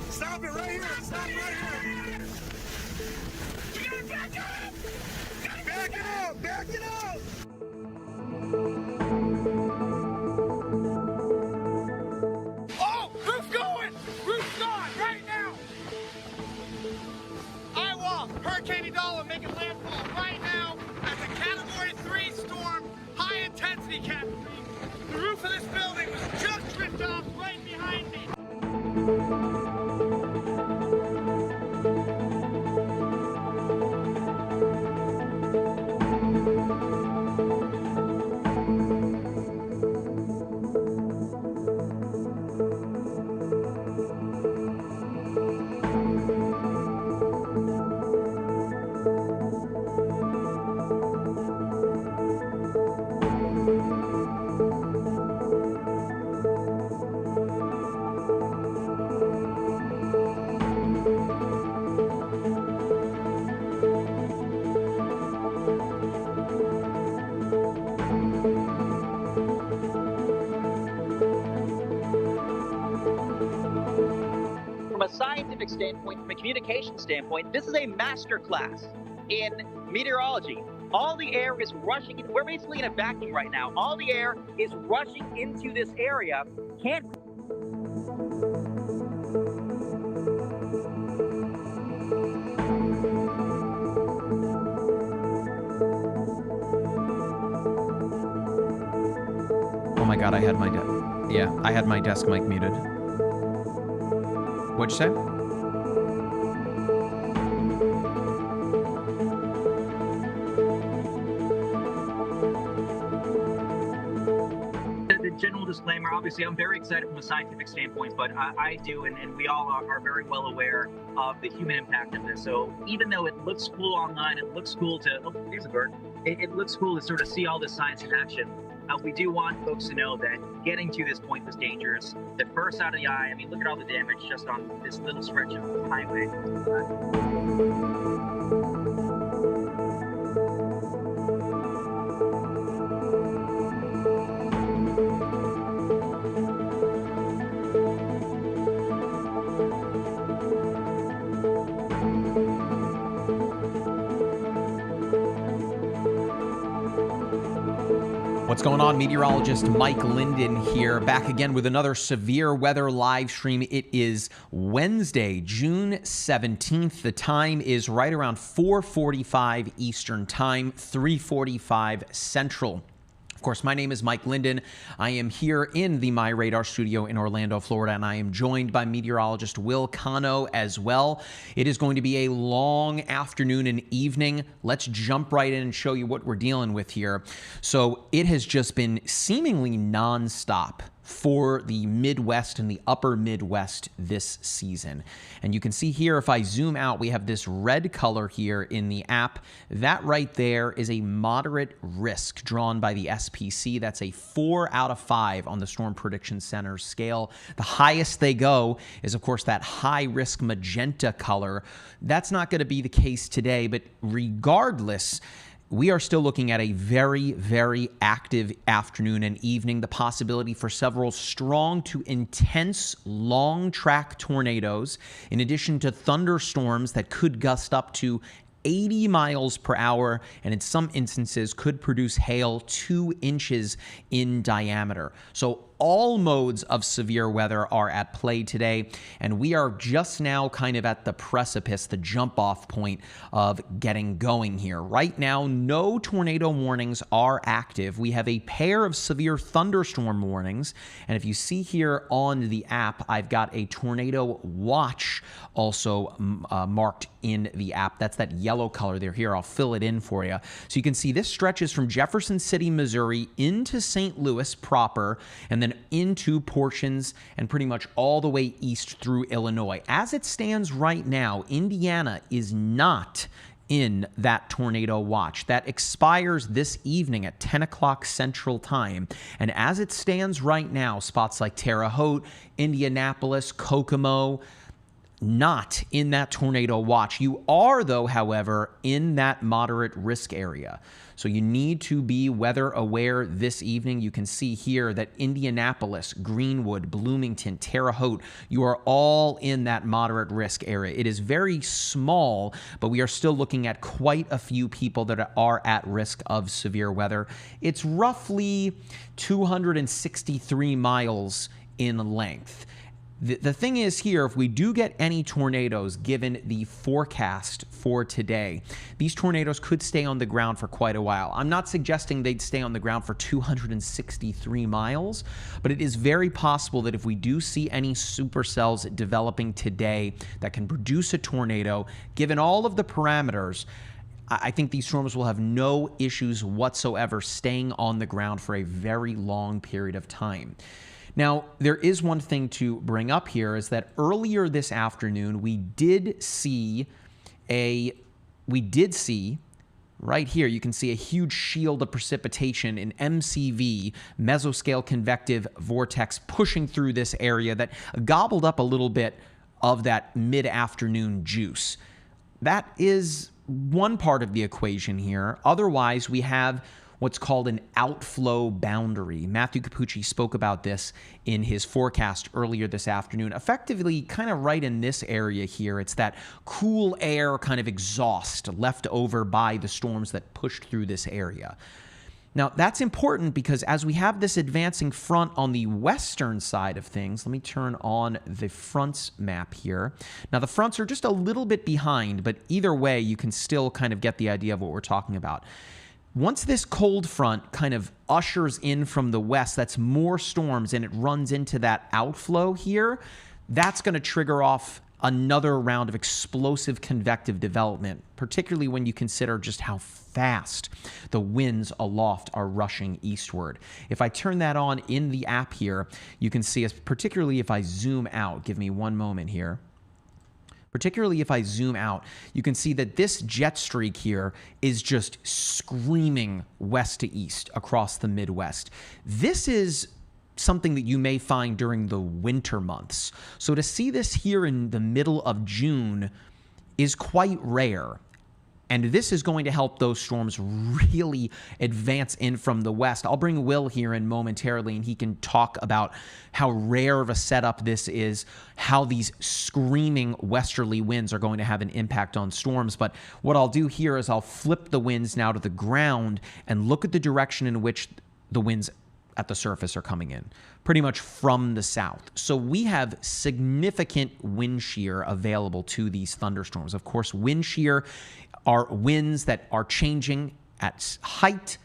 Stop it right here! Stop right here! We gotta back up! Back it up! Back it up! Oh! Roof's going! Roof's gone right now! Iowa, Hurricane Idala making landfall right now as a Category 3 storm, high intensity Cat 3. The roof of this building was just ripped off right behind me. From a scientific standpoint, from a communication standpoint, this is a master class in meteorology. All the air is rushing in. We're basically in a vacuum right now. All the air is rushing into this area. Can't. Oh my God, I had my desk mic muted. What'd you say? The general disclaimer, obviously, I'm very excited from a scientific standpoint, but I do, and we all are very well aware of the human impact of this. So even though it looks cool online, it looks cool to, oh, here's a bird. It looks cool to sort of see all this science in action. We do want folks to know that getting to this point was dangerous. The first out of the eye, I mean, look at all the damage just on this little stretch of highway. What's going on? Meteorologist Mike Linden here, back again with another severe weather live stream. It is Wednesday, June 17th. The time is right around 4:45 Eastern Time, 3:45 Central. Of course, my name is Mike Linden. I am here in the MyRadar studio in Orlando, Florida, and I am joined by meteorologist Will Cano as well. It is going to be a long afternoon and evening. Let's jump right in and show you what we're dealing with here. So it has just been seemingly nonstop for the Midwest and the upper Midwest this season. And you can see here, if I zoom out, we have this red color here in the app. That right there is a moderate risk drawn by the SPC. That's a 4 out of 5 on the Storm Prediction Center scale. The highest they go is, of course, that high risk magenta color. That's not going to be the case today, but regardless, we are still looking at a very, very active afternoon and evening. The possibility for several strong to intense long track tornadoes, in addition to thunderstorms that could gust up to 80 miles per hour, and in some instances could produce hail 2 inches in diameter. So all modes of severe weather are at play today, and we are just now kind of at the precipice, the jump-off point of getting going here. Right now, no tornado warnings are active. We have a pair of severe thunderstorm warnings, and if you see here on the app, I've got a tornado watch also marked in the app. That's that yellow color there. Here, I'll fill it in for you. So you can see this stretches from Jefferson City, Missouri into St. Louis proper, and then into portions and pretty much all the way east through Illinois. As it stands right now, Indiana is not in that tornado watch. That expires this evening at 10 o'clock Central Time. And as it stands right now, spots like Terre Haute, Indianapolis, Kokomo, not in that tornado watch. You are, though, however, in that moderate risk area. So you need to be weather aware this evening. You can see here that Indianapolis, Greenwood, Bloomington, Terre Haute, you are all in that moderate risk area. It is very small, but we are still looking at quite a few people that are at risk of severe weather. It's roughly 263 miles in length. The thing is here, if we do get any tornadoes, given the forecast for today, these tornadoes could stay on the ground for quite a while. I'm not suggesting they'd stay on the ground for 263 miles, but it is very possible that if we do see any supercells developing today that can produce a tornado, given all of the parameters, I think these storms will have no issues whatsoever staying on the ground for a very long period of time. Now, there is one thing to bring up here, is that earlier this afternoon, we did see right here, you can see a huge shield of precipitation, an MCV, mesoscale convective vortex, pushing through this area that gobbled up a little bit of that mid-afternoon juice. That is one part of the equation here. Otherwise, we have what's called an outflow boundary. Matthew Capucci spoke about this in his forecast earlier this afternoon. Effectively, kind of right in this area here, it's that cool air kind of exhaust left over by the storms that pushed through this area. Now, that's important because as we have this advancing front on the western side of things, let me turn on the fronts map here. Now, the fronts are just a little bit behind, but either way, you can still kind of get the idea of what we're talking about. Once this cold front kind of ushers in from the west, that's more storms, and it runs into that outflow here, that's going to trigger off another round of explosive convective development, particularly when you consider just how fast the winds aloft are rushing eastward. If I turn that on in the app here, you can see, particularly if I zoom out, give me one moment here. Particularly if I zoom out, you can see that this jet streak here is just screaming west to east across the Midwest. This is something that you may find during the winter months. So to see this here in the middle of June is quite rare. And this is going to help those storms really advance in from the west. I'll bring Will here in momentarily, and he can talk about how rare of a setup this is, how these screaming westerly winds are going to have an impact on storms. But what I'll do here is I'll flip the winds now to the ground and look at the direction in which the winds at the surface are coming in, pretty much from the south. So we have significant wind shear available to these thunderstorms. Of course, wind shear are winds that are changing at height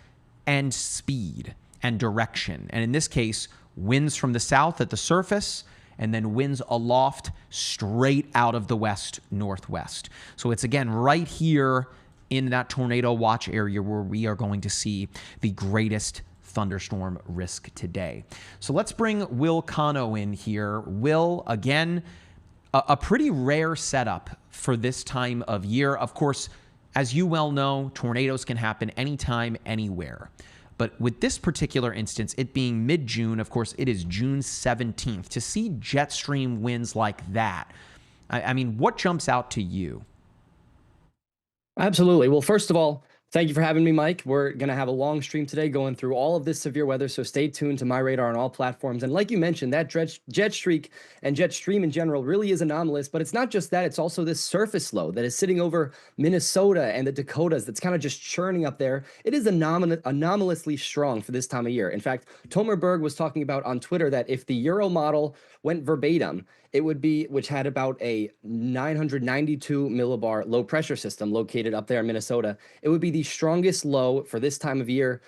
and speed and direction. And in this case, winds from the south at the surface, and then winds aloft straight out of the west-northwest. So it's, again, right here in that tornado watch area where we are going to see the greatest thunderstorm risk today. So let's bring Will Cano in here. Will, again, a pretty rare setup for this time of year. Of course, as you well know, tornadoes can happen anytime, anywhere. But with this particular instance, it being mid-June, of course, it is June 17th. To see jet stream winds like that, I mean, what jumps out to you? Absolutely. Well, first of all, thank you for having me, Mike. We're going to have a long stream today going through all of this severe weather, so stay tuned to MyRadar on all platforms. And like you mentioned, that jet streak and jet stream in general really is anomalous, but it's not just that. It's also this surface low that is sitting over Minnesota and the Dakotas that's kind of just churning up there. It is anomalously strong for this time of year. In fact, Tomer Berg was talking about on Twitter that if the Euro model went verbatim, it would be, which had about a 992 millibar low pressure system located up there in Minnesota. It would be the strongest low for this time of year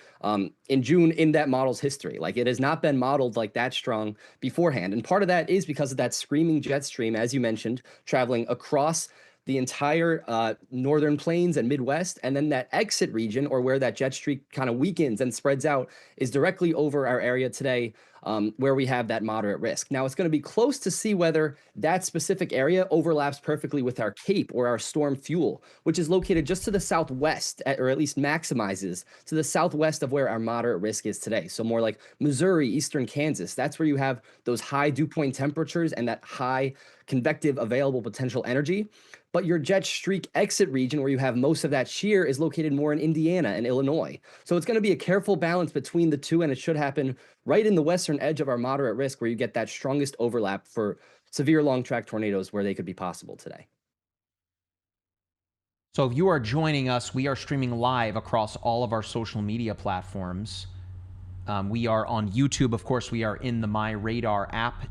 in June in that model's history. Like, it has not been modeled like that strong beforehand. And part of that is because of that screaming jet stream, as you mentioned, traveling across the entire northern plains and Midwest, and then that exit region, or where that jet streak kind of weakens and spreads out, is directly over our area today, where we have that moderate risk. Now, it's going to be close to see whether that specific area overlaps perfectly with our CAPE, or our storm fuel, which is located just to the southwest, or at least maximizes to the southwest of where our moderate risk is today. So more like Missouri, eastern Kansas. That's where you have those high dew point temperatures and that high convective available potential energy. But your jet streak exit region, where you have most of that shear, is located more in Indiana and Illinois. So it's going to be a careful balance between the two, and it should happen right in the western edge of our moderate risk, where you get that strongest overlap for severe long track tornadoes where they could be possible today. So if you are joining us, we are streaming live across all of our social media platforms. We are on YouTube. Of course, we are in the MyRadar app.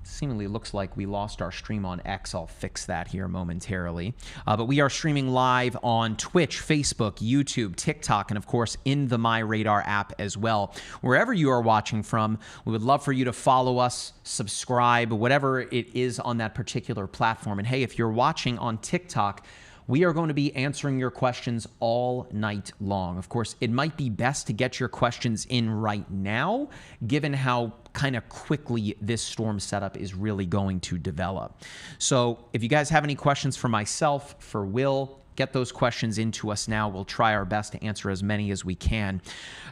Seemingly looks like we lost our stream on X. I'll fix that here momentarily. But we are streaming live on Twitch, Facebook, YouTube, TikTok, and of course in the MyRadar app as well. Wherever you are watching from, we would love for you to follow us, subscribe, whatever it is on that particular platform. And hey, if you're watching on TikTok, we are going to be answering your questions all night long. Of course, it might be best to get your questions in right now, given how kind of quickly this storm setup is really going to develop. So if you guys have any questions for myself, for Will, get those questions into us now. We'll try our best to answer as many as we can.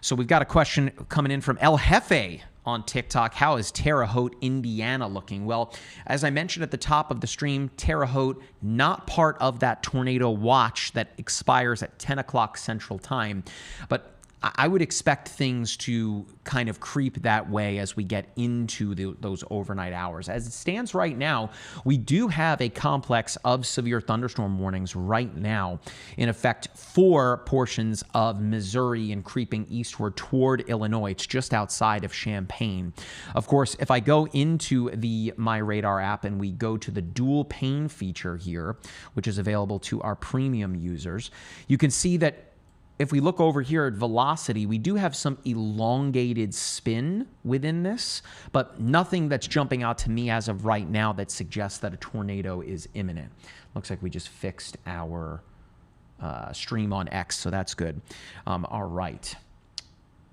So we've got a question coming in from El Jefe on TikTok. How is Terre Haute, Indiana looking? Well, as I mentioned at the top of the stream, Terre Haute, not part of that tornado watch that expires at 10 o'clock Central Time, but I would expect things to kind of creep that way as we get into those overnight hours. As it stands right now, we do have a complex of severe thunderstorm warnings right now in effect for portions of Missouri and creeping eastward toward Illinois. It's just outside of Champaign. Of course, if I go into the MyRadar app and we go to the dual pane feature here, which is available to our premium users, you can see that if we look over here at velocity, we do have some elongated spin within this, but nothing that's jumping out to me as of right now that suggests that a tornado is imminent. Looks like we just fixed our stream on X, so that's good. All right.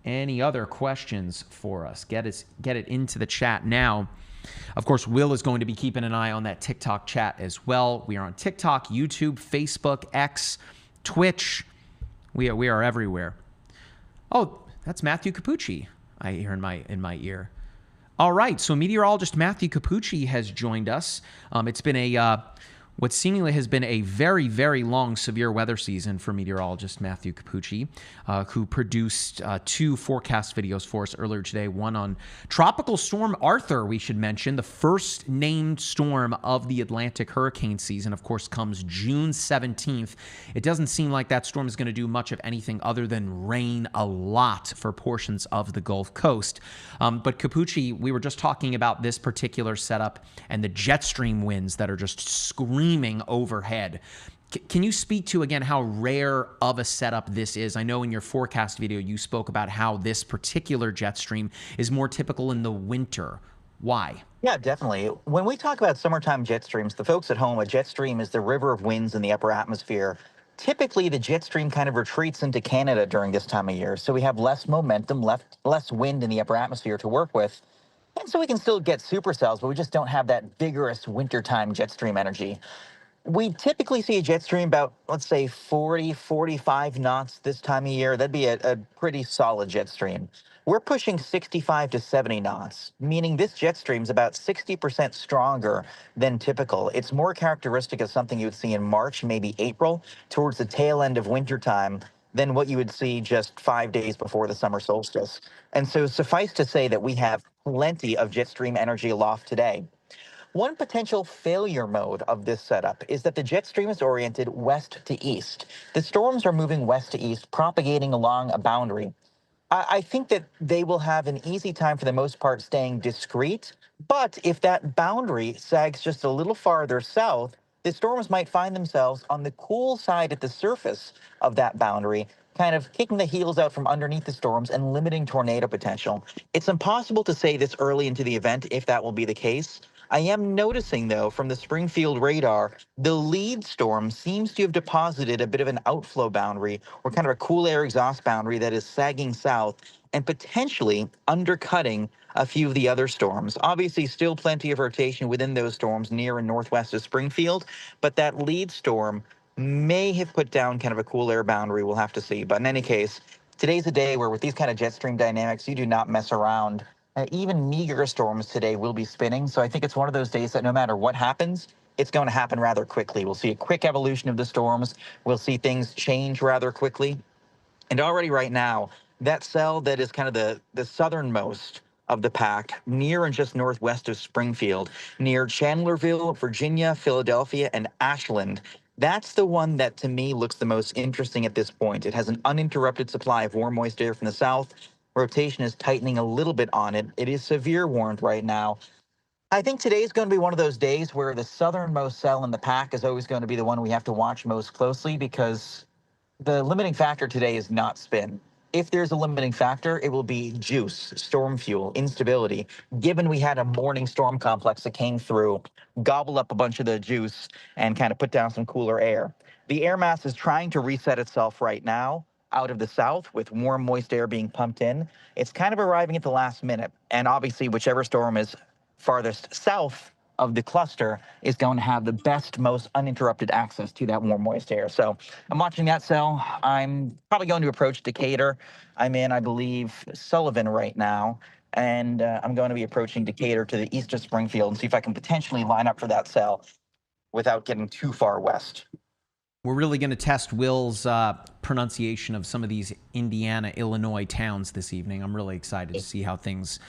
Any other questions for us? Get it into the chat now. Of course, Will is going to be keeping an eye on that TikTok chat as well. We are on TikTok, YouTube, Facebook, X, Twitch. We are everywhere. Oh, that's Matthew Capucci, I hear in my ear. All right, so meteorologist Matthew Capucci has joined us. It's been what seemingly has been a very, very long severe weather season for meteorologist Matthew Capucci, who produced 2 forecast videos for us earlier today. One on Tropical Storm Arthur, we should mention. The first named storm of the Atlantic hurricane season, of course, comes June 17th. It doesn't seem like that storm is going to do much of anything other than rain a lot for portions of the Gulf Coast. But Capucci, we were just talking about this particular setup and the jet stream winds that are just screaming overhead. Can you speak to, again, how rare of a setup this is? I know in your forecast video you spoke about how this particular jet stream is more typical in the winter. Why? Yeah, definitely. When we talk about summertime jet streams, the folks at home, a jet stream is the river of winds in the upper atmosphere typically the jet stream kind of retreats into Canada during this time of year. So we have less momentum, less wind in the upper atmosphere to work with. And so we can still get supercells, but we just don't have that vigorous wintertime jet stream energy. We typically see a jet stream about, let's say, 40, 45 knots this time of year. That'd be a pretty solid jet stream. We're pushing 65 to 70 knots, meaning this jet stream is about 60% stronger than typical. It's more characteristic of something you would see in March, maybe April, towards the tail end of wintertime than what you would see just 5 days before the summer solstice. And so suffice to say that we have plenty of jet stream energy aloft today. One potential failure mode of this setup is that the jet stream is oriented west to east. The storms are moving west to east, propagating along a boundary. I think that they will have an easy time for the most part staying discreet, but if that boundary sags just a little farther south, the storms might find themselves on the cool side at the surface of that boundary, kind of kicking the heels out from underneath the storms and limiting tornado potential. It's impossible to say this early into the event if that will be the case. I am noticing, though, from the Springfield radar, the lead storm seems to have deposited a bit of an outflow boundary or kind of a cool air exhaust boundary that is sagging south and potentially undercutting a few of the other storms. Obviously, still plenty of rotation within those storms near and northwest of Springfield, but that lead storm may have put down kind of a cool air boundary. We'll have to see. But in any case, today's a day where with these kind of jet stream dynamics, you do not mess around. Even meager storms today will be spinning. So I think it's one of those days that no matter what happens, it's going to happen rather quickly. We'll see a quick evolution of the storms. We'll see things change rather quickly. And already right now, that cell that is kind of the southernmost of the pack, near and just northwest of Springfield, near Chandlerville, Virginia, Philadelphia, and Ashland, that's the one that to me looks the most interesting at this point. It has an uninterrupted supply of warm, moist air from the south. Rotation is tightening a little bit on it. It is severe warmed right now. I think today is going to be one of those days where the southernmost cell in the pack is always going to be the one we have to watch most closely because the limiting factor today is not spin. If there's a limiting factor, it will be juice, storm fuel, instability. Given we had a morning storm complex that came through, gobbled up a bunch of the juice, and kind of put down some cooler air. The air mass is trying to reset itself right now out of the south with warm, moist air being pumped in. It's kind of arriving at the last minute. And obviously, whichever storm is farthest south of the cluster is going to have the best, most uninterrupted access to that warm, moist air. So I'm watching that cell. I'm probably going to approach Decatur. I'm in, I believe, Sullivan right now. And I'm going to be approaching Decatur to the east of Springfield and see if I can potentially line up for that cell without getting too far west. We're really going to test Will's pronunciation of some of these Indiana, Illinois towns this evening. I'm really excited to see how things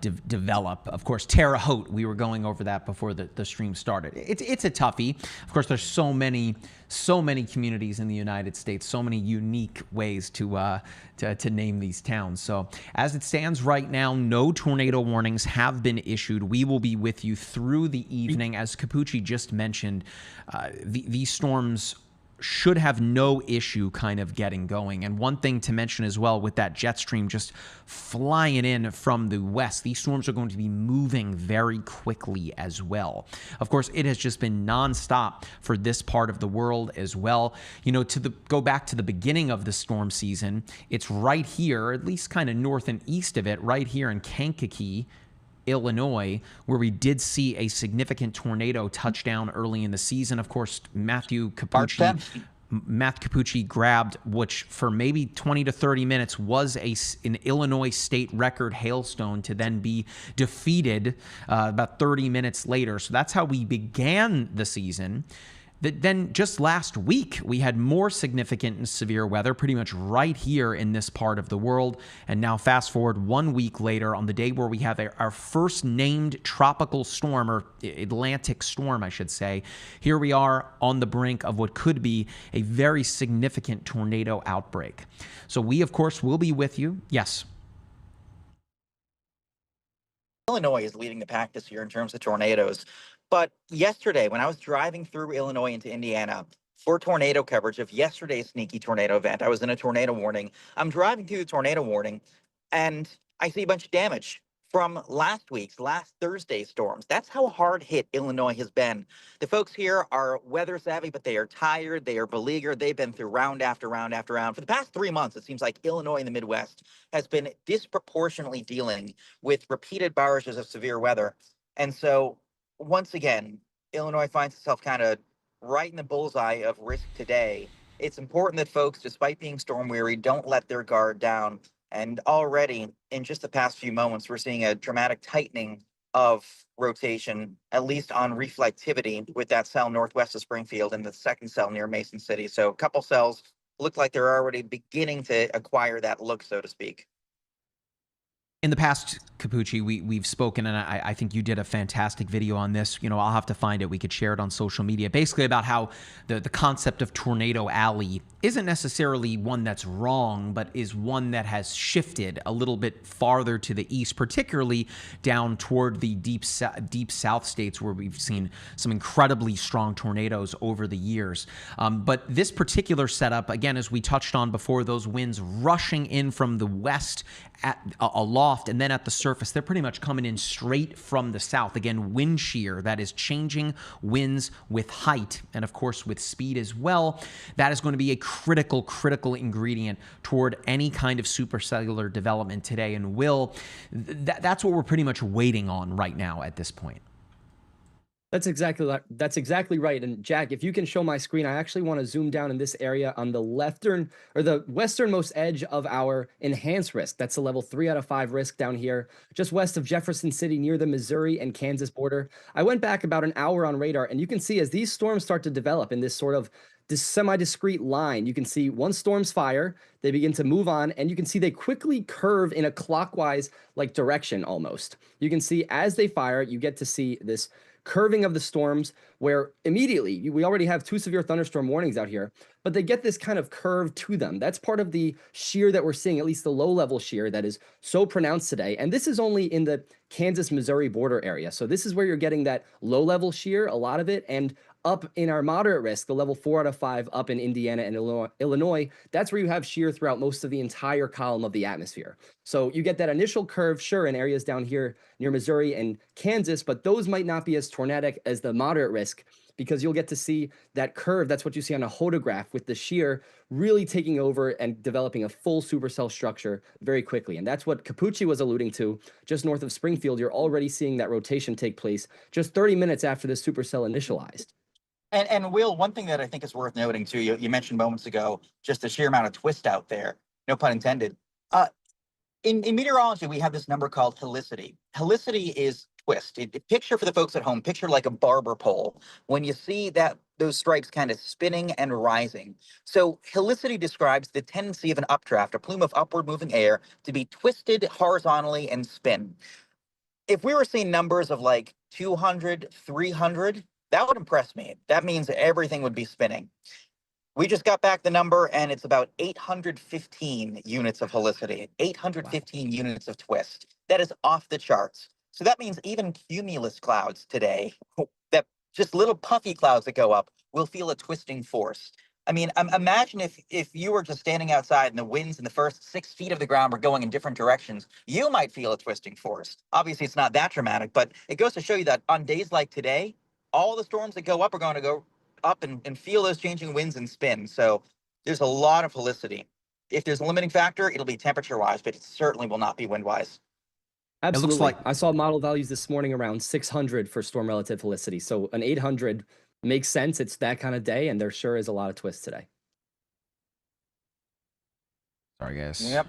develop. Of course, Terre Haute, we were going over that before the stream started. It's a toughie. Of course, there's so many communities in the United States, so many unique ways to name these towns. So as it stands right now, no tornado warnings have been issued. We will be with you through the evening. As Capucci just mentioned, these storms should have no issue kind of getting going. And one thing to mention as well, with that jet stream just flying in from the west, these storms are going to be moving very quickly as well. Of course, it has just been nonstop for this part of the world as well. You know, go back to the beginning of the storm season, it's right here, at least kind of north and east of it, right here in Kankakee, Illinois, where we did see a significant tornado touchdown early in the season. Of course, Matt Capucci grabbed, which for maybe 20 to 30 minutes was an Illinois state record hailstone to then be defeated about 30 minutes later. So that's how we began the season. Then just last week, we had more significant and severe weather pretty much right here in this part of the world. And now fast forward 1 week later, on the day where we have our first named tropical storm, or Atlantic storm, I should say, here we are on the brink of what could be a very significant tornado outbreak. So we, of course, will be with you. Yes. Illinois is leading the pack this year in terms of tornadoes. But yesterday, when I was driving through Illinois into Indiana for tornado coverage of yesterday's sneaky tornado event, I was in a tornado warning. I'm driving through the tornado warning, and I see a bunch of damage from last Thursday's storms. That's how hard hit Illinois has been. The folks here are weather savvy, but they are tired. They are beleaguered. They've been through round after round after round. For the past 3 months, it seems like Illinois and the Midwest has been disproportionately dealing with repeated barrages of severe weather. And so, once again, Illinois finds itself kind of right in the bullseye of risk today. It's important that folks, despite being storm weary, don't let their guard down. And already, in just the past few moments, we're seeing a dramatic tightening of rotation, at least on reflectivity, with that cell northwest of Springfield and the second cell near Mason City. So a couple cells look like they're already beginning to acquire that look, so to speak. In the past, Capucci, we've spoken, and I think you did a fantastic video on this. You know, I'll have to find it. We could share it on social media. Basically about how the concept of Tornado Alley isn't necessarily one that's wrong, but is one that has shifted a little bit farther to the east, particularly down toward the deep south states where we've seen some incredibly strong tornadoes over the years. But this particular setup, again, as we touched on before, those winds rushing in from the west aloft and then at the surface, they're pretty much coming in straight from the south. Again, wind shear, that is changing winds with height and of course with speed as well. That is going to be a critical ingredient toward any kind of supercellular development today. And that's what we're pretty much waiting on right now at this point. That's exactly right. And Jack, if you can show my screen, I actually want to zoom down in this area on the the westernmost edge of our enhanced risk. That's a level 3 out of 5 risk down here, just west of Jefferson City near the Missouri and Kansas border. I went back about an hour on radar, and you can see as these storms start to develop in this sort of this semi-discrete line, you can see once storms fire, they begin to move on, and you can see they quickly curve in a clockwise like direction almost. You can see as they fire, you get to see this curving of the storms where immediately we already have 2 severe thunderstorm warnings out here, but they get this kind of curve to them. That's part of the shear that we're seeing, at least the low level shear that is so pronounced today. And this is only in the Kansas, Missouri border area. So this is where you're getting that low level shear, a lot of it, and up in our moderate risk, the level 4 out of 5 up in Indiana and Illinois, that's where you have shear throughout most of the entire column of the atmosphere. So you get that initial curve, sure, in areas down here near Missouri and Kansas, but those might not be as tornadic as the moderate risk because you'll get to see that curve. That's what you see on a hodograph with the shear really taking over and developing a full supercell structure very quickly. And that's what Capucci was alluding to. Just north of Springfield, you're already seeing that rotation take place just 30 minutes after the supercell initialized. And Will, one thing that I think is worth noting too, you mentioned moments ago, just the sheer amount of twist out there, no pun intended. In meteorology, we have this number called helicity. Helicity is twist. Picture for the folks at home, picture like a barber pole. When you see those stripes kind of spinning and rising. So helicity describes the tendency of an updraft, a plume of upward moving air, to be twisted horizontally and spin. If we were seeing numbers of like 200, 300, that would impress me. That means everything would be spinning. We just got back the number, and it's about 815 units of helicity, 815 units of twist. That is off the charts. So that means even cumulus clouds today, that just little puffy clouds that go up, will feel a twisting force. I mean, imagine if you were just standing outside and the winds in the first 6 feet of the ground were going in different directions, you might feel a twisting force. Obviously, it's not that dramatic, but it goes to show you that on days like today, all the storms that go up are going to go up and feel those changing winds and spin. So there's a lot of helicity. If there's a limiting factor, it'll be temperature-wise, but it certainly will not be wind-wise. Absolutely. It looks like I saw model values this morning around 600 for storm relative helicity. So an 800 makes sense. It's that kind of day, and there sure is a lot of twists today. Sorry, guys. Yep.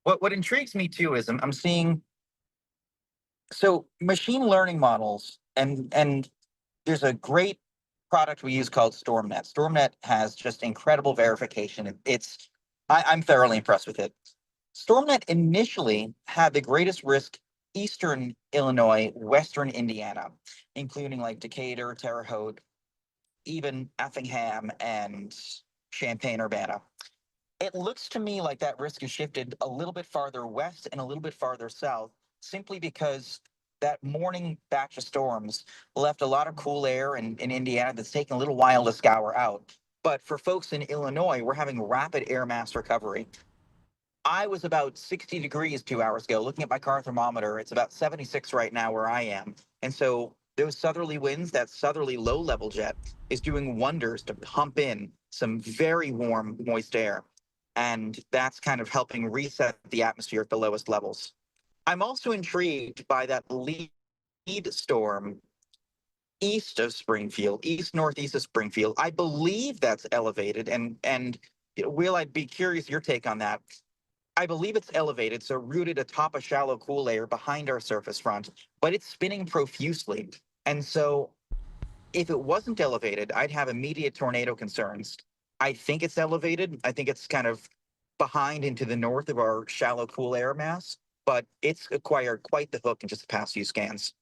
What intrigues me too is I'm seeing so machine learning models and there's a great product we use called StormNet. StormNet has just incredible verification. I'm thoroughly impressed with it. StormNet initially had the greatest risk eastern Illinois, western Indiana, including like Decatur, Terre Haute, even Effingham and Champaign-Urbana. It looks to me like that risk has shifted a little bit farther west and a little bit farther south, simply because that morning batch of storms left a lot of cool air in Indiana that's taking a little while to scour out. But for folks in Illinois, we're having rapid air mass recovery. I was about 60 degrees 2 hours ago. Looking at my car thermometer, it's about 76 right now where I am. And so those southerly winds, that southerly low level jet is doing wonders to pump in some very warm, moist air. And that's kind of helping reset the atmosphere at the lowest levels. I'm also intrigued by that lead storm east of Springfield, east northeast of Springfield. I believe that's elevated, and Will, I'd be curious your take on that. I believe it's elevated, so rooted atop a shallow cool layer behind our surface front, but it's spinning profusely. And so if it wasn't elevated, I'd have immediate tornado concerns. I think it's elevated. I think it's kind of behind into the north of our shallow cool air mass, but it's acquired quite the hook in just the past few scans.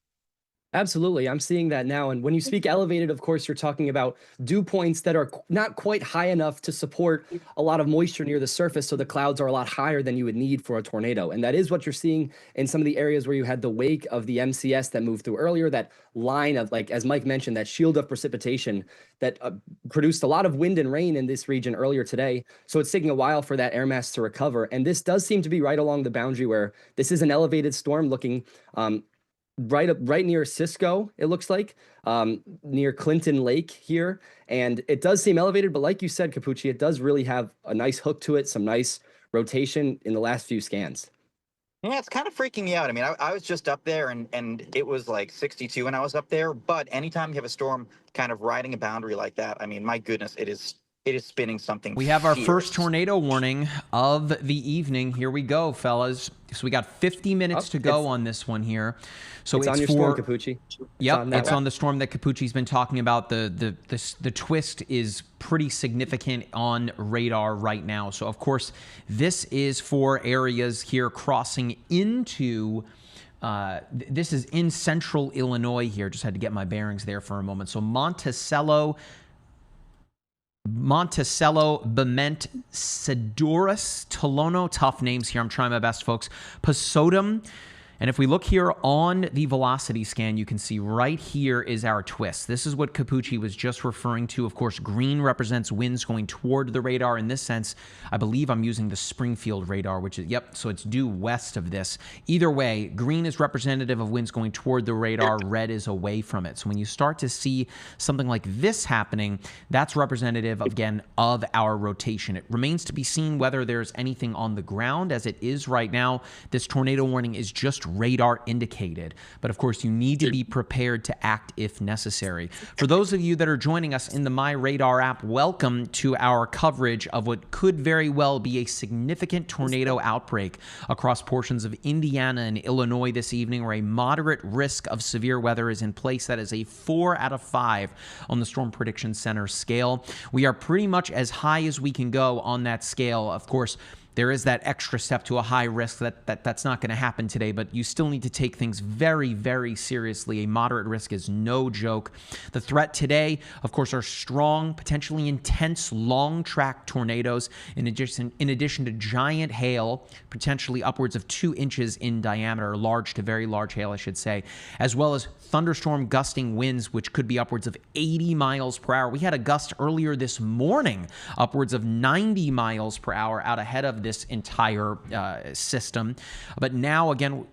Absolutely. I'm seeing that now. And when you speak elevated, of course, you're talking about dew points that are not quite high enough to support a lot of moisture near the surface. So the clouds are a lot higher than you would need for a tornado. And that is what you're seeing in some of the areas where you had the wake of the MCS that moved through earlier, that line of, like, as Mike mentioned, that shield of precipitation that produced a lot of wind and rain in this region earlier today. So it's taking a while for that air mass to recover. And this does seem to be right along the boundary where this is an elevated storm looking right near Cisco, it looks like, near Clinton Lake here. And it does seem elevated, but like you said, Capucci, it does really have a nice hook to it, some nice rotation in the last few scans. Yeah, it's kind of freaking me out. I mean, I was just up there and it was like 62 when I was up there. But anytime you have a storm kind of riding a boundary like that, I mean, my goodness, it is spinning something. We have our fierce. first tornado warning of the evening. Here we go, fellas. So we got 50 minutes to go on this one here. So it's on your storm, Capucci. Yep, it's on the storm that Capucci's been talking about. The twist is pretty significant on radar right now. So of course, this is for areas here crossing into. This is in central Illinois here. Just had to get my bearings there for a moment. So Monticello, Bement, Sedoris, Tolono, tough names here. I'm trying my best, folks. Pasodum. And if we look here on the velocity scan, you can see right here is our twist. This is what Capucci was just referring to. Of course, green represents winds going toward the radar. In this sense, I believe I'm using the Springfield radar, which is, yep, so it's due west of this. Either way, green is representative of winds going toward the radar. Red is away from it. So when you start to see something like this happening, that's representative, again, of our rotation. It remains to be seen whether there's anything on the ground. As it is right now, this tornado warning is just radar indicated. But of course, you need to be prepared to act if necessary. For those of you that are joining us in the MyRadar app, welcome to our coverage of what could very well be a significant tornado outbreak across portions of Indiana and Illinois this evening, where a moderate risk of severe weather is in place. That is a 4 out of 5 on the Storm Prediction Center scale. We are pretty much as high as we can go on that scale. Of course, there is that extra step to a high risk that's not going to happen today, but you still need to take things very, very seriously. A moderate risk is no joke. The threat today, of course, are strong, potentially intense, long-track tornadoes, in addition to giant hail, potentially upwards of 2 inches in diameter, large to very large hail, I should say, as well as thunderstorm gusting winds, which could be upwards of 80 miles per hour. We had a gust earlier this morning, upwards of 90 miles per hour out ahead of this entire system. But now, again,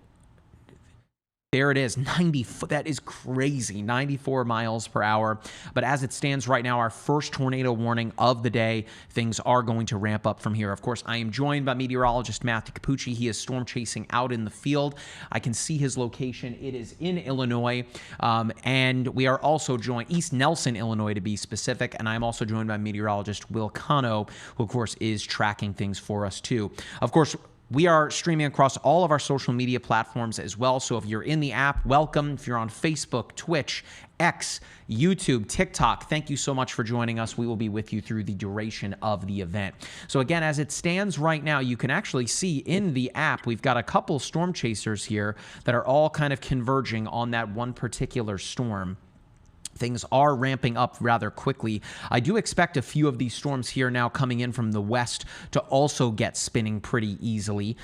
there it is, 90, that is crazy, 94 miles per hour. But as it stands right now, our first tornado warning of the day, things are going to ramp up from here. Of course, I am joined by meteorologist Matthew Capucci. He is storm chasing out in the field. I can see his location. It is in Illinois. And we are also joined, East Nelson, Illinois to be specific. And I'm also joined by meteorologist Will Cano, who of course is tracking things for us too. Of course, we are streaming across all of our social media platforms as well. So if you're in the app, welcome. If you're on Facebook, Twitch, X, YouTube, TikTok, thank you so much for joining us. We will be with you through the duration of the event. So again, as it stands right now, you can actually see in the app, we've got a couple storm chasers here that are all kind of converging on that one particular storm. Things are ramping up rather quickly. I do expect a few of these storms here now coming in from the west to also get spinning pretty easily.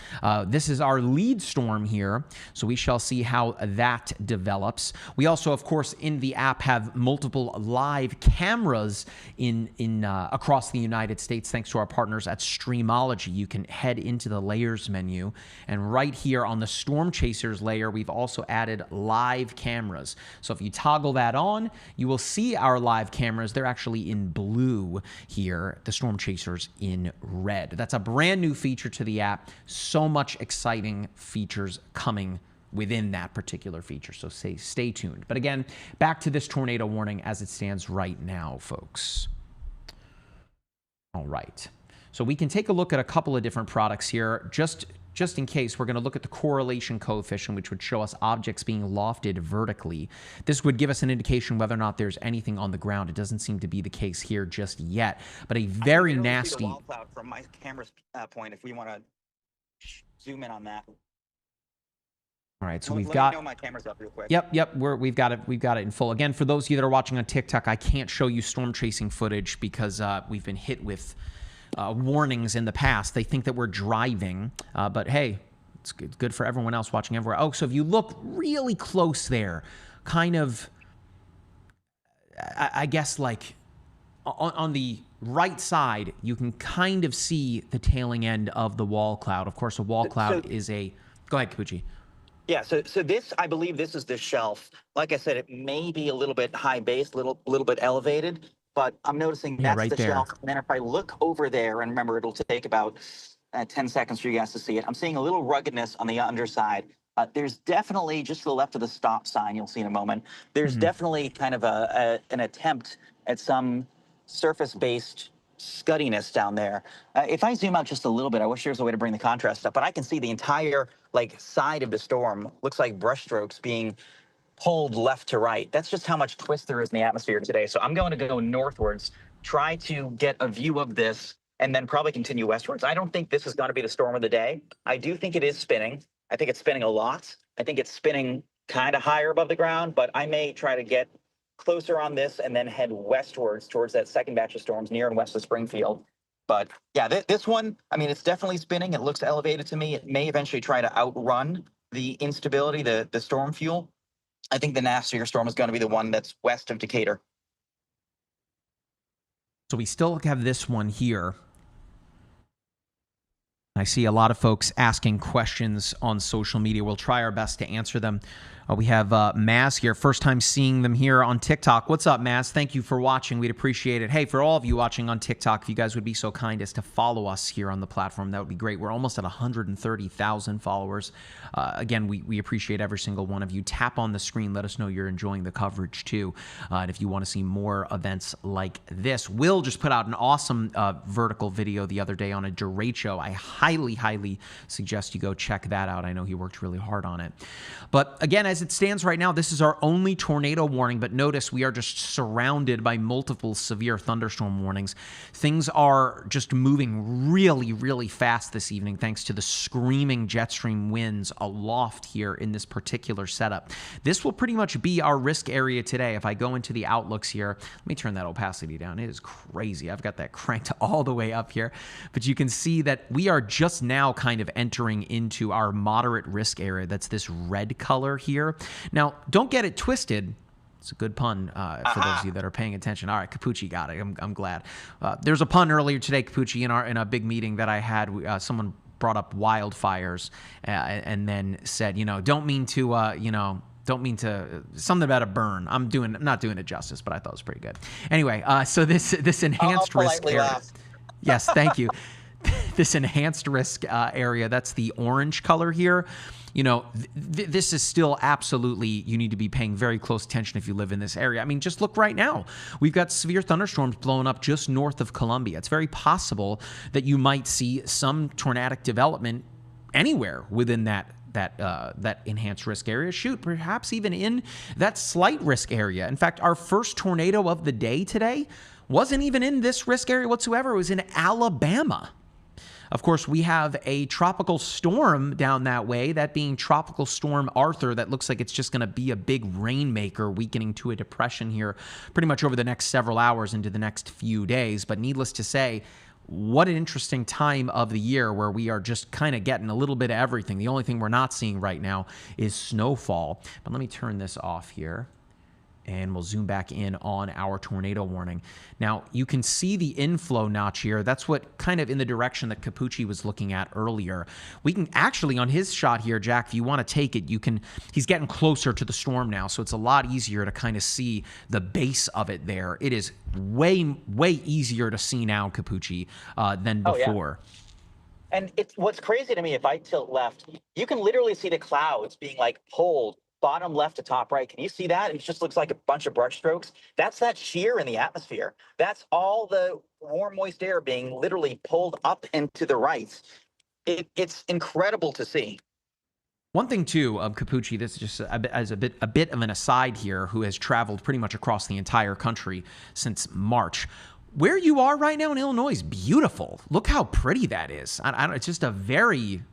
This is our lead storm here, so we shall see how that develops. We also, of course, in the app have multiple live cameras in across the United States, thanks to our partners at Streamology. You can head into the layers menu, and right here on the Storm Chasers layer, we've also added live cameras. So if you toggle that on, you will see our live cameras. They're actually in blue here, the Storm Chasers in red. That's a brand new feature to the app. So much exciting features coming within that particular feature, so stay tuned. But again, back to this tornado warning as it stands right now, folks. All right. So we can take a look at a couple of different products here. Just in case, we're going to look at the correlation coefficient, which would show us objects being lofted vertically. This would give us an indication whether or not there's anything on the ground. It doesn't seem to be the case here just yet, but a very nasty... See the wall cloud from my camera's point, if we want to zoom in on that. All right, so Let we've me got... know my camera's up real quick. Yep, we've got it in full. Again, for those of you that are watching on TikTok, I can't show you storm chasing footage because we've been hit with warnings in the past. They think that we're driving, but hey, it's good for everyone else watching everywhere. Oh, so if you look really close there, kind of, I guess like on the right side, you can kind of see the tailing end of the wall cloud. Of course, a wall cloud is a... Go ahead, Capucci. Yeah, so this, I believe this is the shelf. Like I said, it may be a little bit high base, little bit elevated, but I'm noticing that's right the there. shelf. And then if I look over there, and remember, it'll take about 10 seconds for you guys to see it. I'm seeing a little ruggedness on the underside. There's definitely, just to the left of the stop sign, you'll see in a moment, there's definitely kind of an attempt at some surface-based scuddiness down there. If I zoom out just a little bit, I wish there was a way to bring the contrast up, but I can see the entire side of the storm looks like brushstrokes being pulled left to right. That's just how much twist there is in the atmosphere today. So I'm going to go northwards, try to get a view of this, and then probably continue westwards. I don't think this is going to be the storm of the day. I do think it is spinning. I think it's spinning a lot. I think it's spinning kind of higher above the ground, but I may try to get closer on this and then head westwards towards that second batch of storms near and west of Springfield. But yeah, this one, I mean, it's definitely spinning. It looks elevated to me. It may eventually try to outrun the instability, the storm fuel. I think the nastier storm is going to be the one that's west of Decatur. So we still have this one here. I see a lot of folks asking questions on social media. We'll try our best to answer them. We have Maz here, first time seeing them here on TikTok. What's up, Maz? Thank you for watching. We'd appreciate it. Hey, for all of you watching on TikTok, if you guys would be so kind as to follow us here on the platform, that would be great. We're almost at 130,000 followers. Again, we appreciate every single one of you. Tap on the screen. Let us know you're enjoying the coverage, too. And if you want to see more events like this, Will just put out an awesome vertical video the other day on a derecho. I highly suggest you go check that out. I know he worked really hard on it. But again, as it stands right now, this is our only tornado warning, but notice we are just surrounded by multiple severe thunderstorm warnings. Things are just moving really fast this evening thanks to the screaming jet stream winds aloft here in this particular setup. This will pretty much be our risk area today. If I go into the outlooks here, let me turn that opacity down. It is crazy. I've got that cranked all the way up here, but you can see that we are just now kind of entering into our moderate risk area. That's this red color here. Now, don't get it twisted. It's a good pun for those of you that are paying attention. All right, Capucci got it. I'm glad. There's a pun earlier today, Capucci, in a big meeting that I had. Someone brought up wildfires and then said, don't mean to, something about a burn. I'm not doing it justice, but I thought it was pretty good. Anyway, so this enhanced risk area. Yes, thank you. This enhanced risk area, that's the orange color here. This is still absolutely, you need to be paying very close attention if you live in this area. I mean, just look right now. We've got severe thunderstorms blowing up just north of Columbia. It's very possible that you might see some tornadic development anywhere within that enhanced risk area. Shoot, perhaps even in that slight risk area. In fact, our first tornado of the day today wasn't even in this risk area whatsoever. It was in Alabama. Of course, we have a tropical storm down that way, that being Tropical Storm Arthur, that looks like it's just going to be a big rainmaker, weakening to a depression here pretty much over the next several hours into the next few days. But needless to say, what an interesting time of the year where we are just kind of getting a little bit of everything. The only thing we're not seeing right now is snowfall. But let me turn this off here, and we'll zoom back in on our tornado warning. Now, you can see the inflow notch here. That's what kind of in the direction that Capucci was looking at earlier. We can actually, on his shot here, Jack, if you want to take it, you can, he's getting closer to the storm now, so it's a lot easier to kind of see the base of it there. It is way, way easier to see now, Capucci, than before. And it's what's crazy to me, if I tilt left, you can literally see the clouds being like pulled bottom left to top right. Can you see that? It just looks like a bunch of brush strokes. That's that shear in the atmosphere. That's all the warm, moist air being literally pulled up and to the right. It's incredible to see. One thing too, Capucci, this is just a bit of an aside here, who has traveled pretty much across the entire country since March. Where you are right now in Illinois is beautiful. Look how pretty that is. It's just a very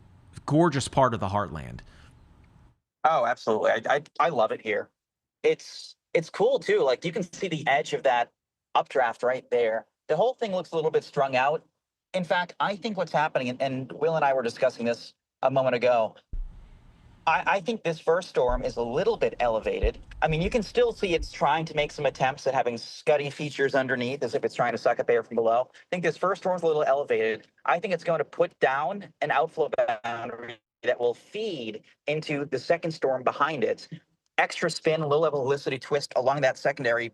gorgeous part of the heartland. Oh, absolutely. I love it here. It's cool too. Like you can see the edge of that updraft right there. The whole thing looks a little bit strung out. In fact, I think what's happening, and Will and I were discussing this a moment ago, I think this first storm is a little bit elevated. I mean, you can still see it's trying to make some attempts at having scuddy features underneath as if it's trying to suck up air from below. I think this first storm is a little elevated. I think it's going to put down an outflow boundary that will feed into the second storm behind it. Extra spin, low-level helicity twist along that secondary,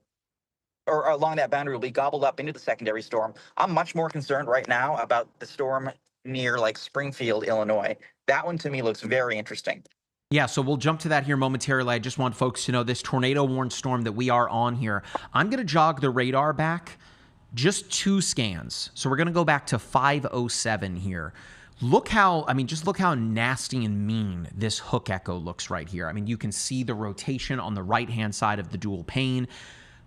or along that boundary, will be gobbled up into the secondary storm. I'm much more concerned right now about the storm near like Springfield, Illinois. That one to me looks very interesting. Yeah, so we'll jump to that here momentarily. I just want folks to know this tornado warned storm that we are on here. I'm going to jog the radar back just 2 scans. So we're going to go back to 507 here. Look how, just look how nasty and mean this hook echo looks right here. I mean, you can see the rotation on the right-hand side of the dual pane.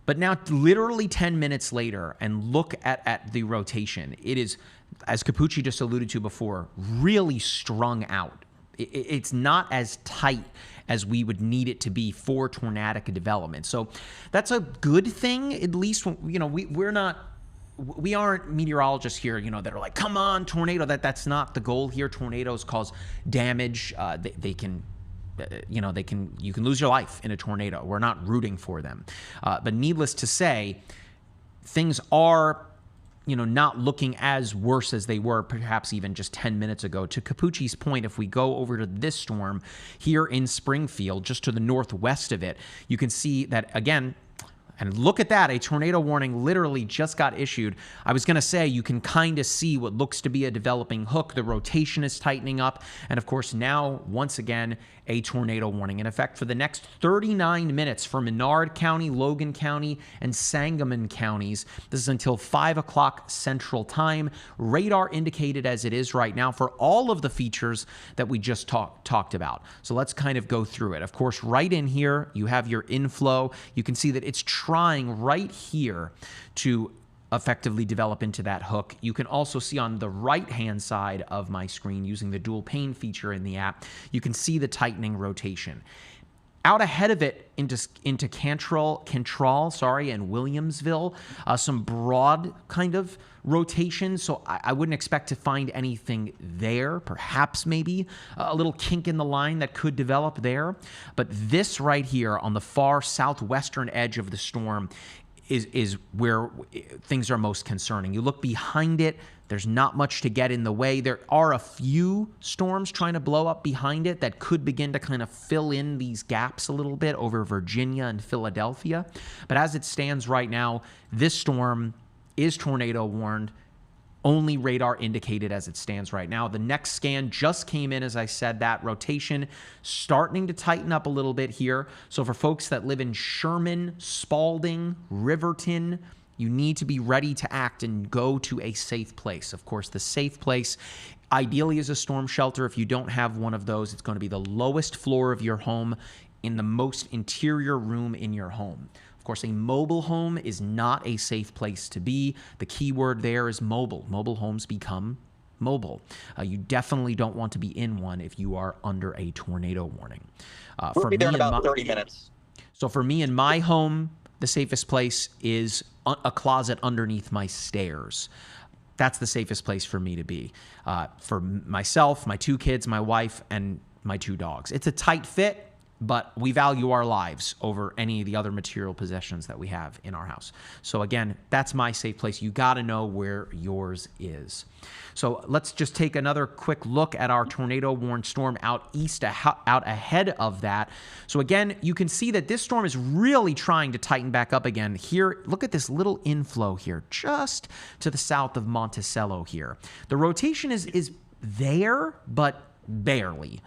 But now, literally 10 minutes later, and look at the rotation. It is, as Capucci just alluded to before, really strung out. It's not as tight as we would need it to be for tornadic development. So that's a good thing, at least. We aren't meteorologists here, that are like, come on, tornado. That's not the goal here. Tornadoes cause damage. You can lose your life in a tornado. We're not rooting for them. But needless to say, things are, not looking as worse as they were perhaps even just 10 minutes ago. To Capucci's point, if we go over to this storm here in Springfield, just to the northwest of it, you can see that, again, and look at that, a tornado warning literally just got issued. I was going to say, you can kind of see what looks to be a developing hook. The rotation is tightening up. And of course, now, once again, a tornado warning in effect for the next 39 minutes for Menard County, Logan County, and Sangamon counties. This is until 5 o'clock Central Time. Radar indicated as it is right now for all of the features that we just talked about. So let's kind of go through it. Of course, right in here, you have your inflow. You can see that it's trying right here to effectively develop into that hook. You can also see on the right-hand side of my screen, using the dual pane feature in the app, you can see the tightening rotation. Out ahead of it into Cantrell, and Williamsville, some broad kind of rotation, so I wouldn't expect to find anything there. Perhaps maybe a little kink in the line that could develop there. But this right here on the far southwestern edge of the storm is where things are most concerning. You look behind it, there's not much to get in the way. There are a few storms trying to blow up behind it that could begin to kind of fill in these gaps a little bit over Virginia and Philadelphia. But as it stands right now, this storm is tornado warned. Only radar indicated as it stands right now. The next scan just came in, as I said, that rotation starting to tighten up a little bit here. So for folks that live in Sherman, Spalding, Riverton, you need to be ready to act and go to a safe place. Of course, the safe place ideally is a storm shelter. If you don't have one of those, it's going to be the lowest floor of your home in the most interior room in your home. Of course, a mobile home is not a safe place to be. The key word there is mobile. Mobile homes become mobile. You definitely don't want to be in one if you are under a tornado warning. We'll be there in about 30 minutes. So for me in my home, the safest place is a closet underneath my stairs. That's the safest place for me to be. For myself, my 2 kids, my wife, and my 2 dogs. It's a tight fit, but we value our lives over any of the other material possessions that we have in our house. So again, that's my safe place. You got to know where yours is. So let's just take another quick look at our tornado warned storm out east, out ahead of that. So again, you can see that this storm is really trying to tighten back up again. Here, look at this little inflow here, just to the south of Monticello here. The rotation is there, but barely.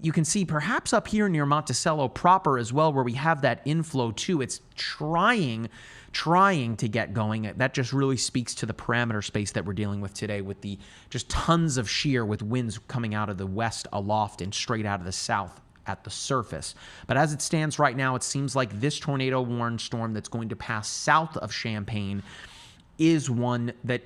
You can see perhaps up here near Monticello proper as well, where we have that inflow too. It's trying to get going. That just really speaks to the parameter space that we're dealing with today, with the just tons of shear with winds coming out of the west aloft and straight out of the south at the surface. But as it stands right now, it seems like this tornado warned storm that's going to pass south of Champaign is one that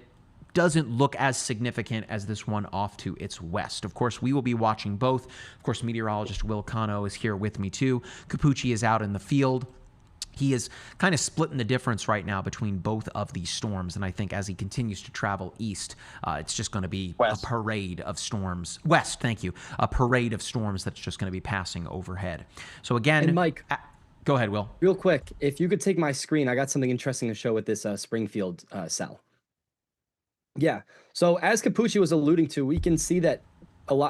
doesn't look as significant as this one off to its west. Of course, we will be watching both. Of course, meteorologist Will Cano is here with me too. Capucci is out in the field. He is kind of splitting the difference right now between both of these storms, and I think as he continues to travel east, it's just going to be west. A parade of storms. West, thank you. A parade of storms that's just going to be passing overhead. So again, And Mike, go ahead, Will. real quick, if you could take my screen, I got something interesting to show with this Springfield cell. Yeah. So as Capucci was alluding to, we can see that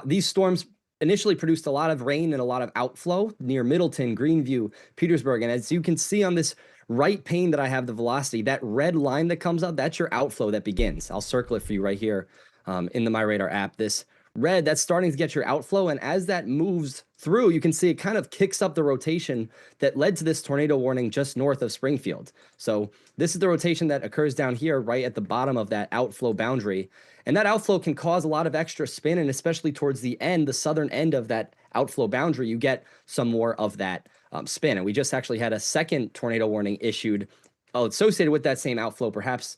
these storms initially produced a lot of rain and a lot of outflow near Middleton, Greenview, Petersburg. And as you can see on this right pane that I have the velocity, that red line that comes out, that's your outflow that begins. I'll circle it for you right here in the MyRadar app. This red, that's starting to get your outflow. And as that moves through, you can see it kind of kicks up the rotation that led to this tornado warning just north of Springfield. So this is the rotation that occurs down here right at the bottom of that outflow boundary. And that outflow can cause a lot of extra spin, and especially towards the end, the southern end of that outflow boundary, you get some more of that spin. And we just actually had a second tornado warning issued associated with that same outflow, perhaps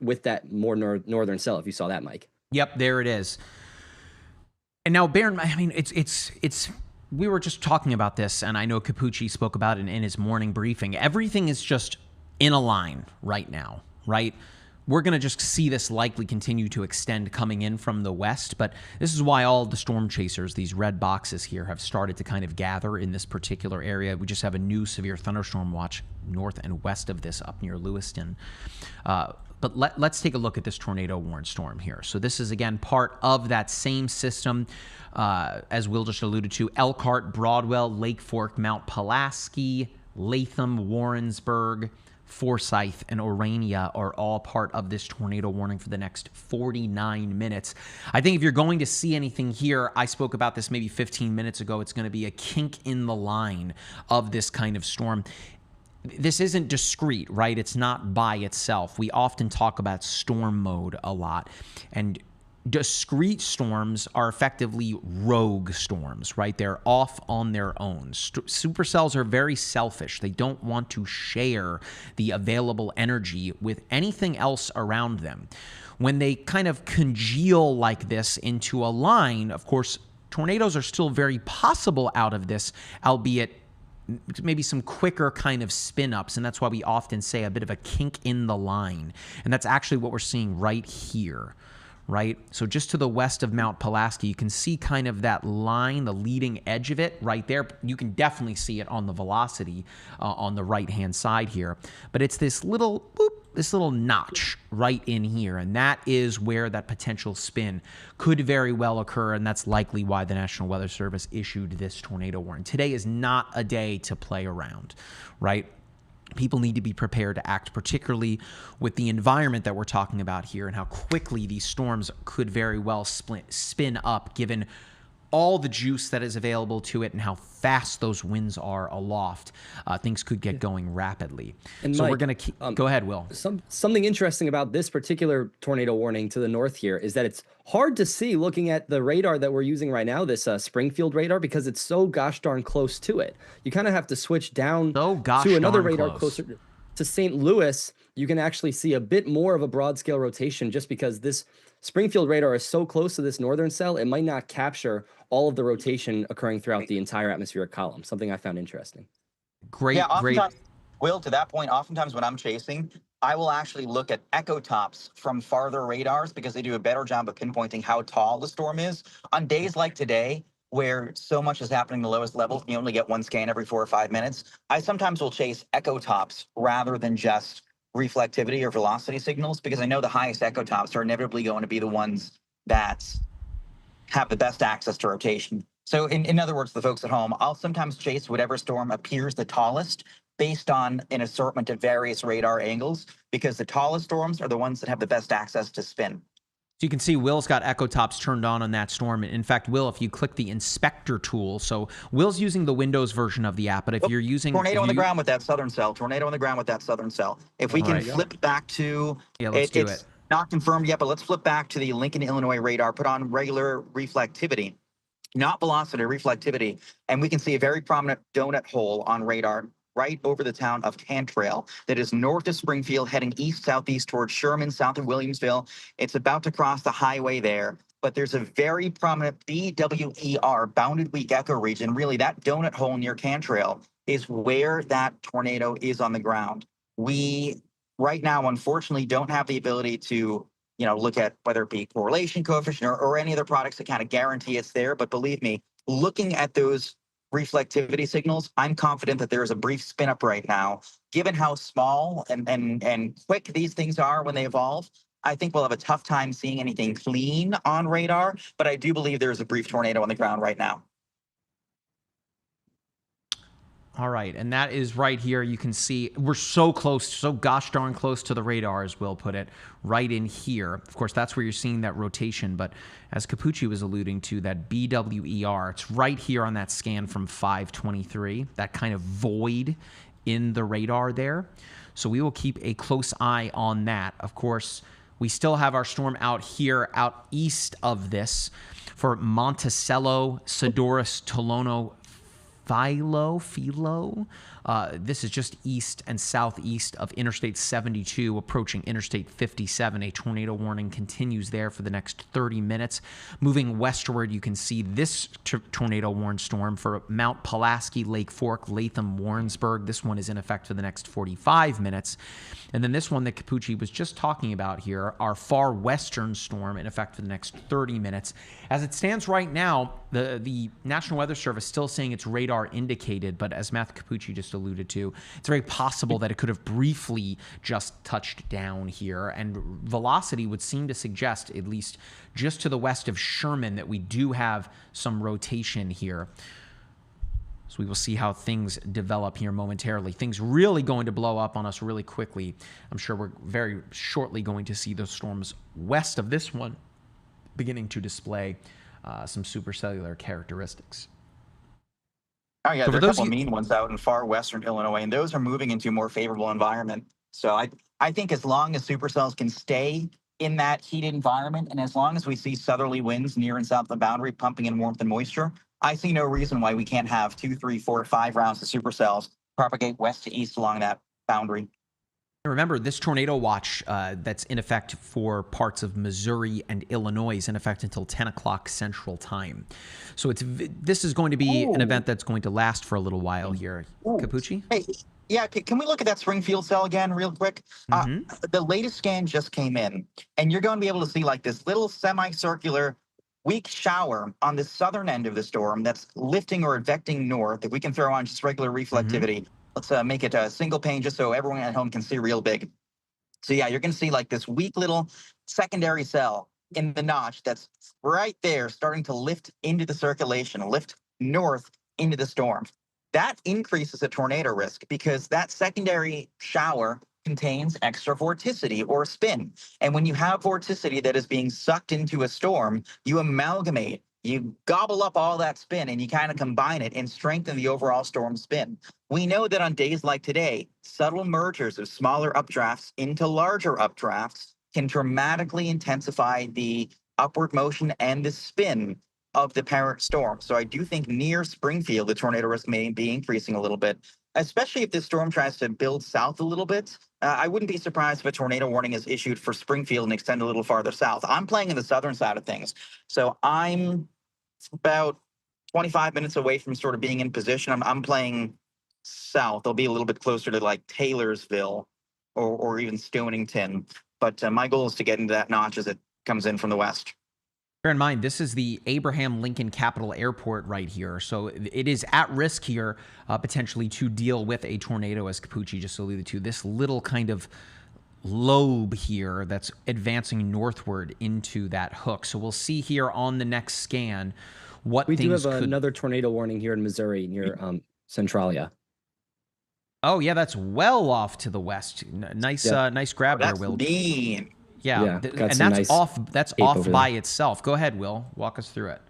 with that more northern cell, if you saw that, Mike. Yep, there it is. And now, Baron, I mean, we were just talking about this, and I know Capucci spoke about it in his morning briefing. Everything is just in a line right now, right? We're going to just see this likely continue to extend coming in from the west, but this is why all the storm chasers, these red boxes here, have started to kind of gather in this particular area. We just have a new severe thunderstorm watch north and west of this up near Lewiston. But let's take a look at this tornado warned storm here. So this is, again, part of that same system, as Will just alluded to. Elkhart, Broadwell, Lake Fork, Mount Pulaski, Latham, Warrensburg, Forsyth, and Orania are all part of this tornado warning for the next 49 minutes. I think if you're going to see anything here, I spoke about this maybe 15 minutes ago, it's going to be a kink in the line of this kind of storm. This isn't discrete, right? It's not by itself. We often talk about storm mode a lot, and discrete storms are effectively rogue storms, right? They're off on their own. Supercells are very selfish. They don't want to share the available energy with anything else around them. When they kind of congeal like this into a line, of course, tornadoes are still very possible out of this, albeit maybe some quicker kind of spin-ups, and that's why we often say a bit of a kink in the line. And that's actually what we're seeing right here, right? So just to the west of Mount Pulaski, you can see kind of that line, the leading edge of it right there. You can definitely see it on the velocity on the right-hand side here. But it's this little boop, this little notch right in here, and that is where that potential spin could very well occur, and that's likely why the National Weather Service issued this tornado warning. Today is not a day to play around, right? People need to be prepared to act, particularly with the environment that we're talking about here and how quickly these storms could very well spin up given all the juice that is available to it and how fast those winds are aloft. Things could get going rapidly. And so Mike, we're going to keep... Go ahead, Will. Something interesting about this particular tornado warning to the north here is that it's hard to see looking at the radar that we're using right now, this Springfield radar, because it's so gosh darn close to it. You kind of have to switch down to another radar closer. to St. Louis, you can actually see a bit more of a broad scale rotation just because this Springfield radar is so close to this northern cell, it might not capture all of the rotation occurring throughout the entire atmospheric column, something I found interesting. Yeah, Great. oftentimes, Will, to that point, oftentimes when I'm chasing, I will actually look at echo tops from farther radars because they do a better job of pinpointing how tall the storm is. On days like today, where so much is happening in the lowest levels, you only get one scan every 4 or 5 minutes. I sometimes will chase echo tops rather than just reflectivity or velocity signals because I know the highest echo tops are inevitably going to be the ones that have the best access to rotation. So in other words, the folks at home, I'll sometimes chase whatever storm appears the tallest based on an assortment of various radar angles because the tallest storms are the ones that have the best access to spin. So you can see Will's got echo tops turned on that storm. In fact, Will, if you click the inspector tool, so Will's using the Windows version of the app, but if you're using tornado on the ground with that southern cell, tornado on the ground with that southern cell. If we can flip back to let's do it's not confirmed yet, but let's flip back to the Lincoln, Illinois radar, put on regular reflectivity, not velocity, reflectivity, and we can see a very prominent donut hole on radar right over the town of Cantrell that is north of Springfield, heading east-southeast towards Sherman, south of Williamsville. It's about to cross the highway there, but there's a very prominent BWER, bounded weak echo region. Really, that donut hole near Cantrell is where that tornado is on the ground. We, right now, unfortunately, don't have the ability to look at whether it be correlation coefficient or any other products that kind of guarantee it's there. But believe me, looking at those reflectivity signals, I'm confident that there is a brief spin up right now. Given how small and quick these things are when they evolve, I think we'll have a tough time seeing anything clean on radar, but I do believe there is a brief tornado on the ground right now. All right, and that is right here. You can see we're so close, so gosh darn close to the radar, as Will put it, right in here. Of course, that's where you're seeing that rotation, but as Capucci was alluding to, that BWER, it's right here on that scan from 523, that kind of void in the radar there. So we will keep a close eye on that. Of course, we still have our storm out here, out east of this, for Monticello, Sodorus, Tolono, Philo. This is just east and southeast of Interstate 72, approaching Interstate 57. A tornado warning continues there for the next 30 minutes. Moving westward, you can see this tornado warned storm for Mount Pulaski, Lake Fork, Latham, Warrensburg. This one is in effect for the next 45 minutes. And then this one that Capucci was just talking about here, our far western storm, in effect for the next 30 minutes. As it stands right now, the National Weather Service still saying it's radar indicated, but as Matthew Capucci just alluded to, it's very possible that it could have briefly just touched down here, and velocity would seem to suggest, at least just to the west of Sherman, that we do have some rotation here. So we will see how things develop here momentarily. Things really going to blow up on us really quickly. I'm sure we're very shortly going to see those storms west of this one beginning to display some supercellular characteristics. Oh, yeah, So there are a couple of mean ones out in far western Illinois, and those are moving into a more favorable environment. So I think as long as supercells can stay in that heated environment, and as long as we see southerly winds near and south of the boundary pumping in warmth and moisture, I see no reason why we can't have 2, 3, 4, 5 rounds of supercells propagate west to east along that boundary. Remember, this tornado watch that's in effect for parts of Missouri and Illinois is in effect until 10 o'clock Central Time. So this is going to be an event that's going to last for a little while here. Capucci? Hey, yeah, can we look at that Springfield cell again real quick? The latest scan just came in, and you're going to be able to see like this little semicircular weak shower on the southern end of the storm that's lifting or advecting north that we can throw on just regular reflectivity. Let's make it a single pane just so everyone at home can see real big. So yeah, you're going to see like this weak little secondary cell in the notch that's right there starting to lift into the circulation, lift north into the storm. That increases the tornado risk because that secondary shower contains extra vorticity or spin. And when you have vorticity that is being sucked into a storm, you amalgamate, you gobble up all that spin and you kind of combine it and strengthen the overall storm spin. We know that on days like today, subtle mergers of smaller updrafts into larger updrafts can dramatically intensify the upward motion and the spin of the parent storm. So I do think near Springfield, the tornado risk may be increasing a little bit. especially if this storm tries to build south a little bit. I wouldn't be surprised if a tornado warning is issued for Springfield and extend a little farther south. I'm playing in the southern side of things, so I'm about 25 minutes away from sort of being in position. I'm playing south. I'll be a little bit closer to like Taylorsville or even Stonington. But my goal is to get into that notch as it comes in from the west. Bear in mind, this is the Abraham Lincoln Capital Airport right here. So it is at risk here, potentially, to deal with a tornado, as Capucci just alluded to. This little kind of lobe here that's advancing northward into that hook. So we'll see here on the next scan what We do things have could... another tornado warning here in Missouri near Centralia. Oh, yeah, that's well off to the west. Nice, nice grab there, Will. Mean. Yeah, got and some that's nice off. That's cape off over by there. itself. Go ahead, Will. Walk us through it.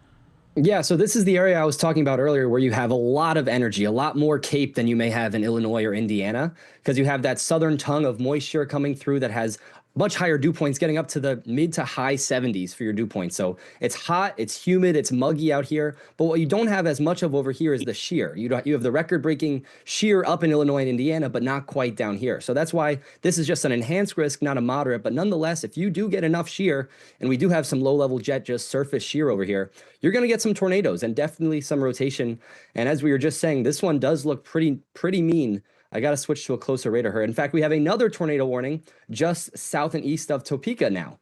Yeah, so this is the area I was talking about earlier where you have a lot of energy, a lot more cape than you may have in Illinois or Indiana, because you have that southern tongue of moisture coming through that has much higher dew points, getting up to the mid to high 70s for your dew points. So it's hot, it's humid, it's muggy out here. But what you don't have as much of over here is the shear. You have the record-breaking shear up in Illinois and Indiana, but not quite down here. So that's why this is just an enhanced risk, not a moderate. But nonetheless, if you do get enough shear, and we do have some low-level jet just surface shear over here, you're going to get some tornadoes and definitely some rotation. And as we were just saying, this one does look pretty mean. I got to switch to a closer radar here. In fact, we have another tornado warning just south and east of Topeka now,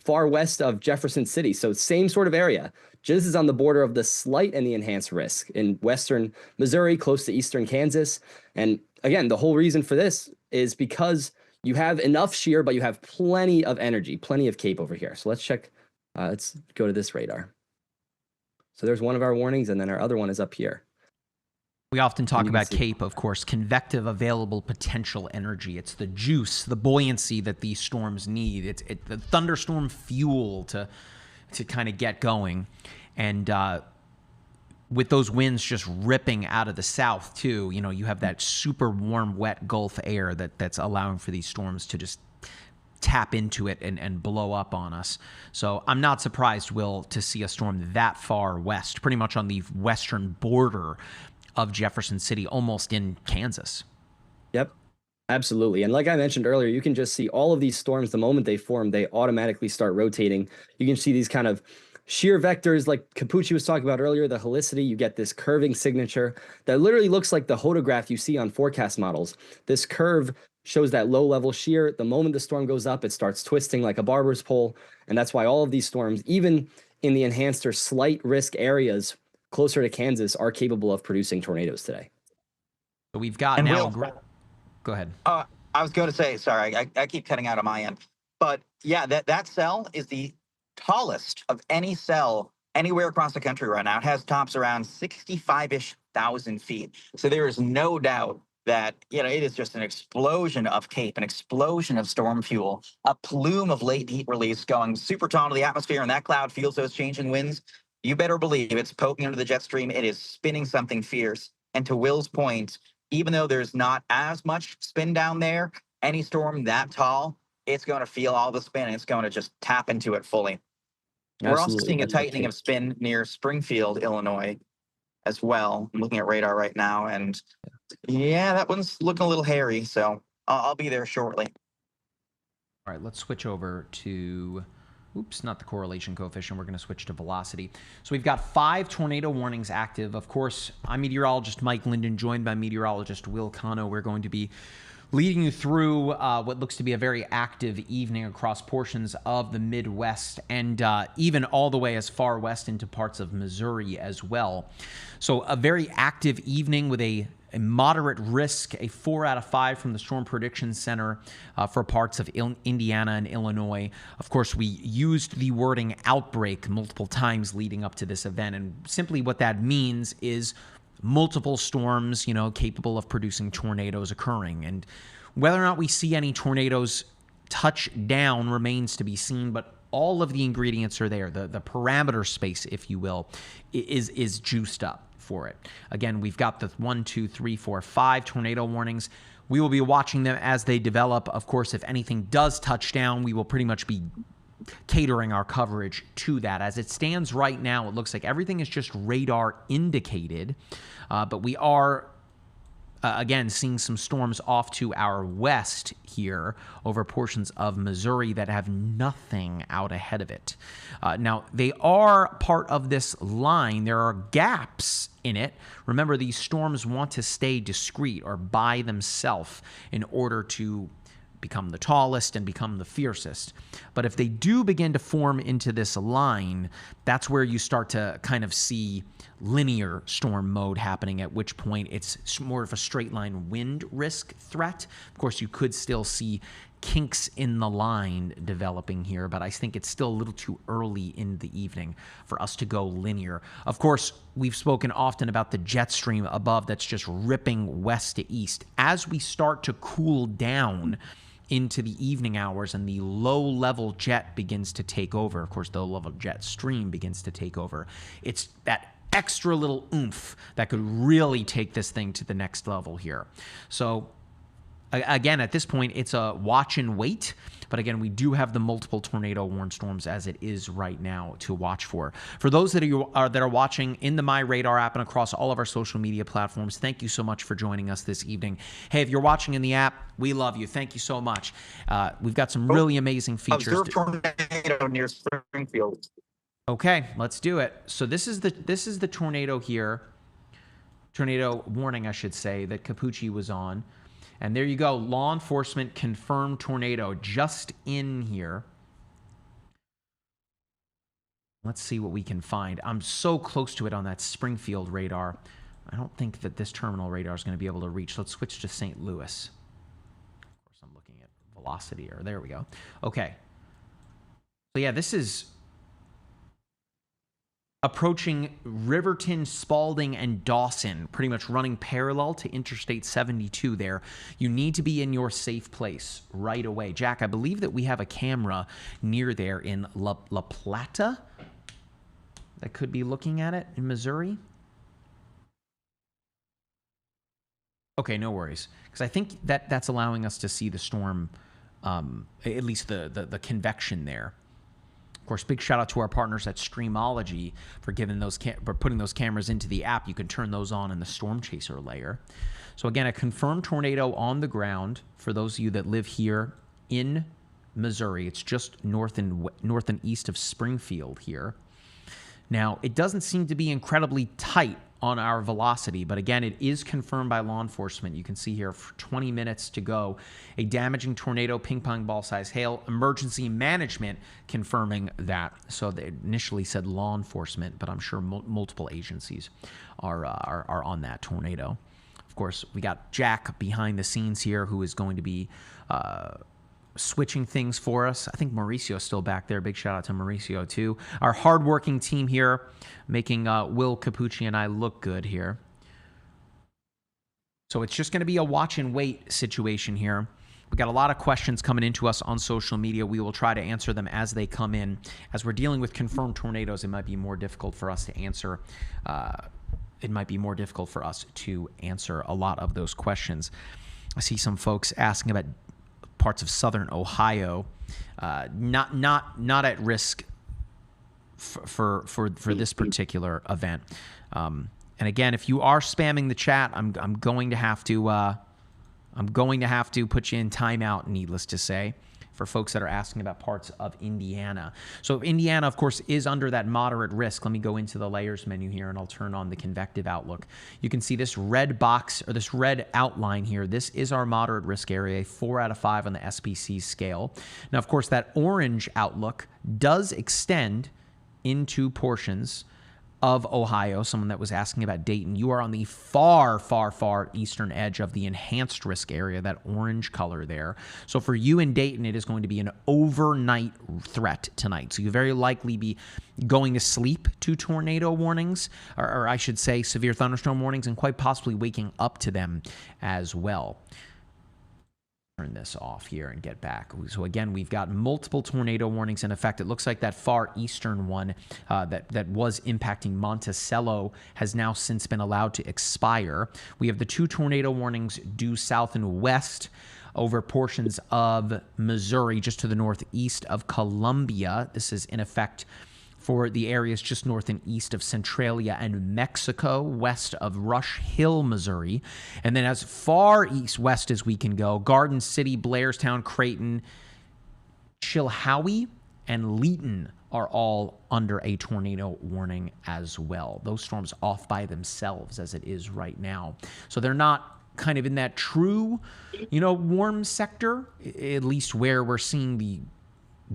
far west of Jefferson City. So same sort of area. This is on the border of the slight and the enhanced risk in western Missouri, close to eastern Kansas. And again, the whole reason for this is because you have enough shear, but you have plenty of energy, plenty of cape over here. So let's check. Let's go to this radar. So there's one of our warnings, and then our other one is up here. We often talk about CAPE, of course, convective available potential energy. It's the juice, the buoyancy that these storms need. It's the thunderstorm fuel to kind of get going. And with those winds just ripping out of the south, too, you know, you have that super warm, wet Gulf air that's allowing for these storms to just tap into it and blow up on us. So I'm not surprised, Will, to see a storm that far west, pretty much on the western border of Jefferson City, almost in Kansas. Yep, absolutely. And like I mentioned earlier, you can just see all of these storms, the moment they form, they automatically start rotating. You can see these kind of shear vectors like Capucci was talking about earlier, the helicity. You get this curving signature that literally looks like the photograph you see on forecast models. This curve shows that low level shear. The moment the storm goes up, it starts twisting like a barber's pole. And that's why all of these storms, even in the enhanced or slight risk areas closer to Kansas, are capable of producing tornadoes today. So we've got And now. Will, go ahead. I was going to say, sorry, I keep cutting out on my end. But yeah, that cell is the tallest of any cell anywhere across the country right now. It has tops around 65-ish thousand feet. So there is no doubt that, you know, it is just an explosion of CAPE, an explosion of storm fuel, a plume of late heat release going super tall to the atmosphere, and that cloud feels those changing winds. You better believe it's poking into the jet stream. It is spinning something fierce. And to Will's point, even though there's not as much spin down there, any storm that tall, it's going to feel all the spin. And it's going to just tap into it fully. Absolutely. We're also seeing a tightening of spin near Springfield, Illinois, as well. I'm looking at radar right now, and yeah, that one's looking a little hairy. So I'll be there shortly. All right, let's switch over to. Oops, not the correlation coefficient. We're going to switch to velocity. So we've got 5 tornado warnings active. Of course, I'm meteorologist Mike Linden, joined by meteorologist Will Cano. We're going to be leading you through what looks to be a very active evening across portions of the Midwest and even all the way as far west into parts of Missouri as well. So a very active evening with a moderate risk, a 4 out of 5 from the Storm Prediction Center for parts of Indiana and Illinois. Of course, we used the wording outbreak multiple times leading up to this event, and simply what that means is multiple storms, you know, capable of producing tornadoes occurring. And whether or not we see any tornadoes touch down remains to be seen, but all of the ingredients are there. The parameter space, if you will, is juiced up for it. Again, we've got the 1, 2, 3, 4, 5 tornado warnings. We will be watching them as they develop. Of course, if anything does touch down, we will pretty much be catering our coverage to that. As it stands right now, it looks like everything is just radar indicated, but we are again, seeing some storms off to our west here over portions of Missouri that have nothing out ahead of it. Now, they are part of this line. There are gaps in it. Remember, these storms want to stay discrete or by themselves in order to become the tallest and become the fiercest. But if they do begin to form into this line, that's where you start to kind of see linear storm mode happening, at which point it's more of a straight line wind risk threat. Of course, you could still see kinks in the line developing here, but I think it's still a little too early in the evening for us to go linear. Of course, we've spoken often about the jet stream above that's just ripping west to east. As we start to cool down into the evening hours and the low-level jet begins to take over, of course, the low-level jet stream begins to take over, it's that extra little oomph that could really take this thing to the next level here. So again, at this point, it's a watch and wait. But again, we do have the multiple tornado warn storms as it is right now to watch for. For those that are watching in the MyRadar app and across all of our social media platforms, thank you so much for joining us this evening. Hey, if you're watching in the app, we love you. Thank you so much. We've got some really amazing features. Observe tornado near Springfield. Okay, let's do it. So this is the tornado here. Tornado warning, I should say, that Capucci was on. And there you go. Law enforcement confirmed tornado just in here. Let's see what we can find. I'm so close to it on that Springfield radar. I don't think that this terminal radar is going to be able to reach. Let's switch to St. Louis. Of course, I'm looking at velocity error. There we go. Okay. So yeah, this is approaching Riverton, Spalding, and Dawson, pretty much running parallel to Interstate 72 there. You need to be in your safe place right away. Jack, I believe that we have a camera near there in La Plata that could be looking at it in Missouri. Okay, no worries. Because I think that's allowing us to see the storm, at least the convection there. Of course, big shout out to our partners at Streamology for giving for putting those cameras into the app. You can turn those on in the Storm Chaser layer. So again, a confirmed tornado on the ground for those of you that live here in Missouri. It's just north and east of Springfield here. Now, it doesn't seem to be incredibly tight on our velocity, but again, it is confirmed by law enforcement. You can see here for 20 minutes to go, a damaging tornado, ping pong ball size hail, emergency management confirming that. So they initially said law enforcement, but I'm sure multiple agencies are on that tornado. Of course, we got Jack behind the scenes here who is going to be switching things for us. I think Mauricio's still back there. Big shout out to Mauricio too. Our hardworking team here making Will Capucci and I look good here. So it's just going to be a watch and wait situation here. We got a lot of questions coming into us on social media. We will try to answer them as they come in. As we're dealing with confirmed tornadoes, it might be more difficult for us to answer. It might be more difficult for us to answer a lot of those questions. I see some folks asking about parts of southern Ohio, not at risk for this particular event. And again, if you are spamming the chat, I'm going to have to put you in timeout. Needless to say, for folks that are asking about parts of Indiana. So Indiana, of course, is under that moderate risk. Let me go into the layers menu here and I'll turn on the convective outlook. You can see this red box or this red outline here. This is our moderate risk area, 4 out of 5 on the SPC scale. Now, of course, that orange outlook does extend into portions of Ohio. Someone that was asking about Dayton. You are on the far, far, far eastern edge of the enhanced risk area, that orange color there. So for you in Dayton, it is going to be an overnight threat tonight. So you very likely be going to sleep to tornado warnings, or I should say severe thunderstorm warnings, and quite possibly waking up to them as well. Turn this off here and get back. So again, we've got multiple tornado warnings in effect. It looks like that far eastern one that was impacting Monticello has now since been allowed to expire. We have the 2 tornado warnings due south and west over portions of Missouri, just to the northeast of Columbia. This is in effect for the areas just north and east of Centralia and Mexico, west of Rush Hill, Missouri. And then as far west as we can go, Garden City, Blairstown, Creighton, Chilhowie, and Linden are all under a tornado warning as well. Those storms off by themselves as it is right now. So they're not kind of in that true, warm sector, at least where we're seeing the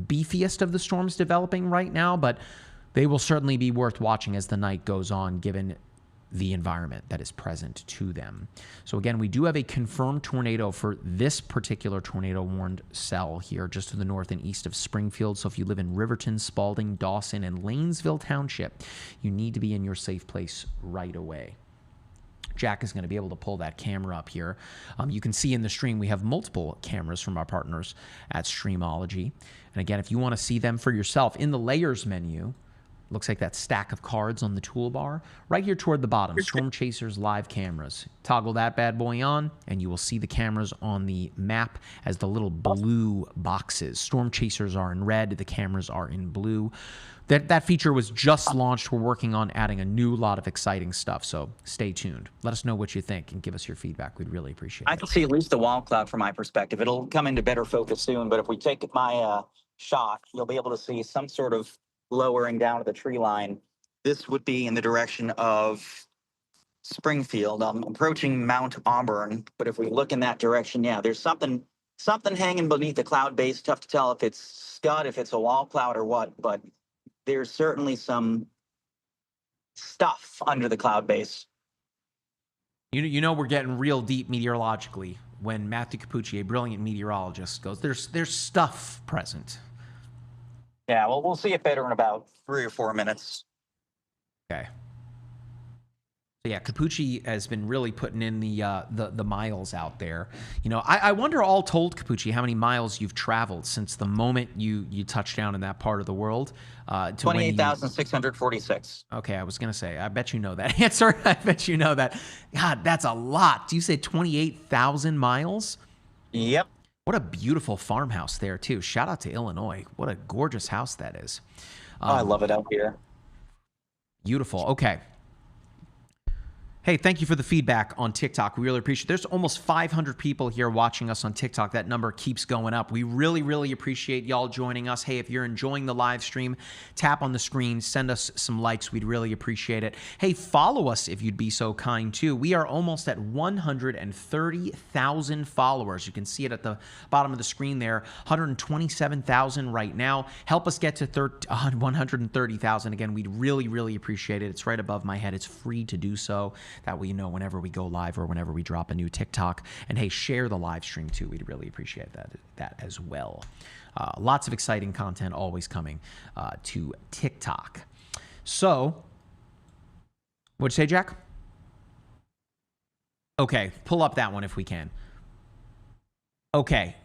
beefiest of the storms developing right now, but they will certainly be worth watching as the night goes on, given the environment that is present to them. So again, we do have a confirmed tornado for this particular tornado warned cell here just to the north and east of Springfield. So if you live in Riverton, Spalding, Dawson, and Lanesville Township, you need to be in your safe place right away. Jack is going to be able to pull that camera up here. You can see in the stream we have multiple cameras from our partners at Streamology. And again, if you want to see them for yourself, in the layers menu, looks like that stack of cards on the toolbar. Right here toward the bottom, Storm Chasers live cameras. Toggle that bad boy on, and you will see the cameras on the map as the little blue boxes. Storm Chasers are in red, the cameras are in blue. That feature was just launched. We're working on adding a new lot of exciting stuff, so stay tuned. Let us know what you think and give us your feedback. We'd really appreciate it. I can see at least the wall cloud from my perspective. It'll come into better focus soon, but if we take my shot, you'll be able to see some sort of lowering down to the tree line. This would be in the direction of Springfield. I'm approaching Mount Auburn, but if we look in that direction, yeah, there's something hanging beneath the cloud base. Tough to tell if it's scud, if it's a wall cloud or what, but there's certainly some stuff under the cloud base. We're getting real deep meteorologically when Matthew Capucci, a brilliant meteorologist, goes, there's stuff present. Yeah, well, we'll see it better in about 3 or 4 minutes. Okay. So yeah, Capucci has been really putting in the miles out there. I wonder, all told, Capucci, how many miles you've traveled since the moment you touched down in that part of the world. 28,646. Okay, I was gonna say, I bet you know that answer. I bet you know that. God, that's a lot. Do you say 28,000 miles? Yep. What a beautiful farmhouse there too. Shout out to Illinois. What a gorgeous house that is. I love it out here. Beautiful. Okay. Hey, thank you for the feedback on TikTok. We really appreciate it. There's almost 500 people here watching us on TikTok. That number keeps going up. We really, really appreciate y'all joining us. Hey, if you're enjoying the live stream, tap on the screen, send us some likes. We'd really appreciate it. Hey, follow us if you'd be so kind too. We are almost at 130,000 followers. You can see it at the bottom of the screen there. 127,000 right now. Help us get to 130,000. Again, we'd really, really appreciate it. It's right above my head. It's free to do so. That way you know whenever we go live or whenever we drop a new TikTok. And hey, share the live stream too. We'd really appreciate that as well. Lots of exciting content always coming to TikTok. So, what'd you say, Jack? Okay, pull up that one if we can. Okay.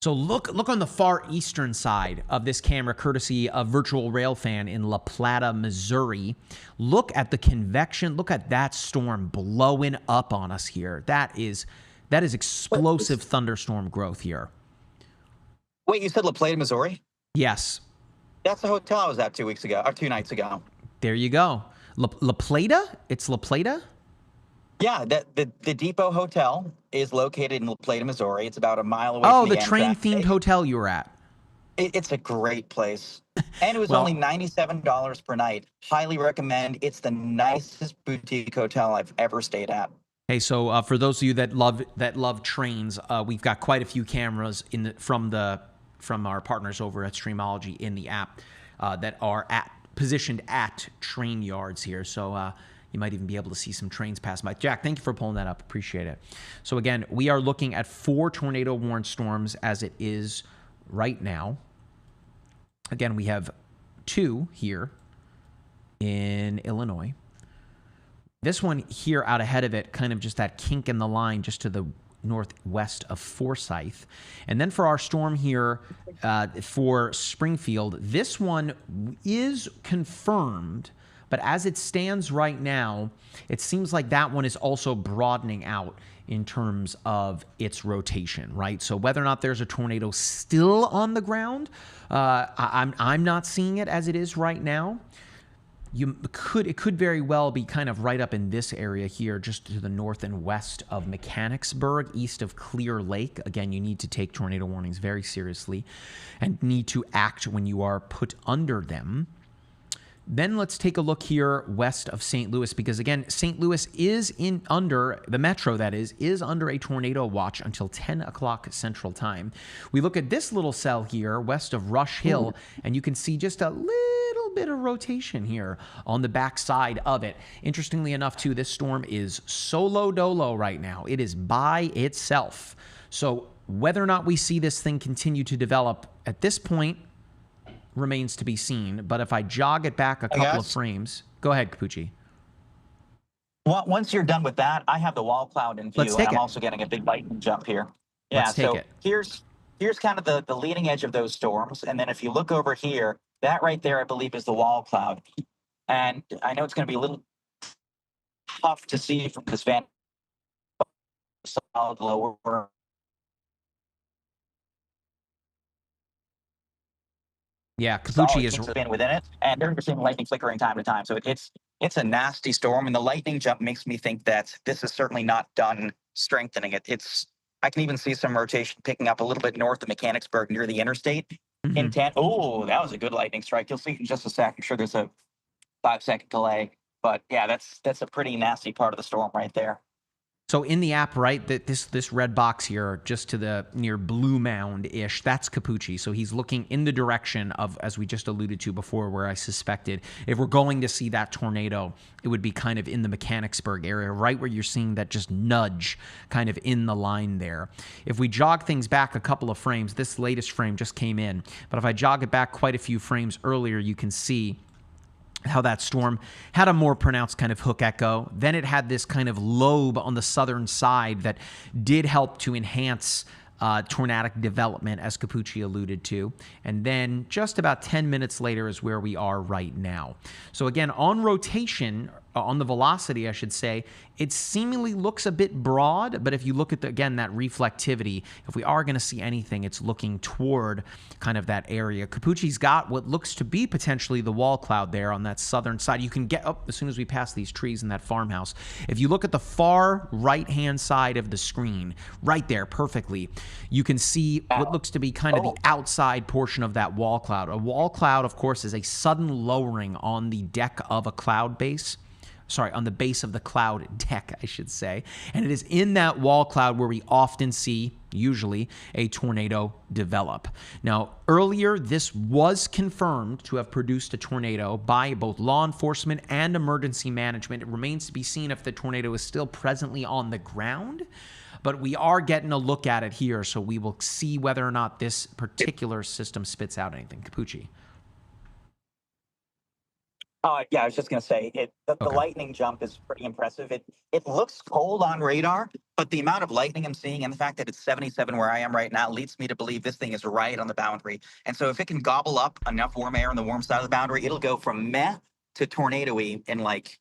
So look on the far eastern side of this camera, courtesy of Virtual Railfan in La Plata, Missouri. Look at the convection. Look at that storm blowing up on us here. That is explosive thunderstorm growth here. Wait, you said La Plata, Missouri? Yes. That's the hotel I was at 2 weeks ago, or 2 nights ago. There you go. La Plata? It's La Plata? Yeah, the Depot Hotel is located in La Plata, Missouri. It's about a mile away Oh, from the the train-themed hotel you were at. It's a great place. And it was only $97 per night. Highly recommend. It's the nicest boutique hotel I've ever stayed at. Hey, so for those of you that love trains, we've got quite a few cameras from our partners over at Streamology in the app that are positioned at train yards here. So you might even be able to see some trains pass by. Jack, thank you for pulling that up. Appreciate it. So again, we are looking at 4 tornado warned storms as it is right now. Again, we have 2 here in Illinois. This one here out ahead of it, kind of just that kink in the line just to the northwest of Forsyth. And then for our storm here for Springfield, this one is confirmed, But as it stands right now, it seems like that one is also broadening out in terms of its rotation, right? So whether or not there's a tornado still on the ground, I'm not seeing it as it is right now. It could very well be kind of right up in this area here, just to the north and west of Mechanicsburg, east of Clear Lake. Again, you need to take tornado warnings very seriously and need to act when you are put under them. Then let's take a look here west of St. Louis, because again, St. Louis is under the metro, that is under a tornado watch until 10 o'clock Central Time. We look at this little cell here west of Rush Hill, and you can see just a little bit of rotation here on the backside of it. Interestingly enough, too, this storm is solo dolo right now. It is by itself. So whether or not we see this thing continue to develop at this point remains to be seen. But if I jog it back a couple of frames, go ahead, Capucci. Well, once you're done with that, I have the wall cloud in view, Let's take and I'm it. also getting a big lightning jump here. Let's take it. Here's kind of the leading edge of those storms, and then if you look over here, that right there, I believe, is the wall cloud. And I know it's going to be a little tough to see from this vantage solid lower. Yeah, Capucci is been within it, and they're seeing lightning flickering time to time. So it's a nasty storm, and the lightning jump makes me think that this is certainly not done strengthening it. I can even see some rotation picking up a little bit north of Mechanicsburg near the interstate. Oh, that was a good lightning strike. You'll see in just a sec. I'm sure there's a 5-second delay, but yeah, that's a pretty nasty part of the storm right there. So in the app, right, that this red box here, just to the near Blue Mound-ish, that's Capucci. So he's looking in the direction of, as we just alluded to before, where I suspected if we're going to see that tornado, it would be kind of in the Mechanicsburg area, right where you're seeing that just nudge kind of in the line there. If we jog things back a couple of frames, this latest frame just came in, but if I jog it back quite a few frames earlier, you can see how that storm had a more pronounced kind of hook echo. Then it had this kind of lobe on the southern side that did help to enhance tornadic development, as Capucci alluded to. And then just about 10 minutes later is where we are right now. So again, on rotation, on the velocity, I should say, it seemingly looks a bit broad, but if you look at, again, that reflectivity, if we are going to see anything, it's looking toward kind of that area. Capucci's got what looks to be potentially the wall cloud there on that southern side. You can get up as soon as we pass these trees in that farmhouse. If you look at the far right-hand side of the screen, right there perfectly, you can see what looks to be kind of the outside portion of that wall cloud. A wall cloud, of course, is a sudden lowering on the deck of a cloud base. Sorry, on the base of the cloud deck, I should say. And it is in that wall cloud where we often see, usually, a tornado develop. Now, earlier, this was confirmed to have produced a tornado by both law enforcement and emergency management. It remains to be seen if the tornado is still presently on the ground, but we are getting a look at it here, so we will see whether or not this particular system spits out anything. Capucci. Yeah, I was just going to say, the lightning jump is pretty impressive. It looks cold on radar, but the amount of lightning I'm seeing and the fact that it's 77 where I am right now leads me to believe this thing is right on the boundary. And so if it can gobble up enough warm air on the warm side of the boundary, it'll go from meh to tornado-y in like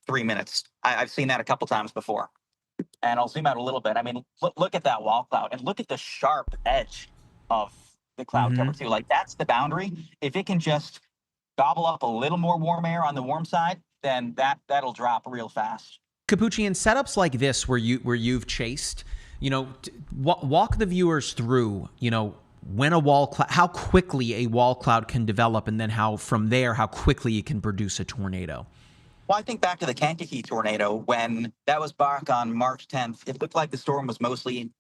3 minutes. I've seen that a couple times before. And I'll zoom out a little bit. I mean, look at that wall cloud and look at the sharp edge of the cloud cover too. Like, that's the boundary. If it can just gobble up a little more warm air on the warm side, then that'll drop real fast. Capucci, in setups like this where you've chased, walk the viewers through, when a wall cloud, how quickly a wall cloud can develop, and then how quickly it can produce a tornado. Well, I think back to the Kankakee tornado when that was back on March 10th. It looked like the storm was mostly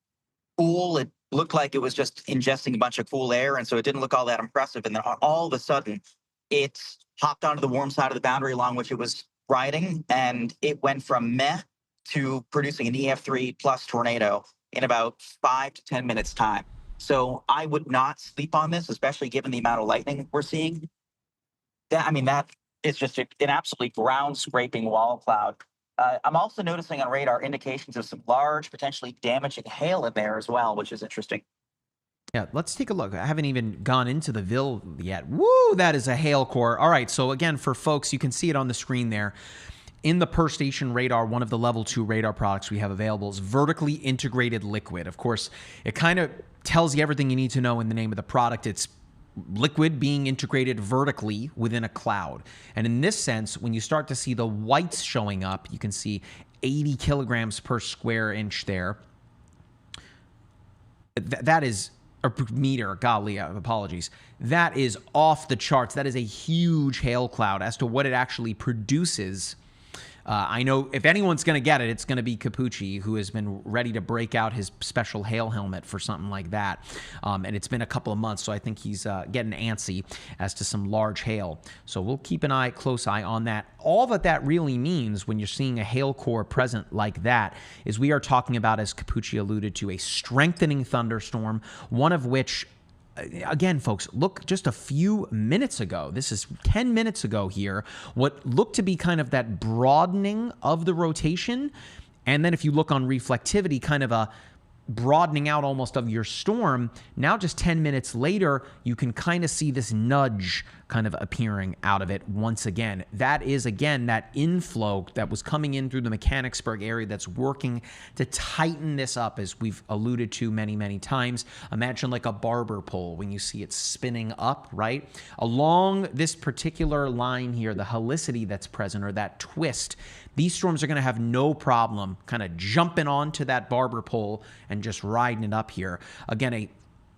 cool. It looked like it was just ingesting a bunch of cool air, and so it didn't look all that impressive. And then all of a sudden, it hopped onto the warm side of the boundary along which it was riding, and it went from meh to producing an EF3 plus tornado in about 5 to 10 minutes time. So I would not sleep on this, especially given the amount of lightning we're seeing. That is just an absolutely ground scraping wall cloud. I'm also noticing on radar indications of some large, potentially damaging hail in there as well, which is interesting. Yeah, let's take a look. I haven't even gone into the Ville yet. Woo, that is a hail core. All right, so again, for folks, you can see it on the screen there. In the per station radar, one of the level 2 radar products we have available is vertically integrated liquid. Of course, it kind of tells you everything you need to know in the name of the product. It's liquid being integrated vertically within a cloud. And in this sense, when you start to see the whites showing up, you can see 80 kilograms per square inch there. That is... or meter, golly, apologies. That is off the charts. That is a huge hail cloud. As to what it actually produces, I know if anyone's going to get it, it's going to be Capucci, who has been ready to break out his special hail helmet for something like that. And it's been a couple of months, so I think he's getting antsy as to some large hail. So we'll keep an close eye on that. All that really means when you're seeing a hail core present like that is we are talking about, as Capucci alluded to, a strengthening thunderstorm, one of which, again, folks, look, just a few minutes ago, this is 10 minutes ago here, what looked to be kind of that broadening of the rotation. And then if you look on reflectivity, kind of a broadening out almost of your storm. Now, just 10 minutes later, you can kind of see this nudge kind of appearing out of it once again. That is, again, that inflow that was coming in through the Mechanicsburg area that's working to tighten this up, as we've alluded to many, many times. Imagine like a barber pole when you see it spinning up, right? Along this particular line here, the helicity that's present, or that twist, these storms are going to have no problem kind of jumping onto that barber pole and just riding it up here. Again, a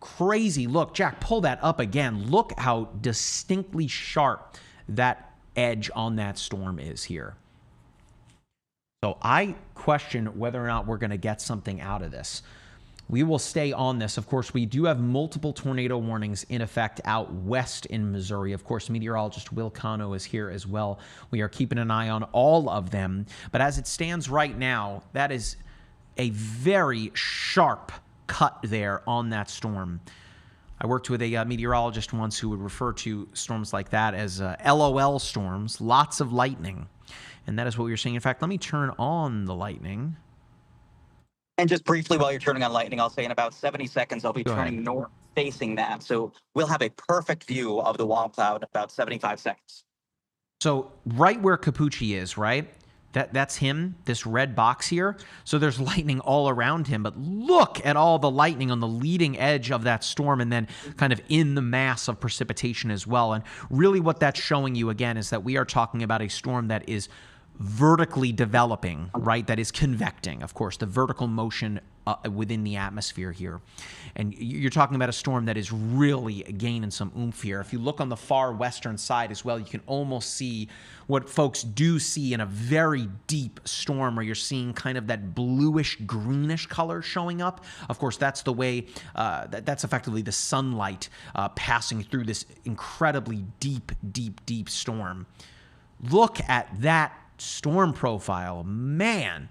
crazy look. Jack, pull that up again. Look how distinctly sharp that edge on that storm is here. So I question whether or not we're going to get something out of this. We will stay on this. Of course, we do have multiple tornado warnings in effect out west in Missouri. Of course, meteorologist Will Cano is here as well. We are keeping an eye on all of them. But as it stands right now, that is a very sharp cut there on that storm. I worked with a meteorologist once who would refer to storms like that as LOL storms, lots of lightning. And that is what we were seeing. In fact, let me turn on the lightning. And just briefly, while you're turning on lightning, I'll say in about 70 seconds, I'll be turning north facing that. So we'll have a perfect view of the wall cloud in about 75 seconds. So right where Capucci is, right? That's him, this red box here. So there's lightning all around him, but look at all the lightning on the leading edge of that storm and then kind of in the mass of precipitation as well. And really what that's showing you again is that we are talking about a storm that is vertically developing, right? That is convecting, of course, the vertical motion within the atmosphere here. And you're talking about a storm that is really gaining some oomph here. If you look on the far western side as well, you can almost see what folks do see in a very deep storm, where you're seeing kind of that bluish greenish color showing up. Of course, that's the way, that's effectively the sunlight passing through this incredibly deep storm. Look at that storm profile, man.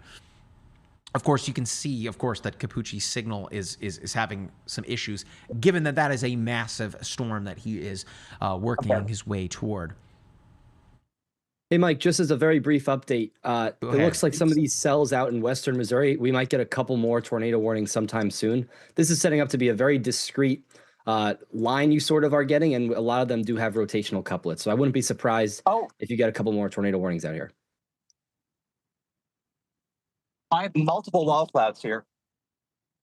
Of course, you can see, of course, that Capucci's signal is having some issues, given that that is a massive storm that he is working his way toward. Hey, Mike, just as a very brief update, it looks like some of these cells out in western Missouri, we might get a couple more tornado warnings sometime soon. This is setting up to be a very discrete line you sort of are getting, and a lot of them do have rotational couplets. So I wouldn't be surprised if you get a couple more tornado warnings out here. I have multiple wall clouds here.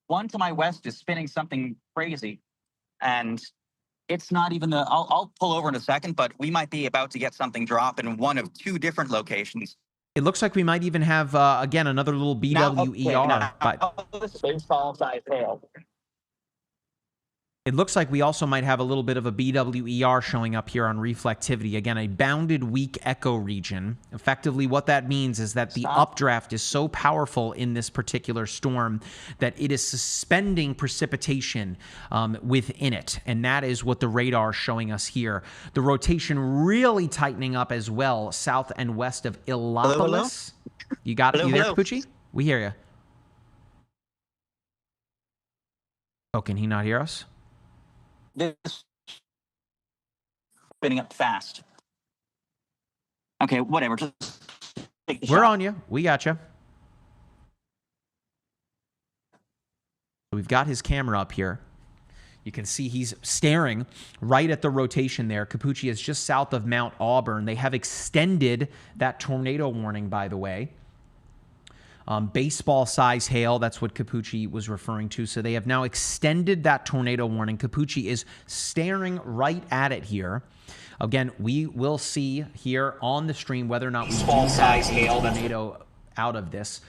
One to my west is spinning something crazy, and it's not even the. I'll pull over in a second, but we might be about to get something drop in one of two different locations. It looks like we might even have again another little BWER. This is baseball size hail. It looks like we also might have a little bit of a BWER showing up here on reflectivity. Again, a bounded weak echo region. Effectively, what that means is that the updraft is so powerful in this particular storm that it is suspending precipitation within it. And that is what the radar is showing us here. The rotation really tightening up as well, south and west of Illopolis. Hello? You got it? You there, Capucci? We hear you. Oh, can he not hear us? This spinning up fast. Okay, whatever. Just take the We're shot. on you. We got you. We've got his camera up here. You can see he's staring right at the rotation there. Capucci is just south of Mount Auburn. They have extended that tornado warning, by the way. Baseball size hail, that's what Capucci was referring to. So they have now extended that tornado warning. Capucci is staring right at it here. Again, we will see here on the stream whether or not we baseball size hail tornado out of this.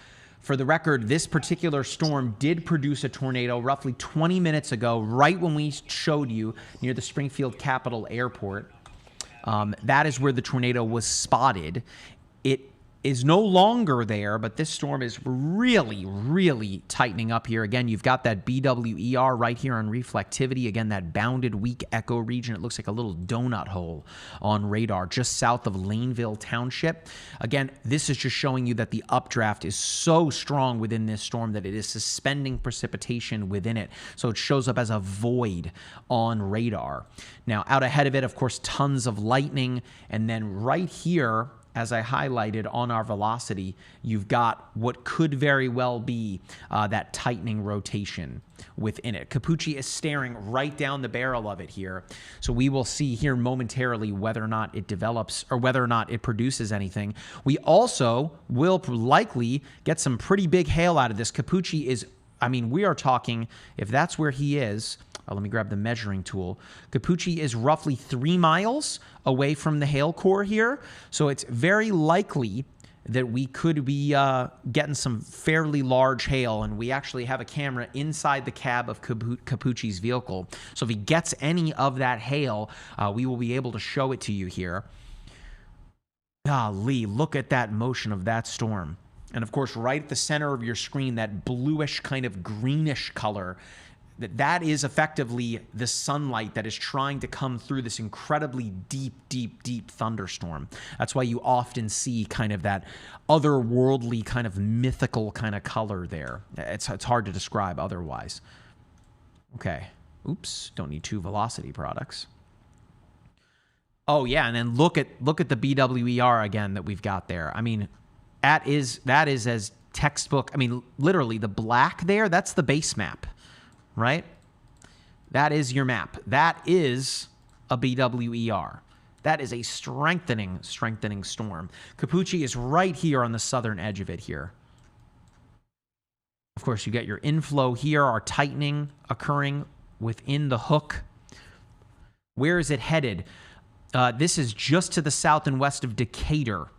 For the record, this particular storm did produce a tornado roughly 20 minutes ago, right when we showed you near the Springfield Capitol Airport. That is where the tornado was spotted. It is no longer there, but this storm is really, really tightening up here. Again, you've got that BWER right here on reflectivity. Again, that bounded weak echo region. It looks like a little donut hole on radar just south of Laneville Township. Again, this is just showing you that the updraft is so strong within this storm that it is suspending precipitation within it. So it shows up as a void on radar. Now, out ahead of it, of course, tons of lightning. And then right here, as I highlighted on our velocity, you've got what could very well be that tightening rotation within it. Capucci is staring right down the barrel of it here. So we will see here momentarily whether or not it develops or whether or not it produces anything. We also will likely get some pretty big hail out of this. Capucci is, I mean, we are talking, if that's where he is, let me grab the measuring tool. Capucci is roughly 3 miles away from the hail core here. So it's very likely that we could be getting some fairly large hail. And we actually have a camera inside the cab of Capucci's vehicle. So if he gets any of that hail, we will be able to show it to you here. Golly, look at that motion of that storm. And of course, right at the center of your screen, that bluish kind of greenish color, that is effectively the sunlight that is trying to come through this incredibly deep thunderstorm. That's why you often see kind of that otherworldly kind of mythical kind of color there. It's hard to describe otherwise. Okay. Oops. Don't need 2 velocity products. Oh yeah, and then look at the BWER again that we've got there. I mean, that is as textbook. I mean, literally the black there, that's the base map. Right? That is your map. That is a BWER. That is a strengthening storm. Capucci is right here on the southern edge of it here. Of course, you get your inflow here, our tightening occurring within the hook. Where is it headed? This is just to the south and west of Decatur.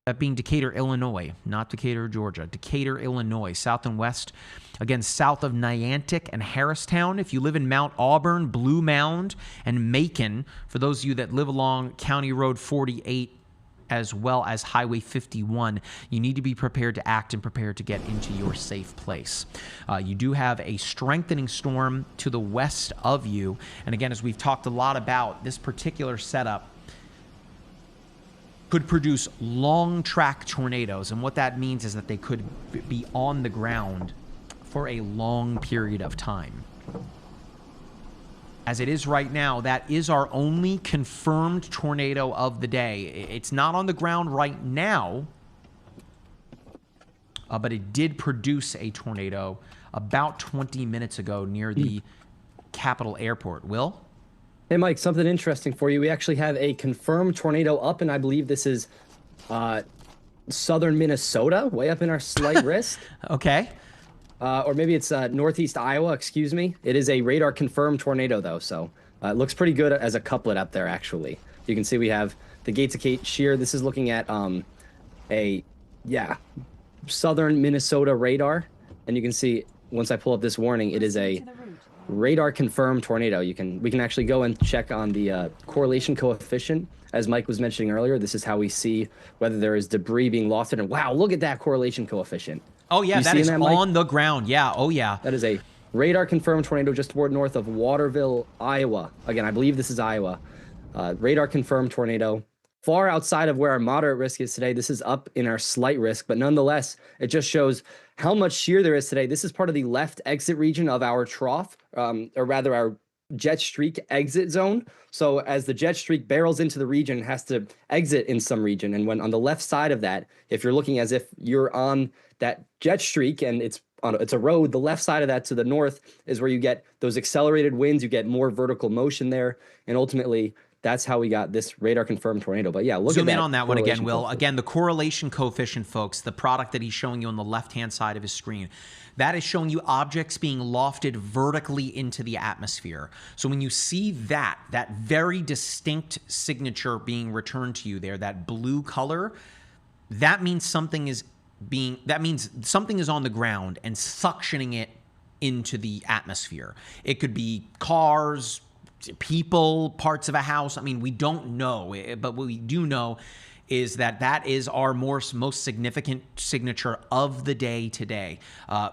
That being Decatur, Illinois, not Decatur, Georgia. Decatur, Illinois, south and west. Again, south of Niantic and Harristown. If you live in Mount Auburn, Blue Mound, and Macon, for those of you that live along County Road 48 as well as Highway 51, you need to be prepared to act and prepared to get into your safe place. You do have a strengthening storm to the west of you. And again, as we've talked a lot about, this particular setup could produce long track tornadoes. And what that means is that they could be on the ground for a long period of time. As it is right now, that is our only confirmed tornado of the day. It's not on the ground right now, but it did produce a tornado about 20 minutes ago near the Capitol Airport. Will? Hey, Mike, something interesting for you. We actually have a confirmed tornado up, and I believe this is southern Minnesota, way up in our slight risk. Okay. Or maybe it's northeast Iowa, excuse me. It is a radar confirmed tornado, though, so it looks pretty good as a couplet up there, actually. You can see we have the Gates of Cape Shear. This is looking at southern Minnesota radar, and you can see once I pull up this warning, it is a radar confirmed tornado. We can actually go and check on the correlation coefficient. As Mike was mentioning earlier, this is how we see whether there is debris being lofted. And wow, look at that correlation coefficient. Oh yeah, that is on the ground. Yeah, oh yeah. That is a radar confirmed tornado just toward north of Waterville, Iowa. Again, I believe this is Iowa. Radar confirmed tornado. Far outside of where our moderate risk is today. This is up in our slight risk, but nonetheless, it just shows how much shear there is today. This is part of the left exit region of our trough, or rather our jet streak exit zone. So as the jet streak barrels into the region, it has to exit in some region. And when on the left side of that, if you're looking as if you're on that jet streak and it's it's a road. The left side of that to the north is where you get those accelerated winds. You get more vertical motion there, and ultimately that's how we got this radar confirmed tornado. But yeah, look Zoom at that. in on that one again, correlation Will. coefficient. Again, the correlation coefficient, folks, the product that he's showing you on the left-hand side of his screen, that is showing you objects being lofted vertically into the atmosphere. So when you see that very distinct signature being returned to you there, that blue color, that means something is on the ground and suctioning it into the atmosphere. It could be cars, people, parts of a house. I mean, we don't know, but what we do know is that is our most significant signature of the day today.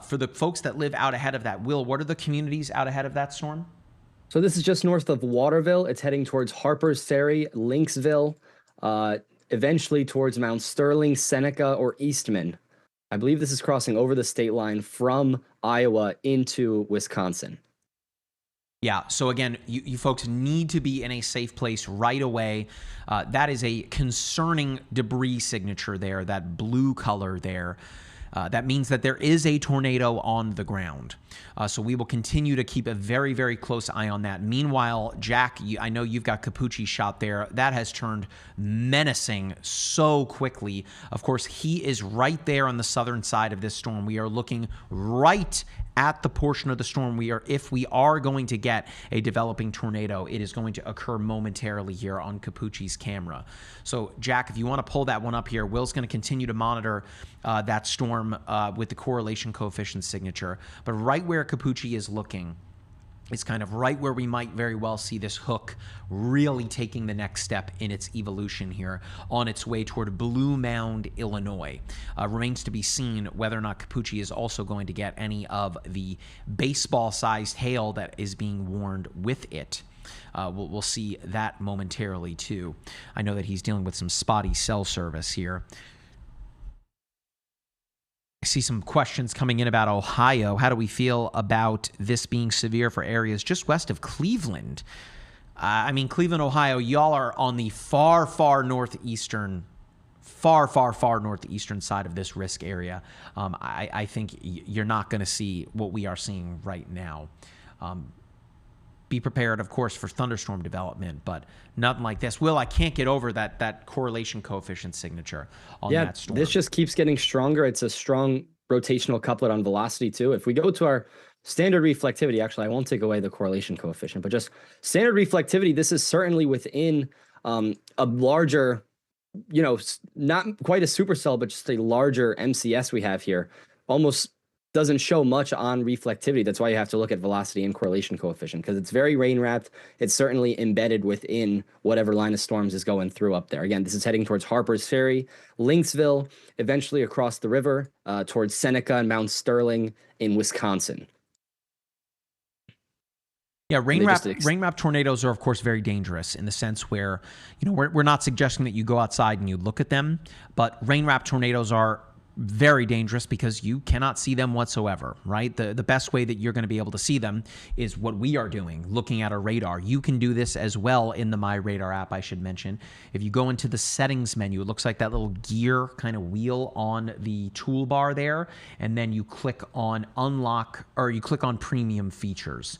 For the folks that live out ahead of that, Will, what are the communities out ahead of that storm? So this is just north of Waterville. It's heading towards Harper's Ferry, Lynxville, eventually towards Mount Sterling, Seneca, or Eastman. I believe this is crossing over the state line from Iowa into Wisconsin. Yeah, so again, you folks need to be in a safe place right away. That is a concerning debris signature there, that blue color there. That means that there is a tornado on the ground. So we will continue to keep a very, very close eye on that. Meanwhile, Jack, I know you've got Capucci shot there. That has turned menacing so quickly. Of course, he is right there on the southern side of this storm. We are looking right at the portion of the storm if we are going to get a developing tornado, it is going to occur momentarily here on Capucci's camera. So, Jack, if you want to pull that one up here, Will's going to continue to monitor that storm with the correlation coefficient signature. But right where Capucci is looking, it's kind of right where we might very well see this hook really taking the next step in its evolution here on its way toward Blue Mound, Illinois. Remains to be seen whether or not Capucci is also going to get any of the baseball-sized hail that is being warned with it. We'll see that momentarily, too. I know that he's dealing with some spotty cell service here. I see some questions coming in about Ohio. How do we feel about this being severe for areas just west of Cleveland? I mean, Cleveland, Ohio, y'all are on the far, far northeastern side of this risk area. I think you're not going to see what we are seeing right now. Be prepared, of course, for thunderstorm development, but nothing like this. Will, I can't get over that correlation coefficient signature on that storm. This just keeps getting stronger. It's a strong rotational couplet on velocity, too. If we go to our standard reflectivity, actually, I won't take away the correlation coefficient, but just standard reflectivity, this is certainly within a larger, not quite a supercell, but just a larger MCS we have here. Almost doesn't show much on reflectivity. That's why you have to look at velocity and correlation coefficient, because it's very rain wrapped. It's certainly embedded within whatever line of storms is going through up there. Again, this is heading towards Harper's Ferry, Lynxville, eventually across the river towards Seneca and Mount Sterling in Wisconsin. Yeah, rain wrap tornadoes are, of course, very dangerous in the sense where, we're not suggesting that you go outside and you look at them, but rain wrap tornadoes are very dangerous because you cannot see them whatsoever, right? The best way that you're going to be able to see them is what we are doing, looking at our radar. You can do this as well in the MyRadar app, I should mention. If you go into the settings menu, it looks like that little gear kind of wheel on the toolbar there, and then you click on unlock, or you click on premium features.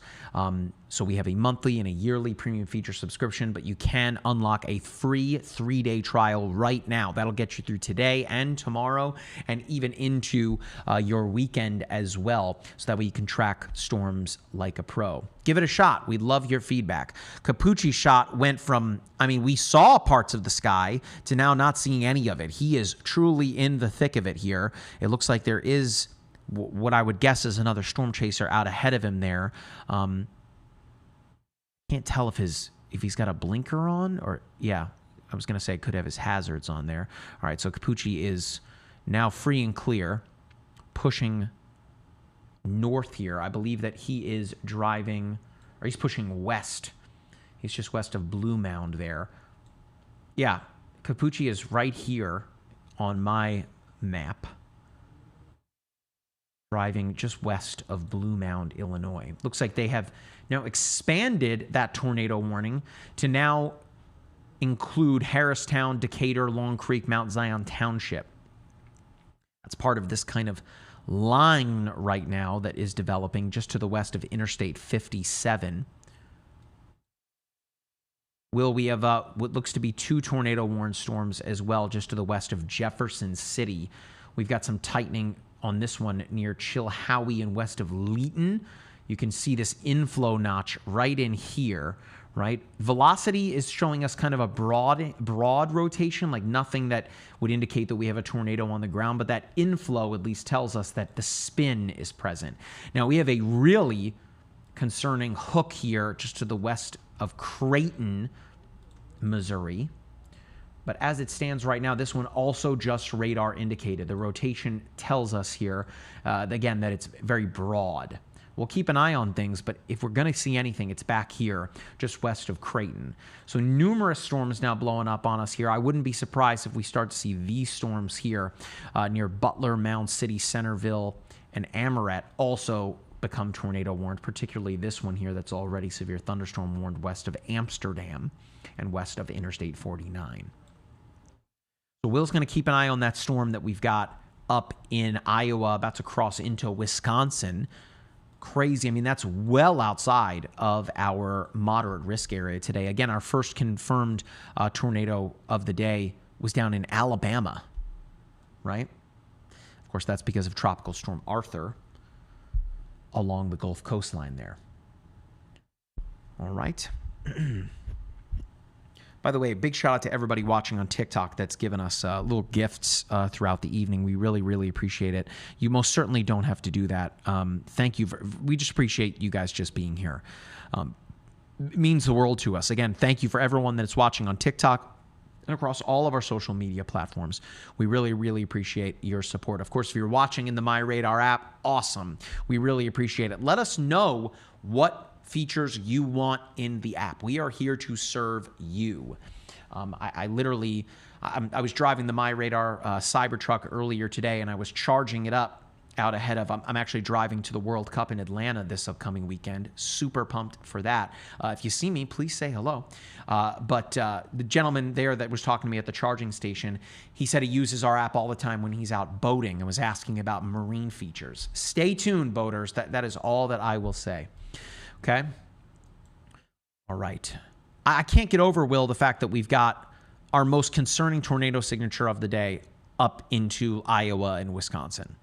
So we have a monthly and a yearly premium feature subscription, but you can unlock a free 3-day trial right now. That'll get you through today and tomorrow and even into your weekend as well, so that way you can track storms like a pro. Give it a shot. We'd love your feedback. Capucci's shot went from, we saw parts of the sky to now not seeing any of it. He is truly in the thick of it here. It looks like there is what I would guess is another storm chaser out ahead of him there. Can't tell if he's got a blinker on, or I was going to say could have his hazards on there. All right, so Capucci is now free and clear, pushing north here. I believe that he is driving, or he's pushing west. He's just west of Blue Mound there. Yeah, Capucci is right here on my map, driving just west of Blue Mound, Illinois. Looks like they have now expanded that tornado warning to now include Harristown, Decatur, Long Creek, Mount Zion Township. That's part of this kind of line right now that is developing just to the west of Interstate 57. Will, we have what looks to be 2 tornado-warned storms as well just to the west of Jefferson City. We've got some tightening on this one near Chilhowie and west of Linden. You can see this inflow notch right in here, right? Velocity is showing us kind of a broad rotation, like nothing that would indicate that we have a tornado on the ground, but that inflow at least tells us that the spin is present. Now, we have a really concerning hook here just to the west of Creighton, Missouri. But as it stands right now, this one also just radar indicated. The rotation tells us here, again, that it's very broad. We'll keep an eye on things, but if we're going to see anything, it's back here, just west of Creighton. So numerous storms now blowing up on us here. I wouldn't be surprised if we start to see these storms here near Butler, Mound City, Centerville, and Amoret also become tornado warned, particularly this one here that's already severe thunderstorm warned west of Amsterdam and west of Interstate 49. So Will's going to keep an eye on that storm that we've got up in Iowa, about to cross into Wisconsin. Crazy. I mean, that's well outside of our moderate risk area today. Again, our first confirmed tornado of the day was down in Alabama, right? Of course, that's because of Tropical Storm Arthur along the Gulf coastline there. All right. By the way, a big shout out to everybody watching on TikTok that's given us little gifts throughout the evening. We really, really appreciate it. You most certainly don't have to do that. Thank you. We just appreciate you guys just being here. It means the world to us. Again, thank you for everyone that's watching on TikTok and across all of our social media platforms. We really, really appreciate your support. Of course, if you're watching in the MyRadar app, awesome. We really appreciate it. Let us know what features you want in the app. We are here to serve you. I was driving the MyRadar Cybertruck earlier today, and I was charging it up out ahead of, I'm actually driving to the World Cup in Atlanta this upcoming weekend. Super pumped for that. If you see me, please say hello. But the gentleman there that was talking to me at the charging station, he said he uses our app all the time when he's out boating and was asking about marine features. Stay tuned, boaters. That is all that I will say. Okay? All right. I can't get over, Will, the fact that we've got our most concerning tornado signature of the day up into Iowa and Wisconsin.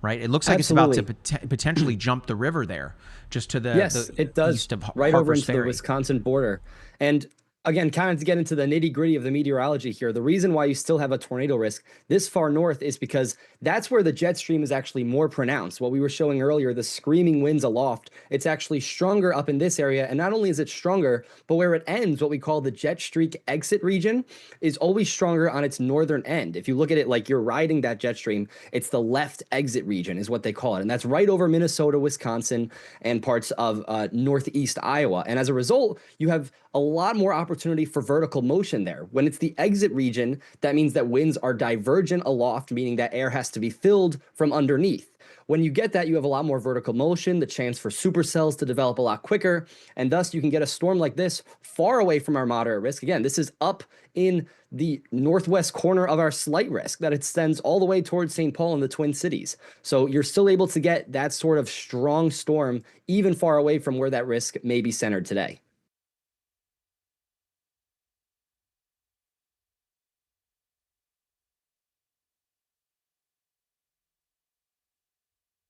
Right? It looks like Absolutely. It's about to potentially jump the river there, just to the, yes, the it does, east of right Harper's over into Ferry. the Wisconsin border. And again, kind of to get into the nitty gritty of the meteorology here, the reason why you still have a tornado risk this far north is because that's where the jet stream is actually more pronounced. What we were showing earlier, the screaming winds aloft, it's actually stronger up in this area. And not only is it stronger, but where it ends, what we call the jet streak exit region, is always stronger on its northern end. If you look at it like you're riding that jet stream, it's the left exit region is what they call it. And that's right over Minnesota, Wisconsin, and parts of northeast Iowa. And as a result, you have a lot more opportunity for vertical motion there. When it's the exit region, that means that winds are divergent aloft, meaning that air has to be filled from underneath. When you get that, you have a lot more vertical motion, the chance for supercells to develop a lot quicker, and thus you can get a storm like this far away from our moderate risk. Again, this is up in the northwest corner of our slight risk that extends all the way towards St. Paul and the Twin Cities. So you're still able to get that sort of strong storm even far away from where that risk may be centered today.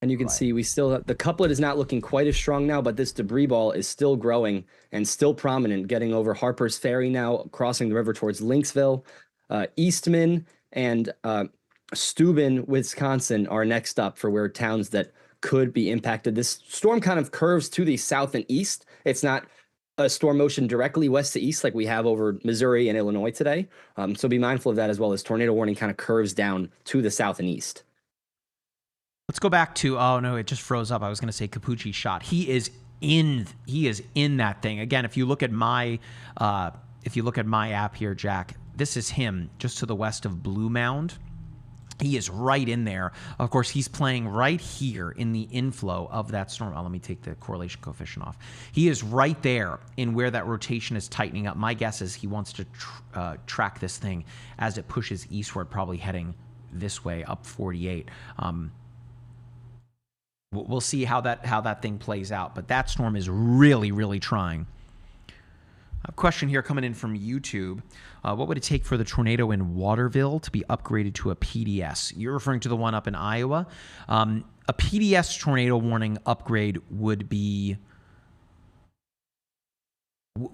And you can see we still have, the couplet is not looking quite as strong now, but this debris ball is still growing and still prominent, getting over Harper's Ferry now, crossing the river towards Lynxville. Eastman and Steuben, Wisconsin are next up for where towns that could be impacted. This storm kind of curves to the south and east. It's not a storm motion directly west to east like we have over Missouri and Illinois today. So be mindful of that as well as tornado warning kind of curves down to the south and east. Let's go back to, oh no, it just froze up. I was going to say Capucci shot. He is in that thing. Again, if you look at my app here, Jack, this is him just to the west of Blue Mound. He is right in there. Of course, he's playing right here in the inflow of that storm. Oh, let me take the correlation coefficient off. He is right there in where that rotation is tightening up. My guess is he wants to track this thing as it pushes eastward, probably heading this way up 48. We'll see how that thing plays out. But that storm is really, really trying. A question here coming in from YouTube. What would it take for the tornado in Waterville to be upgraded to a PDS? You're referring to the one up in Iowa. A PDS tornado warning upgrade would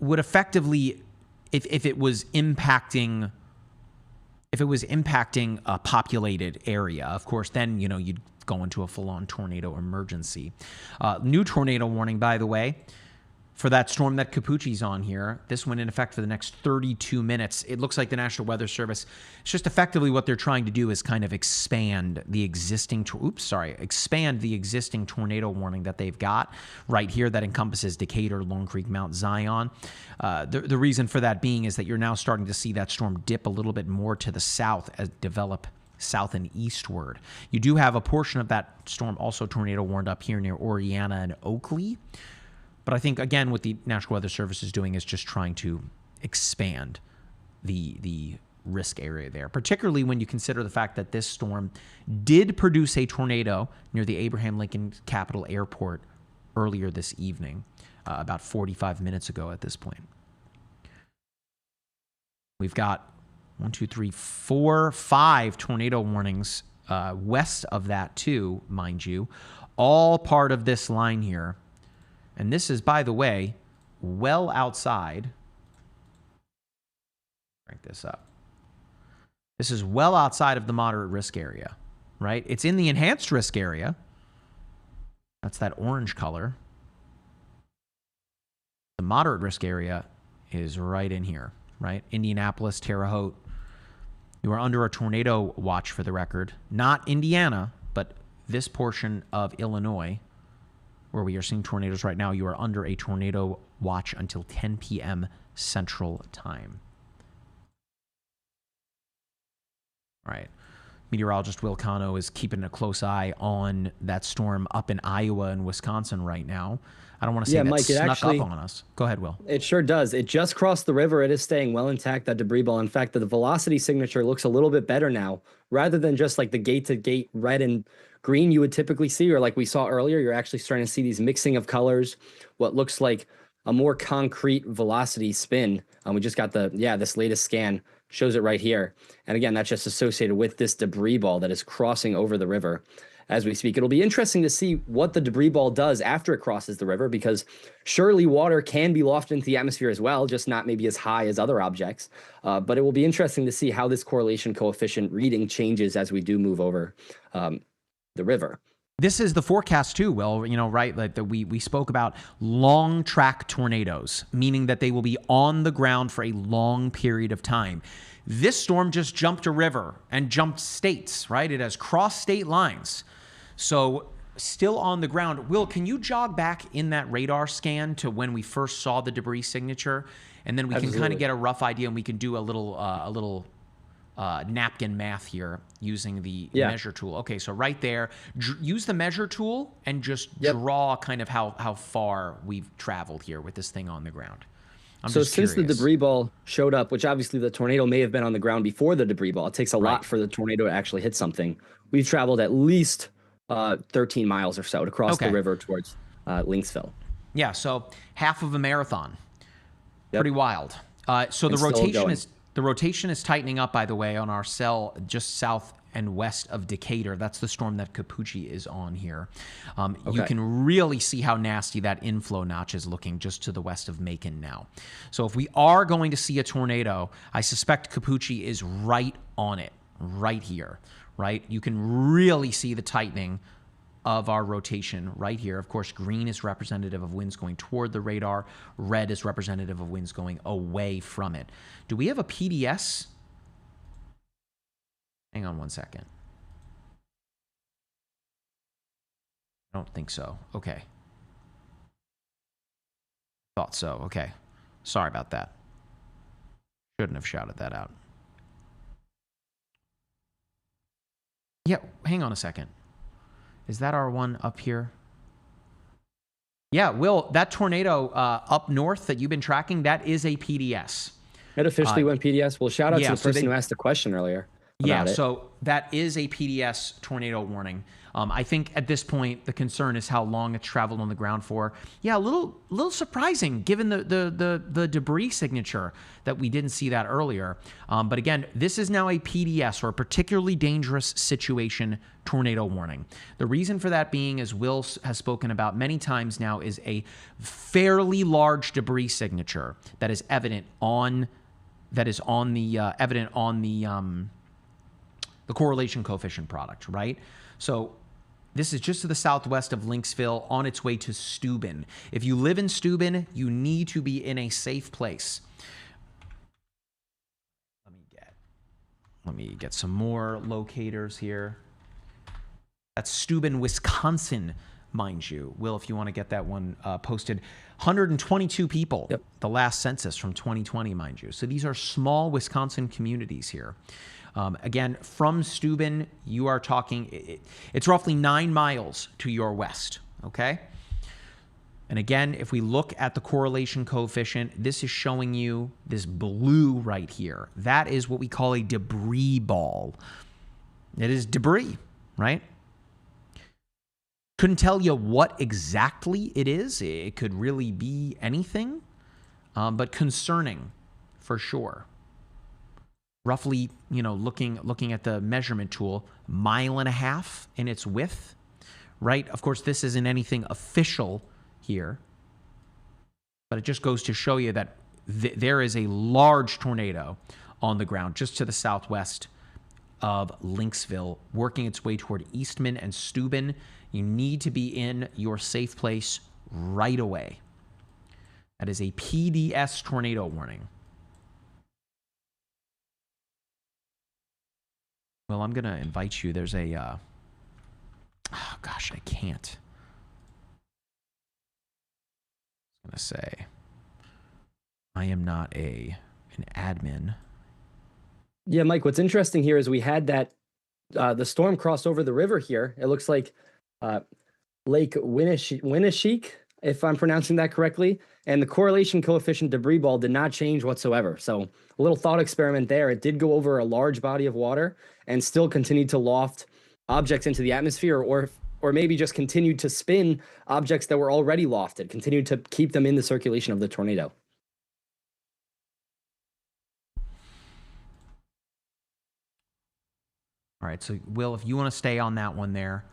effectively, if it was impacting a populated area, of course, then you'd go into a full-on tornado emergency. New tornado warning, by the way, for that storm that Capucci's on here. This went in effect for the next 32 minutes. It looks like the National Weather Service, it's just effectively what they're trying to do is kind of expand the existing tornado warning that they've got right here that encompasses Decatur, Lone Creek, Mount Zion. The reason for that being is that you're now starting to see that storm dip a little bit more to the south as develop south and eastward. You do have a portion of that storm also tornado warned up here near Oriana and Oakley. But I think, again, what the National Weather Service is doing is just trying to expand the risk area there, particularly when you consider the fact that this storm did produce a tornado near the Abraham Lincoln Capital Airport earlier this evening, about 45 minutes ago at this point. We've got 1, 2, 3, 4, 5 tornado warnings west of that too, mind you, all part of this line here. And this is, by the way, well outside. Crank this up. This is well outside of the moderate risk area, right? It's in the enhanced risk area. That's that orange color. The moderate risk area is right in here, right? Indianapolis, Terre Haute. You are under a tornado watch for the record. Not Indiana, but this portion of Illinois, where we are seeing tornadoes right now, you are under a tornado watch until 10 p.m. Central Time. All right. Meteorologist Will Cano is keeping a close eye on that storm up in Iowa and Wisconsin right now. I don't want to say that Mike, snuck up on us. Go ahead, Will. It sure does. It just crossed the river. It is staying well intact, that debris ball. In fact, the velocity signature looks a little bit better now, rather than just like the gate-to-gate red and green you would typically see, or like we saw earlier. You're actually starting to see these mixing of colors, what looks like a more concrete velocity spin. We just got this latest scan shows it right here. And again, that's just associated with this debris ball that is crossing over the river as we speak. It'll be interesting to see what the debris ball does after it crosses the river, because surely water can be lofted into the atmosphere as well, just not maybe as high as other objects. But it will be interesting to see how this correlation coefficient reading changes as we do move over the river. This is the forecast too, Will, right? Like we spoke about long track tornadoes, meaning that they will be on the ground for a long period of time. This storm just jumped a river and jumped states, right? It has crossed state lines. So still on the ground. Will, can you jog back in that radar scan to when we first saw the debris signature? And then we can kind of get a rough idea, and we can do a little napkin math here using the measure tool. Okay, so right there, use the measure tool and just draw kind of how far we've traveled here with this thing on the ground. So since the debris ball showed up, which obviously the tornado may have been on the ground before the debris ball, it takes a lot for the tornado to actually hit something. We've traveled at least 13 miles or so to cross the river towards Lynxville. Yeah, so half of a marathon. Pretty wild. So the rotation is tightening up, by the way, on our cell just south and west of Decatur. That's the storm that Capucci is on here. You can really see how nasty that inflow notch is looking just to the west of Macon now. So if we are going to see a tornado, I suspect Capucci is right on it, right here, right? You can really see the tightening of our rotation right here. Of course, green is representative of winds going toward the radar. Red is representative of winds going away from it. Do we have a PDS? Hang on one second. I don't think so. Okay. Thought so. Okay. Sorry about that. Shouldn't have shouted that out. Yeah, hang on a second. Is that our one up here? Yeah, Will, that tornado up north that you've been tracking, that is a PDS. It officially went PDS. Well, shout out to the person who asked the question earlier. Yeah, about it. so that is a PDS tornado warning. I think at this point the concern is how long it's traveled on the ground for. Yeah, a little surprising given the debris signature that we didn't see that earlier. But again, this is now a PDS, or a particularly dangerous situation tornado warning. The reason for that being, as Will has spoken about many times now, is a fairly large debris signature that is evident on the correlation coefficient product, right? So this is just to the southwest of Lynxville on its way to Steuben. If you live in Steuben, you need to be in a safe place. Let me get some more locators here. That's Steuben, Wisconsin, mind you. Will, if you want to get that one posted. 122 people, yep. The last census from 2020, mind you. So these are small Wisconsin communities here. Again, from Steuben, you are talking, it's roughly 9 miles to your west, okay? And again, if we look at the correlation coefficient, this is showing you this blue right here. That is what we call a debris ball. It is debris, right? Couldn't tell you what exactly it is. It could really be anything, but concerning for sure. Roughly, looking at the measurement tool, 1.5 miles in its width, right? Of course, this isn't anything official here, but it just goes to show you that there is a large tornado on the ground just to the southwest of Lynxville, working its way toward Eastman and Steuben. You need to be in your safe place right away. That is a PDS tornado warning. Well, I'm going to invite you. There's a, oh gosh, I can't. I was going to say, I am not an admin. Yeah, Mike, what's interesting here is we had that, the storm crossed over the river here. It looks like Lake Winneshiek, if I'm pronouncing that correctly. And the correlation coefficient debris ball did not change whatsoever. So a little thought experiment there. It did go over a large body of water and still continued to loft objects into the atmosphere, or maybe just continued to spin objects that were already lofted, continued to keep them in the circulation of the tornado. All right, so Will, if you want to stay on that one there,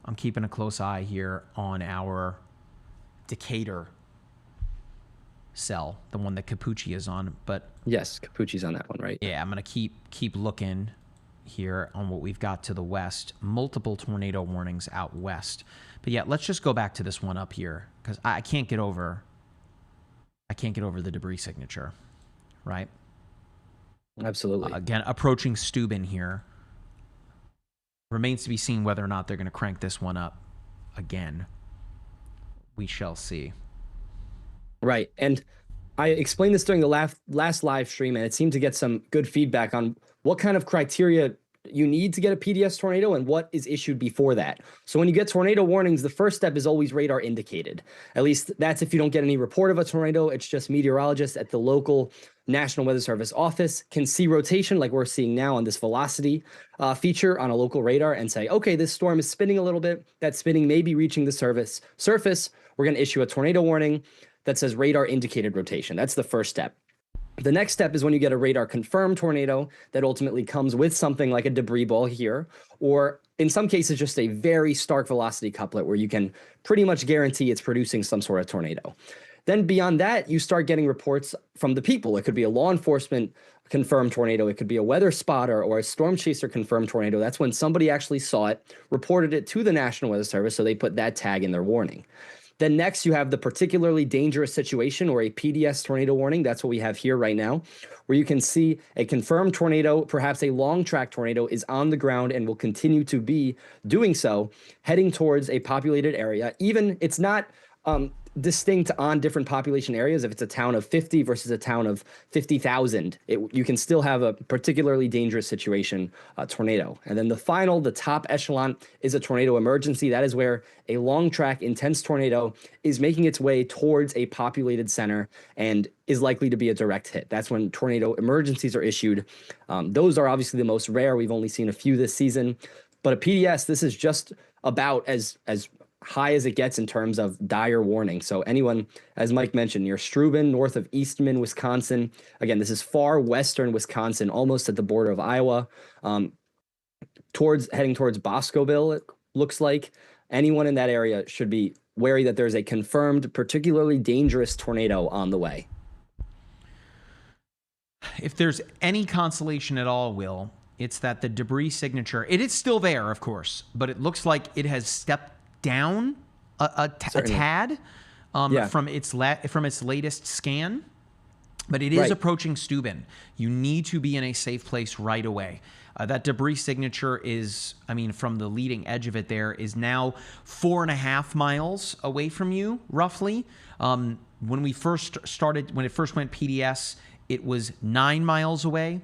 I'm keeping a close eye here on our Decatur cell, the one that Capucci is on. But yes, Capucci's on that one, right? Yeah, I'm going to keep looking here on what we've got to the west. Multiple tornado warnings out west. But yeah, let's just go back to this one up here, because I can't get over the debris signature, right? Absolutely. Again, approaching Steuben here. Remains to be seen whether or not they're going to crank this one up again. We shall see. Right. And I explained this during the last live stream, and it seemed to get some good feedback on what kind of criteria you need to get a PDS tornado and what is issued before that. So when you get tornado warnings, the first step is always radar indicated. At least that's if you don't get any report of a tornado. It's just meteorologists at the local National Weather Service office can see rotation like we're seeing now on this velocity feature on a local radar and say, okay, this storm is spinning a little bit. That spinning may be reaching the surface. We're going to issue a tornado warning that says radar indicated rotation. That's the first step. The next step is when you get a radar confirmed tornado that ultimately comes with something like a debris ball here, or in some cases, just a very stark velocity couplet where you can pretty much guarantee it's producing some sort of tornado. Then beyond that, you start getting reports from the people. It could be a law enforcement confirmed tornado. It could be a weather spotter or a storm chaser confirmed tornado. That's when somebody actually saw it, reported it to the National Weather Service, so they put that tag in their warning. Then next, you have the particularly dangerous situation, or a PDS tornado warning. That's what we have here right now, where you can see a confirmed tornado, perhaps a long track tornado, is on the ground and will continue to be doing so, heading towards a populated area. Even it's not distinct on different population areas. If it's a town of 50 versus a town of 50,000, you can still have a particularly dangerous situation, tornado. And then the top echelon is a tornado emergency. That is where a long track, intense tornado is making its way towards a populated center and is likely to be a direct hit. That's when tornado emergencies are issued. Those are obviously the most rare. We've only seen a few this season. But a PDS, this is just about as high as it gets in terms of dire warning. So anyone, as Mike mentioned, near Steuben, north of Eastman, Wisconsin. Again, this is far western Wisconsin, almost at the border of Iowa, heading towards Boscoville, it looks like. Anyone in that area should be wary that there's a confirmed, particularly dangerous tornado on the way. If there's any consolation at all, Will, it's that the debris signature, it is still there, of course, but it looks like it has stepped down a tad from its latest scan, but it is approaching Steuben. You need to be in a safe place right away. That debris signature is, from the leading edge of it there, is now 4.5 miles away from you, roughly. When it first went PDS, it was 9 miles away.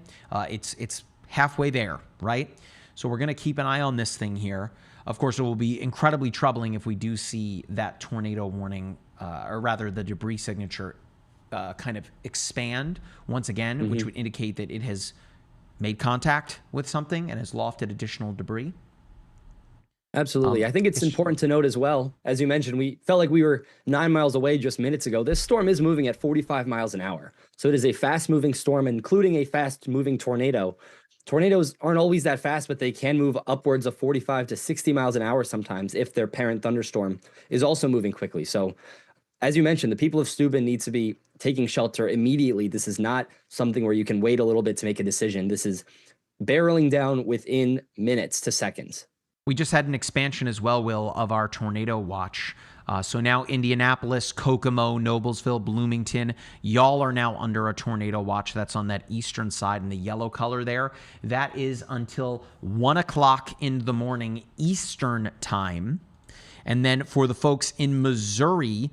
It's halfway there, right? So we're going to keep an eye on this thing here. Of course, it will be incredibly troubling if we do see that tornado warning, or rather the debris signature, kind of expand once again, which would indicate that it has made contact with something and has lofted additional debris. Absolutely. I think it's important to note as well, as you mentioned, we felt like we were 9 miles away just minutes ago. This storm is moving at 45 miles an hour. So it is a fast-moving storm, including a fast-moving tornado. Tornadoes aren't always that fast, but they can move upwards of 45 to 60 miles an hour sometimes if their parent thunderstorm is also moving quickly. So, as you mentioned, the people of Steuben need to be taking shelter immediately. This is not something where you can wait a little bit to make a decision. This is barreling down within minutes to seconds. We just had an expansion as well, Will, of our tornado watch. So now Indianapolis, Kokomo, Noblesville, Bloomington, y'all are now under a tornado watch. That's on that eastern side in the yellow color there. That is until 1 o'clock in the morning Eastern time. And then for the folks in Missouri,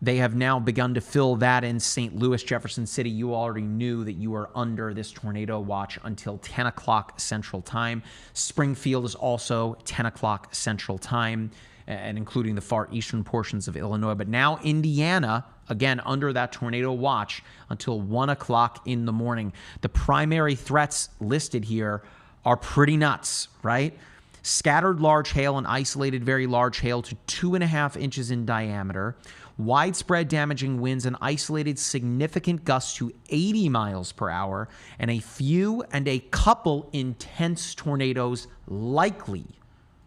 they have now begun to fill that in. St. Louis, Jefferson City, you already knew that you were under this tornado watch until 10 o'clock Central Time. Springfield is also 10 o'clock Central Time, and including the far eastern portions of Illinois. But now Indiana, again, under that tornado watch until 1 o'clock in the morning. The primary threats listed here are pretty nuts, right? Scattered large hail and isolated very large hail to 2.5 inches in diameter. Widespread damaging winds and isolated significant gusts to 80 miles per hour, and a few and a couple intense tornadoes likely,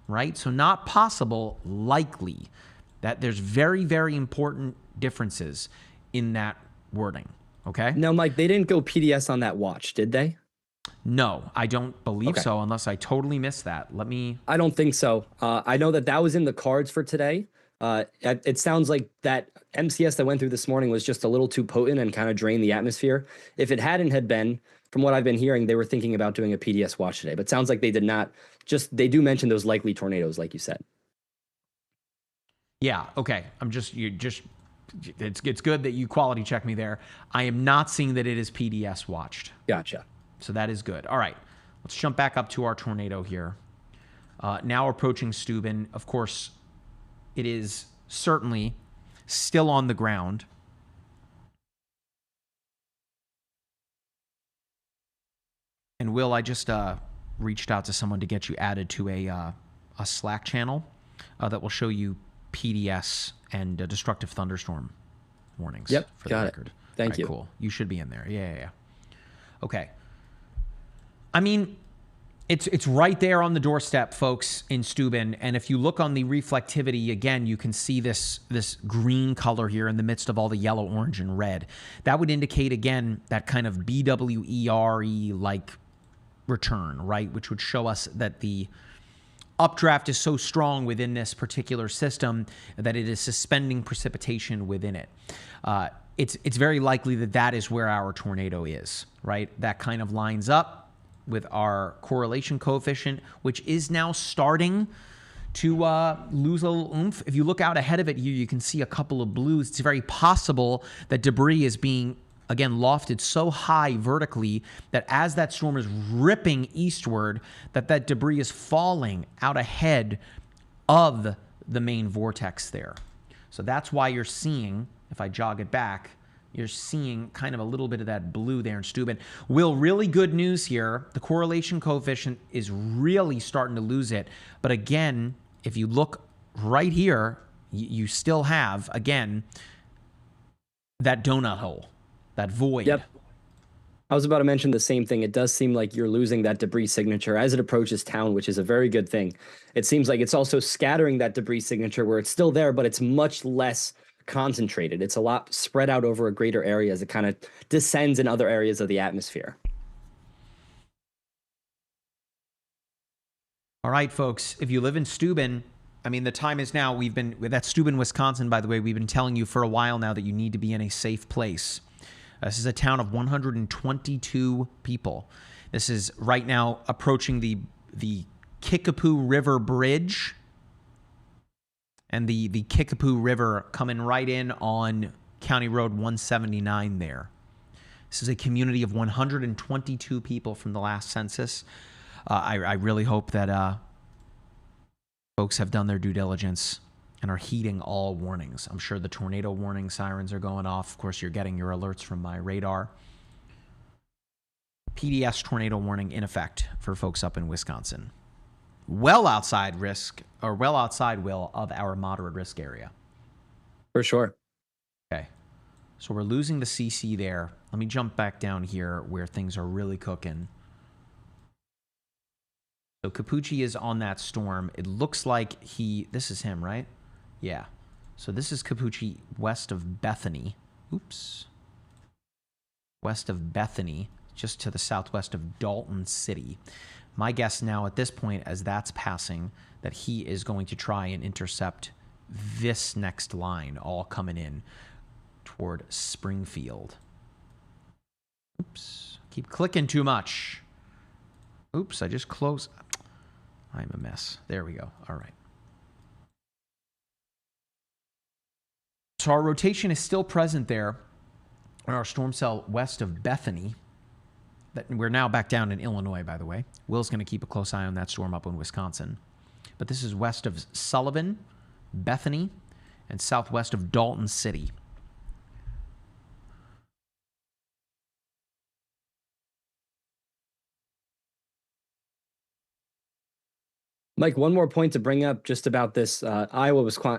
right? So not possible, likely. That there's very, very important differences in that wording, okay? Now, Mike, they didn't go PDS on that watch, did they? No, I don't believe so, unless I totally missed that. I don't think so. I know that was in the cards for today. It sounds like that MCS that went through this morning was just a little too potent and kind of drained the atmosphere. If it hadn't had been, from what I've been hearing, they were thinking about doing a PDS watch today. But it sounds like they did not. They do mention those likely tornadoes, like you said. Yeah, okay. It's good that you quality check me there. I am not seeing that it is PDS watched. Gotcha. So that is good. All right, let's jump back up to our tornado here. Now approaching Steuben. Of course, it is certainly still on the ground. And Will, I just reached out to someone to get you added to a Slack channel that will show you PDS and destructive thunderstorm warnings. Yep, for got the it. record. Thank you. Cool. You should be in there. Yeah. Okay. It's right there on the doorstep, folks, in Steuben. And if you look on the reflectivity, again, you can see this green color here in the midst of all the yellow, orange, and red. That would indicate, again, that kind of BWERE-like return, right? Which would show us that the updraft is so strong within this particular system that it is suspending precipitation within it. It's very likely that is where our tornado is, right? That kind of lines up with our correlation coefficient, which is now starting to lose a little oomph. If you look out ahead of it here, you can see a couple of blues. It's very possible that debris is being, again, lofted so high vertically that as that storm is ripping eastward, that debris is falling out ahead of the main vortex there. So that's why you're seeing, if I jog it back, you're seeing kind of a little bit of that blue there in Steuben. Will, really good news here. The correlation coefficient is really starting to lose it. But again, if you look right here, you still have, again, that donut hole, that void. Yep. I was about to mention the same thing. It does seem like you're losing that debris signature as it approaches town, which is a very good thing. It seems like it's also scattering that debris signature where it's still there, but it's much less concentrated. It's a lot spread out over a greater area as it kind of descends in other areas of the atmosphere. All right, folks, if you live in Steuben, I mean, the time is now. That's Steuben, Wisconsin, by the way. We've been telling you for a while now that you need to be in a safe place. This is a town of 122 people. This is right now approaching the Kickapoo River Bridge. And the Kickapoo River coming right in on County Road 179 there. This is a community of 122 people from the last census. I really hope that folks have done their due diligence and are heeding all warnings. I'm sure the tornado warning sirens are going off. Of course, you're getting your alerts from MyRadar. PDS tornado warning in effect for folks up in Wisconsin. Well outside, Will, of our moderate risk area. For sure. Okay. So we're losing the CC there. Let me jump back down here where things are really cooking. So Capucci is on that storm. It looks like this is him, right? Yeah. So this is Capucci west of Bethany. Oops. West of Bethany, just to the southwest of Dalton City. My guess now at this point, as that's passing, that he is going to try and intercept this next line, all coming in toward Springfield. Oops. Keep clicking too much. Oops, I just closed. I'm a mess. There we go. All right. So our rotation is still present there on our storm cell west of Bethany. We're now back down in Illinois, by the way. Will's going to keep a close eye on that storm up in Wisconsin. But this is west of Sullivan, Bethany, and southwest of Dalton City. Mike, one more point to bring up just about this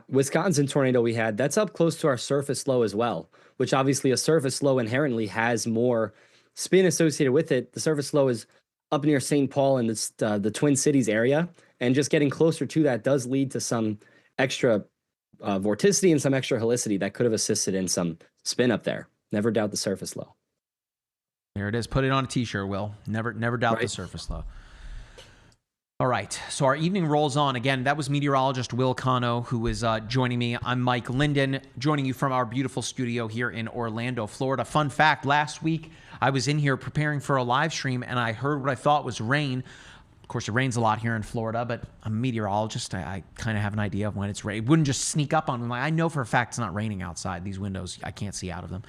Wisconsin tornado we had. That's up close to our surface low as well, which obviously a surface low inherently has more spin associated with it. The surface low is up near St. Paul and the Twin Cities area, and just getting closer to that does lead to some extra vorticity and some extra helicity that could have assisted in some spin up there. Never doubt the surface low. There it is. Put it on a t-shirt, Will. Never doubt Right. the surface low. All right, so our evening rolls on. Again, that was meteorologist Will Cano, who is joining me. I'm Mike Linden, joining you from our beautiful studio here in Orlando, Florida. Fun fact, last week I was in here preparing for a live stream, and I heard what I thought was rain. Of course, it rains a lot here in Florida, but I'm a meteorologist. I kind of have an idea of when it's raining. It wouldn't just sneak up on me. Like, I know for a fact it's not raining outside. These windows, I can't see out of them.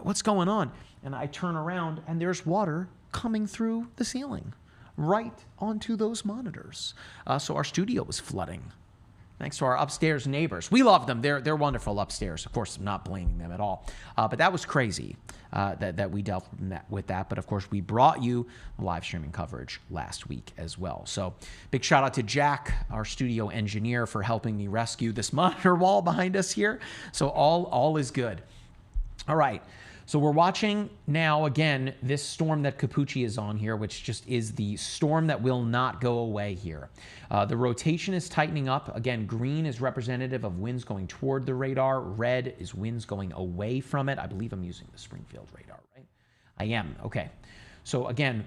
What's going on? And I turn around, and there's water coming through the ceiling right onto those monitors. So our studio was flooding, thanks to our upstairs neighbors. We love them. They're wonderful upstairs. Of course, I'm not blaming them at all. But that was crazy that we dealt with that. But of course, we brought you live streaming coverage last week as well. So big shout out to Jack, our studio engineer, for helping me rescue this monitor wall behind us here. So all is good. All right. So we're watching now, again, this storm that Capucci is on here, which just is the storm that will not go away here. The rotation is tightening up. Again, green is representative of winds going toward the radar. Red is winds going away from it. I believe I'm using the Springfield radar, right? I am. Okay. So again,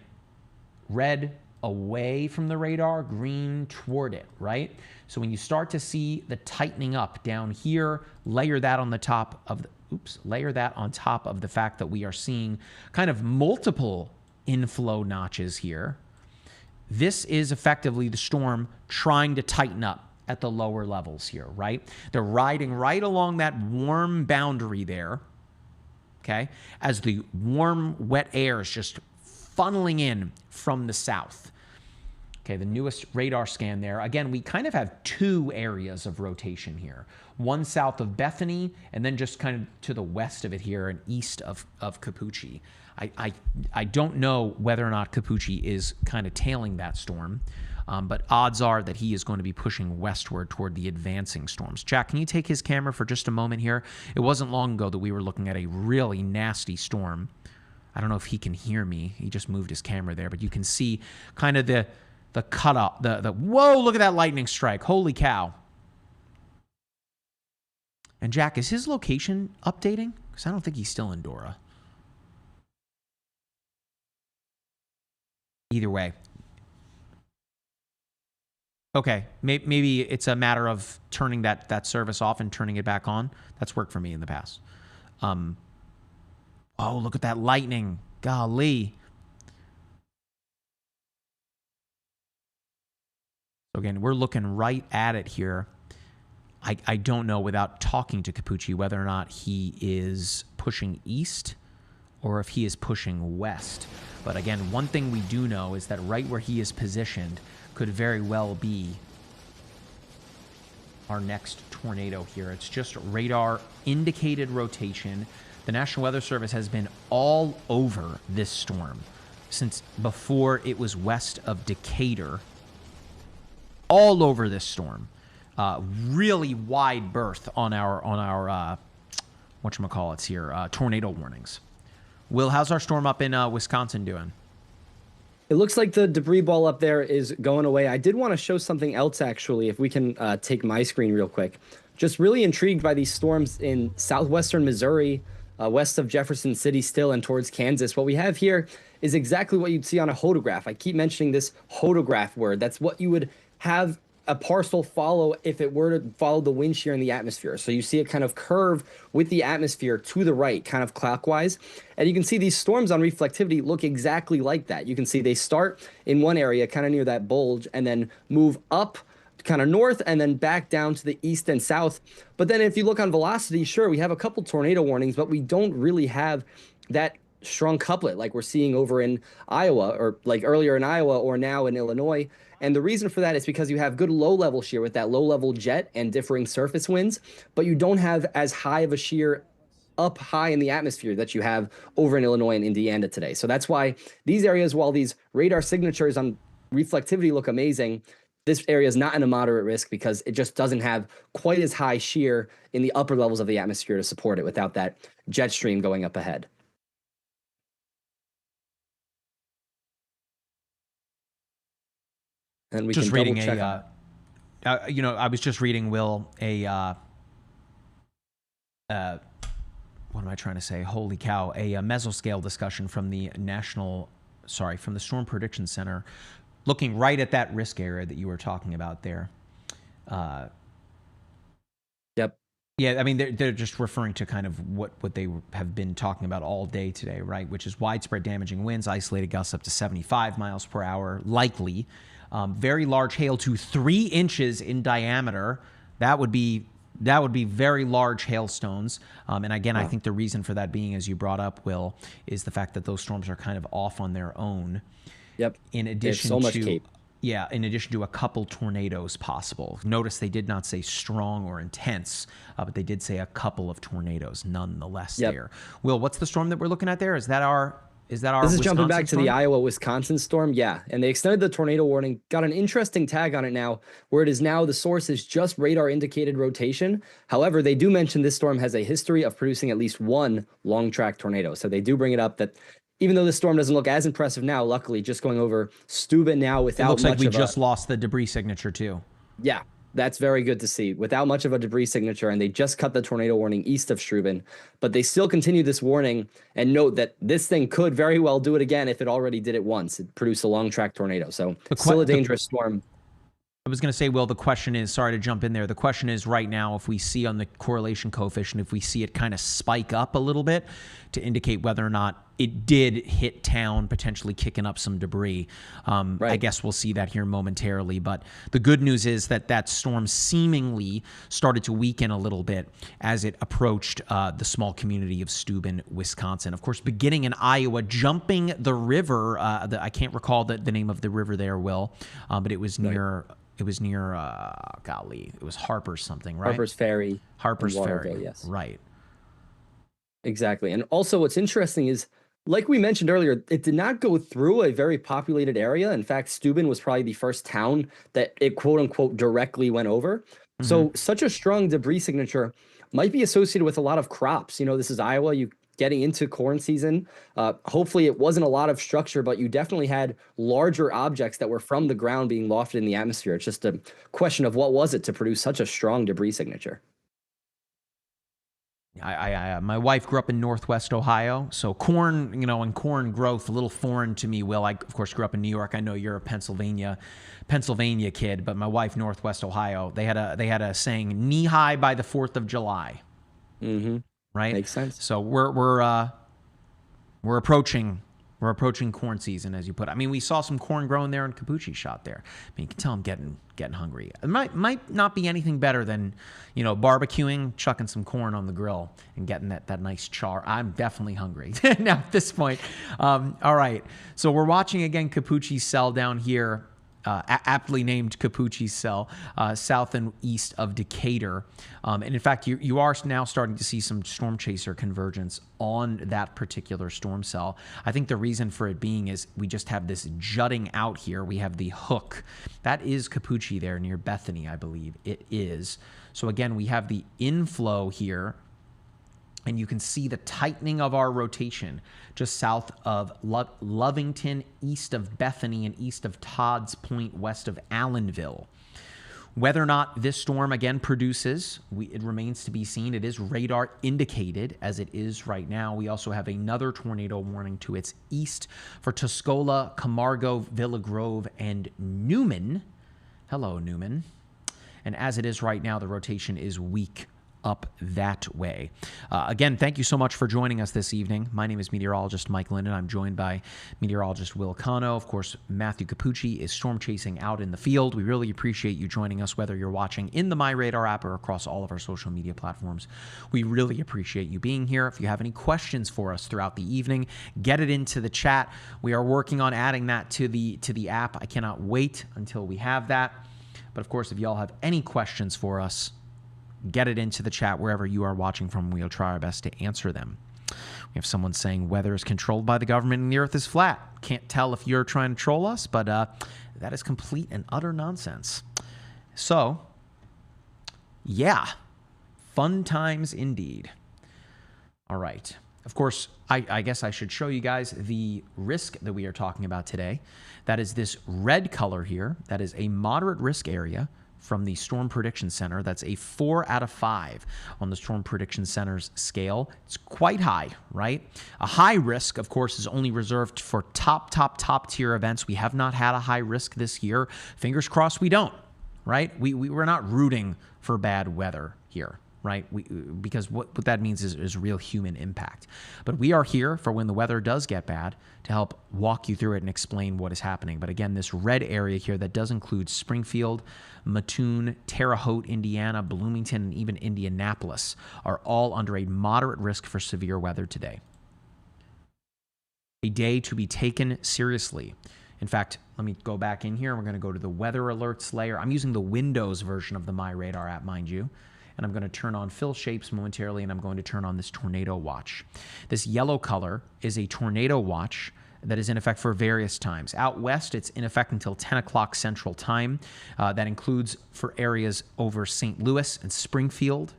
red away from the radar, green toward it, right? So when you start to see the tightening up down here, layer that on top of the fact that we are seeing kind of multiple inflow notches here. This is effectively the storm trying to tighten up at the lower levels here, right? They're riding right along that warm boundary there, okay, as the warm, wet air is just funneling in from the south. Okay, the newest radar scan there. Again, we kind of have two areas of rotation here. One south of Bethany, and then just kind of to the west of it here and east of Capucci. I don't know whether or not Capucci is kind of tailing that storm, but odds are that he is going to be pushing westward toward the advancing storms. Jack, can you take his camera for just a moment here? It wasn't long ago that we were looking at a really nasty storm. I don't know if he can hear me. He just moved his camera there, but you can see kind of the cutoff, whoa, look at that lightning strike. Holy cow. And Jack, is his location updating? Because I don't think he's still in Dora. Either way. Okay, maybe it's a matter of turning that service off and turning it back on. That's worked for me in the past. Oh, look at that lightning. Golly. Again, we're looking right at it here. I don't know without talking to Capucci whether or not he is pushing east or if he is pushing west. But again, one thing we do know is that right where he is positioned could very well be our next tornado here. It's just radar indicated rotation. The National Weather Service has been all over this storm since before it was west of Decatur. All over this storm. Really wide berth on our whatchamacallits here, tornado warnings. Will, how's our storm up in Wisconsin doing? It looks like the debris ball up there is going away. I did want to show something else, actually, if we can take my screen real quick. Just really intrigued by these storms in southwestern Missouri, west of Jefferson City still, and towards Kansas. What we have here is exactly what you'd see on a hodograph. I keep mentioning this hodograph word. That's what you would have a parcel follow if it were to follow the wind shear in the atmosphere. So you see it kind of curve with the atmosphere to the right, kind of clockwise. And you can see these storms on reflectivity look exactly like that. You can see they start in one area, kind of near that bulge, and then move up kind of north and then back down to the east and south. But then if you look on velocity, sure, we have a couple tornado warnings, but we don't really have that strong couplet like we're seeing over in Iowa, or like earlier in Iowa, or now in Illinois. And the reason for that is because you have good low-level shear with that low-level jet and differing surface winds, but you don't have as high of a shear up high in the atmosphere that you have over in Illinois and Indiana today. So that's why these areas, while these radar signatures on reflectivity look amazing, this area is not in a moderate risk because it just doesn't have quite as high shear in the upper levels of the atmosphere to support it without that jet stream going up ahead. And we just can reading check I was just reading, Will, what am I trying to say? Holy cow! A mesoscale discussion from the from the Storm Prediction Center, looking right at that risk area that you were talking about there. Yep. Yeah, I mean, they're just referring to kind of what they have been talking about all day today, right? Which is widespread damaging winds, isolated gusts up to 75 miles per hour, likely. Very large hail to 3 inches in diameter. That would be very large hailstones. And again, I think the reason for that being, as you brought up, Will, is the fact that those storms are kind of off on their own. Yep. In addition so much to cape. Yeah, in addition to a couple tornadoes possible. Notice they did not say strong or intense, but they did say a couple of tornadoes nonetheless there. Will, what's the storm that we're looking at there? Is that our This is Wisconsin jumping back storm? to the Iowa-Wisconsin storm. Yeah, and they extended the tornado warning, got an interesting tag on it now, where it is now the source is just radar-indicated rotation. However, they do mention this storm has a history of producing at least one long-track tornado. So they do bring it up that even though this storm doesn't look as impressive now, luckily, just going over Steuben now without It looks like much we of just lost the debris signature too. Yeah, that's very good to see. Without much of a debris signature, and they just cut the tornado warning east of Steuben, but they still continue this warning and note that this thing could very well do it again if it already did it once. It produced a long track tornado, so still a dangerous storm. I was going to say, Will, the question is, sorry to jump in there. The question is right now, if we see on the correlation coefficient, if we see it kind of spike up a little bit to indicate whether or not it did hit town, potentially kicking up some debris. I guess we'll see that here momentarily. But the good news is that that storm seemingly started to weaken a little bit as it approached the small community of Steuben, Wisconsin. Of course, beginning in Iowa, jumping the river. I can't recall the name of the river there, Will, but it was near... It was near, it was Harper's something, right? Harper's Ferry. Harper's Ferry, yes. Right. Exactly. And also what's interesting is, like we mentioned earlier, it did not go through a very populated area. In fact, Steuben was probably the first town that it quote unquote directly went over. Mm-hmm. So such a strong debris signature might be associated with a lot of crops. You know, this is Iowa. You getting into corn season. Hopefully it wasn't a lot of structure, but you definitely had larger objects that were from the ground being lofted in the atmosphere. It's just a question of what was it to produce such a strong debris signature. My wife grew up in Northwest Ohio, so corn, and corn growth, a little foreign to me, Will. I, of course, grew up in New York. I know you're a Pennsylvania kid, but my wife, Northwest Ohio, they had a saying, knee high by the 4th of July. Mm-hmm. Right? Makes sense. So we're approaching corn season, as you put it. I mean, we saw some corn growing there, and Capucci shot there. I mean, you can tell I'm getting hungry. It might not be anything better than, barbecuing, chucking some corn on the grill, and getting that nice char. I'm definitely hungry now at this point. All right, so we're watching again Capucci's cell down here. Aptly named Capucci's cell, south and east of Decatur. And in fact, you are now starting to see some storm chaser convergence on that particular storm cell. I think the reason for it being is we just have this jutting out here. We have the hook. That is Capucci there near Bethany, I believe it is. So again, we have the inflow here. And you can see the tightening of our rotation just south of Lovington, east of Bethany, and east of Todd's Point, west of Allenville. Whether or not this storm, again, produces, it remains to be seen. It is radar indicated, as it is right now. We also have another tornado warning to its east for Tuscola, Camargo, Villa Grove, and Newman. Hello, Newman. And as it is right now, the rotation is weak up that way. Again, thank you so much for joining us this evening. My name is meteorologist Mike Linden. I'm joined by meteorologist Will Cano. Of course, Matthew Capucci is storm chasing out in the field. We really appreciate you joining us, whether you're watching in the MyRadar app or across all of our social media platforms. We really appreciate you being here. If you have any questions for us throughout the evening, get it into the chat. We are working on adding that to the app. I cannot wait until we have that. But of course, if y'all have any questions for us, get it into the chat wherever you are watching from. We'll try our best to answer them. We have someone saying weather is controlled by the government and the earth is flat. Can't tell if you're trying to troll us, but that is complete and utter nonsense. So, yeah, fun times indeed. All right. Of course, I guess I should show you guys the risk that we are talking about today. That is this red color here. That is a moderate risk area from the Storm Prediction Center. That's a 4 out of 5 on the Storm Prediction Center's scale. It's quite high, right? A high risk, of course, is only reserved for top tier events. We have not had a high risk this year. Fingers crossed we don't, right? We're not rooting for bad weather here, right? Because what that means is real human impact. But we are here for when the weather does get bad to help walk you through it and explain what is happening. But again, this red area here that does include Springfield, Mattoon, Terre Haute, Indiana, Bloomington, and even Indianapolis are all under a moderate risk for severe weather today. A day to be taken seriously. In fact, let me go back in here. We're going to go to the weather alerts layer. I'm using the Windows version of the MyRadar app, mind you. And I'm going to turn on fill shapes momentarily, and I'm going to turn on this tornado watch. This yellow color is a tornado watch that is in effect for various times. Out west, it's in effect until 10 o'clock Central Time. That includes for areas over St. Louis and Springfield,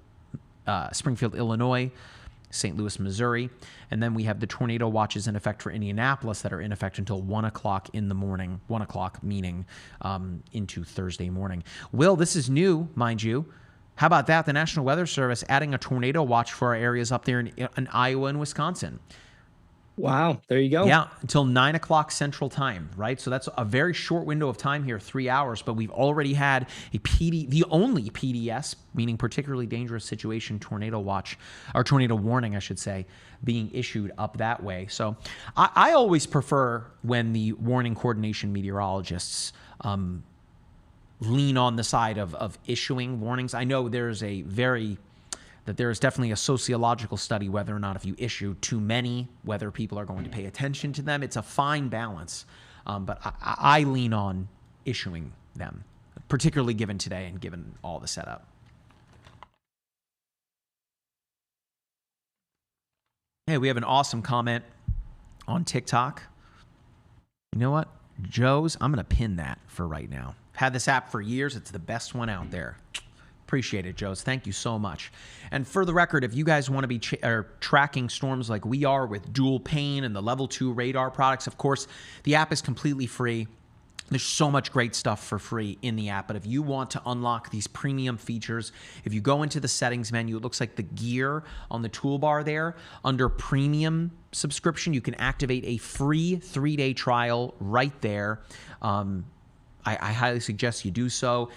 Illinois, St. Louis, Missouri. And then we have the tornado watches in effect for Indianapolis that are in effect until 1 o'clock in the morning, 1 o'clock meaning into Thursday morning. Will, this is new, mind you. How about that? The National Weather Service adding a tornado watch for our areas up there in Iowa and Wisconsin. Wow, there you go. Yeah, until 9 o'clock Central Time, right? So that's a very short window of time here, 3 hours, but we've already had the only PDS, meaning particularly dangerous situation tornado watch, or tornado warning, I should say, being issued up that way. So I always prefer when the warning coordination meteorologists lean on the side of issuing warnings. I know there is definitely a sociological study whether or not if you issue too many, whether people are going to pay attention to them. It's a fine balance, but I lean on issuing them, particularly given today and given all the setup. Hey, we have an awesome comment on TikTok. You know what? Joe's, I'm going to pin that for right now. I've had this app for years. It's the best one out there. Appreciate it, Joe's. Thank you so much. And for the record, if you guys want to be tracking storms like we are with dual pane and the level 2 radar products, of course, the app is completely free. There's so much great stuff for free in the app, but if you want to unlock these premium features, if you go into the settings menu, it looks like the gear on the toolbar there. Under premium subscription, you can activate a free 3-day trial right there. I highly suggest you do so.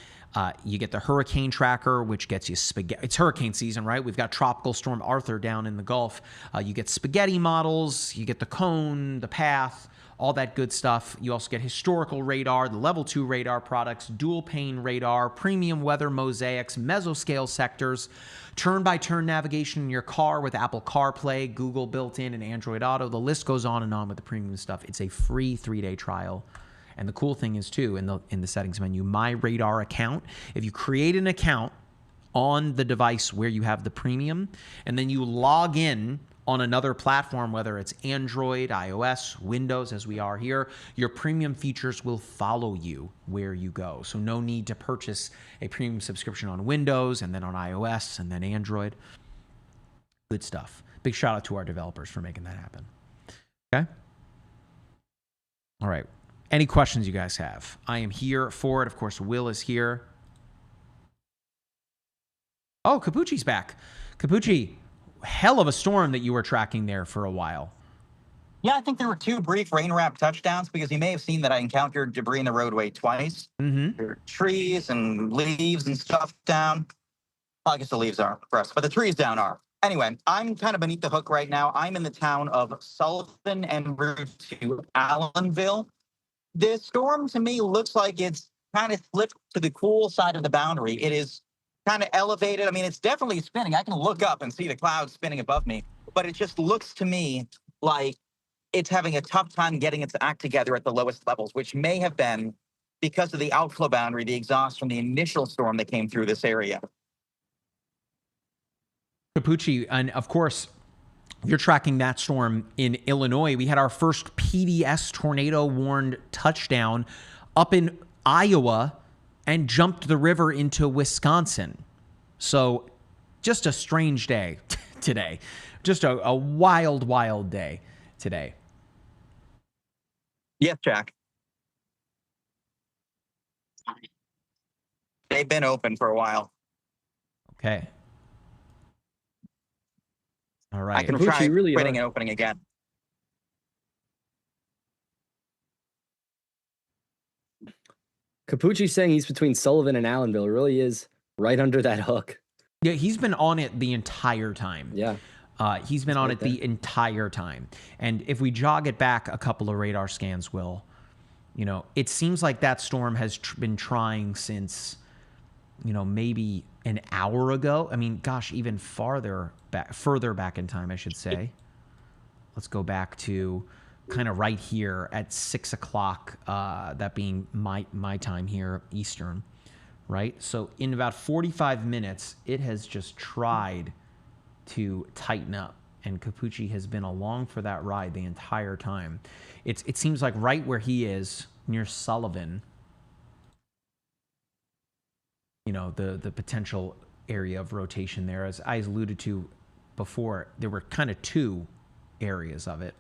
You get the hurricane tracker, which gets you spaghetti. It's hurricane season, right? We've got Tropical Storm Arthur down in the Gulf. You get spaghetti models, you get the cone, the path, all that good stuff. You also get historical radar, the level 2 radar products, dual pane radar, premium weather mosaics, mesoscale sectors, turn-by-turn navigation in your car with Apple CarPlay, Google built-in, and Android Auto. The list goes on and on with the premium stuff. It's a free 3-day trial. And the cool thing is, too, in the settings menu, MyRadar account. If you create an account on the device where you have the premium, and then you log in on another platform, whether it's Android, iOS, Windows, as we are here, your premium features will follow you where you go. So no need to purchase a premium subscription on Windows and then on iOS and then Android. Good stuff. Big shout out to our developers for making that happen. Okay? All right. Any questions you guys have? I am here for it. Of course, Will is here. Oh, Capucci's back. Capucci, hell of a storm that you were tracking there for a while. Yeah, I think there were 2 brief rain-wrapped touchdowns because you may have seen that I encountered debris in the roadway twice. Mm-hmm. There were trees and leaves and stuff down. Well, I guess the leaves aren't for us, but the trees down are. Anyway, I'm kind of beneath the hook right now. I'm in the town of Sullivan en route to Allenville. This storm to me looks like it's kind of flipped to the cool side of the boundary. It is kind of elevated. I mean, it's definitely spinning. I can look up and see the clouds spinning above me, but it just looks to me like it's having a tough time getting its act together at the lowest levels, which may have been because of the outflow boundary, the exhaust from the initial storm that came through this area. Capucci, and of course, you're tracking that storm in Illinois. We had our first PDS tornado warned touchdown up in Iowa and jumped the river into Wisconsin. So just a strange day today. Just a wild, wild day today. Yes, Jack. They've been open for a while. Okay. All right. I can try quitting and opening again. Capucci's saying he's between Sullivan and Allenville. It really is right under that hook. Yeah, he's been on it the entire time. Yeah. He's been on it the entire time. And if we jog it back a couple of radar scans, Will, it seems like that storm has been trying since, maybe an hour ago. I mean, gosh, even further back in time, I should say. Let's go back to kind of right here at 6 o'clock, that being my time here, Eastern, right? So in about 45 minutes, it has just tried to tighten up, and Capucci has been along for that ride the entire time. It seems like right where he is, near Sullivan, the potential area of rotation there, as I alluded to before, there were kind of 2 areas of it.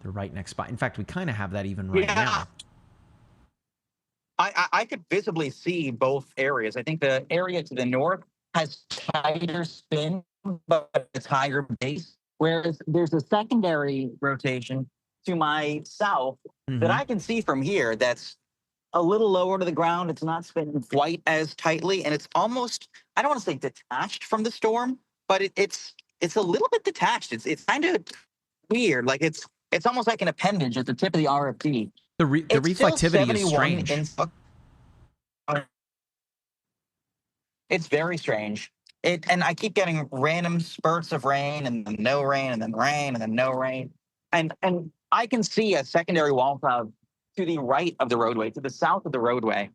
They're right next by. In fact, we kind of have that even right now. I could visibly see both areas. I think the area to the north has tighter spin, but it's higher base. Whereas there's a secondary rotation to my south that I can see from here that's a little lower to the ground. It's not spinning quite as tightly, and it's almost, I don't want to say detached from the storm, but it's a little bit detached. It's kind of weird. Like it's almost like an appendage at the tip of the RFD. The reflectivity is strange. It's very strange. And I keep getting random spurts of rain and then no rain and then rain and then no rain. And I can see a secondary wall cloud to the right of the roadway, to the south of the roadway,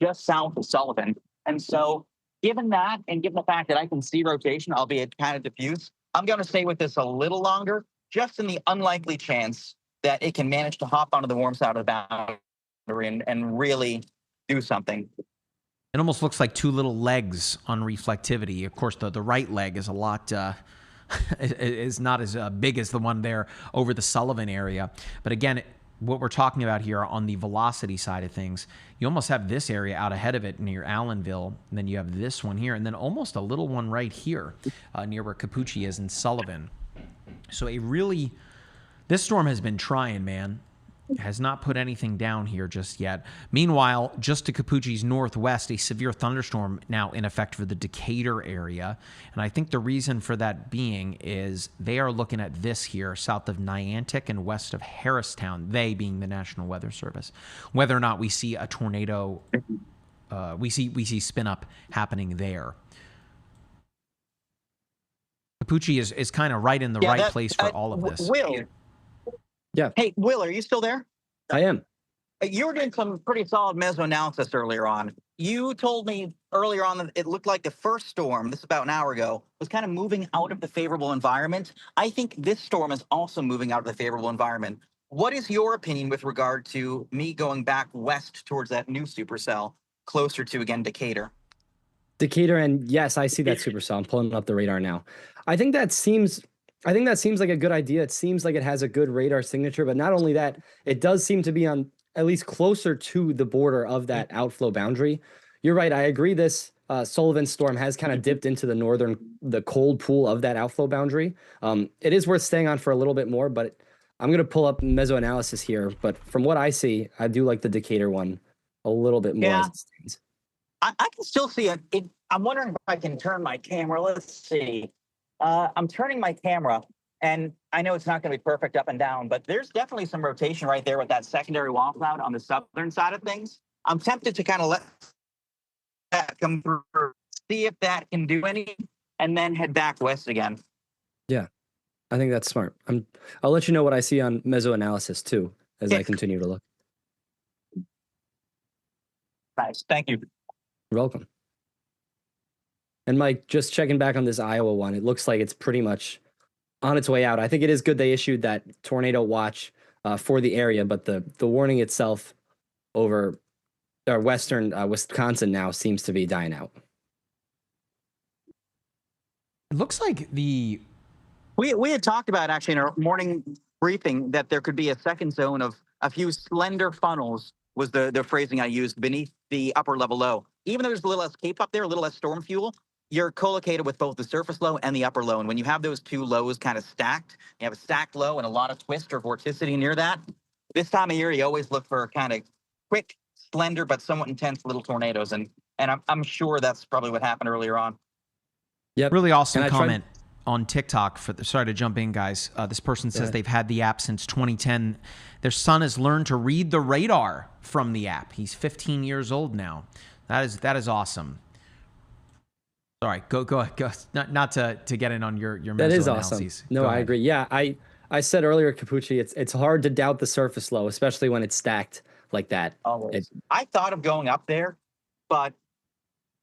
just south of Sullivan. And so given that, and given the fact that I can see rotation, albeit kind of diffuse, I'm going to stay with this a little longer, just in the unlikely chance that it can manage to hop onto the warm side of the boundary and really do something. It almost looks like two little legs on reflectivity. Of course, the right leg is a lot is not as big as the one there over the Sullivan area. But again, what we're talking about here on the velocity side of things, you almost have this area out ahead of it near Allenville, and then you have this one here, and then almost a little one right here near where Capucci is in Sullivan. So this storm has been trying, man. Has not put anything down here just yet. Meanwhile, just to Capucci's northwest, a severe thunderstorm now in effect for the Decatur area. And I think the reason for that being is they are looking at this here, south of Niantic and west of Harristown, they being the National Weather Service. Whether or not we see a tornado, we see spin up happening there. Capucci is kind of right in the right place for all of this. Will. Yeah. Hey, Will, are you still there? I am. You were doing some pretty solid mesoanalysis earlier on. You told me earlier on that it looked like the first storm, this is about an hour ago, was kind of moving out of the favorable environment. I think this storm is also moving out of the favorable environment. What is your opinion with regard to me going back west towards that new supercell, closer to, again, Decatur? Decatur, and yes, I see that supercell. I'm pulling up the radar now. I think that seems like a good idea. It seems like it has a good radar signature, but not only that, it does seem to be on at least closer to the border of that outflow boundary. You're right. I agree. This Sullivan storm has kind of dipped into the cold pool of that outflow boundary. It is worth staying on for a little bit more, but I'm going to pull up mesoanalysis here. But from what I see, I do like the Decatur one a little bit more. Yeah. As it stands. I can still see it. I'm wondering if I can turn my camera. Let's see. I'm turning my camera, and I know it's not going to be perfect up and down, but there's definitely some rotation right there with that secondary wall cloud on the southern side of things. I'm tempted to kind of let that come through, see if that can do any, and then head back west again. Yeah, I think that's smart. I'll let you know what I see on mesoanalysis too as I continue to look. Nice. Thank you. You're welcome. And Mike, just checking back on this Iowa one, it looks like it's pretty much on its way out. I think it is good they issued that tornado watch for the area, but the warning itself over western Wisconsin now seems to be dying out. It looks like we had talked about actually in our morning briefing that there could be a second zone of a few slender funnels was the phrasing I used beneath the upper level low. Even though there's a little less cape up there, a little less storm fuel, you're collocated with both the surface low and the upper low. And when you have those two lows kind of stacked, you have a stacked low and a lot of twist or vorticity near that, this time of year, you always look for kind of quick, slender, but somewhat intense little tornadoes. And I'm sure that's probably what happened earlier on. Yep. Really awesome comment on TikTok. Sorry to jump in, guys. This person says they've had the app since 2010. Their son has learned to read the radar from the app. He's 15 years old now. That is awesome. Sorry, go ahead. Go. Not to get in on your that is awesome. No, I agree. Yeah, I said earlier, Capucci, it's hard to doubt the surface low, especially when it's stacked like that. Always. I thought of going up there, but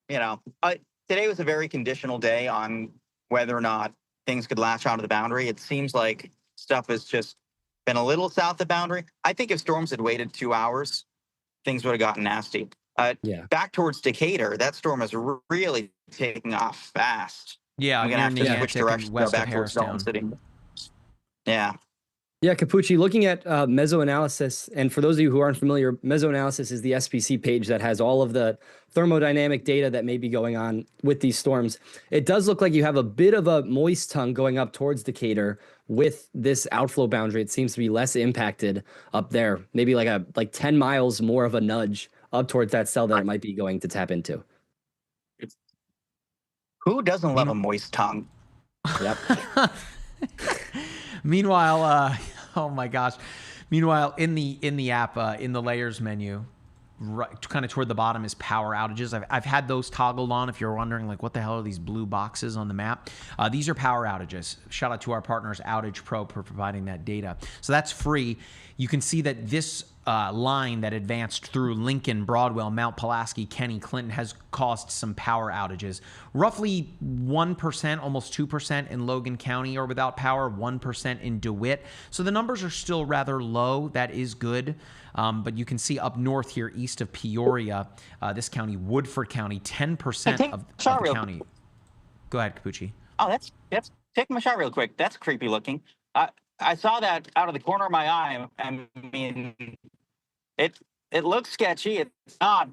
today was a very conditional day on whether or not things could latch onto the boundary. It seems like stuff has just been a little south of the boundary. I think if storms had waited 2 hours, things would have gotten nasty. Back towards Decatur, that storm is really taking off fast. Yeah, I'm going to have to switch directions west back towards Dalton City. Yeah. Yeah, Capucci, looking at mesoanalysis, and for those of you who aren't familiar, mesoanalysis is the SPC page that has all of the thermodynamic data that may be going on with these storms. It does look like you have a bit of a moist tongue going up towards Decatur with this outflow boundary. It seems to be less impacted up there, maybe like 10 miles more of a nudge up towards that cell that it might be going to tap into. Who doesn't love a moist tongue? Yep. Meanwhile, oh my gosh. Meanwhile, in the app, in the layers menu, right, kind of toward the bottom is power outages. I've had those toggled on. If you're wondering, like, what the hell are these blue boxes on the map? These are power outages. Shout out to our partners, Outage Pro, for providing that data. So that's free. You can see that this line that advanced through Lincoln, Broadwell, Mount Pulaski, Kenny, Clinton has caused some power outages. Roughly 1%, almost 2% in Logan County are without power, 1% in DeWitt. So the numbers are still rather low. That is good. But you can see up north here, east of Peoria, this county, Woodford County, 10% of the county. Go ahead, Capucci. Oh, that's take my shot real quick. That's creepy looking. I saw that out of the corner of my eye. I mean, it looks sketchy. It's not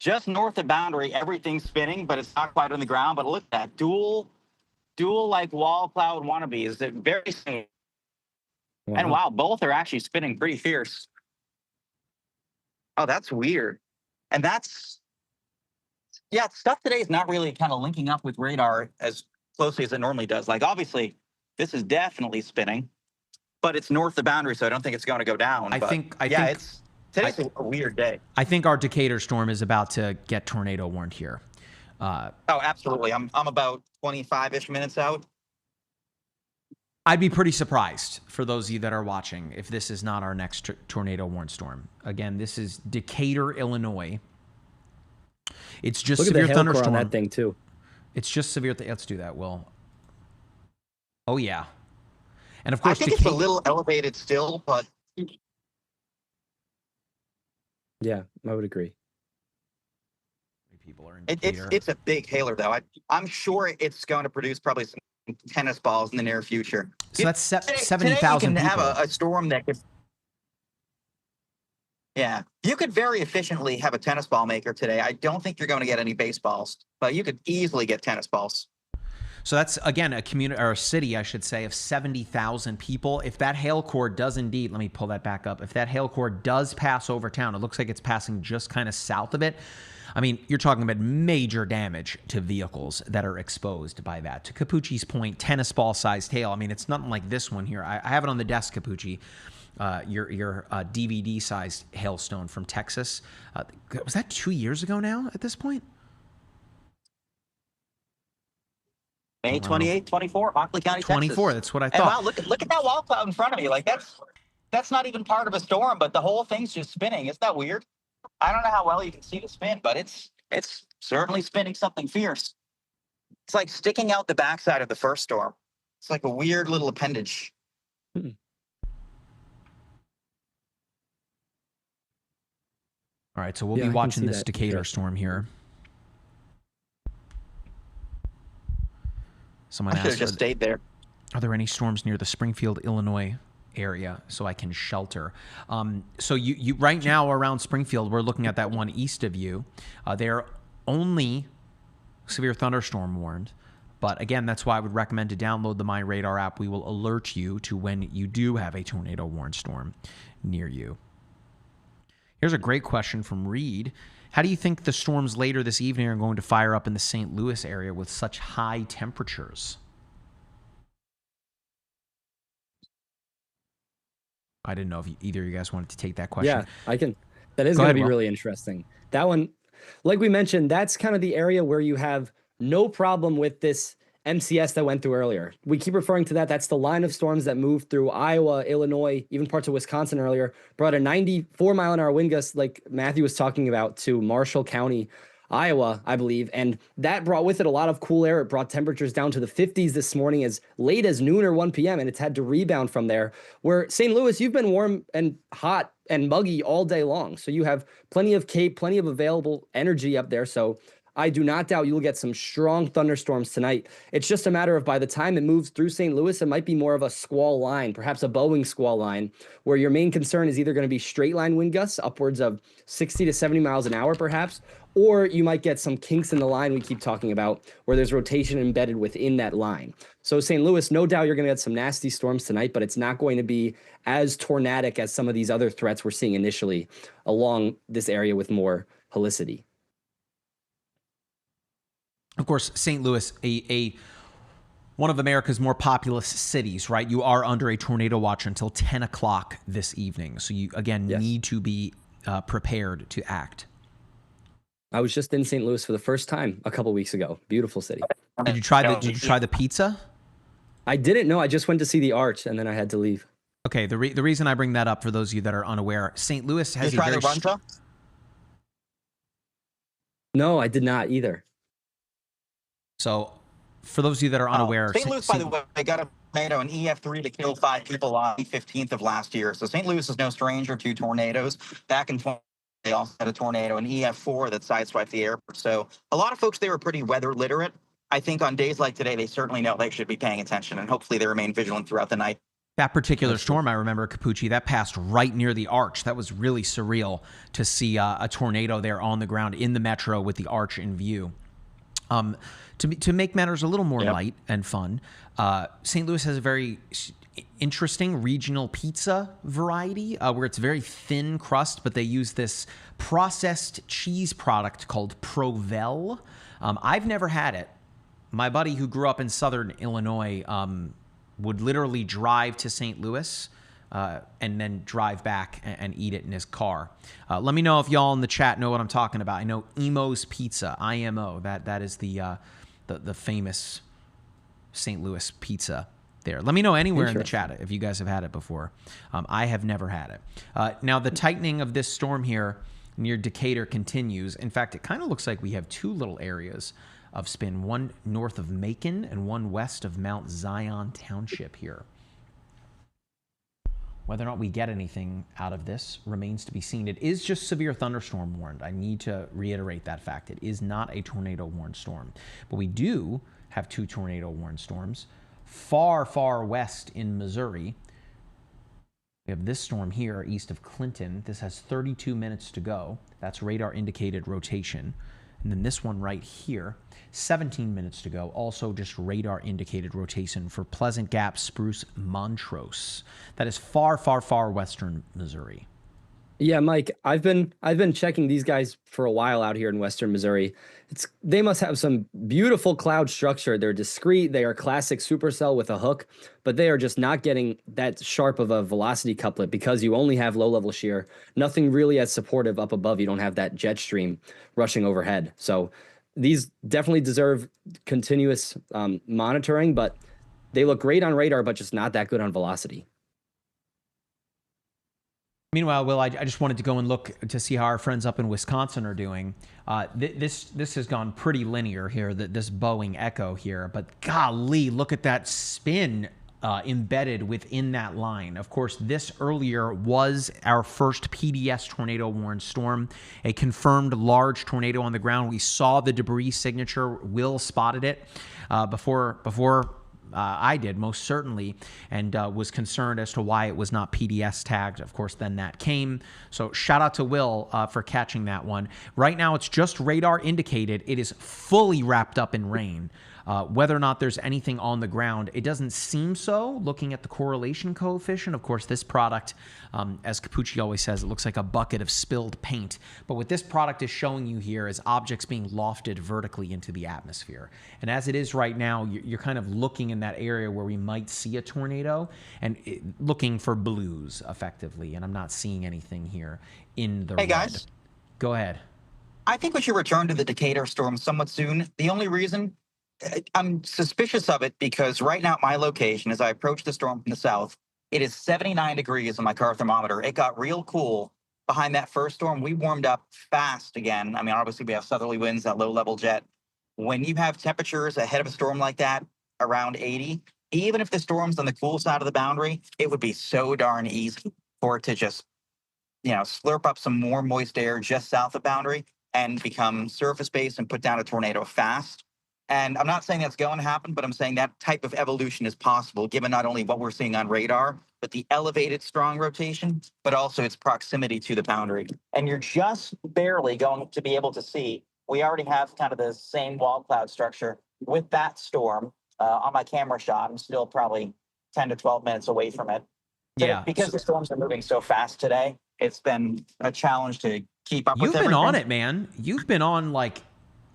just north of boundary. Everything's spinning, but it's not quite on the ground. But look at that dual like wall cloud wannabes. They're very similar. Wow. And wow, both are actually spinning pretty fierce. Oh, that's weird. And that's, yeah, stuff today is not really kind of linking up with radar as closely as it normally does. Like, obviously, this is definitely spinning, but it's north of the boundary, so I don't think it's going to go down. I think today's a weird day. I think our Decatur storm is about to get tornado warned here. Oh, absolutely. I'm about 25-ish minutes out. I'd be pretty surprised, for those of you that are watching, if this is not our next tornado warned storm. Again, this is Decatur, Illinois. It's just severe thunderstorm on that thing too. It's just severe. Let's do that, Will. Oh yeah, and of course I think it's a little elevated still, but yeah, I would agree. People are in it's a big hailer though. I'm sure it's going to produce probably some tennis balls in the near future. So that's 70,000 people. You can have a storm that could. Yeah, you could very efficiently have a tennis ball maker today. I don't think you're going to get any baseballs, but you could easily get tennis balls. So that's, again, a community, or a city, I should say, of 70,000 people. If that hail core does indeed, let me pull that back up. If that hail core does pass over town, it looks like it's passing just kind of south of it. I mean, you're talking about major damage to vehicles that are exposed by that. To Capucci's point, tennis ball sized hail. I mean, it's nothing like this one here. I have it on the desk, Capucci. Your DVD sized hailstone from Texas. Was that 2 years ago now at this point? May 28, 24, Hockley County, 24, Texas. That's what I thought. And wow, look at that wall cloud in front of me. Like, that's not even part of a storm, but the whole thing's just spinning. Isn't that weird? I don't know how well you can see the spin, but it's certainly spinning something fierce. It's like sticking out the backside of the first storm. It's like a weird little appendage. All right, so we'll be watching this Decatur storm here. Someone asked, just stayed there. Are there any storms near the Springfield, Illinois area so I can shelter? So you right now around Springfield, we're looking at that one east of you. They're only severe thunderstorm warned. But again, that's why I would recommend to download the MyRadar app. We will alert you to when you do have a tornado warned storm near you. Here's a great question from Reed. How do you think the storms later this evening are going to fire up in the St. Louis area with such high temperatures? I didn't know if either of you guys wanted to take that question. Yeah, I can. That is going to be really interesting. That one, like we mentioned, that's kind of the area where you have no problem with this MCS that went through earlier. We keep referring to that. That's the line of storms that moved through Iowa, Illinois, even parts of Wisconsin earlier, brought a 94-mile-an-hour wind gust, like Matthew was talking about, to Marshall County, Iowa, I believe. And that brought with it a lot of cool air. It brought temperatures down to the 50s this morning as late as noon or 1 p.m. And it's had to rebound from there. Where St. Louis, you've been warm and hot and muggy all day long. So you have plenty of cape, plenty of available energy up there. So I do not doubt you'll get some strong thunderstorms tonight. It's just a matter of by the time it moves through St. Louis, it might be more of a squall line, perhaps a Boeing squall line, where your main concern is either going to be straight line wind gusts upwards of 60 to 70 miles an hour, perhaps, or you might get some kinks in the line we keep talking about where there's rotation embedded within that line. So St. Louis, no doubt you're going to get some nasty storms tonight, but it's not going to be as tornadic as some of these other threats we're seeing initially along this area with more helicity. Of course, St. Louis, a one of America's more populous cities, right? You are under a tornado watch until 10 o'clock this evening. So you, again, Yes. need to be prepared to act. I was just in St. Louis for the first time a couple weeks ago. Beautiful city. Did you try the pizza? I didn't know. I just went to see the Arch, and then I had to leave. Okay, the reason I bring that up for those of you that are unaware, St. Louis has Did you try the buncha? No, I did not either. So, for those of you that are unaware, St. Louis, by the way, they got a tornado, an EF3 to kill 5 people on the 15th of last year. So St. Louis is no stranger to tornadoes. Back in 20, they also had a tornado, an EF4 that sideswiped the airport. So a lot of folks, they were pretty weather literate. I think on days like today, they certainly know they should be paying attention, and hopefully they remain vigilant throughout the night. that particular storm, I remember, Capucci, that passed right near the Arch. That was really surreal to see a tornado there on the ground in the metro with the Arch in view. To make matters a little more light and fun, St. Louis has a very interesting regional pizza variety where it's very thin crust, but they use this processed cheese product called Provel. I've never had it. My buddy who grew up in southern Illinois would literally drive to St. Louis and then drive back and eat it in his car. Let me know if y'all in the chat know what I'm talking about. I know Emo's Pizza, IMO. That is the famous St. Louis pizza there. Let me know anywhere in the chat if you guys have had it before. I have never had it. Now, the tightening of this storm here near Decatur continues. In fact, it kind of looks like we have two little areas of spin, one north of Macon and one west of Mount Zion Township here. Whether or not we get anything out of this remains to be seen. It is just severe thunderstorm warned. I need to reiterate that fact. It is not a tornado warned storm. But we do have two tornado warned storms far, far west in Missouri. We have this storm here east of Clinton. This has 32 minutes to go. That's radar indicated rotation. And then this one right here, 17 minutes to go. Also just radar indicated rotation for Pleasant Gap, Spruce, Montrose. That is far, far, far western Missouri. Yeah, Mike, I've been checking these guys for a while out here in western Missouri. They must have some beautiful cloud structure. They're discrete. They are classic supercell with a hook, but they are just not getting that sharp of a velocity couplet because you only have low level shear. Nothing really as supportive up above. You don't have that jet stream rushing overhead. So these definitely deserve continuous monitoring, but they look great on radar, but just not that good on velocity. Meanwhile, Will, I just wanted to go and look to see how our friends up in Wisconsin are doing. This has gone pretty linear here, this Boeing Echo here, but golly, look at that spin embedded within that line. Of course, this earlier was our first PDS tornado warned storm, a confirmed large tornado on the ground. We saw the debris signature. Will spotted it before I did, most certainly, and was concerned as to why it was not PDS tagged. Of course, then that came. So shout out to Will for catching that one. Right now, it's just radar indicated. It is fully wrapped up in rain. Whether or not there's anything on the ground, it doesn't seem so, looking at the correlation coefficient. Of course, this product, as Capucci always says, it looks like a bucket of spilled paint. But what this product is showing you here is objects being lofted vertically into the atmosphere. And as it is right now, you're kind of looking in that area where we might see a tornado and looking for blues, effectively. And I'm not seeing anything here in the red. Hey, guys. Go ahead. I think we should return to the Decatur storm somewhat soon. The only reason I'm suspicious of it because right now at my location, as I approach the storm from the south, it is 79 degrees on my car thermometer. It got real cool behind that first storm. We warmed up fast again. I mean, obviously we have southerly winds, that low level jet. When you have temperatures ahead of a storm like that, around 80, even if the storm's on the cool side of the boundary, it would be so darn easy for it to just, slurp up some more moist air just south of boundary. and become surface-based and put down a tornado fast. And I'm not saying that's going to happen, but I'm saying that type of evolution is possible, given not only what we're seeing on radar, but the elevated strong rotation, but also its proximity to the boundary. And you're just barely going to be able to see. We already have kind of the same wall cloud structure with that storm on my camera shot. I'm still probably 10 to 12 minutes away from it. Yeah. Because the storms are moving so fast today, it's been a challenge to keep up with everything. You've been on it, man. You've been on like...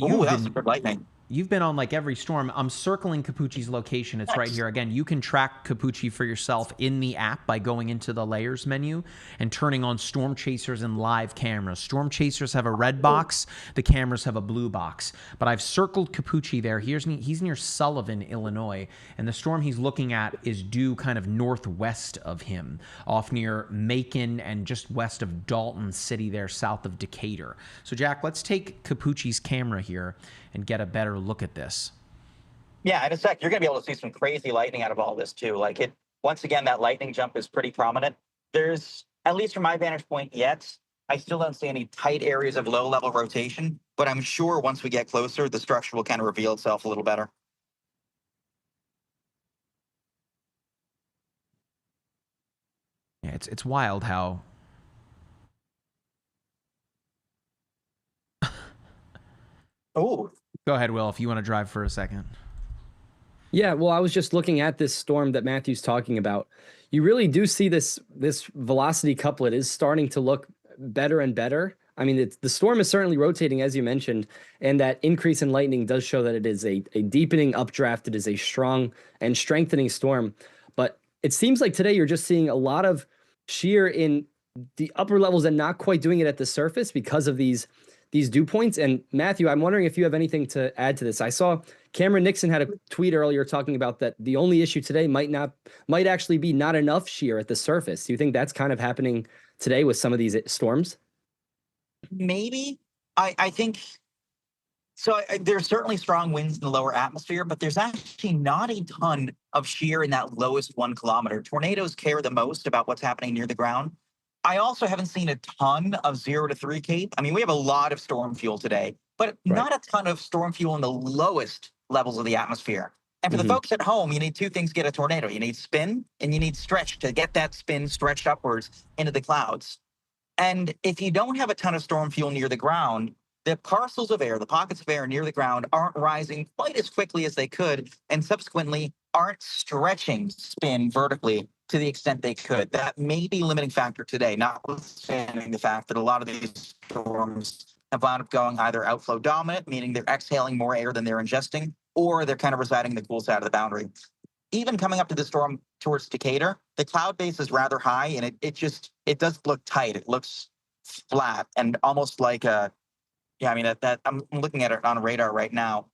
Ooh, that's good lightning. You've been on like every storm. I'm circling Capucci's location. It's right here. Again, you can track Capucci for yourself in the app by going into the layers menu and turning on storm chasers and live cameras. Storm chasers have a red box. The cameras have a blue box. But I've circled Capucci there. He's near Sullivan, Illinois. And the storm he's looking at is due kind of northwest of him, off near Macon and just west of Dalton City there, south of Decatur. So, Jack, let's take Capucci's camera here and get a better look at this. Yeah, in a sec, you're going to be able to see some crazy lightning out of all this too. Like once again, that lightning jump is pretty prominent. There's, at least from my vantage point yet, I still don't see any tight areas of low level rotation, but I'm sure once we get closer, the structure will kind of reveal itself a little better. Yeah, it's wild how... Oh. Go ahead, Will, if you want to drive for a second. Yeah, well, I was just looking at this storm that Matthew's talking about. You really do see this velocity couplet is starting to look better and better. I mean, the storm is certainly rotating, as you mentioned, and that increase in lightning does show that it is a deepening updraft. It is a strong and strengthening storm. But it seems like today you're just seeing a lot of shear in the upper levels and not quite doing it at the surface because of these dew points. And Matthew, I'm wondering if you have anything to add to this. I saw Cameron Nixon had a tweet earlier talking about that the only issue today might actually be not enough shear at the surface. Do you think that's kind of happening today with some of these storms? Maybe. I think so. There's certainly strong winds in the lower atmosphere, but there's actually not a ton of shear in that lowest 1 kilometer. Tornadoes care the most about what's happening near the ground. I also haven't seen a ton of 0 to 3 Cape. I mean, we have a lot of storm fuel today, but not a ton of storm fuel in the lowest levels of the atmosphere. And for the folks at home, you need two things to get a tornado. You need spin and you need stretch to get that spin stretched upwards into the clouds. And if you don't have a ton of storm fuel near the ground, the parcels of air, the pockets of air near the ground aren't rising quite as quickly as they could, and subsequently aren't stretching spin vertically to the extent they could. That may be a limiting factor today, notwithstanding the fact that a lot of these storms have wound up going either outflow dominant, meaning they're exhaling more air than they're ingesting, or they're kind of residing in the cool side of the boundary. Even coming up to the storm towards Decatur, the cloud base is rather high, and it does look tight. It looks flat and almost like a, yeah, I mean, that I'm looking at it on radar right now.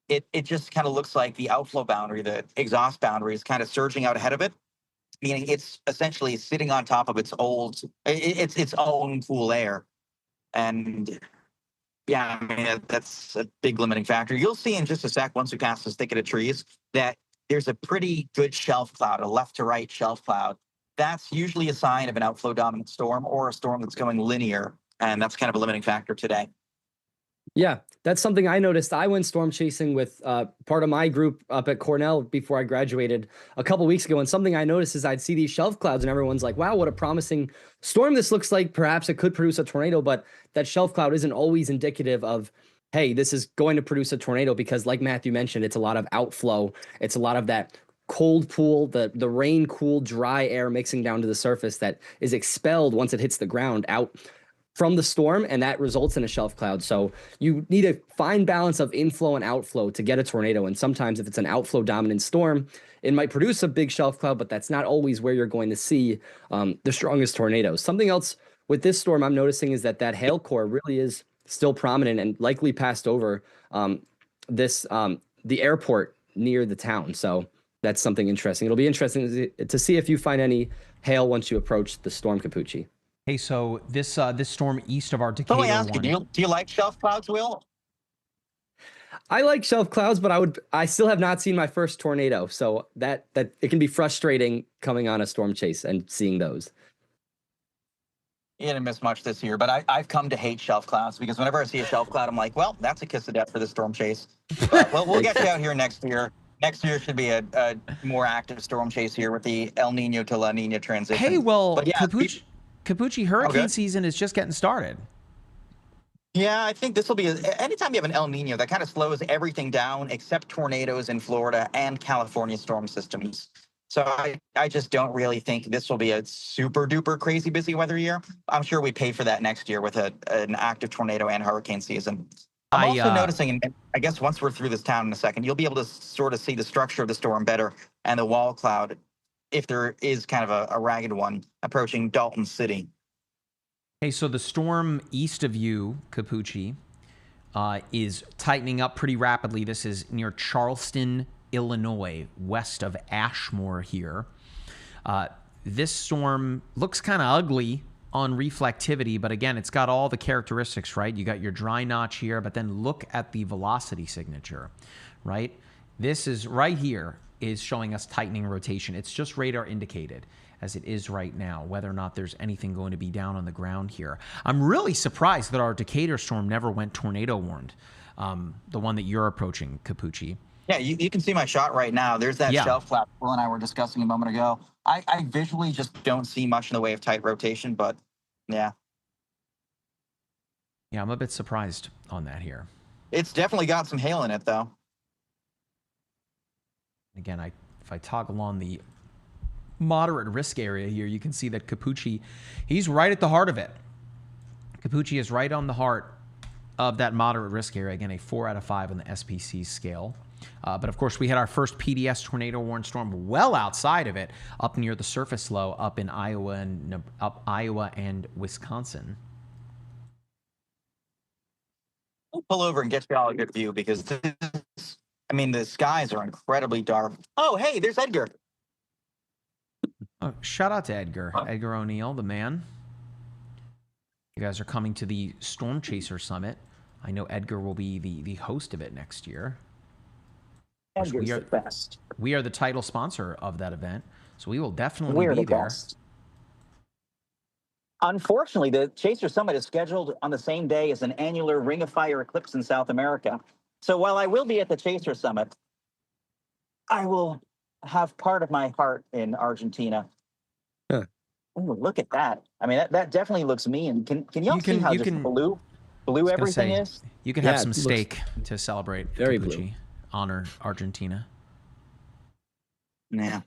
It just kind of looks like the outflow boundary, the exhaust boundary is kind of surging out ahead of it, meaning it's essentially sitting on top of its own cool air. And yeah, I mean, that's a big limiting factor. You'll see in just a sec, once we pass this thicket of trees, that there's a pretty good shelf cloud, a left to right shelf cloud. That's usually a sign of an outflow dominant storm or a storm that's going linear. And that's kind of a limiting factor today. Yeah, that's something I noticed. I went storm chasing with part of my group up at Cornell before I graduated a couple weeks ago. And something I noticed is I'd see these shelf clouds and everyone's like, wow, what a promising storm this looks like. Perhaps it could produce a tornado, but that shelf cloud isn't always indicative of, hey, this is going to produce a tornado, because like Matthew mentioned, it's a lot of outflow. It's a lot of that cold pool, the rain cooled dry air mixing down to the surface that is expelled once it hits the ground out from the storm, and that results in a shelf cloud. So you need a fine balance of inflow and outflow to get a tornado. And sometimes if it's an outflow dominant storm, it might produce a big shelf cloud, but that's not always where you're going to see the strongest tornadoes. Something else with this storm I'm noticing is that hail core really is still prominent and likely passed over the airport near the town. So that's something interesting. It'll be interesting to see if you find any hail once you approach the storm, Capucci. Hey, so this storm east of our Decatur Let me ask you, do you like shelf clouds, Will? I like shelf clouds, but I still have not seen my first tornado. So that it can be frustrating coming on a storm chase and seeing those. didn't miss much this year, but I've come to hate shelf clouds because whenever I see a shelf cloud, I'm like, well, that's a kiss of death for the storm chase. But we'll get you out here next year. Next year should be a more active storm chase here with the El Nino to La Nina transition. Hey, well, but yeah, Capucci, hurricane season is just getting started. Yeah, I think this will be anytime you have an El Nino, that kind of slows everything down except tornadoes in Florida and California storm systems. So I just don't really think this will be a super duper crazy busy weather year. I'm sure we pay for that next year with an active tornado and hurricane season. I'm also noticing, and I guess once we're through this town in a second, you'll be able to sort of see the structure of the storm better and the wall cloud, if there is kind of a ragged one approaching Dalton City. Hey, so the storm east of you, Capucci, is tightening up pretty rapidly. This is near Charleston, Illinois, west of Ashmore here. This storm looks kind of ugly on reflectivity, but again, it's got all the characteristics, right? You got your dry notch here, but then look at the velocity signature, right? This is right here is showing us tightening rotation. It's just radar indicated as it is right now, whether or not there's anything going to be down on the ground here. I'm really surprised that our Decatur storm never went tornado warned, the one that you're approaching, Capucci. Yeah, you can see my shot right now. There's that shelf flap Will and I were discussing a moment ago. I visually just don't see much in the way of tight rotation, but yeah. Yeah, I'm a bit surprised on that here. It's definitely got some hail in it, though. Again, if I toggle on the moderate risk area here, you can see that Capucci, he's right at the heart of it. Capucci is right on the heart of that moderate risk area. Again, a 4 out of 5 on the SPC scale. But of course, we had our first PDS tornado warned storm well outside of it, up near the surface low, up in Iowa and Wisconsin. We'll pull over and get you all a good view because the skies are incredibly dark. Oh, hey, there's Edgar. Oh, shout out to Edgar. Edgar O'Neill, the man. You guys are coming to the Storm Chaser Summit. I know Edgar will be the host of it next year. Edgar's the best. We are the title sponsor of that event, so we will definitely be there. Best. Unfortunately, the Chaser Summit is scheduled on the same day as an annular Ring of Fire eclipse in South America. So while I will be at the Chaser Summit, I will have part of my heart in Argentina. Huh. Ooh, look at that. I mean, that definitely looks mean. Can y'all see how just blue everything is? You can have some steak to celebrate. Very Capucci. blue. Honor Argentina. Yeah.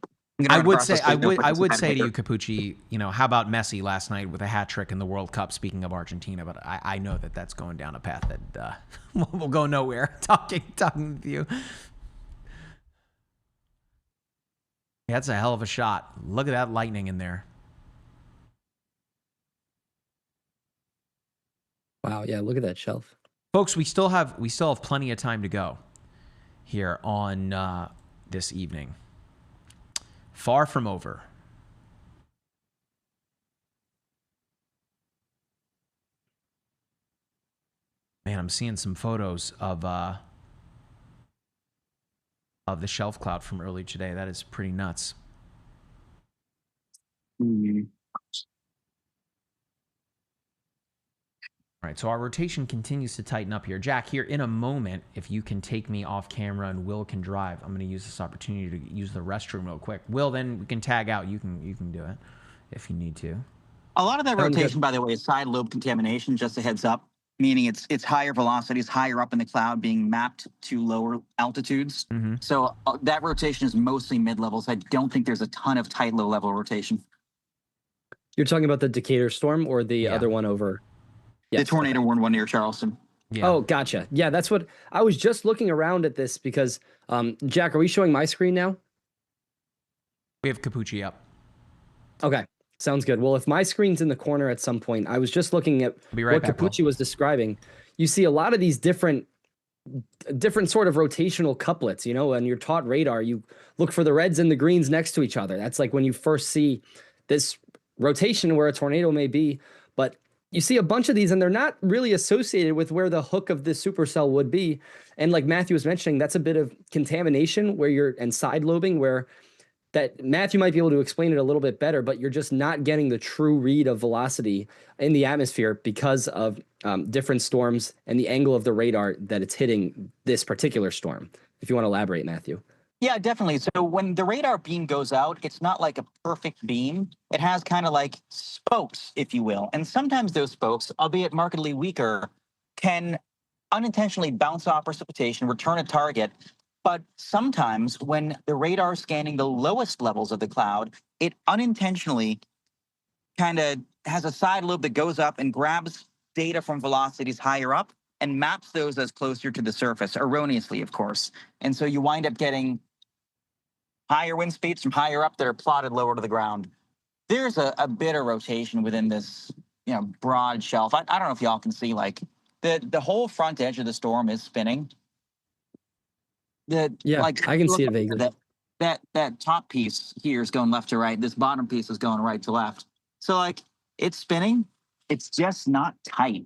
I would say to you, Capucci, how about Messi last night with a hat trick in the World Cup, speaking of Argentina, but I know that's going down a path that will go nowhere, talking with you. Yeah, that's a hell of a shot. Look at that lightning in there. Wow, yeah, look at that shelf. Folks, we still have plenty of time to go here on this evening. Far from over. Man, I'm seeing some photos of the shelf cloud from earlier today. That is pretty nuts. Mm-hmm. All right, so our rotation continues to tighten up here. Jack, here in a moment, if you can take me off camera and Will can drive, I'm going to use this opportunity to use the restroom real quick. Will, then we can tag out. You can do it if you need to. A lot of that rotation, by the way, is side lobe contamination, just a heads up, meaning it's higher velocities, higher up in the cloud being mapped to lower altitudes. Mm-hmm. So that rotation is mostly mid-levels. I don't think there's a ton of tight low-level rotation. You're talking about the Decatur storm or the other one over? Yes. The tornado warned one near Charleston. Yeah. Oh, gotcha. Yeah, that's what I was just looking around at this because, Jack, are we showing my screen now? We have Capucci up. Okay, sounds good. Well, if my screen's in the corner at some point, I was just looking at what Capucci was describing. You see a lot of these different sort of rotational couplets, and you're taught radar, you look for the reds and the greens next to each other. That's like when you first see this rotation where a tornado may be, but you see a bunch of these and they're not really associated with where the hook of this supercell would be. And like Matthew was mentioning, that's a bit of contamination and side lobing where that Matthew might be able to explain it a little bit better, but you're just not getting the true read of velocity in the atmosphere because of different storms and the angle of the radar that it's hitting this particular storm. If you want to elaborate, Matthew. Yeah, definitely. So when the radar beam goes out, it's not like a perfect beam. It has kind of like spokes, if you will. And sometimes those spokes, albeit markedly weaker, can unintentionally bounce off precipitation, return a target. But sometimes when the radar is scanning the lowest levels of the cloud, it unintentionally kind of has a side lobe that goes up and grabs data from velocities higher up and maps those as closer to the surface, erroneously, of course. And so you wind up getting higher wind speeds from higher up that are plotted lower to the ground. There's a bit of rotation within this, broad shelf. I don't know if y'all can see, like, the whole front edge of the storm is spinning. I can see it vaguely. That top piece here is going left to right. This bottom piece is going right to left. So, like, it's spinning. It's just not tight.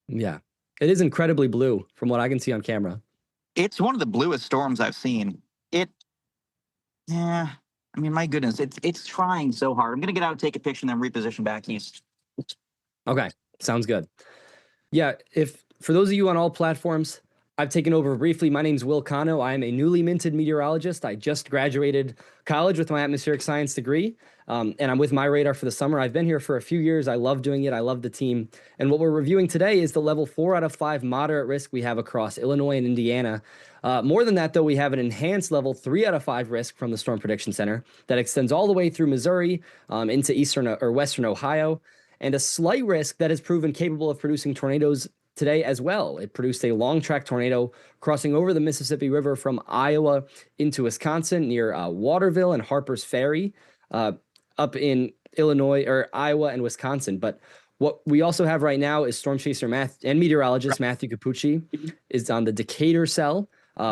Yeah. It is incredibly blue from what I can see on camera. It's one of the bluest storms I've seen. My goodness, it's trying so hard. I'm going to get out, take a picture, and then reposition back east. Okay. Sounds good. Yeah. For those of you on all platforms, I've taken over briefly. My name's Will Cano. I am a newly minted meteorologist. I just graduated college with my atmospheric science degree, and I'm with MyRadar for the summer. I've been here for a few years. I love doing it. I love the team. And what we're reviewing today is the level 4 out of 5 moderate risk we have across Illinois and Indiana. More than that, though, we have an enhanced level 3 out of 5 risk from the Storm Prediction Center that extends all the way through Missouri into eastern or western Ohio, and a slight risk that has proven capable of producing tornadoes today as well. It produced a long track tornado crossing over the Mississippi River from Iowa into Wisconsin near Waterville and Harper's Ferry up in Illinois or Iowa and Wisconsin. But what we also have right now is storm chaser and meteorologist Matthew Capucci is on the Decatur cell,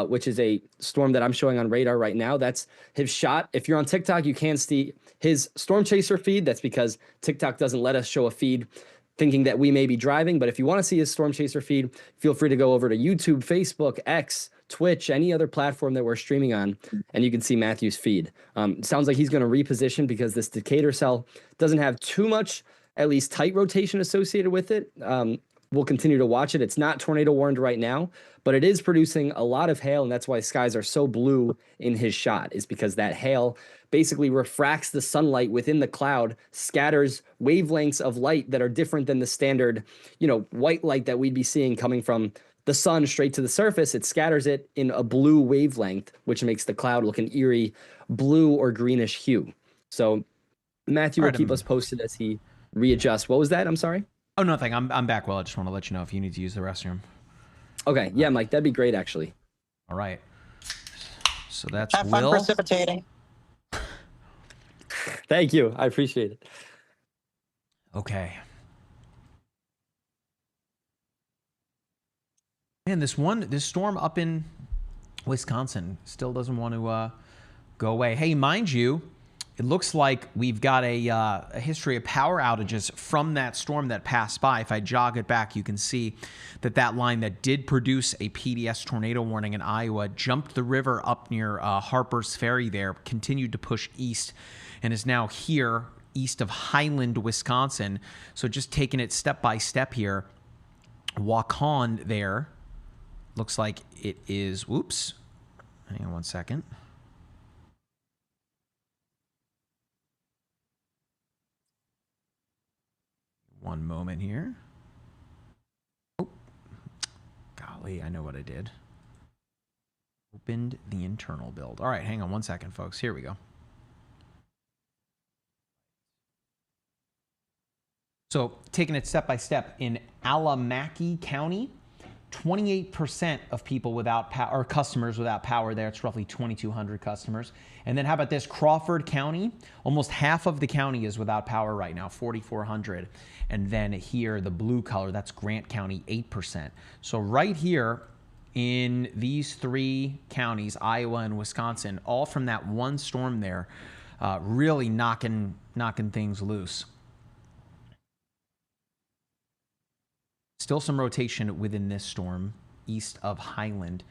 which is a storm that I'm showing on radar right now. That's his shot. If you're on TikTok, you can see his storm chaser feed. That's because TikTok doesn't let us show a feed thinking that we may be driving. But if you want to see his storm chaser feed, feel free to go over to YouTube, Facebook, X, Twitch, any other platform that we're streaming on, and you can see Matthew's feed. Sounds like he's going to reposition because this Decatur cell doesn't have too much, at least tight rotation associated with it. We'll continue to watch it. It's not tornado warned right now, but it is producing a lot of hail, and that's why skies are so blue in his shot, is because that hail basically refracts the sunlight within the cloud, scatters wavelengths of light that are different than the standard, white light that we'd be seeing coming from the sun straight to the surface. It scatters it in a blue wavelength, which makes the cloud look an eerie blue or greenish hue. So Matthew will keep us posted as he readjusts. What was that? I'm sorry. Oh, nothing. I'm back. Well, I just want to let you know if you need to use the restroom. Okay. Yeah, Mike, that'd be great, actually. All right. So that's Have fun Will. precipitating. Thank you. I appreciate it. Okay. Man, this storm up in Wisconsin still doesn't want to go away. Hey, mind you, it looks like we've got a history of power outages from that storm that passed by. If I jog it back, you can see that line that did produce a PDS tornado warning in Iowa jumped the river up near Harper's Ferry there, continued to push east, and is now here east of Highland, Wisconsin. So just taking it step by step here. Waukon there. Looks like it is, whoops, hang on one second. One moment here. Oh, golly, I know what I did. Opened the internal build. All right, hang on one second, folks. Here we go. So taking it step by step, in Alamaki County, 28% of people without power, or customers without power there. It's roughly 2,200 customers. And then how about this? Crawford County, almost half of the county is without power right now, 4,400. And then here, the blue color, that's Grant County, 8%. So right here in these 3 counties, Iowa and Wisconsin, all from that one storm there, really knocking things loose. Still some rotation within this storm east of Highland.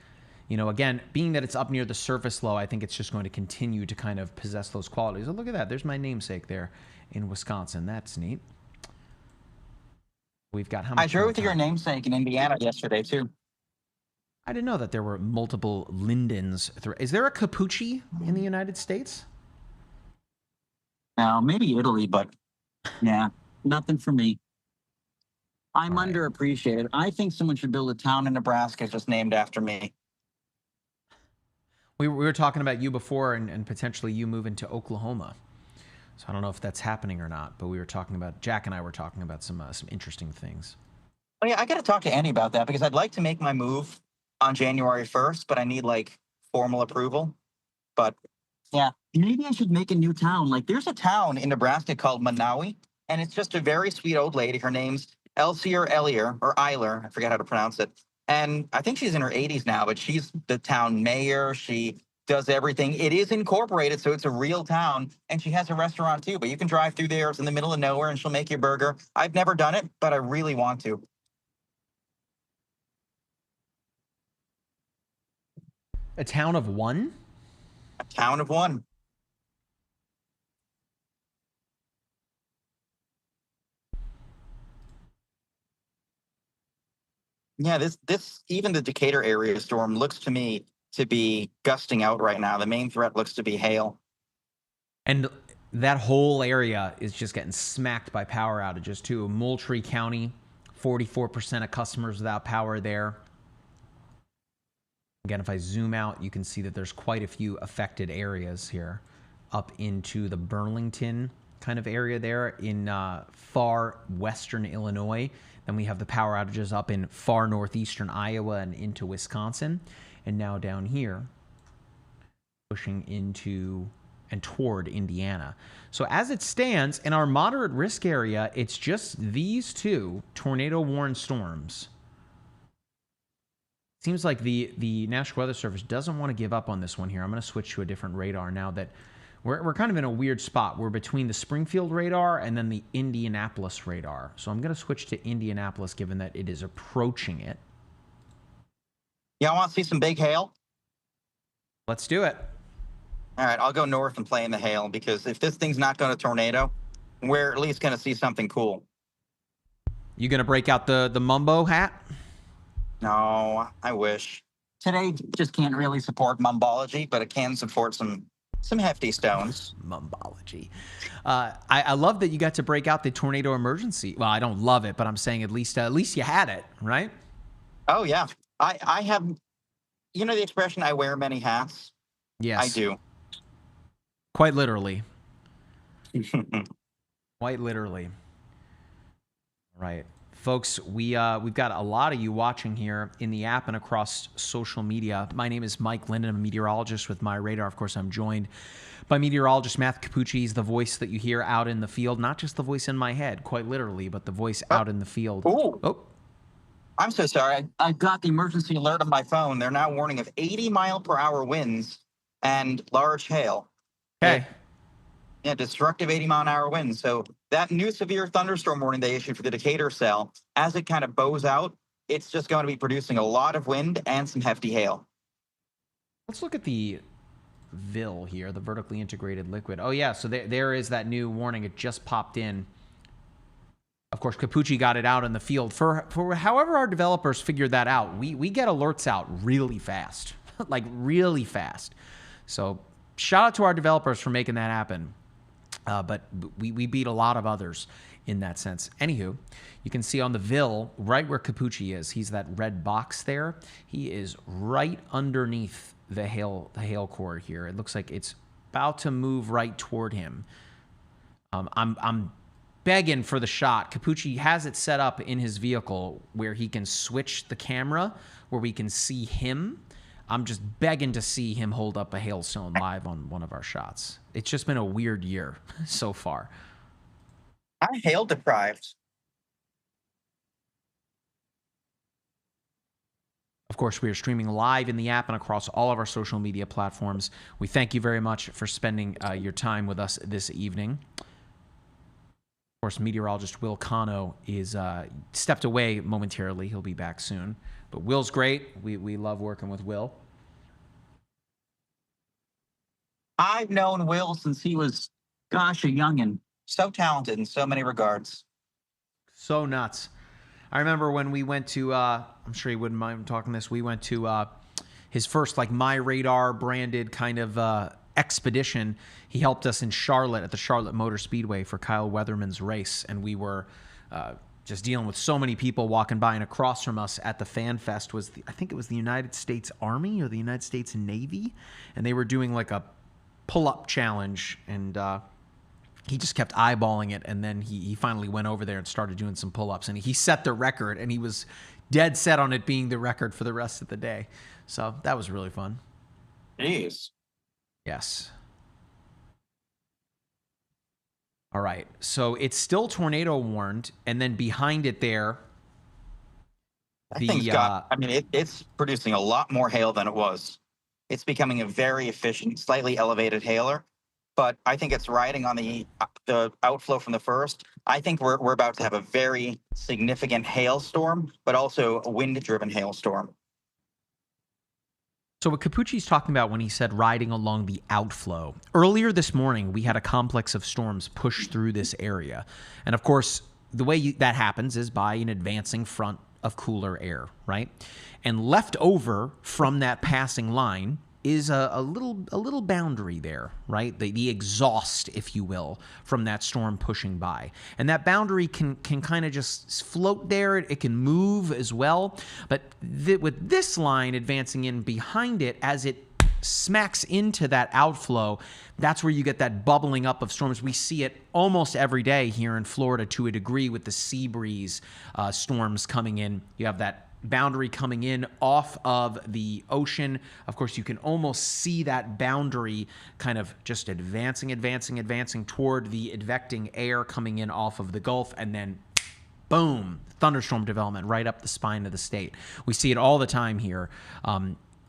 You know, again, being that it's up near the surface low, I think it's just going to continue to kind of possess those qualities. Oh, look at that. There's my namesake there in Wisconsin. That's neat. We've got how much I drove more with your time? namesake in Indiana yesterday, too. I didn't know that there were multiple Lindens. Is there a Capucci in the United States? Now, maybe Italy, but yeah, nothing for me. I'm All right. underappreciated. I think someone should build a town in Nebraska just named after me. We were talking about you before and potentially you moving to Oklahoma. So I don't know if that's happening or not, but we were talking about, Jack and I were talking about some interesting things. Oh, yeah, I got to talk to Andy about that because I'd like to make my move on January 1st, but I need like formal approval. But yeah, maybe I should make a new town. Like there's a town in Nebraska called Manawi, and it's just a very sweet old lady. Her name's Elsie or Ellier or Eiler. I forget how to pronounce it. And I think she's in her 80s now, but she's the town mayor. She does everything. It is incorporated, so it's a real town. And she has a restaurant too, but you can drive through there. It's in the middle of nowhere, and she'll make you a burger. I've never done it, but I really want to. A town of one? A town of one. Yeah, this even the Decatur area storm looks to me to be gusting out right now. The main threat looks to be hail. And that whole area is just getting smacked by power outages too. Moultrie County, 44% of customers without power there. Again, if I zoom out, you can see that there's quite a few affected areas here up into the Burlington kind of area there in far western Illinois. Then we have the power outages up in far northeastern Iowa and into Wisconsin. And now down here, pushing into and toward Indiana. So as it stands, in our moderate risk area, it's just these two tornado-warned storms. Seems like the National Weather Service doesn't want to give up on this one here. I'm going to switch to a different radar now that we're kind of in a weird spot. We're between the Springfield radar and then the Indianapolis radar. So I'm going to switch to Indianapolis given that it is approaching it. Y'all want to see some big hail? Let's do it. All right, I'll go north and play in the hail because if this thing's not going to tornado, we're at least going to see something cool. You going to break out the Mumbo hat? No, I wish. Today just can't really support mumbology, but it can support some hefty stones. Mumbology. I love that you got to break out the tornado emergency. Well, I don't love it, but I'm saying at least you had it, right? Oh, yeah. I have, you know the expression, I wear many hats? Yes. I do. Quite literally. Quite literally. Right. Folks, we've got a lot of you watching here in the app and across social media. My name is Mike Linden. I'm a meteorologist with MyRadar. Of course, I'm joined by meteorologist Matthew Capucci. He's the voice that you hear out in the field, not just the voice in my head, quite literally, but the voice out in the field. Ooh. Oh, I'm so sorry. I got the emergency alert on my phone. They're now warning of 80-mile-per-hour winds and large hail. okay. Yeah, destructive 80-mile-an-hour winds. So that new severe thunderstorm warning they issued for the Decatur cell, as it kind of bows out, it's just going to be producing a lot of wind and some hefty hail. Let's look at the VIL here, the vertically integrated liquid. Oh, yeah, so there is that new warning. It just popped in. Of course, Capucci got it out in the field. For however our developers figured that out, we get alerts out really fast, like really fast. So shout out to our developers for making that happen. But we beat a lot of others in that sense. Anywho, you can see on the VIL, right where Capucci is, he's that red box there. He is right underneath the hail core here. It looks like it's about to move right toward him. I'm begging for the shot. Capucci has it set up in his vehicle where he can switch the camera, where we can see him. I'm just begging to see him hold up a hailstone live on one of our shots. It's just been a weird year so far. I'm hail deprived. Of course, we are streaming live in the app and across all of our social media platforms. We thank you very much for spending your time with us this evening. Of course, meteorologist Will Cano is stepped away momentarily. He'll be back soon. But Will's great. We love working with Will. I've known Will since he was, gosh, a youngin'. So talented in so many regards. So nuts. I remember when we went to, I'm sure he wouldn't mind talking this, we went to his first like MyRadar branded kind of expedition. He helped us in Charlotte at the Charlotte Motor Speedway for Kyle Weatherman's race, and we were just dealing with so many people walking by, and across from us at the Fan Fest was, I think it was the United States Army or the United States Navy, and they were doing like a pull-up challenge, and he just kept eyeballing it, and then he finally went over there and started doing some pull-ups, and he set the record, and he was dead set on it being the record for the rest of the day. So that was really fun. Jeez. Yes. All right. So it's still tornado warned, and then behind it there, That thing's got, I mean, it's producing a lot more hail than it was. It's becoming a very efficient, slightly elevated hailer, but I think it's riding on the outflow from the first. I think we're about to have a very significant hailstorm, but also a wind-driven hailstorm. So what Capucci's talking about when he said riding along the outflow, earlier this morning, we had a complex of storms push through this area. And of course, the way that happens is by an advancing front of cooler air, right? And left over from that passing line is a little boundary there, right? The exhaust, if you will, from that storm pushing by. And that boundary can kind of just float there. It can move as well. But with this line advancing in behind it, as it smacks into that outflow, that's where you get that bubbling up of storms. We see it almost every day here in Florida to a degree with the sea breeze storms coming in. You have that boundary coming in off of the ocean. Of course, you can almost see that boundary kind of just advancing toward the advecting air coming in off of the Gulf, and then boom, thunderstorm development right up the spine of the state. We see it all the time here.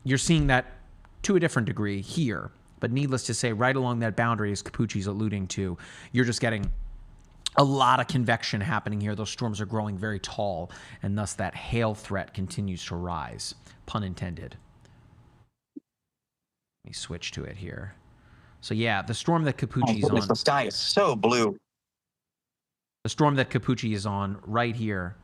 You're seeing that to a different degree here, but needless to say, right along that boundary, as Capucci's alluding to, you're just getting a lot of convection happening here. Those storms are growing very tall, and thus that hail threat continues to rise. Pun intended. Let me switch to it here. So yeah, the storm that Capucci's on. The sky is so blue. The storm that Capucci is on right here,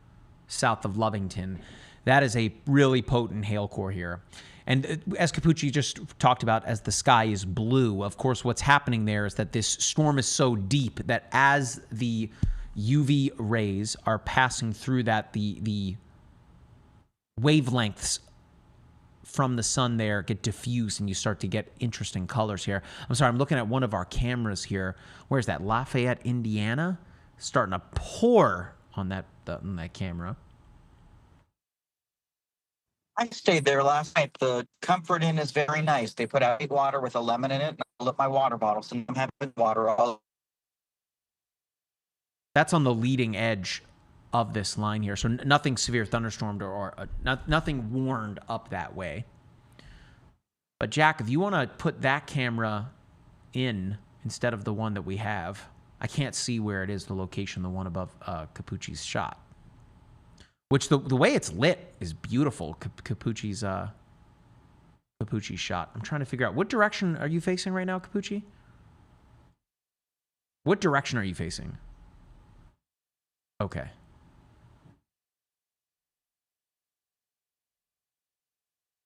south of Lovington, that is a really potent hail core here. And as Capucci just talked about, as the sky is blue, of course, what's happening there is that this storm is so deep that as the UV rays are passing through that, the wavelengths from the sun there get diffused, and you start to get interesting colors here. I'm sorry, I'm looking at one of our cameras here. Where's that? Lafayette, Indiana? Starting to pour on that camera. I stayed there last night. The Comfort Inn is very nice. They put out water with a lemon in it, and I filled up my water bottle, so I'm having water all. That's on the leading edge of this line here, so nothing severe thunderstormed or nothing warned up that way. But Jack, if you want to put that camera in instead of the one that we have, I can't see where it is, the location, the one above Capucci's shot. Which the way it's lit is beautiful. Capucci's shot. I'm trying to figure out, what direction are you facing right now, Capucci? What direction are you facing? Okay.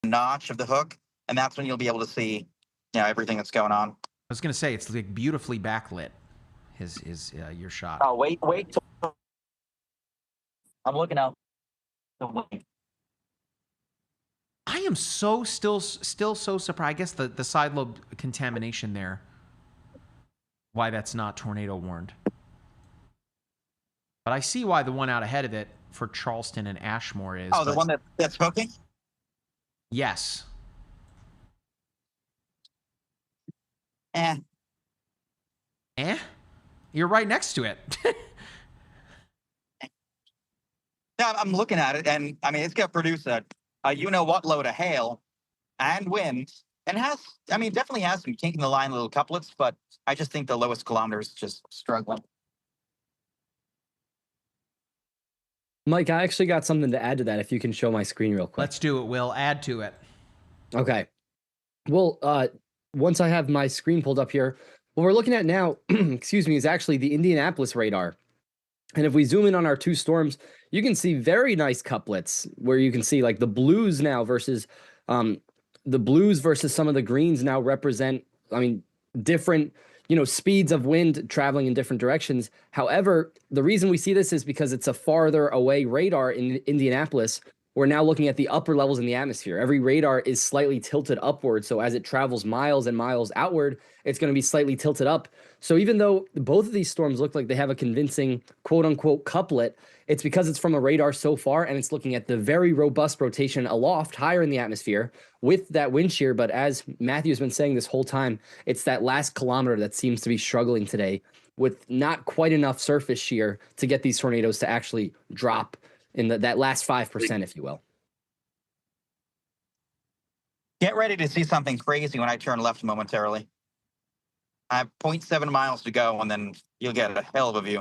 Notch of the hook, and that's when you'll be able to see, everything that's going on. I was gonna say it's like beautifully backlit. Your shot. Oh, wait. I'm looking out. I am still so surprised. I guess the side lobe contamination there. Why that's not tornado warned. But I see why the one out ahead of it for Charleston and Ashmore is. Oh, the one that's hooking? Yes. Eh? You're right next to it. Yeah, I'm looking at it, and I mean, it's going to produce a you-know-what load of hail and wind, and definitely has some kink in the line little couplets, but I just think the lowest kilometer is just struggling. Mike, I actually got something to add to that if you can show my screen real quick. Let's do it, Will. Add to it. Okay. Well, once I have my screen pulled up here, what we're looking at now, excuse me, is actually the Indianapolis radar. And if we zoom in on our two storms, you can see very nice couplets where you can see like the blues now versus some of the greens now represent, I mean, different, speeds of wind traveling in different directions. However, the reason we see this is because it's a farther away radar in Indianapolis. We're now looking at the upper levels in the atmosphere. Every radar is slightly tilted upward. So as it travels miles and miles outward, it's going to be slightly tilted up. So even though both of these storms look like they have a convincing quote unquote couplet, it's because it's from a radar so far and it's looking at the very robust rotation aloft, higher in the atmosphere with that wind shear. But as Matthew's been saying this whole time, it's that last kilometer that seems to be struggling today with not quite enough surface shear to get these tornadoes to actually drop in that last 5%, if you will. Get ready to see something crazy when I turn left momentarily. I have 0.7 miles to go, and then you'll get a hell of a view.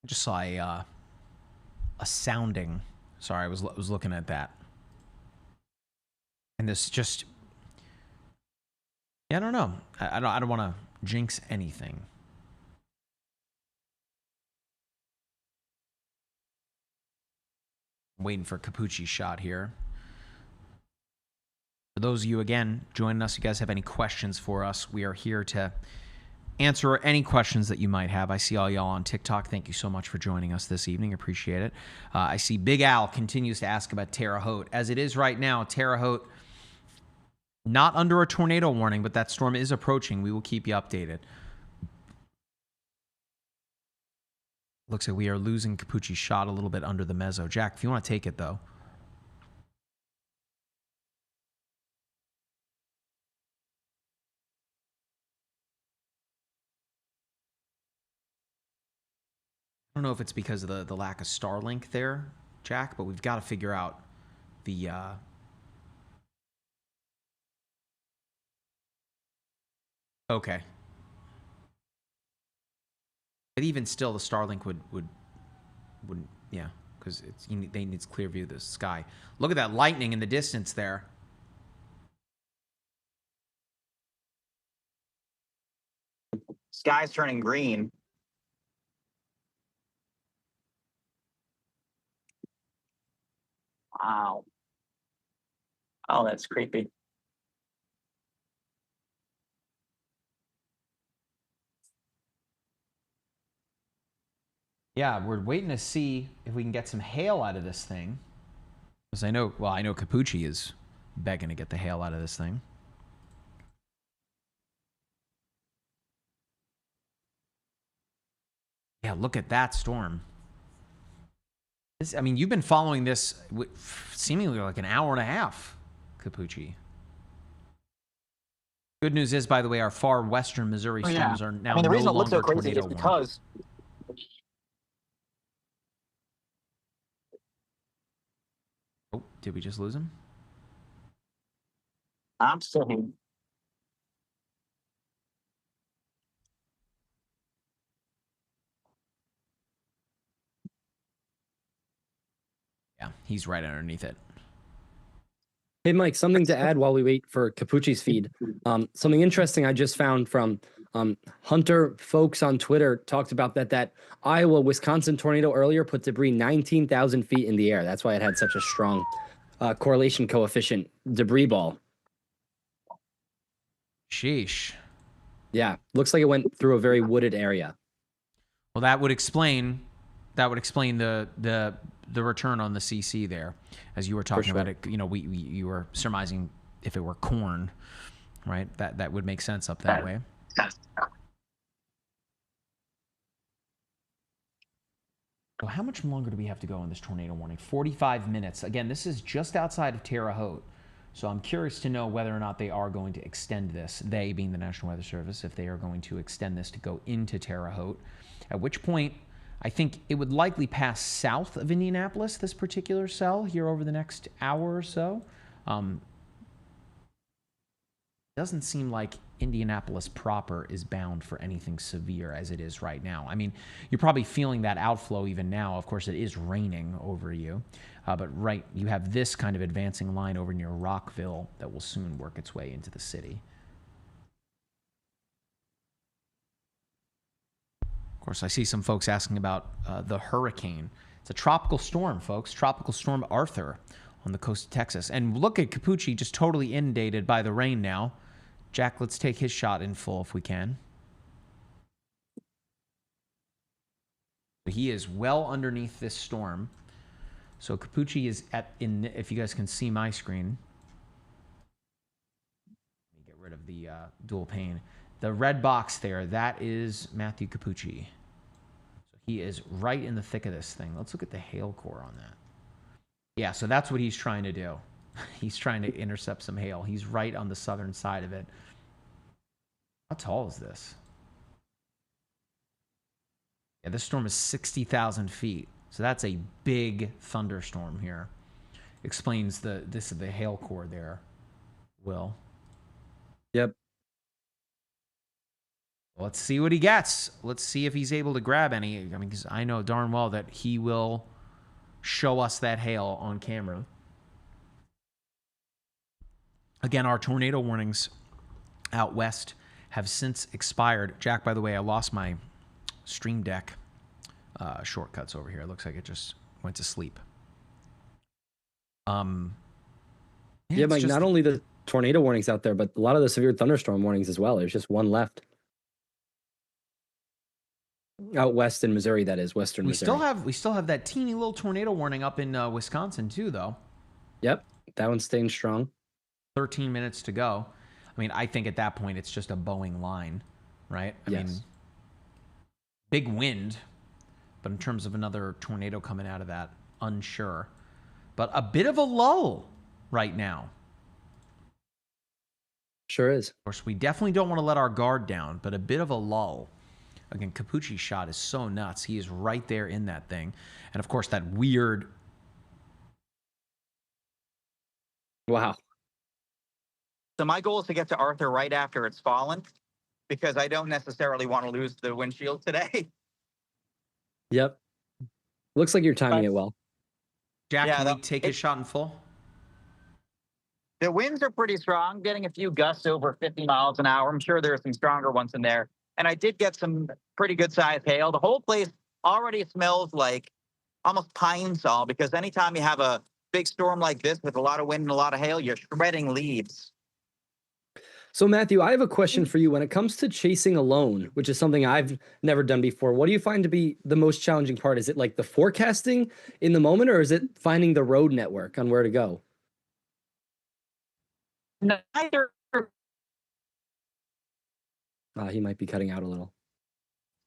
I just saw a sounding. Sorry, I was looking at that, and this just. Yeah, I don't know. I don't want to jinx anything. I'm waiting for Capucci's shot here. For those of you, again, joining us, you guys have any questions for us, we are here to answer any questions that you might have. I see all y'all on TikTok. Thank you so much for joining us this evening. Appreciate it. I see Big Al continues to ask about Terre Haute. As it is right now, Terre Haute, not under a tornado warning, but that storm is approaching. We will keep you updated. Looks like we are losing Capucci's shot a little bit under the mezzo. Jack, if you want to take it, though. I don't know if it's because of the lack of Starlink there, Jack, but we've got to figure out the... Okay. But even still, the Starlink wouldn't, yeah, because they need clear view of the sky. Look at that lightning in the distance there. Sky's turning green. Wow. Oh, that's creepy. Yeah, we're waiting to see if we can get some hail out of this thing. Because I know Capucci is begging to get the hail out of this thing. Yeah, look at that storm. I mean, you've been following this seemingly like an hour and a half, Capucci. Good news is, by the way, our far western Missouri storms are now the reason no it looks so longer crazy tornado is warning. because Oh, did we just lose him? I'm still here. Yeah, he's right underneath it. Hey, Mike, something to add while we wait for Capucci's feed. Something interesting I just found from Hunter folks on Twitter talked about that Iowa-Wisconsin tornado earlier put debris 19,000 feet in the air. That's why it had such a strong correlation coefficient debris ball. Sheesh. Yeah, looks like it went through a very wooded area. Well, that would explain the return on the CC there, as you were talking about it. You know, you were surmising if it were corn, right? That would make sense up that way. So how much longer do we have to go on this tornado warning? 45 minutes. Again, this is just outside of Terre Haute. So I'm curious to know whether or not they are going to extend this, they being the National Weather Service, if they are going to extend this to go into Terre Haute, at which point I think it would likely pass south of Indianapolis, this particular cell, here over the next hour or so. Doesn't seem like Indianapolis proper is bound for anything severe as it is right now. I mean, you're probably feeling that outflow even now. Of course, it is raining over you. But you have this kind of advancing line over near Rockville that will soon work its way into the city. Of course, I see some folks asking about the hurricane. It's a tropical storm, folks. Tropical storm Arthur on the coast of Texas. And look at Capucci just totally inundated by the rain now. Jack, let's take his shot in full if we can. He is well underneath this storm. So Capucci is if you guys can see my screen. Let me get rid of the dual pane. The red box there, that is Matthew Capucci. So he is right in the thick of this thing. Let's look at the hail core on that. Yeah, so that's what he's trying to do. He's trying to intercept some hail. He's right on the southern side of it. How tall is this? Yeah, this storm is 60,000 feet. So that's a big thunderstorm here. Explains the hail core there, Will. Yep. Let's see what he gets. Let's see if he's able to grab any. I mean, because I know darn well that he will show us that hail on camera. Again, our tornado warnings out west have since expired. Jack, by the way, I lost my Stream Deck shortcuts over here. It looks like it just went to sleep. Yeah, Mike, not only the tornado warnings out there, but a lot of the severe thunderstorm warnings as well. There's just one left. Out west in Missouri, that is, western Missouri. We still have that teeny little tornado warning up in Wisconsin too, though. Yep, that one's staying strong. 13 minutes to go. I mean, I think at that point it's just a Boeing line, right? I mean, big wind, but in terms of another tornado coming out of that, unsure. But a bit of a lull right now. Sure is. Of course, we definitely don't want to let our guard down, but a bit of a lull. Again, Capucci's shot is so nuts. He is right there in that thing. And of course, that weird... Wow. So my goal is to get to Arthur right after it's fallen, because I don't necessarily want to lose the windshield today. Yep. Looks like you're timing it well. Jack, can we take his shot in full? The winds are pretty strong, getting a few gusts over 50 miles an hour. I'm sure there are some stronger ones in there. And I did get some pretty good sized hail. The whole place already smells like almost pine saw, because anytime you have a big storm like this with a lot of wind and a lot of hail, you're shredding leaves. So, Matthew, I have a question for you. When it comes to chasing alone, which is something I've never done before, what do you find to be the most challenging part? Is it like the forecasting in the moment, or is it finding the road network on where to go? Neither. He might be cutting out a little.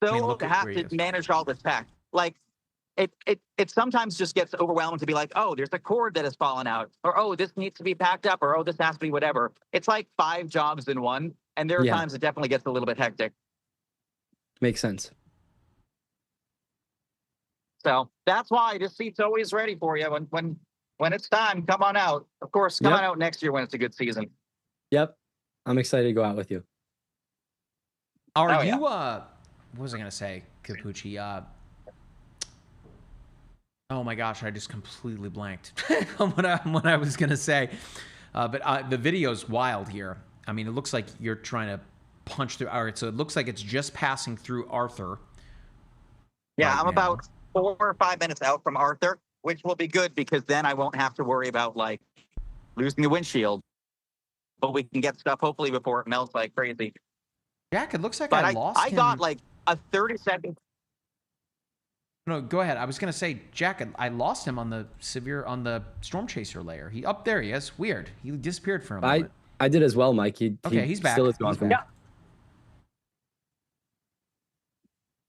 So to have to manage all this tech, like it sometimes just gets overwhelming to be like, oh, there's a cord that has fallen out, or oh, this needs to be packed up, or oh, this has to be whatever. It's like 5 jobs in one, and there are times it definitely gets a little bit hectic. Makes sense. So that's why this seat's always ready for you when it's time. Come on out. Of course, come on out next year when it's a good season. Yep, I'm excited to go out with you. Are you? What was I gonna say, Capucci? Oh my gosh, I just completely blanked on what I was gonna say. But the video's wild here. I mean, it looks like you're trying to punch through. All right, so it looks like it's just passing through Arthur. Yeah, I'm about 4 or 5 minutes out from Arthur, which will be good because then I won't have to worry about like losing the windshield. But we can get stuff hopefully before it melts like crazy. Jack, it looks like I lost him. I got like a 30-second. No, go ahead. I was gonna say, Jack, I lost him on the storm chaser layer. He up there. He is weird. He disappeared for a moment. I did as well, Mike. He's back. Still is gone. Yeah.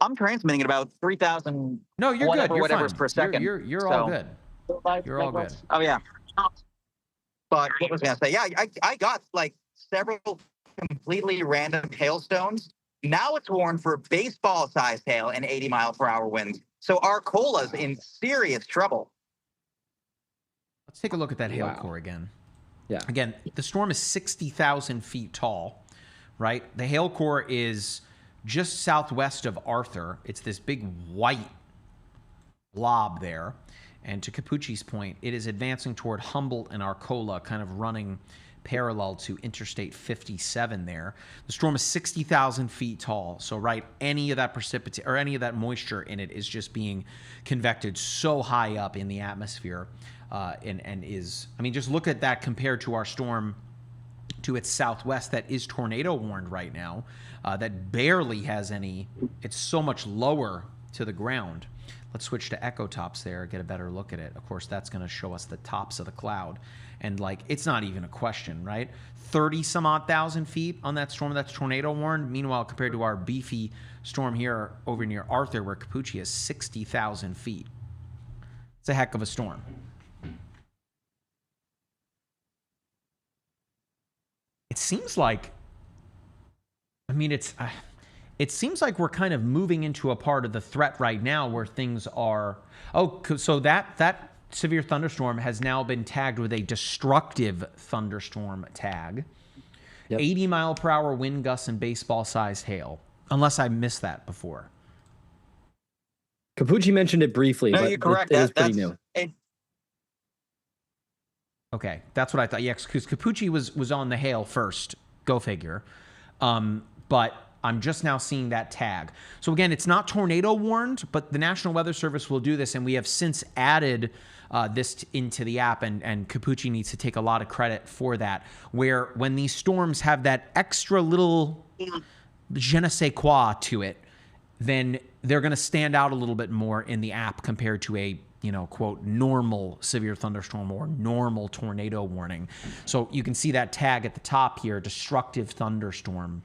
I'm transmitting at about 3,000. No, you're good. You're whatever fine. per second. You're all good. You're all good. Oh yeah. But what was I gonna say? Yeah, I got like several completely random hailstones. Now it's warned for baseball-sized hail and 80-mile-per-hour winds. So our cola's in serious trouble. Let's take a look at that hail core again. Yeah. Again, the storm is 60,000 feet tall, right? The hail core is just southwest of Arthur. It's this big white blob there. And to Capucci's point, it is advancing toward Humboldt and Arcola, kind of running parallel to Interstate 57 there. The storm is 60,000 feet tall. So, right, any of that precipitation or any of that moisture in it is just being convected so high up in the atmosphere. And is, I mean, just look at that compared to our storm to its southwest that is tornado warned right now, that barely has any, it's so much lower to the ground. Let's switch to echo tops there, get a better look at it. Of course, that's going to show us the tops of the cloud. And like, it's not even a question, right? 30 some odd thousand feet on that storm that's tornado warned. Meanwhile, compared to our beefy storm here over near Arthur, where Capucci is 60,000 feet. It's a heck of a storm. It seems like, I mean, it seems like we're kind of moving into a part of the threat right now where things are, so that severe thunderstorm has now been tagged with a destructive thunderstorm tag. Yep. 80 mile per hour wind gusts and baseball sized hail, unless I missed that before. Capucci mentioned it briefly. No, but you're correct. It is pretty new. Okay, that's what I thought. Yeah, because Capucci was on the hail first. Go figure. But I'm just now seeing that tag. So again, it's not tornado warned, but the National Weather Service will do this, and we have since added this into the app, and Capucci needs to take a lot of credit for that, where when these storms have that extra little je ne sais quoi to it, then they're going to stand out a little bit more in the app compared to a, you know, quote, normal severe thunderstorm or normal tornado warning. So you can see that tag at the top here, destructive thunderstorm,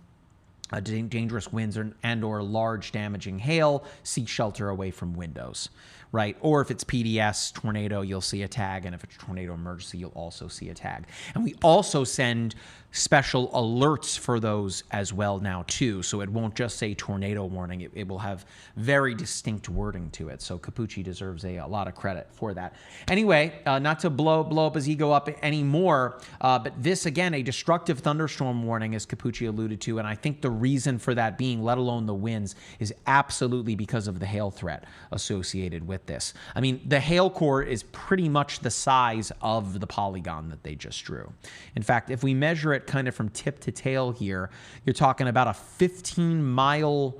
dangerous winds and or large damaging hail, seek shelter away from windows, right? Or if it's PDS, tornado, you'll see a tag. And if it's tornado emergency, you'll also see a tag. And we also send special alerts for those as well now too. So it won't just say tornado warning. It will have very distinct wording to it. So Capucci deserves a lot of credit for that. Anyway, not to blow up his ego up anymore, but this, again, a destructive thunderstorm warning, as Capucci alluded to. And I think the reason for that being, let alone the winds, is absolutely because of the hail threat associated with this. I mean, the hail core is pretty much the size of the polygon that they just drew. In fact, if we measure it kind of from tip to tail here, you're talking about a 15-mile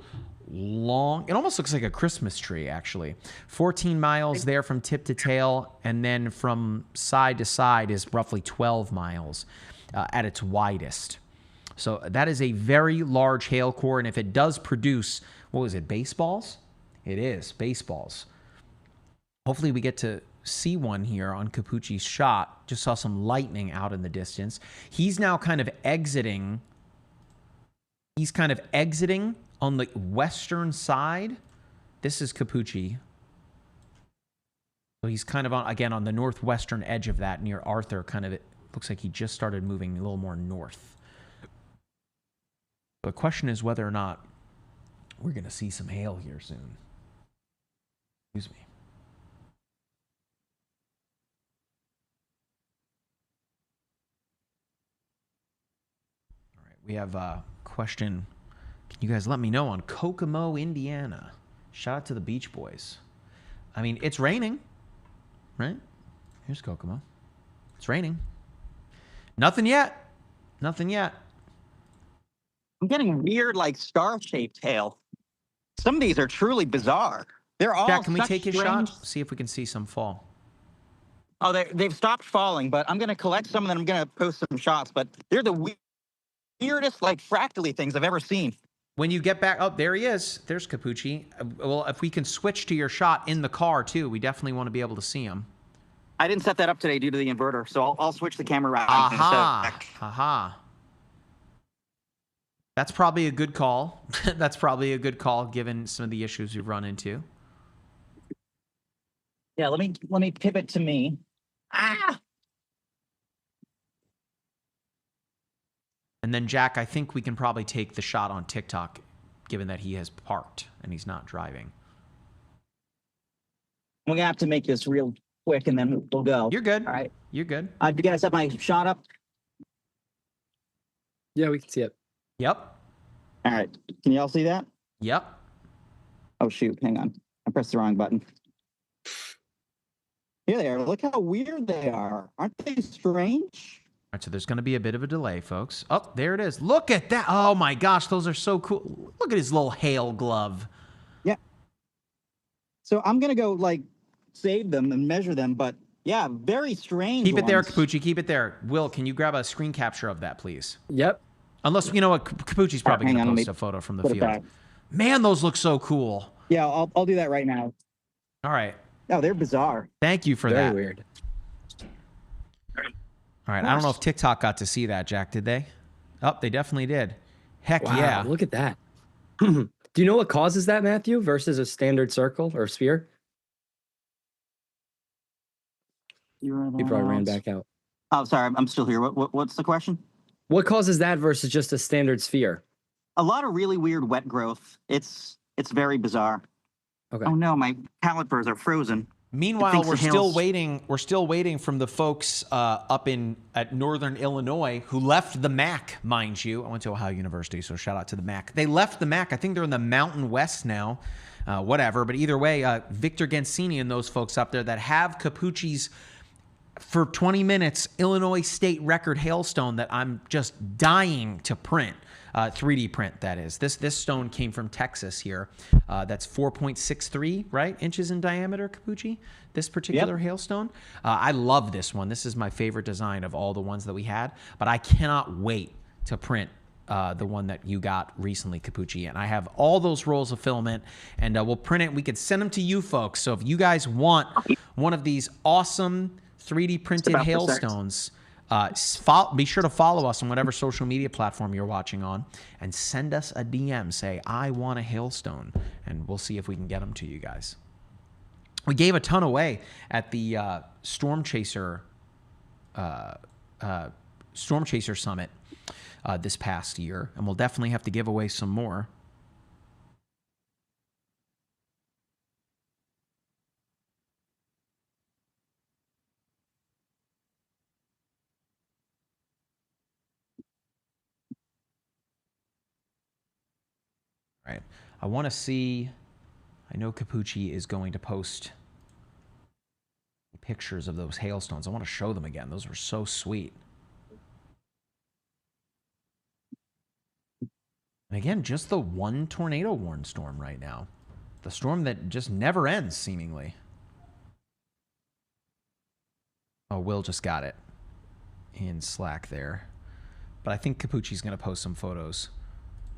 long, it almost looks like a Christmas tree, actually. 14 miles there from tip to tail, and then from side to side is roughly 12 miles at its widest. So that is a very large hail core, and if it does produce, what was it, baseballs? It is, baseballs. Hopefully we get to see one here on Capucci's shot. Just saw some lightning out in the distance. He's now kind of exiting. He's kind of exiting on the western side. This is Capucci. So he's kind of on, again, on the northwestern edge of that near Arthur. Kind of, it looks like he just started moving a little more north. The question is whether or not we're going to see some hail here soon. Excuse me. We have a question. Can you guys let me know on Kokomo, Indiana? Shout out to the Beach Boys. I mean, it's raining, right? Here's Kokomo. It's raining. Nothing yet. Nothing yet. I'm getting weird, like star-shaped hail. Some of these are truly bizarre. They're all. Jack, can we take strange... his shot? See if we can see some fall. Oh, they've stopped falling, but I'm going to collect some and then I'm going to post some shots. But they're the weirdest, like, fractally things I've ever seen. When you get back, oh, there he is. There's Capucci. Well, if we can switch to your shot in the car, too, we definitely want to be able to see him. I didn't set that up today due to the inverter, so I'll switch the camera around. Aha. Aha. That's probably a good call. That's probably a good call, given some of the issues we've run into. Yeah, let me pivot to me. Ah! And then, Jack, I think we can probably take the shot on TikTok, given that he has parked and he's not driving. We're going to have to make this real quick, and then we'll go. You're good. All right. You're good. Do you guys have my shot up? Yeah, we can see it. Yep. All right. Can you all see that? Yep. Oh, shoot. Hang on. I pressed the wrong button. Here they are. Look how weird they are. Aren't they strange? All right, so there's going to be a bit of a delay, folks. Oh, there it is. Look at that. Oh, my gosh. Those are so cool. Look at his little hail glove. Yeah. So I'm going to go, like, save them and measure them. But, yeah, very strange Keep it there, ones. Capucci. Keep it there. Will, can you grab a screen capture of that, please? Yep. Unless, you know what, Capucci's probably Hang going to on, post let me a photo from the put it field. back. Man, those look so cool. Yeah, I'll do that right now. All right. Oh, they're bizarre. Thank you for Very that. weird. All right. I don't know if TikTok got to see that, Jack. Did they? Oh, they definitely did. Heck Wow, yeah. look at that. Do you know what causes that, Matthew, versus a standard circle or sphere? He probably ran back out. Oh, sorry. I'm still here. What's the question? What causes that versus just a standard sphere? A lot of really weird wet growth. It's very bizarre. Okay. Oh, no. My calipers are frozen. Meanwhile, we're still waiting. We're still waiting from the folks up at Northern Illinois who left the MAC, mind you. I went to Ohio University, so shout out to the MAC. They left the MAC. I think they're in the Mountain West now. Whatever, but either way, Victor Gensini and those folks up there that have Capucci's for 20 minutes Illinois state record hailstone that I'm just dying to print. 3D print, that is. This stone came from Texas here. That's 4.63 right inches in diameter, Capucci. This particular hailstone. I love this one. This is my favorite design of all the ones that we had. But I cannot wait to print the one that you got recently, Capucci. And I have all those rolls of filament, and we'll print it. We could send them to you folks. So if you guys want one of these awesome 3D printed hailstones, be sure to follow us on whatever social media platform you're watching on and send us a DM. Say, I want a hailstone, and we'll see if we can get them to you guys. We gave a ton away at the Storm Chaser Summit this past year, and we'll definitely have to give away some more. All right. I want to see. I know Capucci is going to post pictures of those hailstones. I want to show them again. Those were so sweet. And again, just the one tornado warned storm right now. The storm that just never ends, seemingly. Oh, Will just got it in Slack there. But I think Capucci's going to post some photos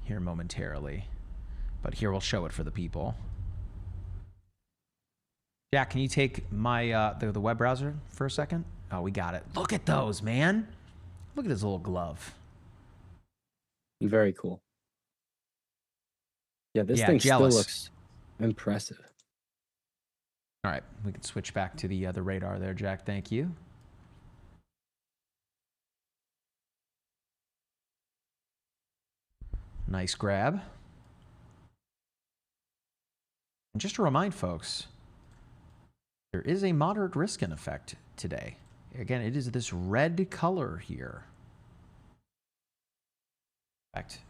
here momentarily. But here we'll show it for the people. Jack, can you take my the web browser for a second? Oh, we got it. Look at those, man. Look at this little glove. Very cool. Yeah, this thing still looks impressive. All right, we can switch back to the radar there, Jack. Thank you. Nice grab. And just to remind folks, there is a moderate risk in effect today. Again, it is this red color here. In fact,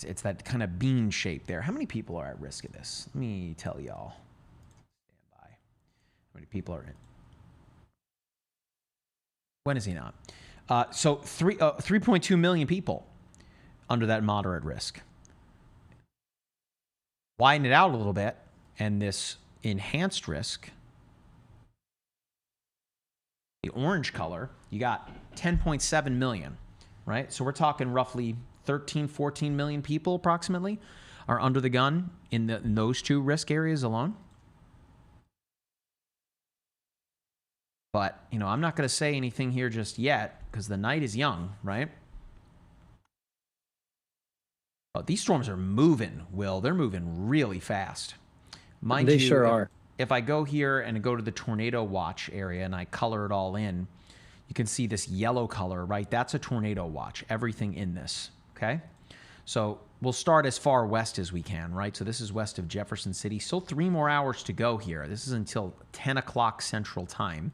it's that kind of bean shape there. How many people are at risk of this? Let me tell y'all. Stand by. How many people are in? When is he not? So 3.2 million people under that moderate risk. Widen it out a little bit, and this enhanced risk, the orange color, you got 10.7 million, right? So we're talking roughly 13, 14 million people approximately are under the gun in those two risk areas alone. But, I'm not going to say anything here just yet because the night is young, right? Oh, these storms are moving, Will. They're moving really fast. Mind you, they sure are. If I go here and go to the tornado watch area and I color it all in, you can see this yellow color, right? That's a tornado watch, everything in this, okay? So we'll start as far west as we can, right? So this is west of Jefferson City. Still 3 more hours to go here. This is until 10 o'clock Central Time.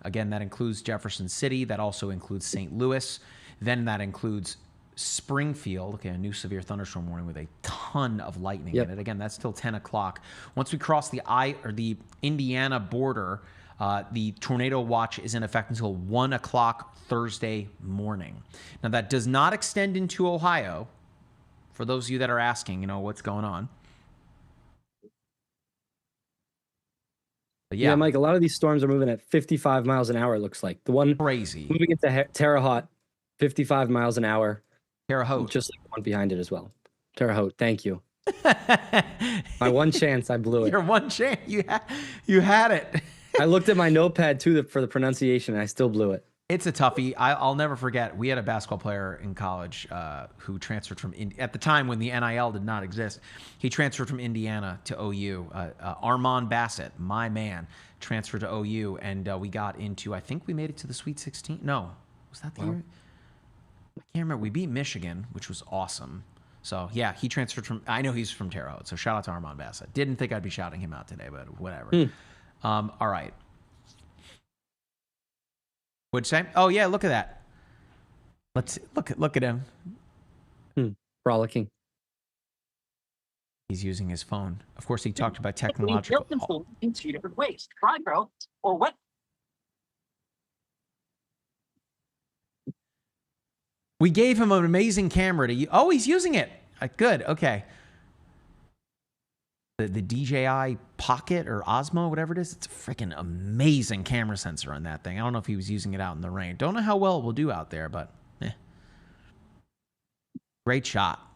Again, that includes Jefferson City. That also includes St. Louis. Then that includes Springfield, okay, a new severe thunderstorm warning with a ton of lightning in it. Again, that's till 10 o'clock. Once we cross the Indiana border, the tornado watch is in effect until 1 o'clock Thursday morning. Now, that does not extend into Ohio. For those of you that are asking, what's going on. But yeah, Mike, a lot of these storms are moving at 55 miles an hour, it looks like. The one crazy moving into Terre Haute, 55 miles an hour. Terre Haute. Just like the one behind it as well. Terre Haute, thank you. My one chance, I blew it. Your one chance, you had it. I looked at my notepad too for the pronunciation, and I still blew it. It's a toughie. I'll never forget. We had a basketball player in college who transferred from at the time when the NIL did not exist. He transferred from Indiana to OU. Armand Bassett, my man, transferred to OU, and we got into. I think we made it to the Sweet 16. No, was that the year? I can't remember. We beat Michigan, which was awesome. So yeah, he transferred from. I know he's from Terre Haute. So shout out to Armand Bassett. Didn't think I'd be shouting him out today, but whatever. All right. What'd you say? Oh yeah, look at that. Let's look at him. Frolicking. He's using his phone. Of course, he talked about technological. Control in 2 different ways: dry grow or wet. We gave him an amazing camera to use. Oh, he's using it. Good. Okay. The DJI Pocket or Osmo, whatever it is, it's a freaking amazing camera sensor on that thing. I don't know if he was using it out in the rain. Don't know how well it will do out there, but great shot.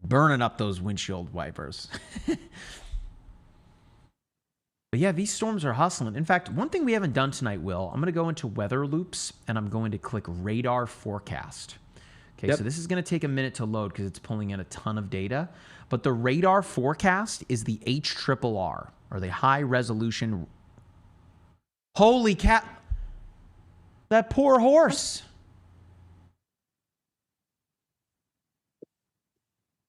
Burning up those windshield wipers. But yeah, these storms are hustling. In fact, one thing we haven't done tonight, Will, I'm going to go into weather loops and I'm going to click radar forecast. Okay, so this is going to take a minute to load because it's pulling in a ton of data. But the radar forecast is the HRRR, or the high resolution. Holy cat. That poor horse.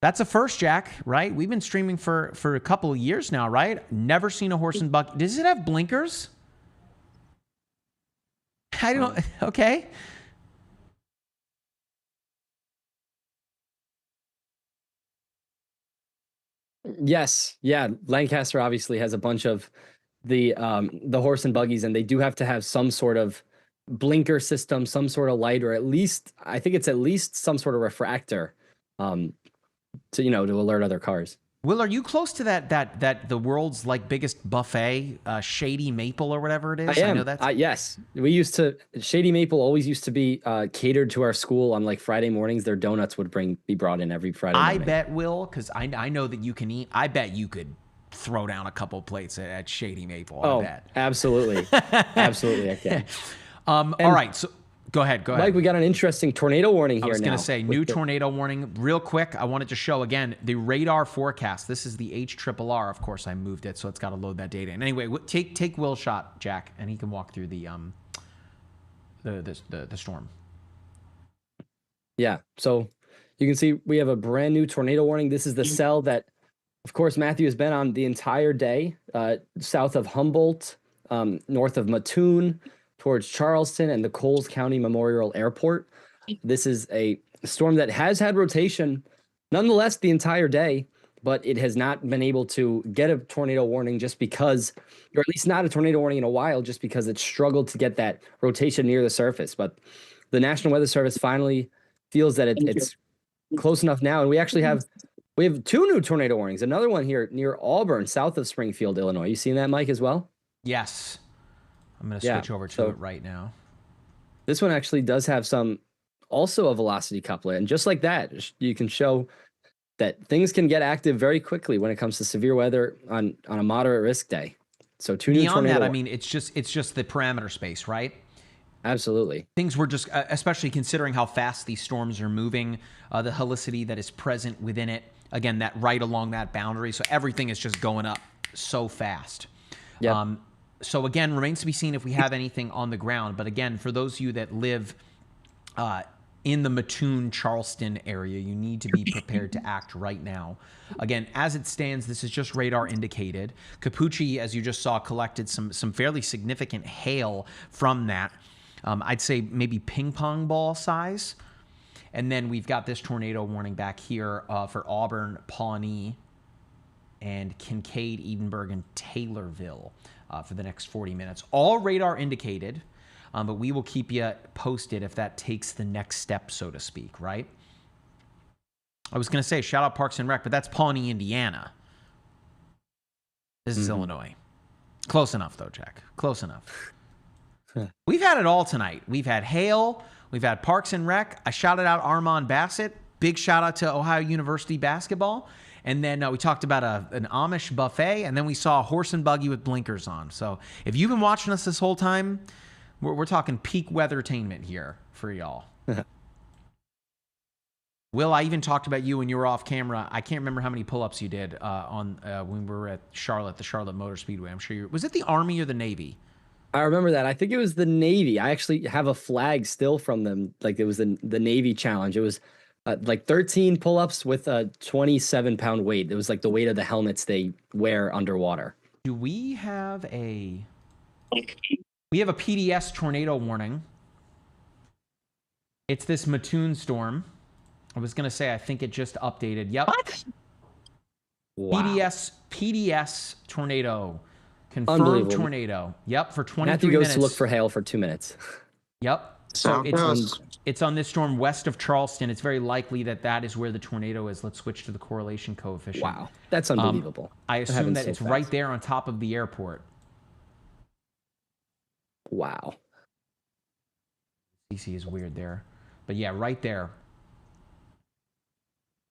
That's a first, Jack, right? We've been streaming for a couple of years now, right? Never seen a horse and buggy. Does it have blinkers? I don't. Okay. Yes, yeah. Lancaster obviously has a bunch of the horse and buggies, and they do have to have some sort of blinker system, some sort of light, or at least I think it's at least some sort of refractor, to alert other cars. Will, are you close to that the world's biggest buffet, Shady Maple or whatever it is? I am. I know that's yes. Shady Maple always used to be catered to our school on Friday mornings. Their donuts would be brought in every Friday morning. I bet, Will, because I know that you can eat. I bet you could throw down a couple plates at Shady Maple. I bet. Absolutely. Absolutely, I can. All right, so go ahead. Mike, we got an interesting tornado warning here now. I was going to say, new tornado warning. Real quick, I wanted to show again the radar forecast. This is the HRRR. Of course, I moved it, so it's got to load that data. And anyway, take Will's shot, Jack, and he can walk through the storm. Yeah, so you can see we have a brand new tornado warning. This is the cell that, of course, Matthew has been on the entire day, south of Humboldt, north of Mattoon, towards Charleston and the Coles County Memorial Airport. This is a storm that has had rotation nonetheless the entire day, but it has not been able to get a tornado warning just because, or at least not a tornado warning in a while, just because it struggled to get that rotation near the surface. But the National Weather Service finally feels that it's close enough now. And we have two new tornado warnings. Another one here near Auburn, south of Springfield, Illinois. You seen that, Mike, as well? Yes. I'm going to switch over to it right now. This one actually does have also a velocity coupler. And just like that, you can show that things can get active very quickly when it comes to severe weather on a moderate risk day. So two new tornadoes. Beyond that, I mean, it's just the parameter space, right? Absolutely. Things were just, especially considering how fast these storms are moving, the helicity that is present within it. Again, that right along that boundary. So everything is just going up so fast. Yeah. So again, remains to be seen if we have anything on the ground. But again, for those of you that live in the Mattoon, Charleston area, you need to be prepared to act right now. Again, as it stands, this is just radar indicated. Capucci, as you just saw, collected some fairly significant hail from that. I'd say maybe ping pong ball size. And then we've got this tornado warning back here for Auburn, Pawnee, and Kincaid, Edinburgh, and Taylorville for the next 40 minutes. All radar indicated, but we will keep you posted if that takes the next step, so to speak, right? I was going to say, shout out Parks and Rec, but that's Pawnee, Indiana. This is Illinois. Close enough, though, Jack. Close enough. We've had it all tonight. We've had hail. We've had Parks and Rec. I shouted out Armand Bassett. Big shout out to Ohio University basketball. And then we talked about an Amish buffet. And then we saw a horse and buggy with blinkers on. So if you've been watching us this whole time, we're talking peak weathertainment here for y'all. Will, I even talked about you when you were off camera. I can't remember how many pull-ups you did when we were at Charlotte, the Charlotte Motor Speedway. I'm sure was it the Army or the Navy? I remember that. I think it was the Navy. I actually have a flag still from them. Like it was the Navy challenge. It was like 13 pull-ups with a 27-pound weight. It was like the weight of the helmets they wear underwater. Do we have a PDS tornado warning? It's this Mattoon storm. I was going to say, I think it just updated. Yep. What? Wow. PDS tornado. Confirmed tornado. Yep, for 23 Matthew minutes. goes to look for hail for 2 minutes. Yep. So it's on this storm west of Charleston. It's very likely that is where the tornado is. Let's switch to the correlation coefficient. Wow. That's unbelievable. I assume that it's right there on top of the airport. Wow. CC is weird there. But yeah, right there.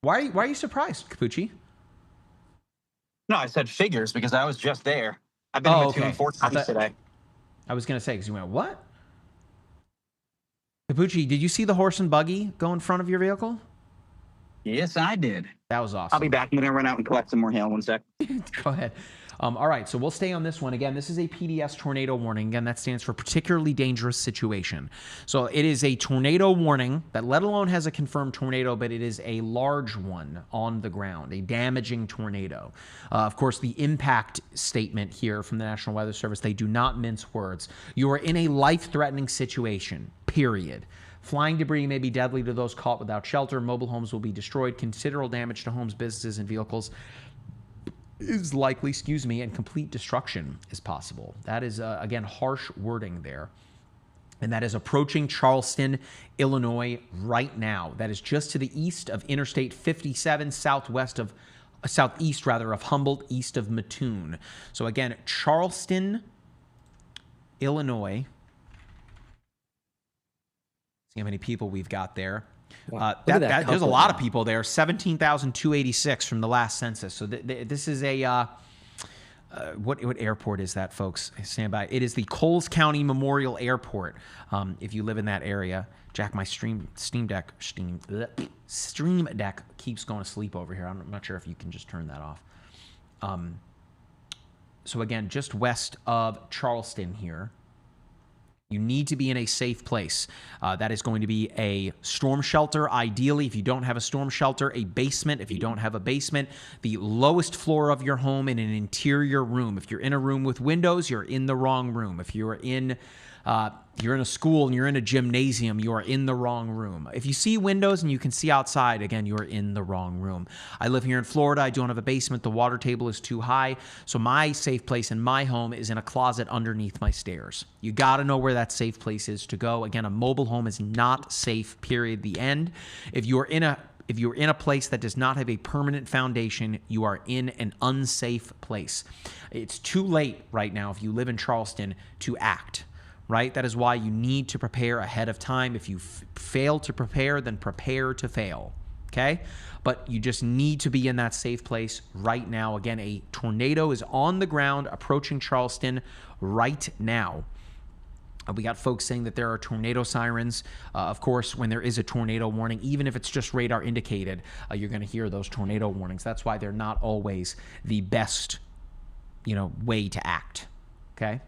Why are you surprised, Capucci? No, I said figures because I was just there. I've been in Mattoon 4 times today. I was going to say, because you went, what? Capucci, did you see the horse and buggy go in front of your vehicle? Yes, I did. That was awesome. I'll be back. I'm going to run out and collect some more hail in 1 sec. Go ahead. All right, so we'll stay on this one. Again, this is a PDS tornado warning. Again, that stands for particularly dangerous situation. So it is a tornado warning that let alone has a confirmed tornado, but it is a large one on the ground, a damaging tornado. Of course, the impact statement here from the National Weather Service, they do not mince words. You are in a life-threatening situation, period. Flying debris may be deadly to those caught without shelter. Mobile homes will be destroyed. Considerable damage to homes, businesses, and vehicles is likely, and complete destruction is possible. That is, again, harsh wording there. And that is approaching Charleston, Illinois right now. That is just to the east of Interstate 57, southeast of Humboldt, east of Mattoon. So again, Charleston, Illinois. See how many people we've got there. Wow. There's a lot of people there. 17,286 from the last census. So this is a what airport is that, folks? Stand by. It is the Coles County Memorial Airport. If you live in that area, Jack, my Stream Deck keeps going to sleep over here. I'm not sure if you can just turn that off. So again, just west of Charleston here. You need to be in a safe place. That is going to be a storm shelter. Ideally, if you don't have a storm shelter, a basement. If you don't have a basement, the lowest floor of your home in an interior room. If you're in a room with windows, you're in the wrong room. If you're in a school and you're in a gymnasium, you are in the wrong room. If you see windows and you can see outside, again, you are in the wrong room. I live here in Florida. I don't have a basement. The water table is too high. So my safe place in my home is in a closet underneath my stairs. You got to know where that safe place is to go. Again, a mobile home is not safe, period, the end. If you're in a place that does not have a permanent foundation, you are in an unsafe place. It's too late right now if you live in Charleston to act. Right? That is why you need to prepare ahead of time. If you fail to prepare, then prepare to fail. Okay? But you just need to be in that safe place right now. Again, a tornado is on the ground approaching Charleston right now. We got folks saying that there are tornado sirens. Of course, when there is a tornado warning, even if it's just radar indicated, you're going to hear those tornado warnings. That's why they're not always the best, way to act. Okay?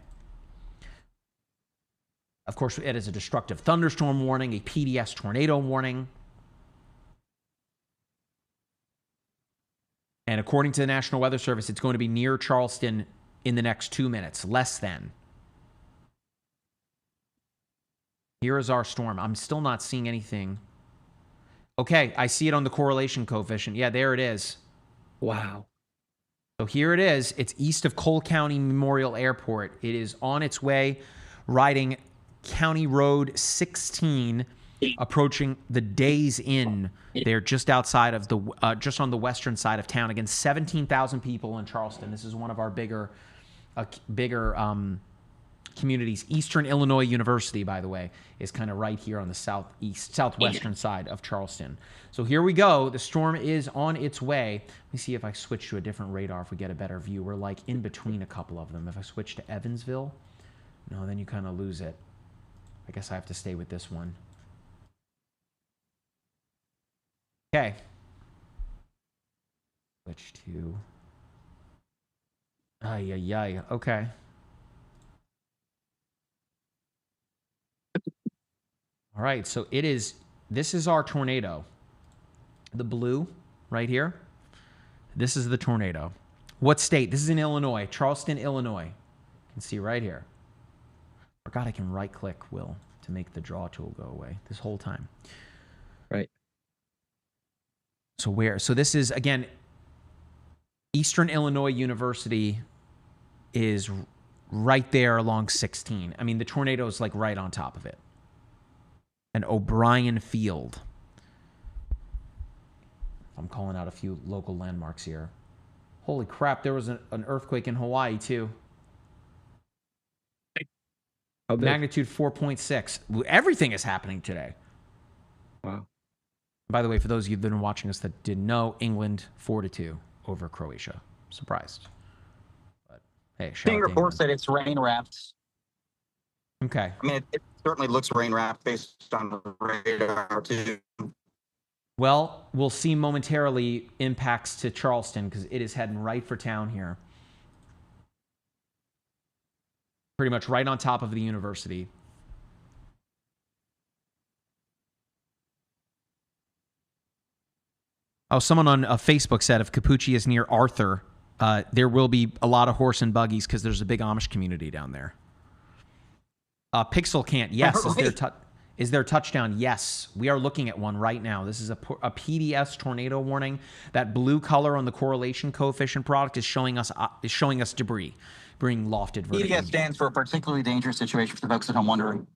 Of course, it is a destructive thunderstorm warning, a PDS tornado warning. And according to the National Weather Service, it's going to be near Charleston in the next 2 minutes, less than. Here is our storm. I'm still not seeing anything. Okay, I see it on the correlation coefficient. Yeah, there it is. Wow. So here it is. It's east of Cole County Memorial Airport. It is on its way, riding County Road 16, approaching the Days Inn. They're just outside of the, just on the western side of town. Again, 17,000 people in Charleston. This is one of our bigger communities. Eastern Illinois University, by the way, is kind of right here on the southwestern side of Charleston. So here we go. The storm is on its way. Let me see if I switch to a different radar if we get a better view. We're like in between a couple of them. If I switch to Evansville, no, then you kind of lose it. I guess I have to stay with this one. Okay. Switch to... Ay, ay, ay. Okay. All right, so this is our tornado. The blue right here. This is the tornado. What state? This is in Illinois, Charleston, Illinois. You can see right here. Forgot I can right click, Will, to make the draw tool go away this whole time. Right. So this is, again, Eastern Illinois University is right there along 16. I mean, the tornado is like right on top of it. And O'Brien Field. I'm calling out a few local landmarks here. Holy crap, there was an earthquake in Hawaii too. Magnitude 4.6. Everything is happening today. Wow. By the way, for those of you that have been watching us that didn't know, England 4-2 over Croatia. Surprised. But hey, shout Seeing out to reports England. that it's rain wrapped. Okay. I mean, it certainly looks rain wrapped based on the radar too. Well, we'll see momentarily impacts to Charleston because it is heading right for town here. Pretty much right on top of the university. Oh, someone on Facebook said if Capucci is near Arthur, there will be a lot of horse and buggies because there's a big Amish community down there. Pixel can't. Yes. Is there touchdown? Yes. We are looking at one right now. This is a PDS tornado warning. That blue color on the correlation coefficient product is showing us debris being lofted vertically. PDS stands for particularly dangerous situation for the folks at home wondering.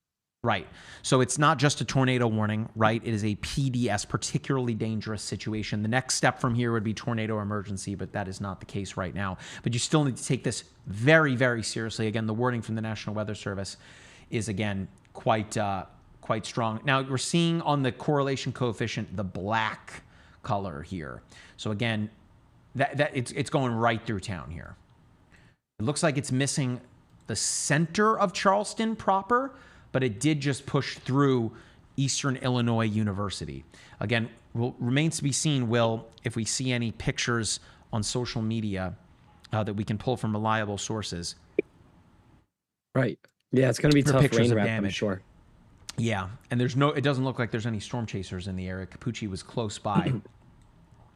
Right. So it's not just a tornado warning, right? It is a PDS, particularly dangerous situation. The next step from here would be tornado emergency, but that is not the case right now. But you still need to take this very, very seriously. Again, the wording from the National Weather Service is, again, quite strong. Now, we're seeing on the correlation coefficient the black color here. So again, it's going right through town here. It looks like it's missing the center of Charleston proper, but it did just push through Eastern Illinois University. Again, remains to be seen, Will, if we see any pictures on social media that we can pull from reliable sources. Right. Yeah, it's going to be tough pictures rain of wrap, I'm damage. sure. Yeah, and it doesn't look like there's any storm chasers in the area. Capucci was close by.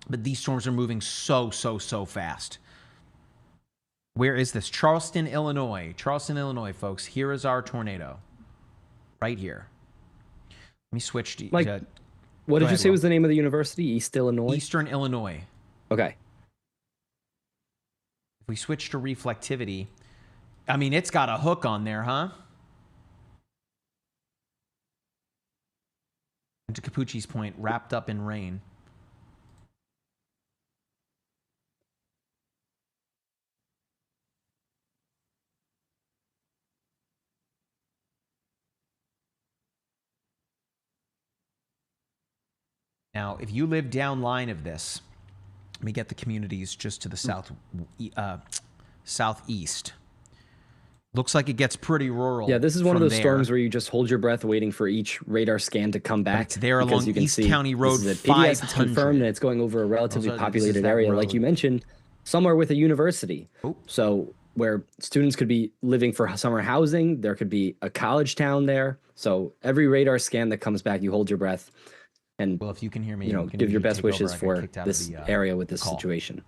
But these storms are moving so fast. Where is this? Charleston, Illinois. Charleston, Illinois, folks. Here is our tornado. Right here. Let me switch to... Like, what did you say was the name of the university? East Illinois? Eastern Illinois. Okay. If we switch to reflectivity, I mean, it's got a hook on there, huh? And to Capucci's point, wrapped up in rain. Now, if you live downline of this, let me get the communities just to the southeast. Looks like it gets pretty rural. Yeah, this is one of those storms where you just hold your breath waiting for each radar scan to come back. It's there along East County Road 500. PDS is confirmed, and it's going over a relatively populated area, like you mentioned, somewhere with a university. Oh. So where students could be living for summer housing, there could be a college town there. So every radar scan that comes back, you hold your breath. And, well, if you can hear me, give your best wishes for this area with this situation.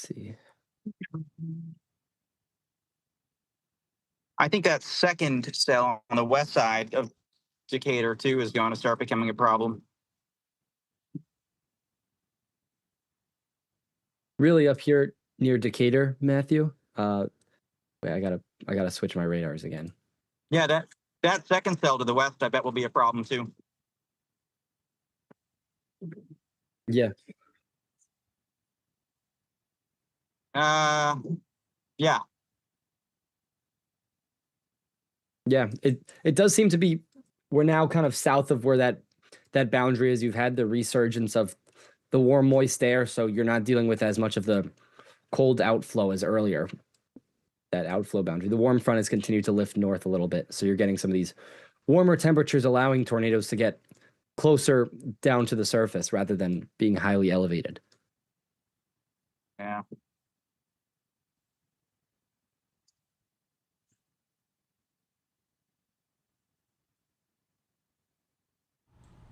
see. I think that second cell on the west side of Decatur too is going to start becoming a problem. Really up here near Decatur, Matthew. Wait, I gotta switch my radars again. Yeah, that second cell to the west, I bet, will be a problem too. Yeah. Yeah. Yeah, it does seem to be, we're now kind of south of where that boundary is. You've had the resurgence of the warm, moist air, so you're not dealing with as much of the cold outflow as earlier. That outflow boundary. The warm front has continued to lift north a little bit, so you're getting some of these warmer temperatures, allowing tornadoes to get closer down to the surface rather than being highly elevated. Yeah.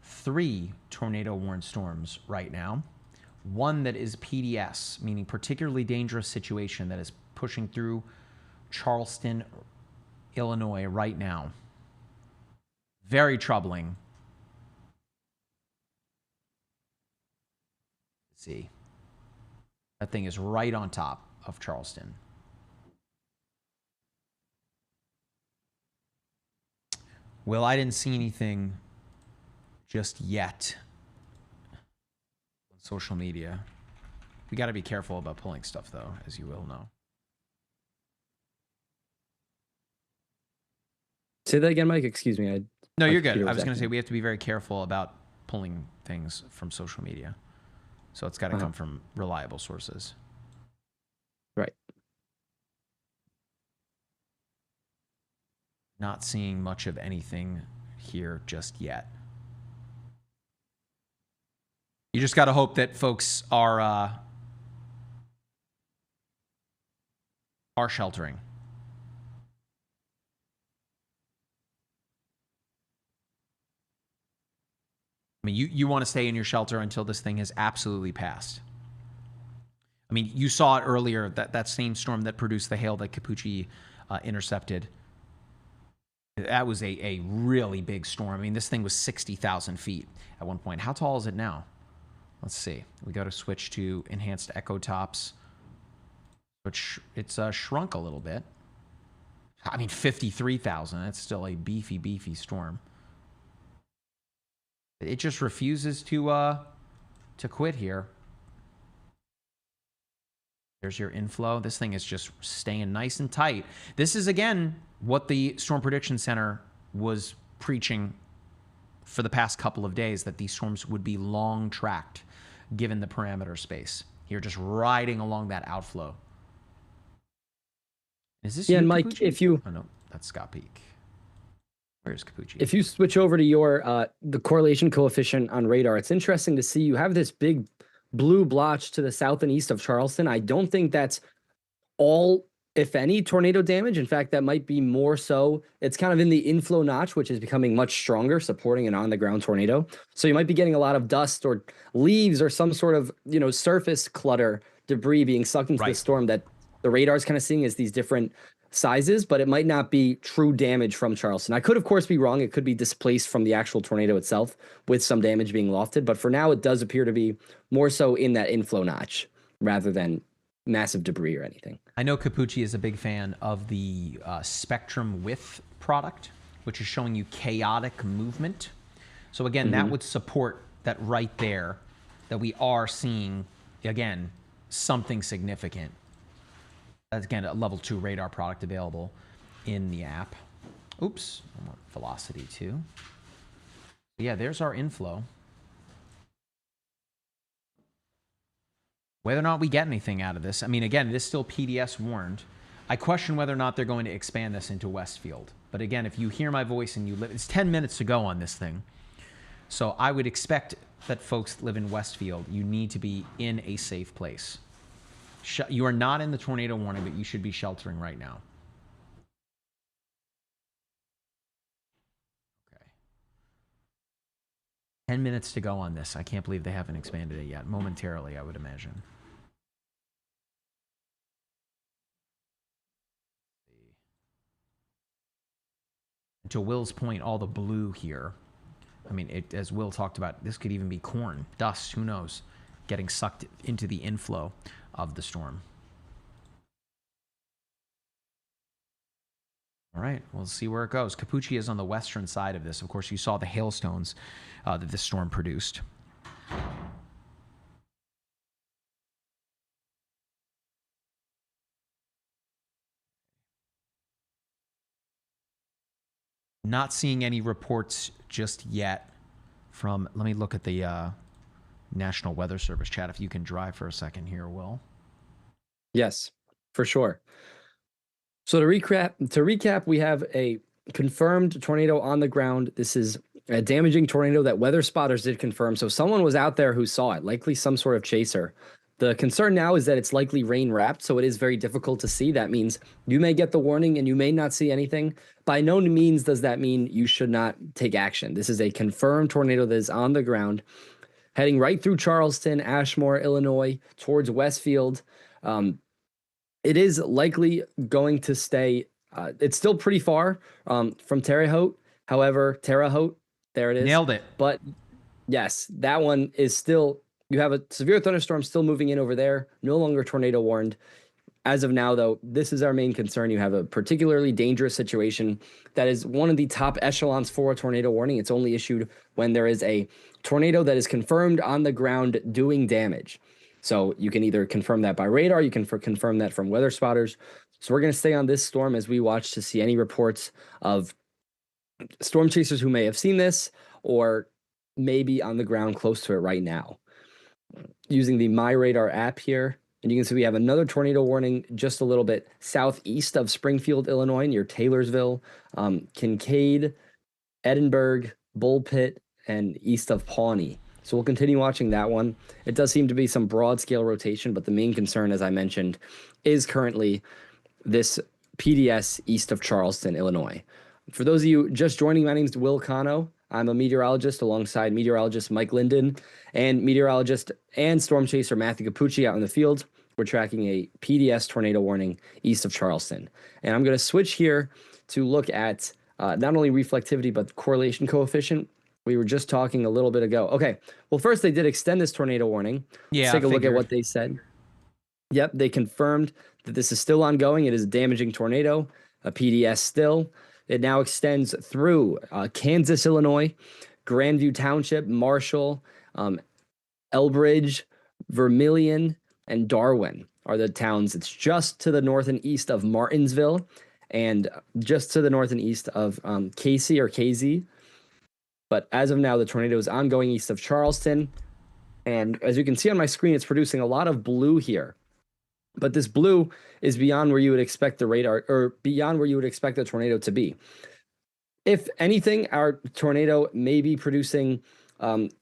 Three tornado warned storms right now. One that is PDS, meaning particularly dangerous situation, that is pushing through Charleston, Illinois right now. Very troubling. Let's see. That thing is right on top of Charleston. Well, I didn't see anything just yet on social media. We got to be careful about pulling stuff, though, as you will know. Say that again, Mike. Excuse me. No, you're good. I was going to say we have to be very careful about pulling things from social media. So it's got to come from reliable sources. Right. Not seeing much of anything here just yet. You just got to hope that folks are sheltering. I mean, you want to stay in your shelter until this thing has absolutely passed. I mean, you saw it earlier, that same storm that produced the hail that Capucci intercepted. That was a really big storm. I mean, this thing was 60,000 feet at one point. How tall is it now? Let's see. We got to switch to enhanced echo tops, which it's shrunk a little bit. I mean, 53,000. That's still a beefy storm. It just refuses to quit here. There's your inflow. This thing is just staying nice and tight. This is, again, what the Storm Prediction Center was preaching for the past couple of days, that these storms would be long tracked given the parameter space. You're just riding along that outflow. Is this and Mike, Capucci? if you... Oh, no, that's Scott Peak. Where's Capucci? If you switch over to your the correlation coefficient on radar, it's interesting to see you have this big blue blotch to the south and east of Charleston. I don't think that's all, if any, tornado damage. In fact, that might be more so. It's kind of in the inflow notch, which is becoming much stronger, supporting an on-the-ground tornado. So you might be getting a lot of dust or leaves or some sort of, surface clutter, debris being sucked into the storm that the radar's kind of seeing as these different sizes, but it might not be true damage from Charleston. I could, of course, be wrong. It could be displaced from the actual tornado itself with some damage being lofted. But for now, it does appear to be more so in that inflow notch rather than massive debris or anything. I know Capucci is a big fan of the spectrum width product, which is showing you chaotic movement. So again, that would support that right there, that we are seeing, again, something significant. That's, again, a level 2 radar product available in the app. Oops, I want velocity too. Yeah, there's our inflow. Whether or not we get anything out of this, I mean, again, it is still PDS warned. I question whether or not they're going to expand this into Westfield. But again, if you hear my voice and you live, it's 10 minutes to go on this thing. So I would expect that folks that live in Westfield, you need to be in a safe place. You are not in the tornado warning, but you should be sheltering right now. Okay. 10 minutes to go on this. I can't believe they haven't expanded it yet. Momentarily, I would imagine. to Will's point, all the blue here. I mean, as Will talked about, this could even be corn, dust, who knows, getting sucked into the inflow of the storm. All right, we'll see where it goes. Capucci is on the western side of this. Of course, you saw the hailstones that this storm produced. Not seeing any reports just yet from, let me look at the National Weather Service chat. If you can drive for a second here, Will. Yes, for sure. So to recap, we have a confirmed tornado on the ground. This is a damaging tornado that weather spotters did confirm. So someone was out there who saw it, likely some sort of chaser. The concern now is that it's likely rain wrapped, so it is very difficult to see. That means you may get the warning and you may not see anything. By no means does that mean you should not take action. This is a confirmed tornado that is on the ground, heading right through Charleston, Ashmore, Illinois, towards Westfield. It is likely going to stay. It's still pretty far from Terre Haute. However, Terre Haute, there it is. Nailed it. But yes, that one is still, you have a severe thunderstorm still moving in over there, no longer tornado warned. As of now, though, this is our main concern. You have a particularly dangerous situation that is one of the top echelons for a tornado warning. It's only issued when there is a tornado that is confirmed on the ground doing damage. So you can either confirm that by radar, you can confirm that from weather spotters. So we're going to stay on this storm as we watch to see any reports of storm chasers who may have seen this or maybe on the ground close to it right now. Using the MyRadar app here, and you can see we have another tornado warning just a little bit southeast of Springfield, Illinois, near Taylorsville, Kincaid, Edinburgh, Bull Pit, and east of Pawnee. So we'll continue watching that one. It does seem to be some broad scale rotation, but the main concern, as I mentioned, is currently this PDS east of Charleston, Illinois. For those of you just joining, my name is Will Cano. I'm a meteorologist alongside meteorologist Mike Linden and meteorologist and storm chaser Matthew Capucci out in the field. We're tracking a PDS tornado warning east of Charleston. And I'm going to switch here to look at not only reflectivity, but correlation coefficient. We were just talking a little bit ago. Okay, well, first they did extend this tornado warning. Yeah, let's take a look at what they said. Yep, they confirmed that this is still ongoing. It is a damaging tornado, a PDS still. It now extends through Kansas, Illinois, Grandview Township, Marshall, Elbridge, Vermilion, and Darwin are the towns. It's just to the north and east of Martinsville and just to the north and east of Casey or KZ. But as of now, the tornado is ongoing east of Charleston. And as you can see on my screen, it's producing a lot of blue here. But this blue is beyond where you would expect the radar, or beyond where you would expect the tornado to be. If anything, our tornado may be producing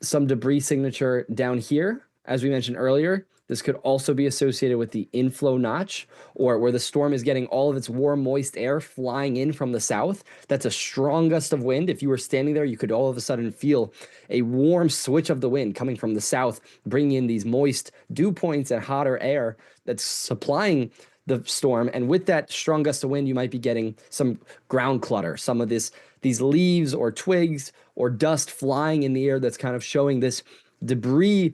some debris signature down here. As we mentioned earlier, this could also be associated with the inflow notch, or where the storm is getting all of its warm, moist air flying in from the south. That's a strong gust of wind. If you were standing there, you could all of a sudden feel a warm switch of the wind coming from the south, bringing in these moist dew points and hotter air that's supplying the storm. And with that strong gust of wind, you might be getting some ground clutter, some of these leaves or twigs or dust flying in the air that's kind of showing this debris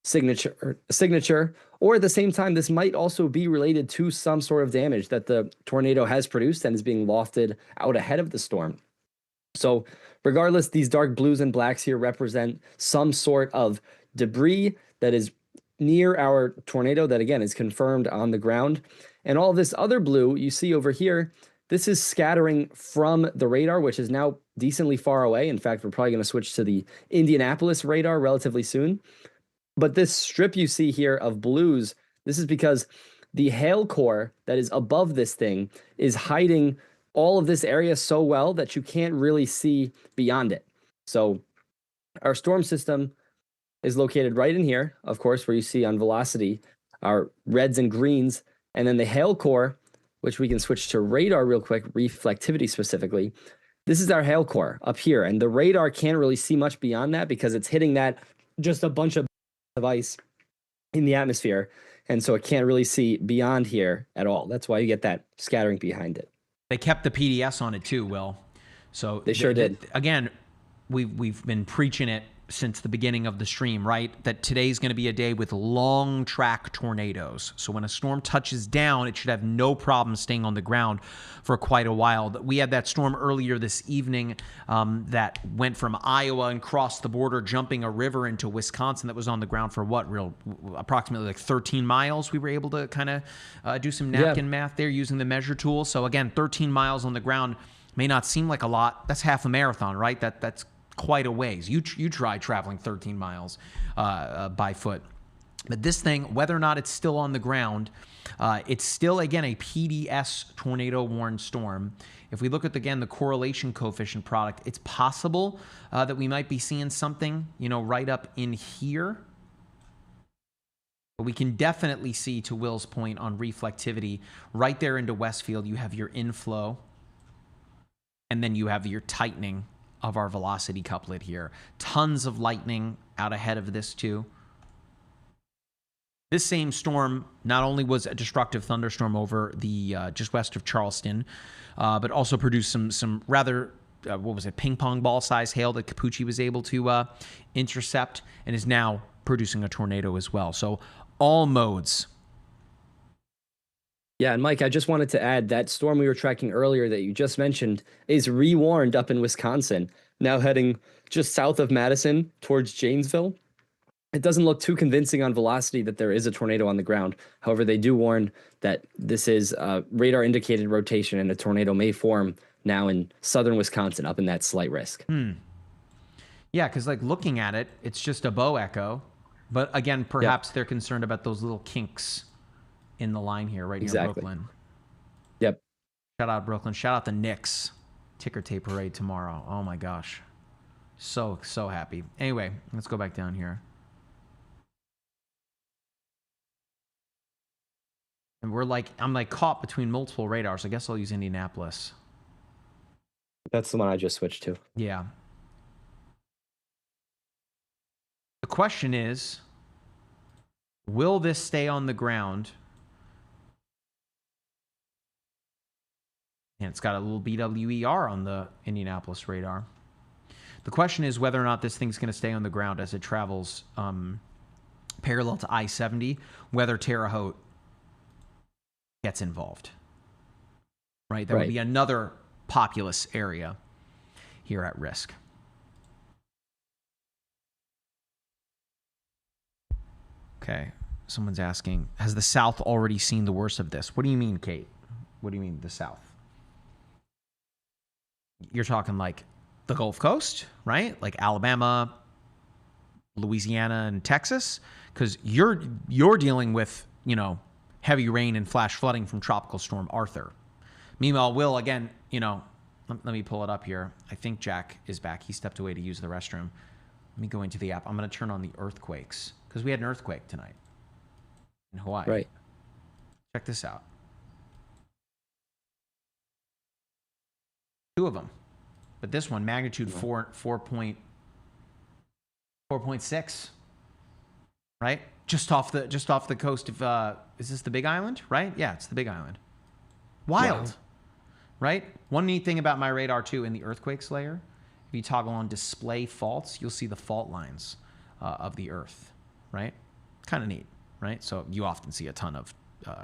signature, or at the same time, this might also be related to some sort of damage that the tornado has produced and is being lofted out ahead of the storm. So regardless, these dark blues and blacks here represent some sort of debris that is near our tornado that, again, is confirmed on the ground. And all this other blue you see over here, this is scattering from the radar, which is now decently far away. In fact, we're probably going to switch to the Indianapolis radar relatively soon. But this strip you see here of blues, this is because the hail core that is above this thing is hiding all of this area so well that you can't really see beyond it. So our storm system is located right in here, of course, where you see on velocity our reds and greens, and then the hail core, which we can switch to radar real quick, reflectivity specifically. This is our hail core up here, and the radar can't really see much beyond that because it's hitting that just a bunch of ice in the atmosphere, and so it can't really see beyond here at all. That's why you get that scattering behind it. They kept the PDS on it too, Will. So They sure did. Again, we've been preaching it since the beginning of the stream, right? That today's going to be a day with long track tornadoes. So when a storm touches down, it should have no problem staying on the ground for quite a while. We had that storm earlier this evening that went from Iowa and crossed the border, jumping a river into Wisconsin, that was on the ground for approximately like 13 miles. We were able to kind of do some napkin math there using the measure tool. So again, 13 miles on the ground may not seem like a lot. That's half a marathon, right? That's quite a ways. You try traveling 13 miles by foot. But this thing, whether or not it's still on the ground, it's still, again, a PDS tornado-warned storm. If we look at, again, the correlation coefficient product, it's possible that we might be seeing something, right up in here. But we can definitely see, to Will's point on reflectivity, right there into Westfield, you have your inflow, and then you have your tightening of our velocity couplet here. Tons of lightning out ahead of this too. This same storm not only was a destructive thunderstorm over the just west of Charleston, but also produced some rather ping pong ball size hail that Capucci was able to intercept, and is now producing a tornado as well. So all modes. Yeah, and Mike, I just wanted to add that storm we were tracking earlier that you just mentioned is rewarned up in Wisconsin, now heading just south of Madison towards Janesville. It doesn't look too convincing on velocity that there is a tornado on the ground. However, they do warn that this is radar indicated rotation and a tornado may form now in southern Wisconsin, up in that slight risk. Yeah, because like looking at it, it's just a bow echo. But again, perhaps they're concerned about those little kinks in the line here, right near Brooklyn. Yep. Shout out Brooklyn. Shout out the Knicks. Ticker tape parade tomorrow. Oh my gosh. So happy. Anyway, let's go back down here. And I'm like caught between multiple radars. I guess I'll use Indianapolis. That's the one I just switched to. Yeah. The question is, will this stay on the ground? And it's got a little BWER on the Indianapolis radar. The question is whether or not this thing's going to stay on the ground as it travels parallel to I-70, whether Terre Haute gets involved. Right? That would be another populous area here at risk. Okay. Someone's asking, has the South already seen the worst of this? What do you mean, Kate? What do you mean, the South? You're talking like the Gulf Coast, right? Like Alabama, Louisiana, and Texas? Because you're dealing with, heavy rain and flash flooding from Tropical Storm Arthur. Meanwhile, Will, again, let me pull it up here. I think Jack is back. He stepped away to use the restroom. Let me go into the app. I'm going to turn on the earthquakes because we had an earthquake tonight in Hawaii. Right. Check this out. 2 of them. But this one, magnitude 4.6, right? Just off the coast of, is this the Big Island, right? Yeah, it's the Big Island. Wild, right? One neat thing about MyRadar too in the earthquakes layer, if you toggle on display faults, you'll see the fault lines of the earth, right? Kind of neat, right? So you often see a ton of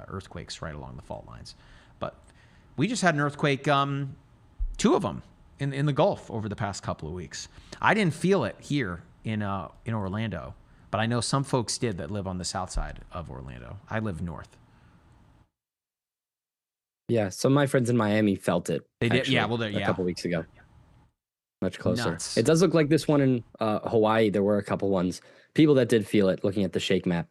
earthquakes right along the fault lines. But we just had an earthquake, 2 of them in the Gulf over the past couple of weeks. I didn't feel it here in Orlando, but I know some folks did that live on the south side of Orlando. I live north. Yeah, some of my friends in Miami felt it. They did, yeah. Well, a couple weeks ago. Much closer. Nuts. It does look like this one in Hawaii. There were a couple ones. People that did feel it, looking at the shake map.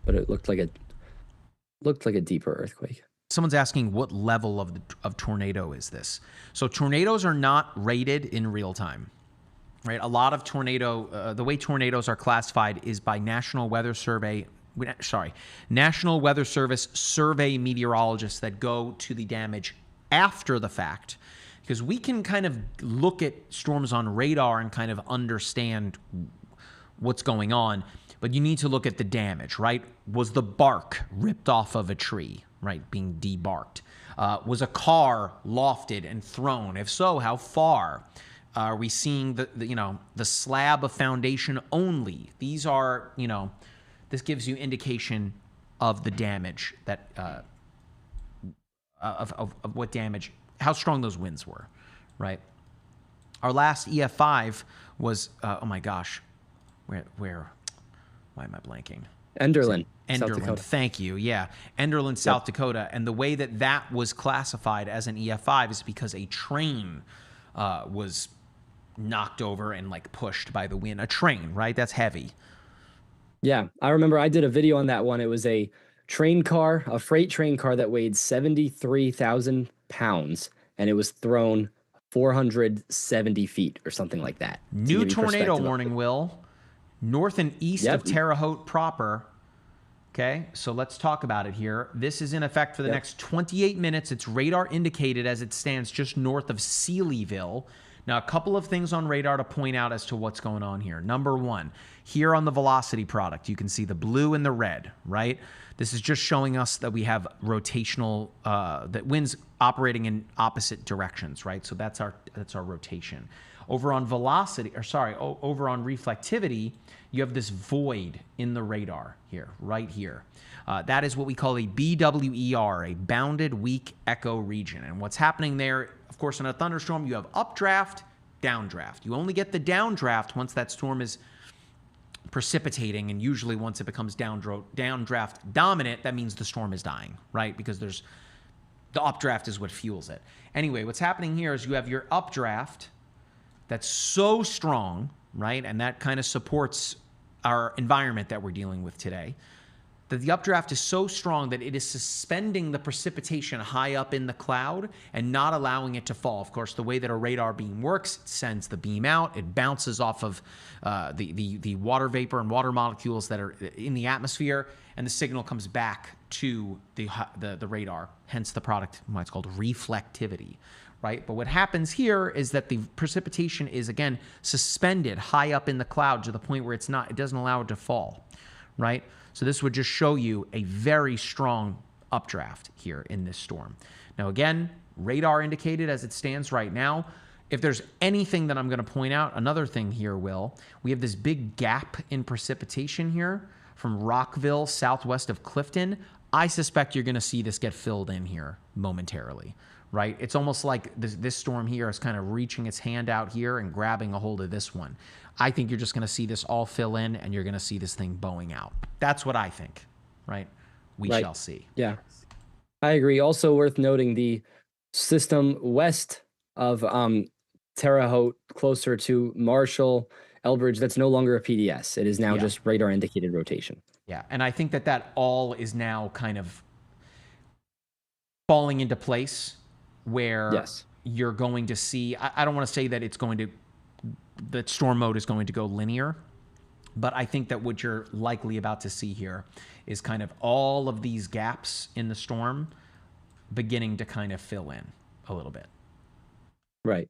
But it looked like a deeper earthquake. Someone's asking what level of tornado is this? So tornadoes are not rated in real time, right? A lot of the way tornadoes are classified is by National Weather Service survey meteorologists that go to the damage after the fact, because we can kind of look at storms on radar and kind of understand what's going on, but you need to look at the damage, right? Was the bark ripped off of a tree, right, being debarked? Was a car lofted and thrown? If so, how far? Are we seeing the slab of foundation only? These are, this gives you indication of the damage that of what damage, how strong those winds were, right? Our last EF5 was oh my gosh, where? Why am I blanking? Enderlin, South Enderlin, Dakota. thank you. Yeah, Enderlin, South Dakota. And the way that was classified as an EF5 is because a train was knocked over and like pushed by the wind. A train, right? That's heavy. Yeah, I remember I did a video on that one. It was a train car, a freight train car that weighed 73,000 pounds, and it was thrown 470 feet or something like that. New tornado warning, Will. North and east of Terre Haute proper. Okay, so let's talk about it here. This is in effect for the next 28 minutes. It's radar indicated as it stands just north of Sealyville. Now, a couple of things on radar to point out as to what's going on here. Number one, here on the velocity product, you can see the blue and the red, right? This is just showing us that we have rotational, that winds operating in opposite directions, right? So that's our rotation. Over on velocity, or sorry, over on reflectivity, you have this void in the radar here, right here. That is what we call a BWER, a bounded weak echo region. And what's happening there, of course, in a thunderstorm, you have updraft, downdraft. You only get the downdraft once that storm is precipitating, and usually once it becomes downdraft dominant, that means the storm is dying, right? Because the updraft is what fuels it. Anyway, what's happening here is you have your updraft that's so strong, right? And that kind of supports our environment that we're dealing with today, that the updraft is so strong that it is suspending the precipitation high up in the cloud and not allowing it to fall. Of course, the way that a radar beam works, it sends the beam out, it bounces off of the water vapor and water molecules that are in the atmosphere, and the signal comes back to the radar, hence the product, what's called reflectivity, right? But what happens here is that the precipitation is, again, suspended high up in the cloud to the point where it doesn't allow it to fall, right? So this would just show you a very strong updraft here in this storm. Now, again, radar indicated as it stands right now. If there's anything that I'm going to point out, another thing here, Will, we have this big gap in precipitation here from Rockville, southwest of Clifton. I suspect you're going to see this get filled in here momentarily, right? It's almost like this storm here is kind of reaching its hand out here and grabbing a hold of this one. I think you're just going to see this all fill in, and you're going to see this thing bowing out. That's what I think, right? We shall see. Yeah, I agree. Also worth noting, the system west of Terre Haute, closer to Marshall, Elbridge, that's no longer a PDS. It is now just radar indicated rotation. Yeah, and I think that all is now kind of falling into place where you're going to see, I don't want to say that that storm mode is going to go linear, but I think that what you're likely about to see here is kind of all of these gaps in the storm beginning to kind of fill in a little bit. Right.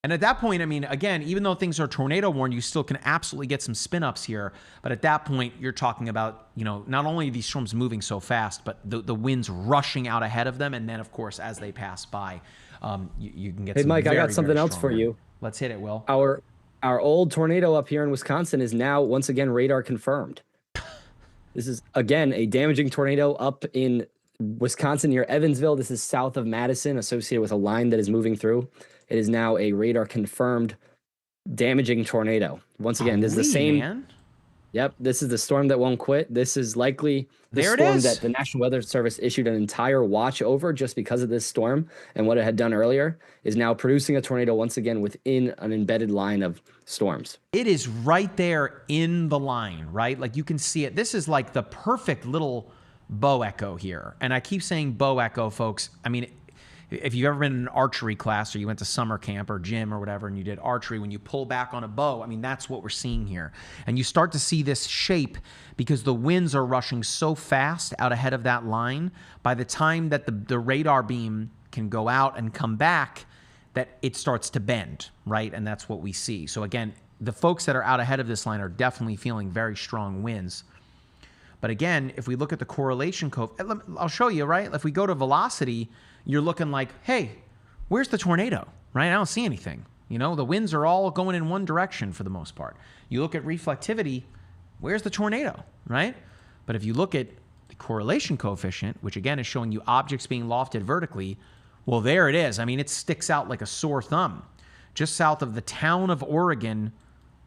And at that point, I mean, again, even though things are tornado worn, you still can absolutely get some spin ups here. But at that point, you're talking about, not only these storms moving so fast, but the winds rushing out ahead of them. And then, of course, as they pass by, you can get some Mike, very, I got something very else strong for wind. you. Let's hit it, Will. Our old tornado up here in Wisconsin is now once again radar confirmed. This is again a damaging tornado up in Wisconsin near Evansville. This is south of Madison, associated with a line that is moving through. It is now a radar confirmed damaging tornado. Once again, this is the same. Man. Yep, this is the storm that won't quit. This is likely the storm that the National Weather Service issued an entire watch over just because of this storm, and what it had done earlier is now producing a tornado once again within an embedded line of storms. It is right there in the line, right? Like you can see it. This is like the perfect little bow echo here. And I keep saying bow echo, folks. I mean, if you've ever been in an archery class or you went to summer camp or gym or whatever and you did archery, when you pull back on a bow, I mean, that's what we're seeing here. And you start to see this shape because the winds are rushing so fast out ahead of that line. By the time that the radar beam can go out and come back, that it starts to bend, right? And that's what we see. So again, the folks that are out ahead of this line are definitely feeling very strong winds. But again, if we look at the correlation curve, I'll show you, right? If we go to velocity, you're looking like, hey, where's the tornado, right? I don't see anything. You know, the winds are all going in one direction for the most part. You look at reflectivity, where's the tornado, right? But if you look at the correlation coefficient, which again is showing you objects being lofted vertically, well, there it is. I mean, it sticks out like a sore thumb. Just south of the town of Oregon,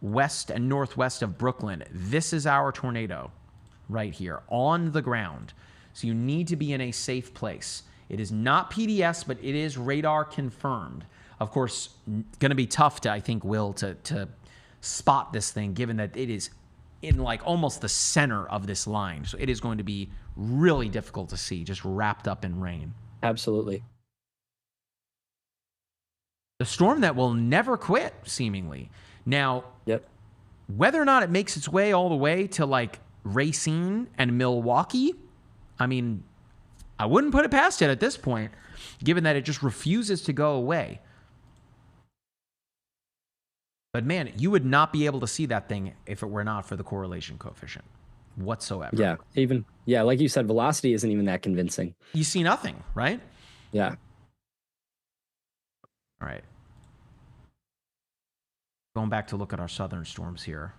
west and northwest of Brooklyn. This is our tornado right here on the ground. So you need to be in a safe place. It is not PDS, but it is radar confirmed. Of course, going to be tough to, I think, Will, to spot this thing, given that it is in like almost the center of this line. So it is going to be really difficult to see, just wrapped up in rain. Absolutely. The storm that will never quit, seemingly. Now, Yep. whether or not it makes its way all the way to like Racine and Milwaukee, I mean, I wouldn't put it past it at this point, given that it just refuses to go away. But man, you would not be able to see that thing if it were not for the correlation coefficient whatsoever. Yeah, like you said, velocity isn't even that convincing. You see nothing, right? Yeah. All right. Going back to look at our southern storms here.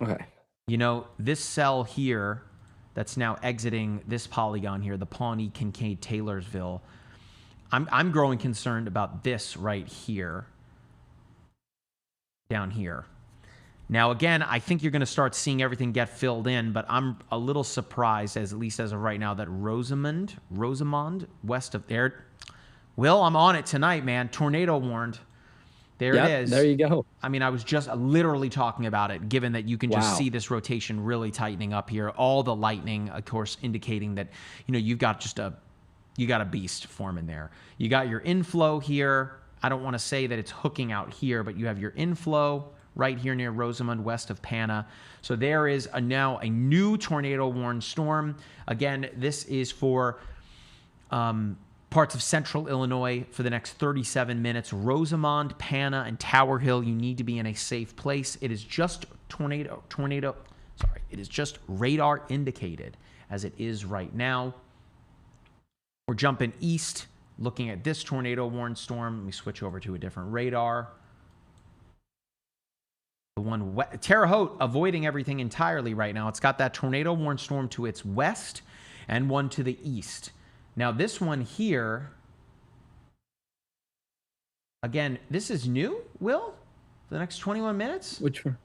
Okay. You know, this cell here that's now exiting this polygon here, the Pawnee, Kincaid, Taylorsville, I'm growing concerned about this right here, down here. Now, again, I think you're going to start seeing everything get filled in, but I'm a little surprised, at least as of right now, that Rosamond, west of there. Will, I'm on it tonight, man. Tornado warned. There it is. There you go. I mean, I was just literally talking about it, given that you can just Wow. see this rotation really tightening up here. All the lightning, of course, indicating that, you know, you've got just you got a beast forming there. You got your inflow here. I don't want to say that it's hooking out here, but you have your inflow right here near Rosamond, west of Pana. So there is now a new tornado-warned storm. Again, this is for parts of central Illinois for the next 37 minutes. Rosamond, Pana, and Tower Hill, you need to be in a safe place. It is just it is just radar indicated as it is right now. We're jumping east, looking at this tornado-warned storm. Let me switch over to a different radar. The one, Terre Haute, avoiding everything entirely right now. It's got that tornado-warned storm to its west and one to the east. Now, this one here, again, this is new, Will? For the next 21 minutes? Which one?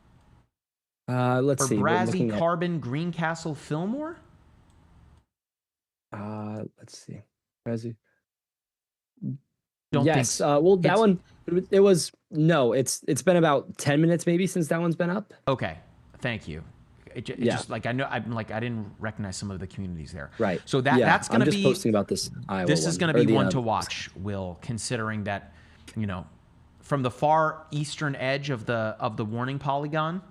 Let's see. Brazzy, Carbon, Greencastle, Fillmore? Let's see. Brazzy. Don't yes. think Well, that one, it was, no, it's been about 10 minutes maybe since that one's been up. Okay. Thank you. It just like I know I didn't recognize some of the communities there. Right. So that's going to be. I'm just posting about this Iowa. This is going to be one to other. watch, Will, considering that, you know, from the far eastern edge of the warning polygon,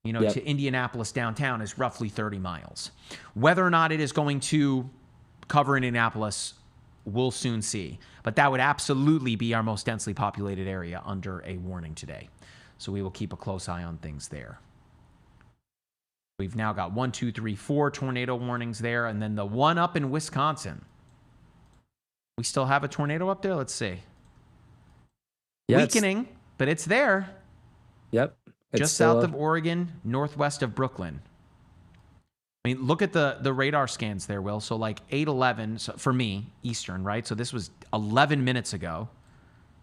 you know, to Indianapolis downtown is roughly 30 miles. Whether or not it is going to cover Indianapolis, we'll soon see. But that would absolutely be our most densely populated area under a warning today. So we will keep a close eye on things there. We've now got 1, 2, 3, 4 tornado warnings there, and then the one up in Wisconsin. We still have a tornado up there? Let's see. Yeah, weakening, but it's there. Yep. Just south of Oregon, northwest of Brooklyn. I mean, look at the radar scans there, Will. So like 8:11 so for me, Eastern, right? So this was 11 minutes ago.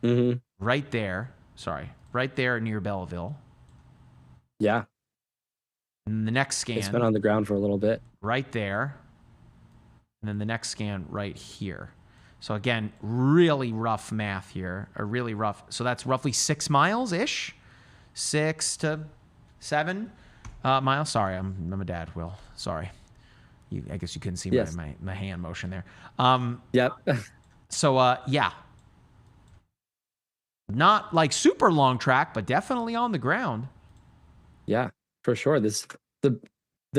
Mm-hmm. Right there. Sorry. Right there near Belleville. Yeah. And the next scan. It's been on the ground for a little bit. Right there. And then the next scan right here. So again, really rough math here. Or really rough. So that's roughly 6 miles-ish. 6 to 7 miles. Sorry, I'm a dad, Will. Sorry. I guess you couldn't see my hand motion there. Yep. So, yeah. Not like super long track, but definitely on the ground. Yeah, for sure. The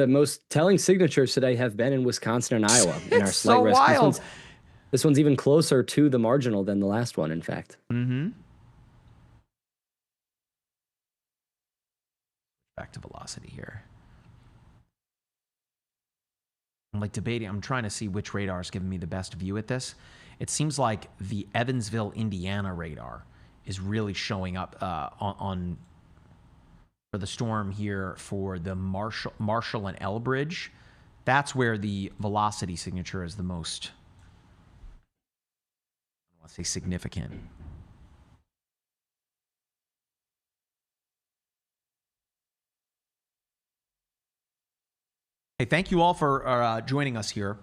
most telling signatures today have been in Wisconsin and Iowa in our It's slight so risk. wild. This one's even closer to the marginal than the last one, in fact. Mm-hmm. Back to velocity here. I'm like debating. I'm trying to see which radar is giving me the best view at this. it seems like the Evansville, Indiana radar is really showing up on for the storm here for the Marshall and Elbridge. That's where the velocity signature is the most, I want to say, significant. Hey, thank you all for joining us here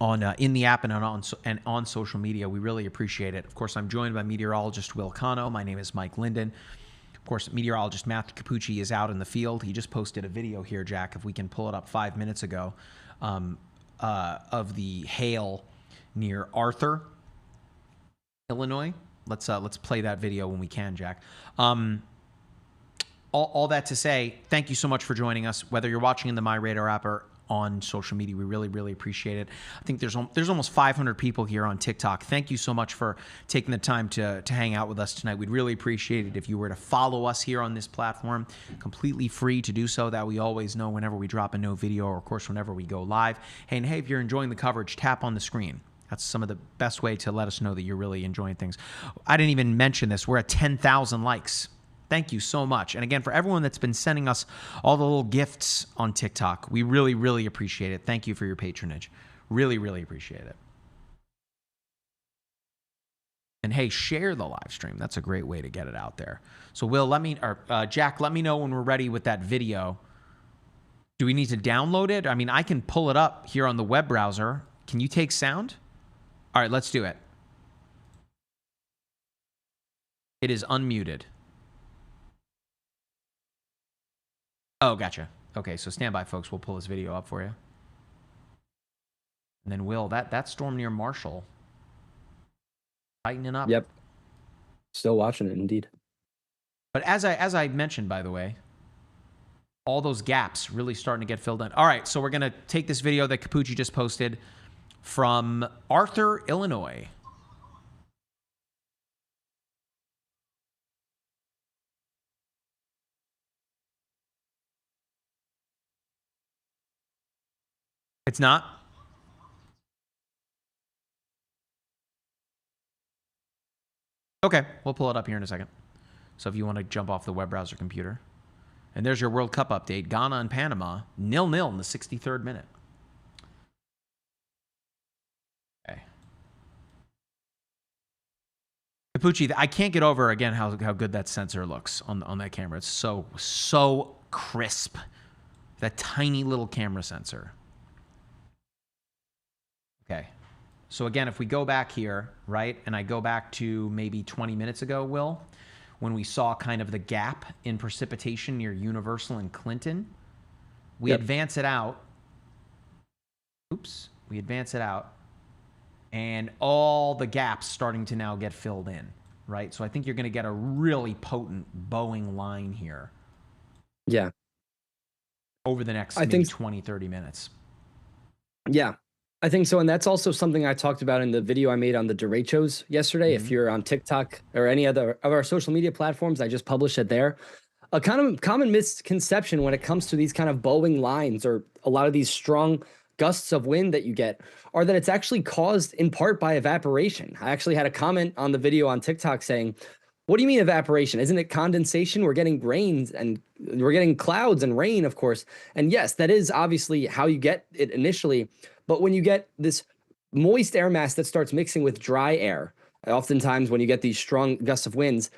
on in the app and on social media. We really appreciate it. Of course, I'm joined by meteorologist Will Cano. My name is Mike Linden. Of course, meteorologist Matthew Capucci is out in the field. He just posted a video here, Jack, if we can pull it up 5 minutes ago, of the hail near Arthur, Illinois. Let's play that video when we can, Jack. All that to say, thank you so much for joining us. Whether you're watching in the MyRadar app or on social media, we really, really appreciate it. I think there's almost 500 people here on TikTok. Thank you so much for taking the time to hang out with us tonight. We'd really appreciate it if you were to follow us here on this platform. Completely free to do so. That we always know whenever we drop a new video, or of course whenever we go live. Hey, and hey, if you're enjoying the coverage, tap on the screen. That's some of the best way to let us know that you're really enjoying things. I didn't even mention this. We're at 10,000 likes. Thank you so much. And again, for everyone that's been sending us all the little gifts on TikTok, we really, really appreciate it. Thank you for your patronage. Really, really appreciate it. And hey, share the live stream. That's a great way to get it out there. So Will, Jack, let me know when we're ready with that video. Do we need to download it? I mean, I can pull it up here on the web browser. Can you take sound? All right, let's do it. It is unmuted. Oh, gotcha. Okay, so stand by, folks. We'll pull this video up for you. And then Will, that storm near Marshall, tightening up. Yep. Still watching it, indeed. But as I mentioned, by the way, all those gaps really starting to get filled in. All right, so we're going to take this video that Capucci just posted from Arthur, Illinois. It's not? Okay, we'll pull it up here in a second. So if you want to jump off the web browser computer. And there's your World Cup update. Ghana and Panama, 0-0 in the 63rd minute. Okay. Capucci, I can't get over, again, how good that sensor looks on that camera. It's so crisp. That tiny little camera sensor. Okay, so again, if we go back here, right, and I go back to maybe 20 minutes ago, Will, when we saw kind of the gap in precipitation near Universal and Clinton, we advance it out. Oops, we advance it out, and all the gaps starting to now get filled in, right? So I think you're going to get a really potent bowing line here. Yeah. Over the next maybe 20, 30 minutes. Yeah. I think so, and that's also something I talked about in the video I made on the derechos yesterday. If you're on TikTok or any other of our social media platforms, I just published it there. A kind of common misconception when it comes to these kind of bowing lines or a lot of these strong gusts of wind that you get are that it's actually caused in part by evaporation. I actually had a comment on the video on TikTok saying, what do you mean evaporation? Isn't it condensation? We're getting rains and we're getting clouds and rain, of course. And yes, that is obviously how you get it initially. But when you get this moist air mass that starts mixing with dry air, oftentimes when you get these strong gusts of winds,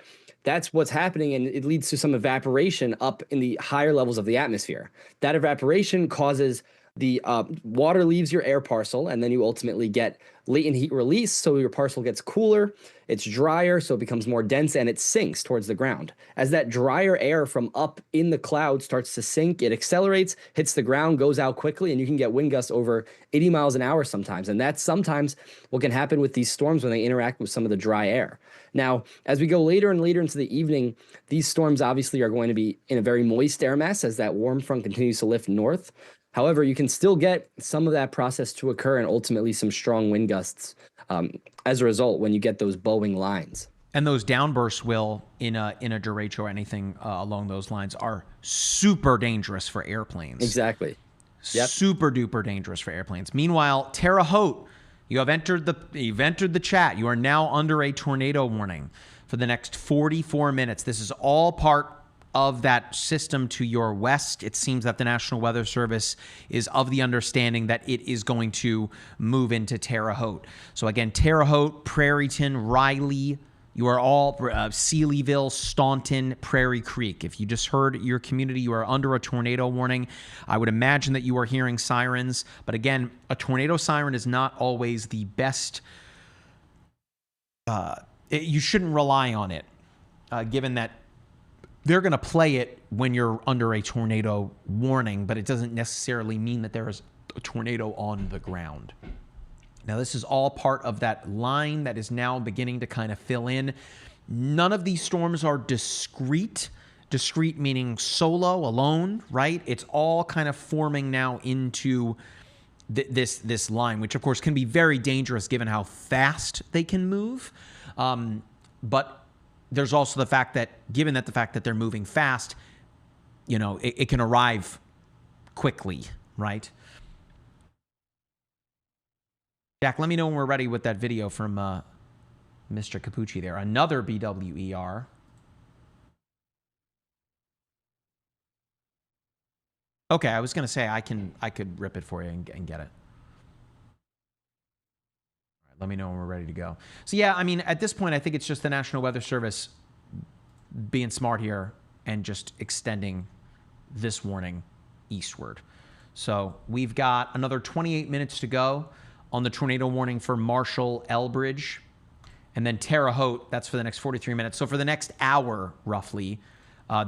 that's what's happening, and it leads to some evaporation up in the higher levels of the atmosphere. That evaporation causes the water leaves your air parcel, and then you ultimately get latent heat release, so your parcel gets cooler, it's drier, so it becomes more dense, and it sinks towards the ground. As that drier air from up in the cloud starts to sink, it accelerates, hits the ground, goes out quickly, and you can get wind gusts over 80 miles an hour sometimes. And that's sometimes what can happen with these storms when they interact with some of the dry air. Now, as we go later and later into the evening, these storms obviously are going to be in a very moist air mass as that warm front continues to lift north. However, you can still get some of that process to occur and ultimately some strong wind gusts as a result when you get those bowing lines. And those downbursts, Will, in a derecho or anything along those lines are super dangerous for airplanes. Exactly. Yep. Super duper dangerous for airplanes. Meanwhile, Terre Haute, You've entered the chat. You are now under a tornado warning for the next 44 minutes. This is all part of that system to your west. It seems that the National Weather Service is of the understanding that it is going to move into Terre Haute. So again, Terre Haute, Prairieton, Riley, you are all Sealyville, Staunton, Prairie Creek. If you just heard your community, you are under a tornado warning. I would imagine that you are hearing sirens. But again, a tornado siren is not always the best. You shouldn't rely on it, given that they're going to play it when you're under a tornado warning, but it doesn't necessarily mean that there is a tornado on the ground. Now, this is all part of that line that is now beginning to kind of fill in. None of these storms are discrete. Discrete meaning solo, alone, right? It's all kind of forming now into this line, which of course can be very dangerous given how fast they can move. But there's also the fact that, given that the fact that they're moving fast, you know, it can arrive quickly, right? Jack, let me know when we're ready with that video from Mr. Capucci there. Another BWER. Okay, I was going to say I could rip it for you and get it. Let me know when we're ready to go. So yeah, I mean, at this point, I think it's just the National Weather Service being smart here and just extending this warning eastward. So we've got another 28 minutes to go on the tornado warning for Marshall, Elbridge, and then Terre Haute. That's for the next 43 minutes. So for the next hour, roughly,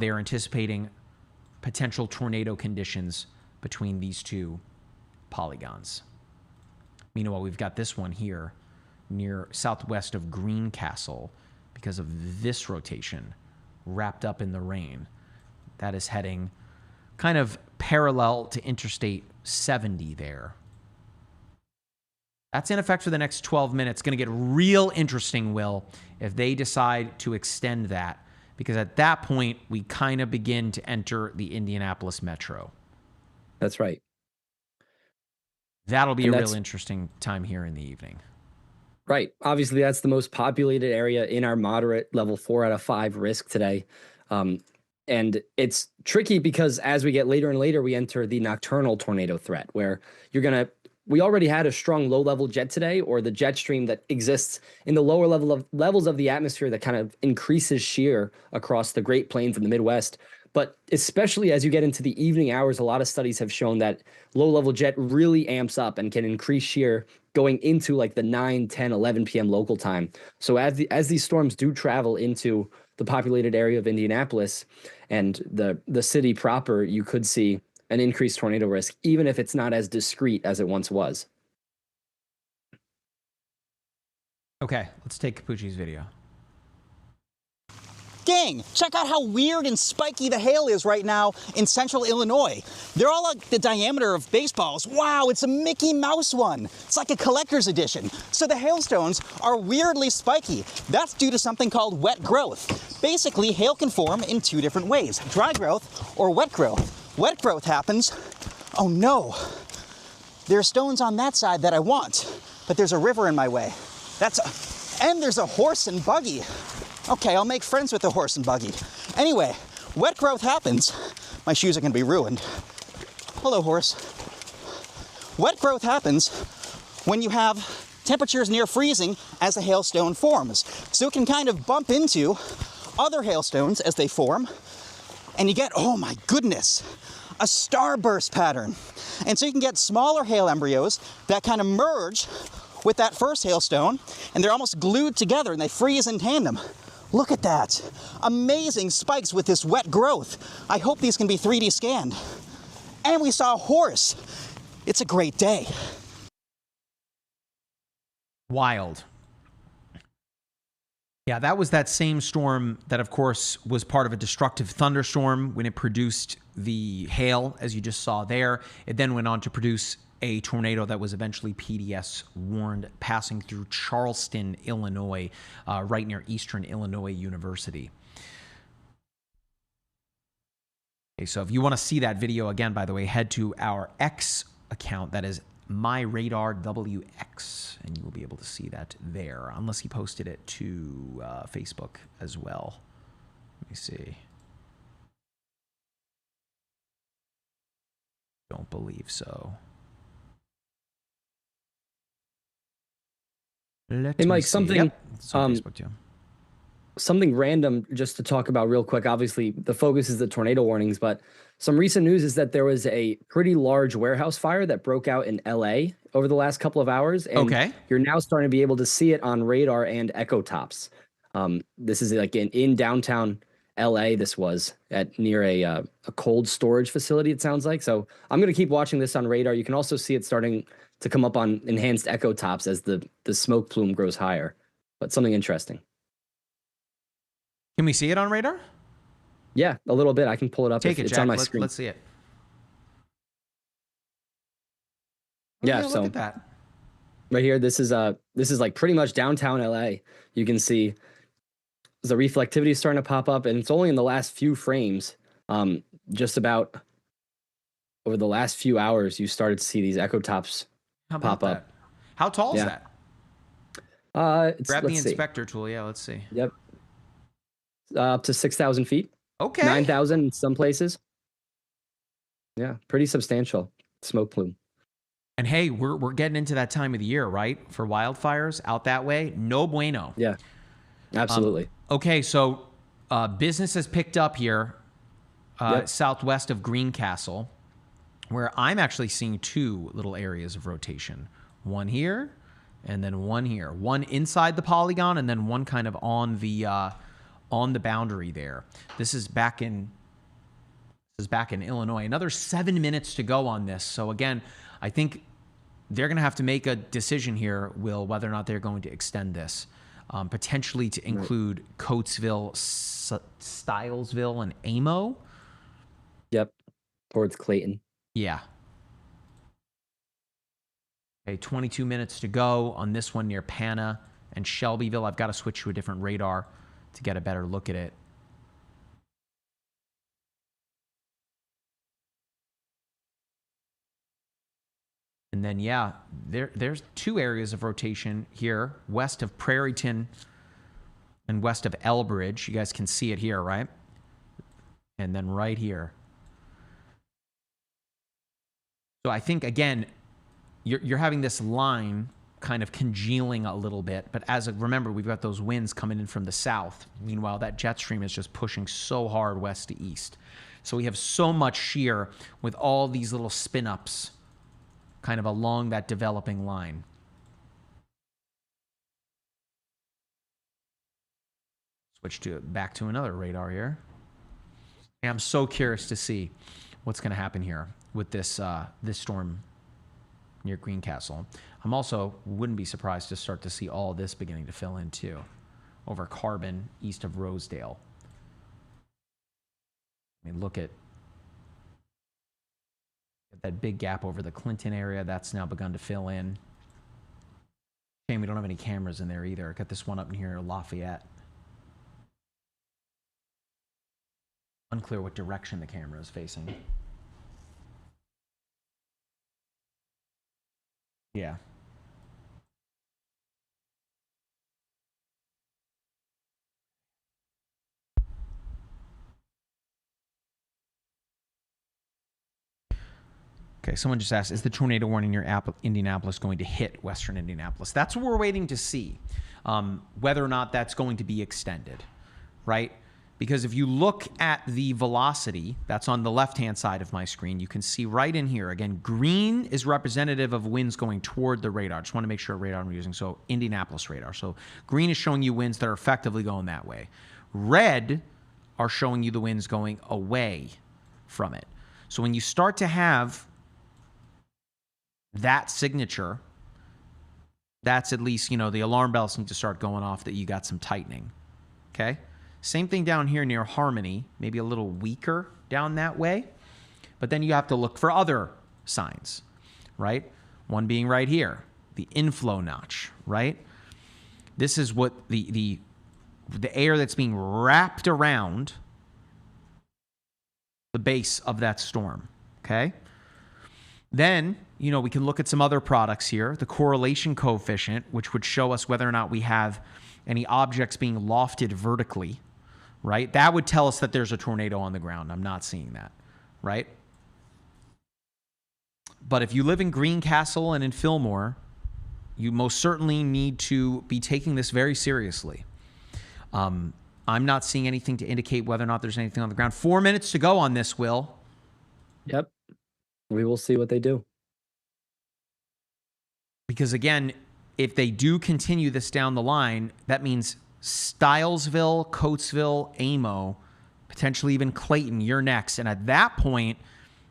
they are anticipating potential tornado conditions between these two polygons. Meanwhile, we've got this one here near southwest of Greencastle because of this rotation wrapped up in the rain. That is heading kind of parallel to Interstate 70 there. That's in effect for the next 12 minutes. Going to get real interesting, Will, if they decide to extend that, because at that point, we kind of begin to enter the Indianapolis metro. That's right. That'll be a real interesting time here in the evening. Right. Obviously, that's the most populated area in our moderate level 4 out of 5 risk today. And it's tricky because as we get later and later, we enter the nocturnal tornado threat, where we already had a strong low-level jet today, or the jet stream that exists in the lower levels of the atmosphere that kind of increases shear across the Great Plains and the Midwest. But especially as you get into the evening hours, a lot of studies have shown that low-level jet really amps up and can increase shear going into like the 9, 10, 11 p.m. local time. So as these storms do travel into the populated area of Indianapolis and the city proper, you could see an increased tornado risk, even if it's not as discrete as it once was. Okay, let's take Capucci's video. Gang, check out how weird and spiky the hail is right now in central Illinois. They're all like the diameter of baseballs. Wow, it's a Mickey Mouse one. It's like a collector's edition. So the hailstones are weirdly spiky. That's due to something called wet growth. Basically, hail can form in 2 different ways: dry growth or wet growth. Wet growth happens, oh no, there are stones on that side that I want, but there's a river in my way. And there's a horse and buggy. Okay, I'll make friends with the horse and buggy. Anyway, wet growth happens. My shoes are gonna be ruined. Hello, horse. Wet growth happens when you have temperatures near freezing as the hailstone forms. So it can kind of bump into other hailstones as they form, and you get, oh my goodness, a starburst pattern. And so you can get smaller hail embryos that kind of merge with that first hailstone, and they're almost glued together and they freeze in tandem. Look at that. Amazing spikes with this wet growth. I hope these can be 3D scanned. And we saw a horse. It's a great day. Wild. Yeah, that was that same storm that, of course, was part of a destructive thunderstorm when it produced the hail, as you just saw there. It then went on to produce a tornado that was eventually PDS warned, passing through Charleston, Illinois, right near Eastern Illinois University. Okay, so if you want to see that video again, by the way, head to our X account, that is MyRadar WX, and you will be able to see that there, unless he posted it to Facebook as well. Let me see. Don't believe so. Hey, Mike, something, Yep, it's on Facebook too. Something random just to talk about real quick. Obviously, the focus is the tornado warnings, but some recent news is that there was a pretty large warehouse fire that broke out in LA over the last couple of hours. And Okay. you're now starting to be able to see it on radar and echo tops. This is like in downtown LA. This was at near a cold storage facility, it sounds like. So I'm going to keep watching this on radar. You can also see it starting to come up on enhanced echo tops as the smoke plume grows higher. But something interesting. Can we see it on radar? Yeah, a little bit. I can pull it up. Take it, It's Jack. on my screen. Let's see it. Yeah, look so at that. right here, this is like pretty much downtown LA. You can see the reflectivity is starting to pop up, and it's only in the last few frames. Just about over the last few hours, you started to see these echo tops How about pop up. that? How tall is Yeah. that? It's, Grab the let's see. inspector tool. Yeah, let's see. Yep. Up to 6,000 feet. Okay. 9,000 in some places. Yeah, pretty substantial smoke plume. And hey, we're getting into that time of the year, right? For wildfires out that way. No bueno. Yeah, absolutely. Okay, so business has picked up here southwest of Greencastle, where I'm actually seeing two little areas of rotation. One here, and then one here. One inside the polygon, and then one kind of on the boundary there. This is back in Illinois. Another 7 minutes to go on this. So again, I think they're going to have to make a decision here, Will, whether or not they're going to extend this, potentially to include Coatesville, Stylesville, and Amo. Yep, towards Clayton. Yeah. Okay, 22 minutes to go on this one near Pana and Shelbyville. I've got to switch to a different radar to get a better look at it. And then, yeah, there's two areas of rotation here, west of Prairieton and west of Elbridge. You guys can see it here, right? And then right here. So I think, again, you're having this line kind of congealing a little bit. But remember, we've got those winds coming in from the south. Meanwhile, that jet stream is just pushing so hard west to east. So we have so much shear with all these little spin-ups kind of along that developing line. Switch back to another radar here. And I'm so curious to see what's going to happen here with this storm near Greencastle. I'm also wouldn't be surprised to start to see all this beginning to fill in too, over Carbon, east of Rosedale. I mean, look at that big gap over the Clinton area. That's now begun to fill in. Shame we don't have any cameras in there either. Got this one up in here, Lafayette. Unclear what direction the camera is facing. Yeah. Okay, someone just asked, is the tornado warning near Indianapolis going to hit western Indianapolis? That's what we're waiting to see, whether or not that's going to be extended, right? Because if you look at the velocity, that's on the left-hand side of my screen, you can see right in here, again, green is representative of winds going toward the radar. Just want to make sure radar I'm using, so Indianapolis radar. So green is showing you winds that are effectively going that way. Red are showing you the winds going away from it. So when you start to have that signature, that's at least, the alarm bells need to start going off that you got some tightening, okay? Same thing down here near Harmony, maybe a little weaker down that way, but then you have to look for other signs, right? One being right here, the inflow notch, right? This is what the air that's being wrapped around the base of that storm, okay? Then, we can look at some other products here. The correlation coefficient, which would show us whether or not we have any objects being lofted vertically, right? That would tell us that there's a tornado on the ground. I'm not seeing that, right? But if you live in Greencastle and in Fillmore, you most certainly need to be taking this very seriously. I'm not seeing anything to indicate whether or not there's anything on the ground. 4 minutes to go on this, Will. Yep. We will see what they do. Because again, if they do continue this down the line, that means Stylesville, Coatesville, Amo, potentially even Clayton, you're next. And at that point,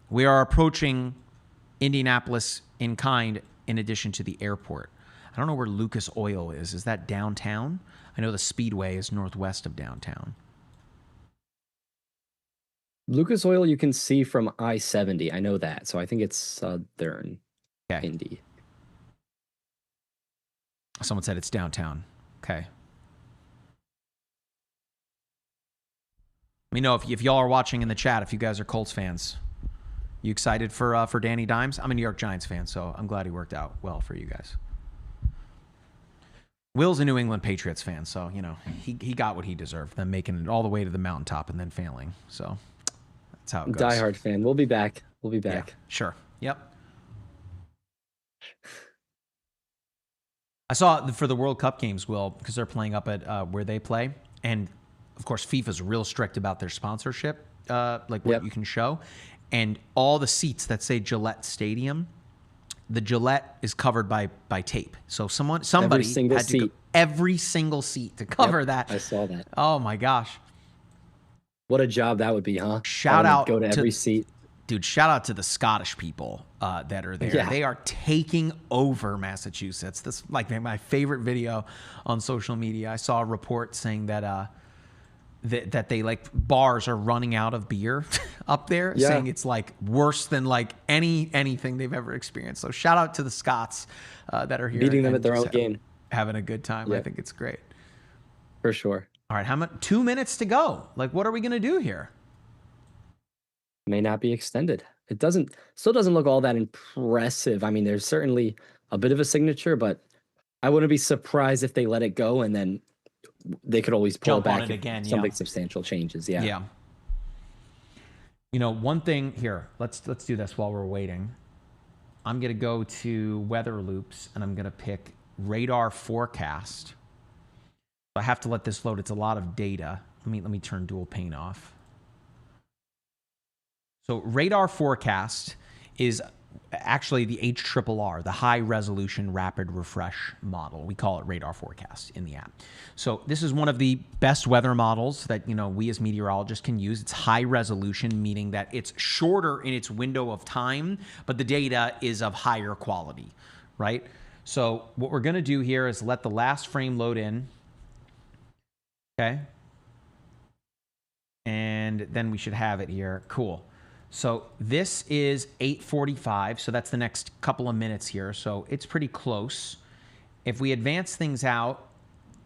we are approaching Indianapolis in kind in addition to the airport. I don't know where Lucas Oil is. Is that downtown? I know the Speedway is northwest of downtown. Lucas Oil you can see from I-70. I know that. So I think it's southern Indy. Someone said it's downtown. Okay. Let me know if y'all are watching in the chat, if you guys are Colts fans. You excited for Danny Dimes? I'm a New York Giants fan, so I'm glad he worked out well for you guys. Will's a New England Patriots fan, so, he got what he deserved, them making it all the way to the mountaintop and then failing. So that's how it goes. Diehard fan. We'll be back. Yeah, sure. Yep. I saw for the World Cup games, Will, because they're playing up at where they play. And, of course, FIFA's real strict about their sponsorship, what you can show. And all the seats that say Gillette Stadium, the Gillette is covered by tape. So somebody had to go every single seat to cover that. I saw that. Oh, my gosh. What a job that would be, huh? Shout out go to every seat. Dude, shout out to the Scottish people that are there. Yeah. They are taking over Massachusetts. This is like my favorite video on social media. I saw a report saying that that they bars are running out of beer up there, saying it's worse than anything they've ever experienced. So shout out to the Scots that are here, beating them at their own game, having a good time. I think it's great for sure. All right, how much? 2 minutes to go. What are we gonna do here? May not be extended. It still doesn't look all that impressive. I mean, there's certainly a bit of a signature, but I wouldn't be surprised if they let it go and then they could always pull Jump back on it again. Something substantial changes. Yeah. One thing here. Let's do this while we're waiting. I'm gonna go to weather loops and I'm gonna pick radar forecast. I have to let this load. It's a lot of data. Let me turn dual pane off. So radar forecast is actually the HRRR, the high resolution rapid refresh model. We call it radar forecast in the app. So this is one of the best weather models that we as meteorologists can use. It's high resolution, meaning that it's shorter in its window of time, but the data is of higher quality, right? So what we're gonna do here is let the last frame load in. Okay. And then we should have it here. Cool. So this is 8:45, so that's the next couple of minutes here. So it's pretty close. If we advance things out,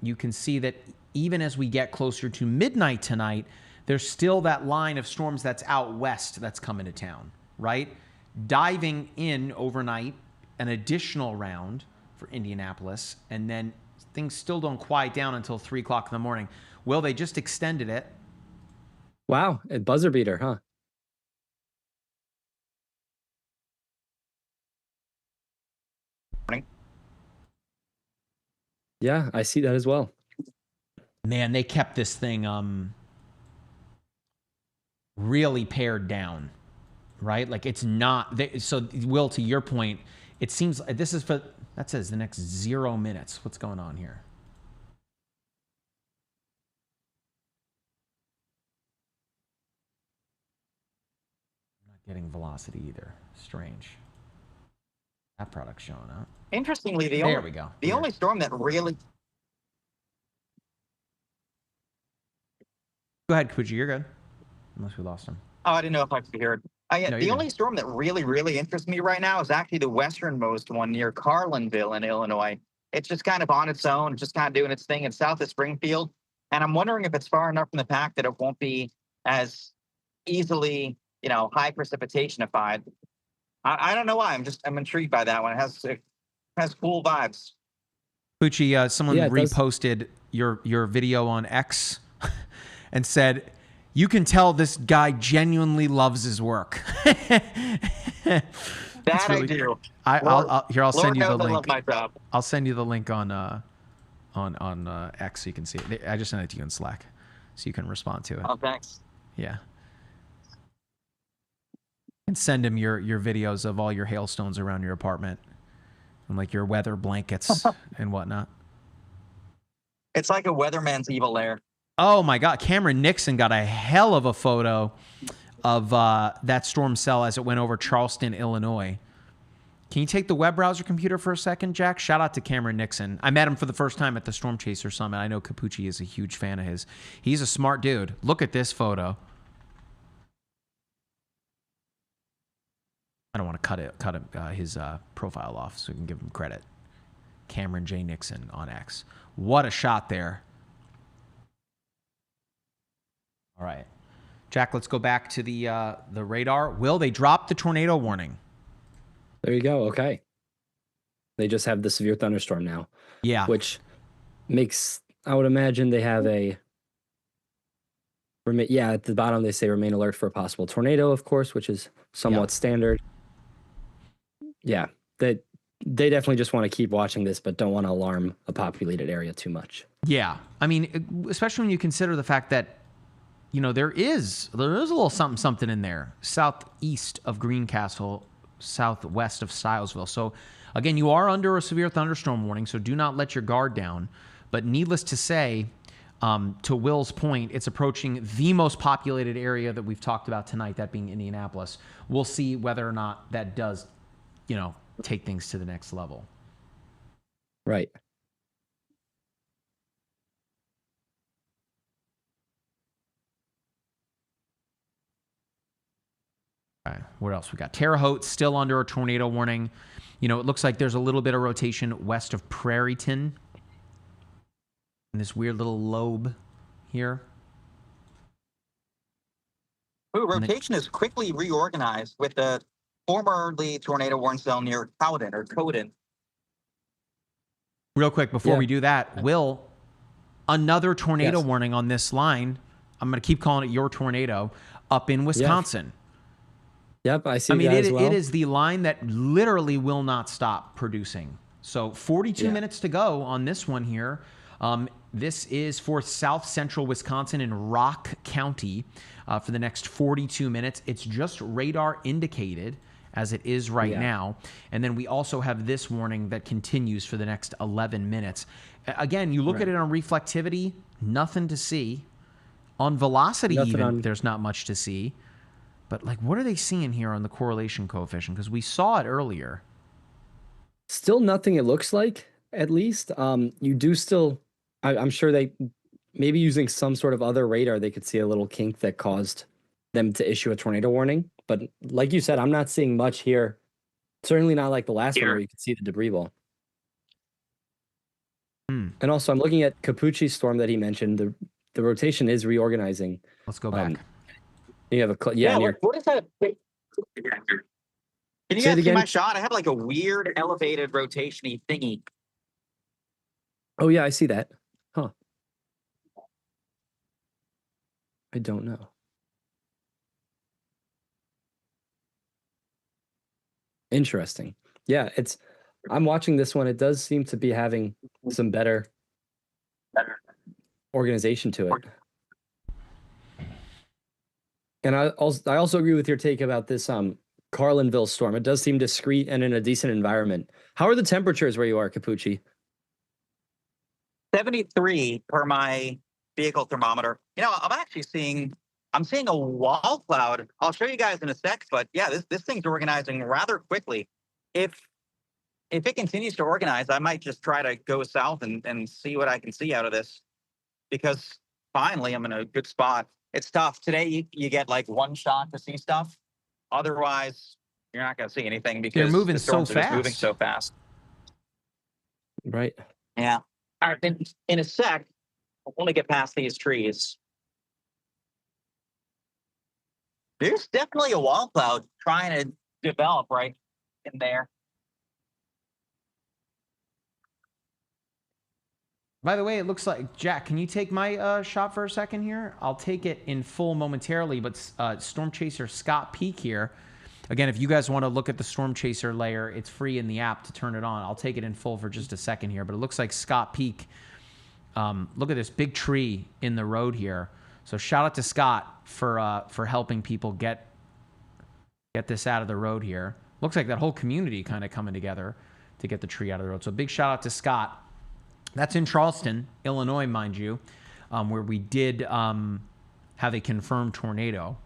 you can see that even as we get closer to midnight tonight, there's still that line of storms that's out west that's coming to town, right? Diving in overnight, an additional round for Indianapolis, and then things still don't quiet down until 3 o'clock in the morning. Well, they just extended it. Wow, a buzzer beater, huh? Yeah, I see that as well. Man, they kept this thing really pared down, right? It's not. So, Will, to your point, it seems this is for, that says the next 0 minutes. What's going on here? I'm not getting velocity either. Strange. That product's showing up. Interestingly, the only storm that really... Go ahead, Kuji, you're good. Unless we lost him. Oh, I didn't know if I could hear it. No, the only storm that really interests me right now is actually the westernmost one near Carlinville in Illinois. It's just kind of on its own, just kind of doing its thing. It's south of Springfield. And I'm wondering if it's far enough from the pack that it won't be as easily, high precipitationified. I don't know why. I'm intrigued by that one. It has cool vibes. Pucci, someone Yeah, it does. reposted your video on X and said, "You can tell this guy genuinely loves his work." That really, I do. I'll send you the knows I link. love my job. I'll send you the link on X so you can see it. I just sent it to you in Slack so you can respond to it. Oh, thanks. Yeah. And send him your videos of all your hailstones around your apartment and like your weather blankets and whatnot. It's like a weatherman's evil lair. Oh my God. Cameron Nixon got a hell of a photo of that storm cell as it went over Charleston, Illinois. Can you take the web browser computer for a second, Jack? Shout out to Cameron Nixon. I met him for the first time at the Storm Chaser Summit. I know Capucci is a huge fan of his. He's a smart dude. Look at this photo. I don't want to cut his profile off so we can give him credit. Cameron J. Nixon on X. What a shot there. All right. Jack, let's go back to the radar. Will, they dropped the tornado warning. There you go. Okay. They just have the severe thunderstorm now. Yeah. Which makes, I would imagine they have at the bottom they say remain alert for a possible tornado, of course, which is somewhat standard. Yeah. They definitely just want to keep watching this, but don't want to alarm a populated area too much. Yeah. I mean, especially when you consider the fact that, you know, there is a little something in there southeast of Greencastle, southwest of Stylesville. So again, you are under a severe thunderstorm warning, so do not let your guard down. But needless to say, to Will's point, it's approaching the most populated area that we've talked about tonight, that being Indianapolis. We'll see whether or not that does, you know, take things to the next level. Right. All right, what else we got? Terre Haute still under a tornado warning. You know, it looks like there's a little bit of rotation west of Prairieton. And this weird little lobe here. Ooh, rotation is quickly reorganized with the formerly tornado warning cell near Cowden or Coden. Real quick, before we do that, Will, another tornado warning on this line. I'm going to keep calling it your tornado up in Wisconsin. Yep, I see. It is the line that literally will not stop producing. So 42 minutes to go on this one here. This is for south central Wisconsin in Rock County for the next 42 minutes. It's just radar indicated as it is right now. And then we also have this warning that continues for the next 11 minutes. Again, you look at it on reflectivity, nothing to see. On velocity, there's not much to see. But, like, what are they seeing here on the correlation coefficient? Because we saw it earlier. Still nothing, it looks like, at least. You do still... I'm sure they... Maybe using some sort of other radar, they could see a little kink that caused them to issue a tornado warning. But like you said, I'm not seeing much here. Certainly not like the last one where you could see the debris ball. And also, I'm looking at Capucci's storm that he mentioned. The rotation is reorganizing. Let's go back. You have a what is that? Can you guys see my shot? I have like a weird elevated rotation-y thingy. Oh yeah, I see that. Huh. I don't know. Interesting. Yeah, I'm watching this one. It does seem to be having some better organization to it. And I also agree with your take about this Carlinville storm. It does seem discreet and in a decent environment. How are the temperatures where you are, Capucci? 73 per my vehicle thermometer. You know, I'm seeing a wall cloud. I'll show you guys in a sec, but yeah, this thing's organizing rather quickly. If it continues to organize, I might just try to go south and see what I can see out of this, because finally I'm in a good spot. It's tough. Today you get like one shot to see stuff. Otherwise, you're not going to see anything because they're moving the storms so are just fast. moving so fast. Right. Yeah. All right. In a sec, I want to get past these trees. There's definitely a wall cloud trying to develop right in there. By the way, it looks like, Jack, can you take my shot for a second here? I'll take it in full momentarily, but Storm Chaser Scott Peak here. Again, if you guys want to look at the Storm Chaser layer, it's free in the app to turn it on. I'll take it in full for just a second here, but it looks like Scott Peak. Look at this big tree in the road here. So shout out to Scott for helping people get this out of the road here. Looks like that whole community kind of coming together to get the tree out of the road. So big shout out to Scott. That's in Charleston, Illinois, mind you, where we did have a confirmed tornado.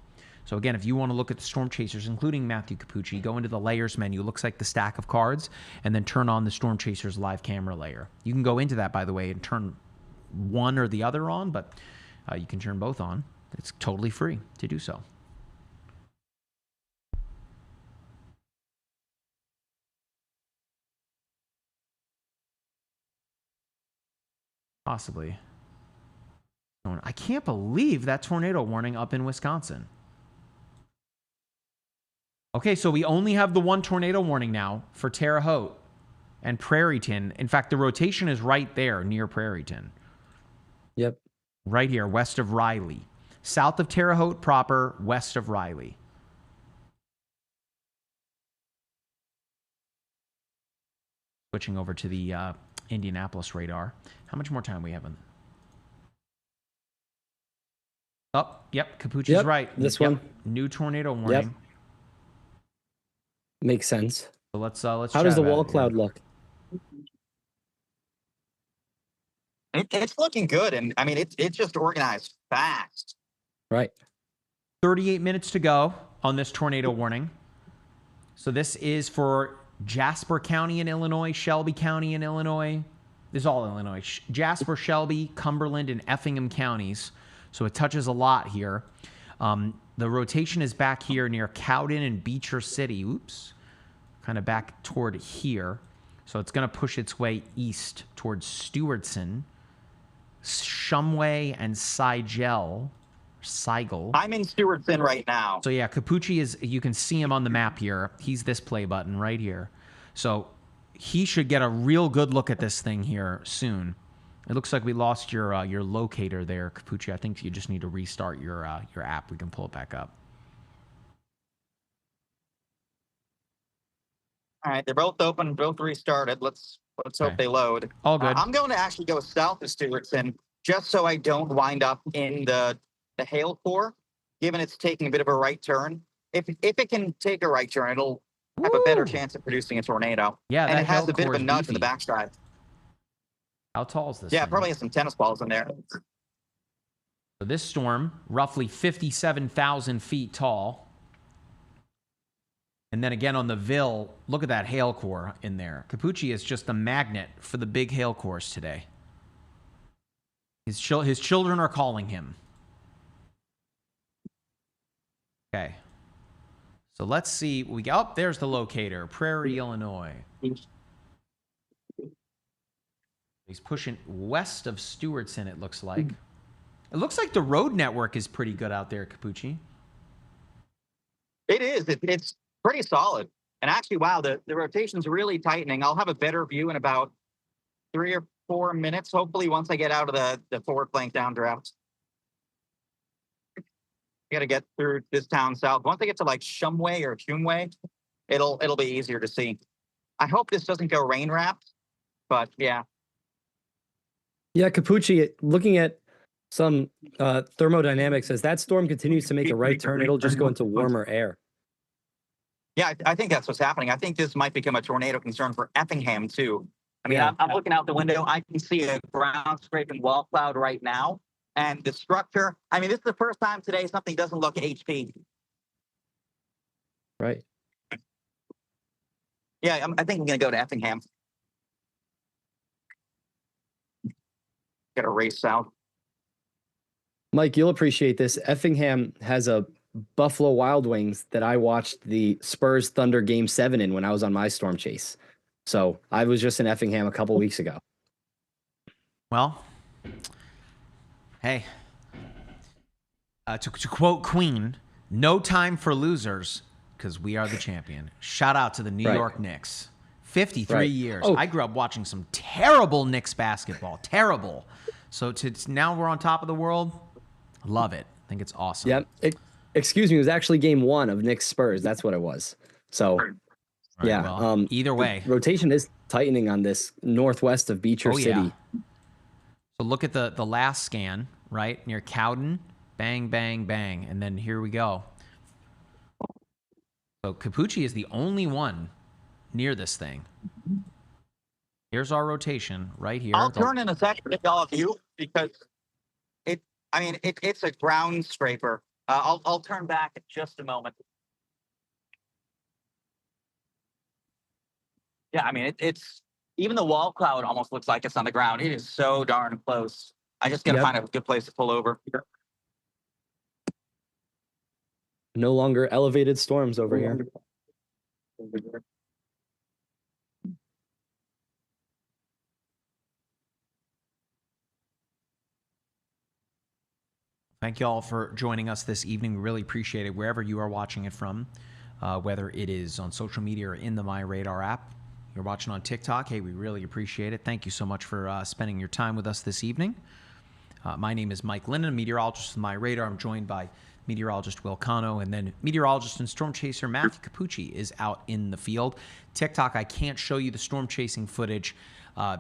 So again, if you want to look at the storm chasers, including Matthew Capucci, go into the layers menu. It looks like the stack of cards, and then turn on the storm chasers live camera layer. You can go into that, by the way, and turn one or the other on, but you can turn both on. It's totally free to do so. Possibly. I can't believe that tornado warning up in Wisconsin. Okay, so we only have the one tornado warning now for Terre Haute and Prairieton. In fact, the rotation is right there near Prairieton. Yep. Right here, west of Riley. South of Terre Haute proper, west of Riley. Switching over to the Indianapolis radar. How much more time we have? Oh, yep, Capucci's right. This yep. one. New tornado warning. Yep. Makes sense. So let's How does the wall cloud look? It's looking good, and I mean it's just organized fast. Right. 38 minutes to go on this tornado warning. So this is for Jasper County in Illinois, Shelby County in Illinois. This is all Illinois. Jasper, Shelby, Cumberland, and Effingham counties. So it touches a lot here. The rotation is back here near Cowden and Beecher City. Oops. Kind of back toward here. So it's going to push its way east towards Stewartson, Shumway, and Sigel. I'm in Stewartson right now. So yeah, Capucci is, you can see him on the map here. He's this play button right here. So he should get a real good look at this thing here soon. It looks like we lost your locator there, Capucci. I think you just need to restart your app. We can pull it back up. All right, they're both open, both restarted. Let's hope they load. All good. I'm going to actually go south of Stewartson just so I don't wind up in the hail core, given it's taking a bit of a right turn. If it can take a right turn, it'll have a better chance of producing a tornado. Yeah, and that it has hail a bit of core a is nudge beefy. in the backside. How tall is this Yeah, thing? it probably has some tennis balls in there. So this storm, roughly 57,000 feet tall. And then again on the Ville, look at that hail core in there. Capucci is just a magnet for the big hail cores today. His children are calling him. Okay. So let's see. There's the locator, Prairie, Illinois. He's pushing west of Stewartson, it looks like. It looks like the road network is pretty good out there, Capucci. It is. It's pretty solid. And actually, wow, the rotation's really tightening. I'll have a better view in about 3 or 4 minutes, hopefully, once I get out of the forward flank downdraft. I gotta get through this town south. Once I get to like Shumway or Shumway, it'll be easier to see. I hope this doesn't go rain wrapped, but yeah. Yeah, Capucci, looking at some thermodynamics, as that storm continues to make a right turn, it'll just go into warmer air. Yeah, I think that's what's happening. I think this might become a tornado concern for Effingham, too. I mean, I'm looking out the window. I can see a ground scraping wall cloud right now. And the structure, I mean, this is the first time today something doesn't look HP. Right. Yeah, I think I'm going to go to Effingham. Got to race south. Mike, you'll appreciate this. Effingham has a Buffalo Wild Wings that I watched the Spurs Thunder Game 7 in when I was on my storm chase. So I was just in Effingham a couple weeks ago. Well, hey, to quote Queen, no time for losers, because we are the champion. Shout out to the New Right. York Knicks. 53 Right. years. Oh. I grew up watching some terrible Knicks basketball. Terrible. So now we're on top of the world. Love it. I think it's awesome. Yep. Excuse me, it was actually game 1 of Knicks Spurs. That's what it was. So, Right, yeah. well, either way. Rotation is tightening on this northwest of Beecher Oh, yeah. City. So look at the last scan, right? Near Cowden. Bang, bang, bang. And then here we go. So Capucci is the only one near this thing. Here's our rotation right here. I'll turn in a second to all of you because it's a ground scraper. I'll turn back in just a moment. Yeah, I mean, it's even the wall cloud almost looks like it's on the ground. It is so darn close. I just gotta Yep. find a good place to pull over. No longer elevated storms over here. Thank you all for joining us this evening. We really appreciate it wherever you are watching it from, whether it is on social media or in the MyRadar app. You're watching on TikTok. Hey, we really appreciate it. Thank you so much for spending your time with us this evening. My name is Mike Linden, meteorologist with MyRadar. I'm joined by meteorologist Will Cano, and then meteorologist and storm chaser Matthew Capucci is out in the field. TikTok, I can't show you the storm chasing footage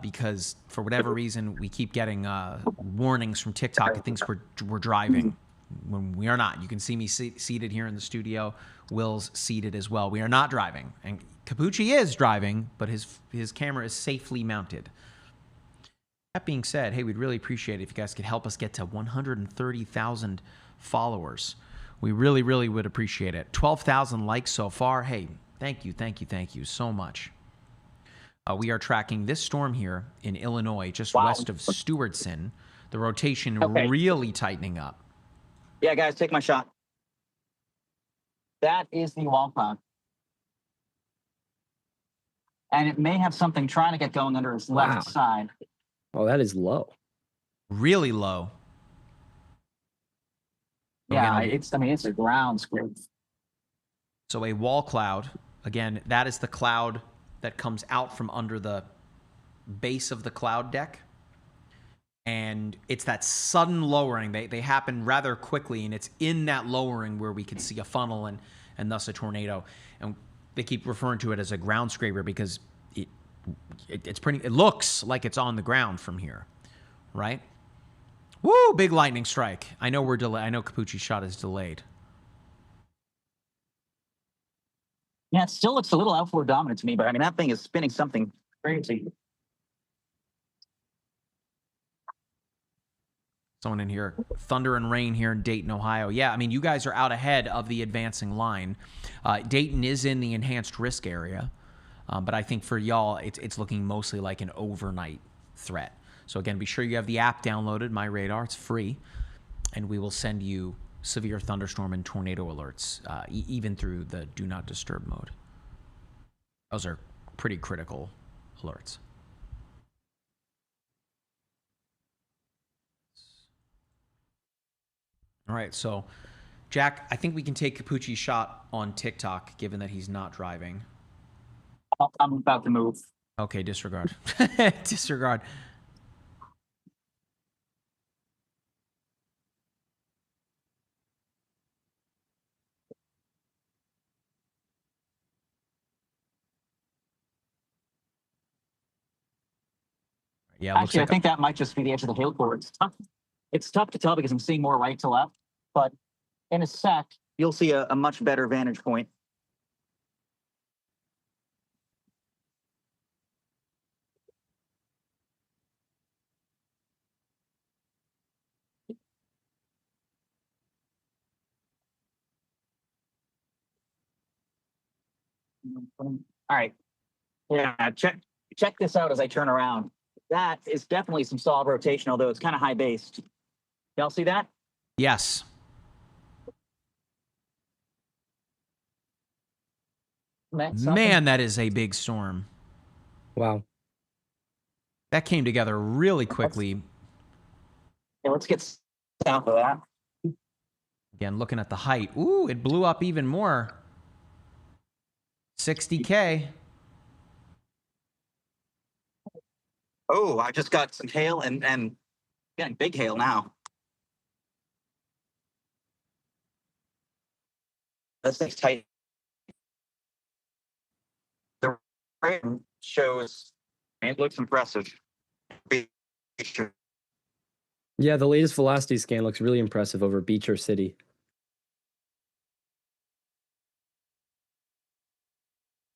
because for whatever reason we keep getting warnings from TikTok. It thinks we're driving when we are not. You can see me seated here in the studio. Will's seated as well. We are not driving, and Capucci is driving, but his camera is safely mounted. That being said, hey, we'd really appreciate it if you guys could help us get to 130,000 followers. We really, really would appreciate it. 12,000 likes so far. Hey, thank you so much. We are tracking this storm here in Illinois, just west of Stewardson. The rotation really tightening up. Yeah, guys, take my shot. That is the wall cloud. And it may have something trying to get going under its left side. Oh, that is low. Really low. Yeah, it's a ground scrape. So a wall cloud, again, that is the cloud that comes out from under the base of the cloud deck. And it's that sudden lowering. They happen rather quickly, and it's in that lowering where we can see a funnel and thus a tornado. And they keep referring to it as a ground scraper because it looks like it's on the ground from here, right? Woo, big lightning strike. I know we're delayed. I know Capucci's shot is delayed. Yeah, it still looks a little outward dominant to me, but I mean, that thing is spinning something crazy. Someone in here, thunder and rain here in Dayton, Ohio. Yeah, I mean, you guys are out ahead of the advancing line. Dayton is in the enhanced risk area, but I think for y'all, it's looking mostly like an overnight threat. So again, be sure you have the app downloaded, MyRadar. It's free, and we will send you severe thunderstorm and tornado alerts, even through the do not disturb mode. Those are pretty critical alerts. All right, so Jack, I think we can take Capucci's shot on TikTok, given that he's not driving. I'm about to move. Okay, disregard. Disregard. Yeah, Actually, I think that might just be the edge of the hail core. It's tough to tell because I'm seeing more right to left, but in a sec, you'll see a much better vantage point. All right. Yeah, check this out as I turn around. That is definitely some solid rotation, although it's kind of high based. Y'all see that? Yes. Man, that is a big storm. Wow. That came together really quickly. Yeah, let's get south of that. Again, looking at the height. Ooh, it blew up even more. $60K. Oh, I just got some hail and getting big hail now. This thing's tight. The rain shows, it looks impressive. Yeah, the latest velocity scan looks really impressive over Beecher City.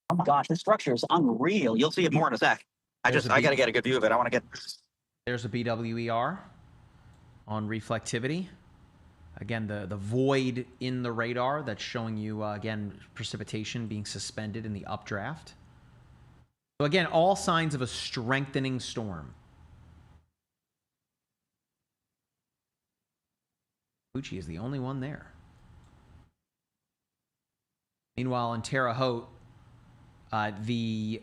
Oh my gosh, this structure is unreal. You'll see it more in a sec. I got to get a good view of it. I want to get. There's a BWER on reflectivity. Again, the void in the radar that's showing you, again, precipitation being suspended in the updraft. So again, all signs of a strengthening storm. Fuji is the only one there. Meanwhile, in Terre Haute, the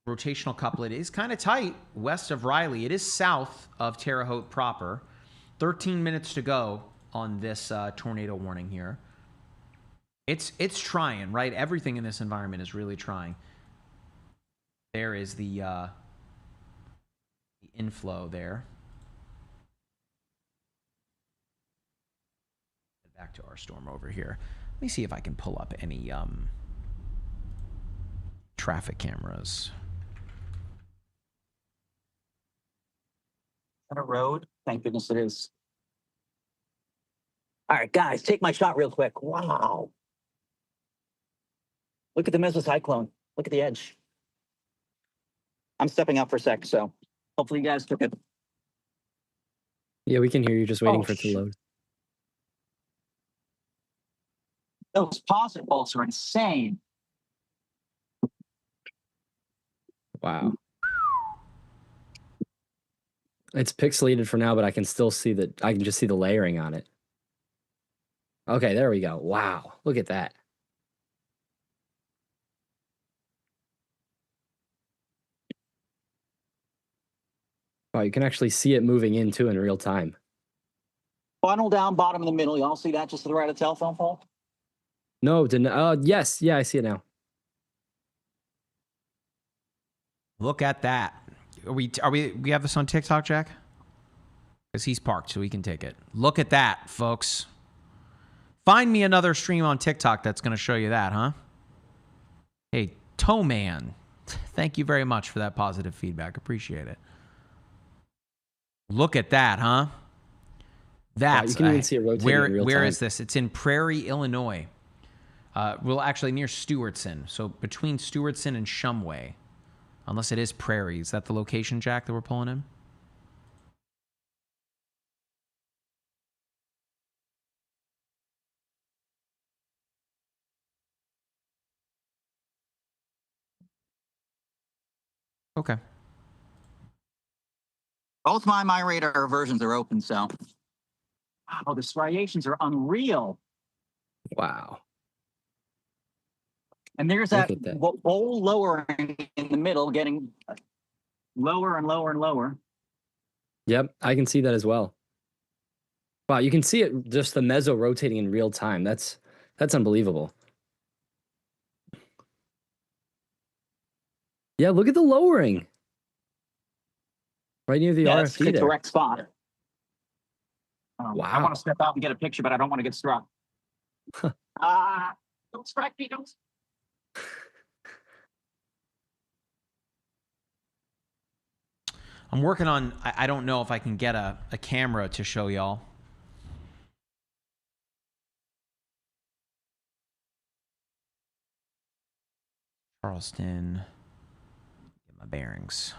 rotational couplet is kind of tight west of Riley. It is south of Terre Haute proper. 13 minutes to go on this tornado warning here. It's trying, right? Everything in this environment is really trying. There is the inflow there. Back to our storm over here. Let me see if I can pull up any traffic cameras. On a road. Thank goodness it is. All right, guys, take my shot real quick. Wow. Look at the mesocyclone. Look at the edge. I'm stepping up for a sec, so hopefully you guys took it. Yeah, we can hear you, just waiting for it to load. Those positive bolts are insane. Wow. It's pixelated for now, but I can still see that. I can just see the layering on it. Okay, there we go. Wow, look at that. Wow, you can actually see it moving in too in real time. Funnel down, bottom in the middle. Y'all see that just to the right of the telephone pole? No, didn't. Yes, yeah, I see it now. Look at that. We have this on TikTok, Jack? Because he's parked, so we can take it. Look at that, folks. Find me another stream on TikTok that's going to show you that, huh? Hey, Toe Man, thank you very much for that positive feedback. Appreciate it. Look at that, huh? That's you can even see it rotating in real where time. is this? It's in Prairie, Illinois. Well, actually near Stewartson. So between Stewartson and Shumway. Unless it is Prairie. Is that the location, Jack, that we're pulling in? Okay. Both my MyRadar versions are open, so. Wow, the striations are unreal. Wow. And there's Look that at that. bowl lowering in the middle, getting lower and lower and lower. Yep, I can see that as well. Wow, you can see it, just the meso rotating in real time. That's unbelievable. Yeah, look at the lowering. Right near the Yeah, that's RFD the there. correct spot. Wow. I want to step out and get a picture, but I don't want to get struck. Don't strike me, don't. I'm working on, I don't know if I can get a camera to show y'all. Charleston. Get my bearings.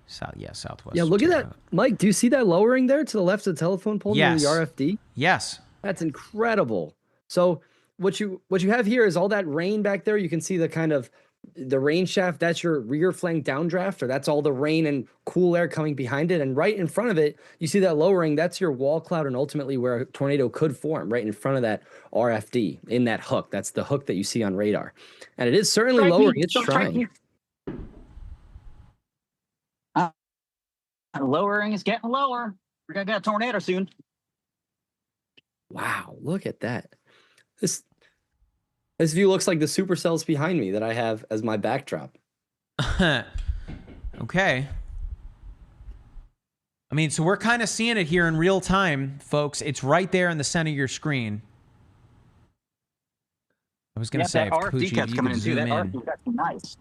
Southwest. Yeah, look at that. Mike, do you see that lowering there to the left of the telephone pole near the RFD? Yes. That's incredible. So what you have here is all that rain back there. You can see the kind of the rain shaft. That's your rear flank downdraft, or that's all the rain and cool air coming behind it. And right in front of it, you see that lowering. That's your wall cloud, and ultimately where a tornado could form right in front of that RFD in that hook. That's the hook that you see on radar, and it is certainly lowering. It's trying. Lowering is getting lower. We're gonna get a tornado soon. Wow, look at that. This This view looks like the supercells behind me that I have as my backdrop. Okay. I mean, so we're kind of seeing it here in real time, folks. It's right there in the center of your screen. I was going to say, that if RFD Capucci, kept you coming could in too. zoom That in. RFD, that's nice.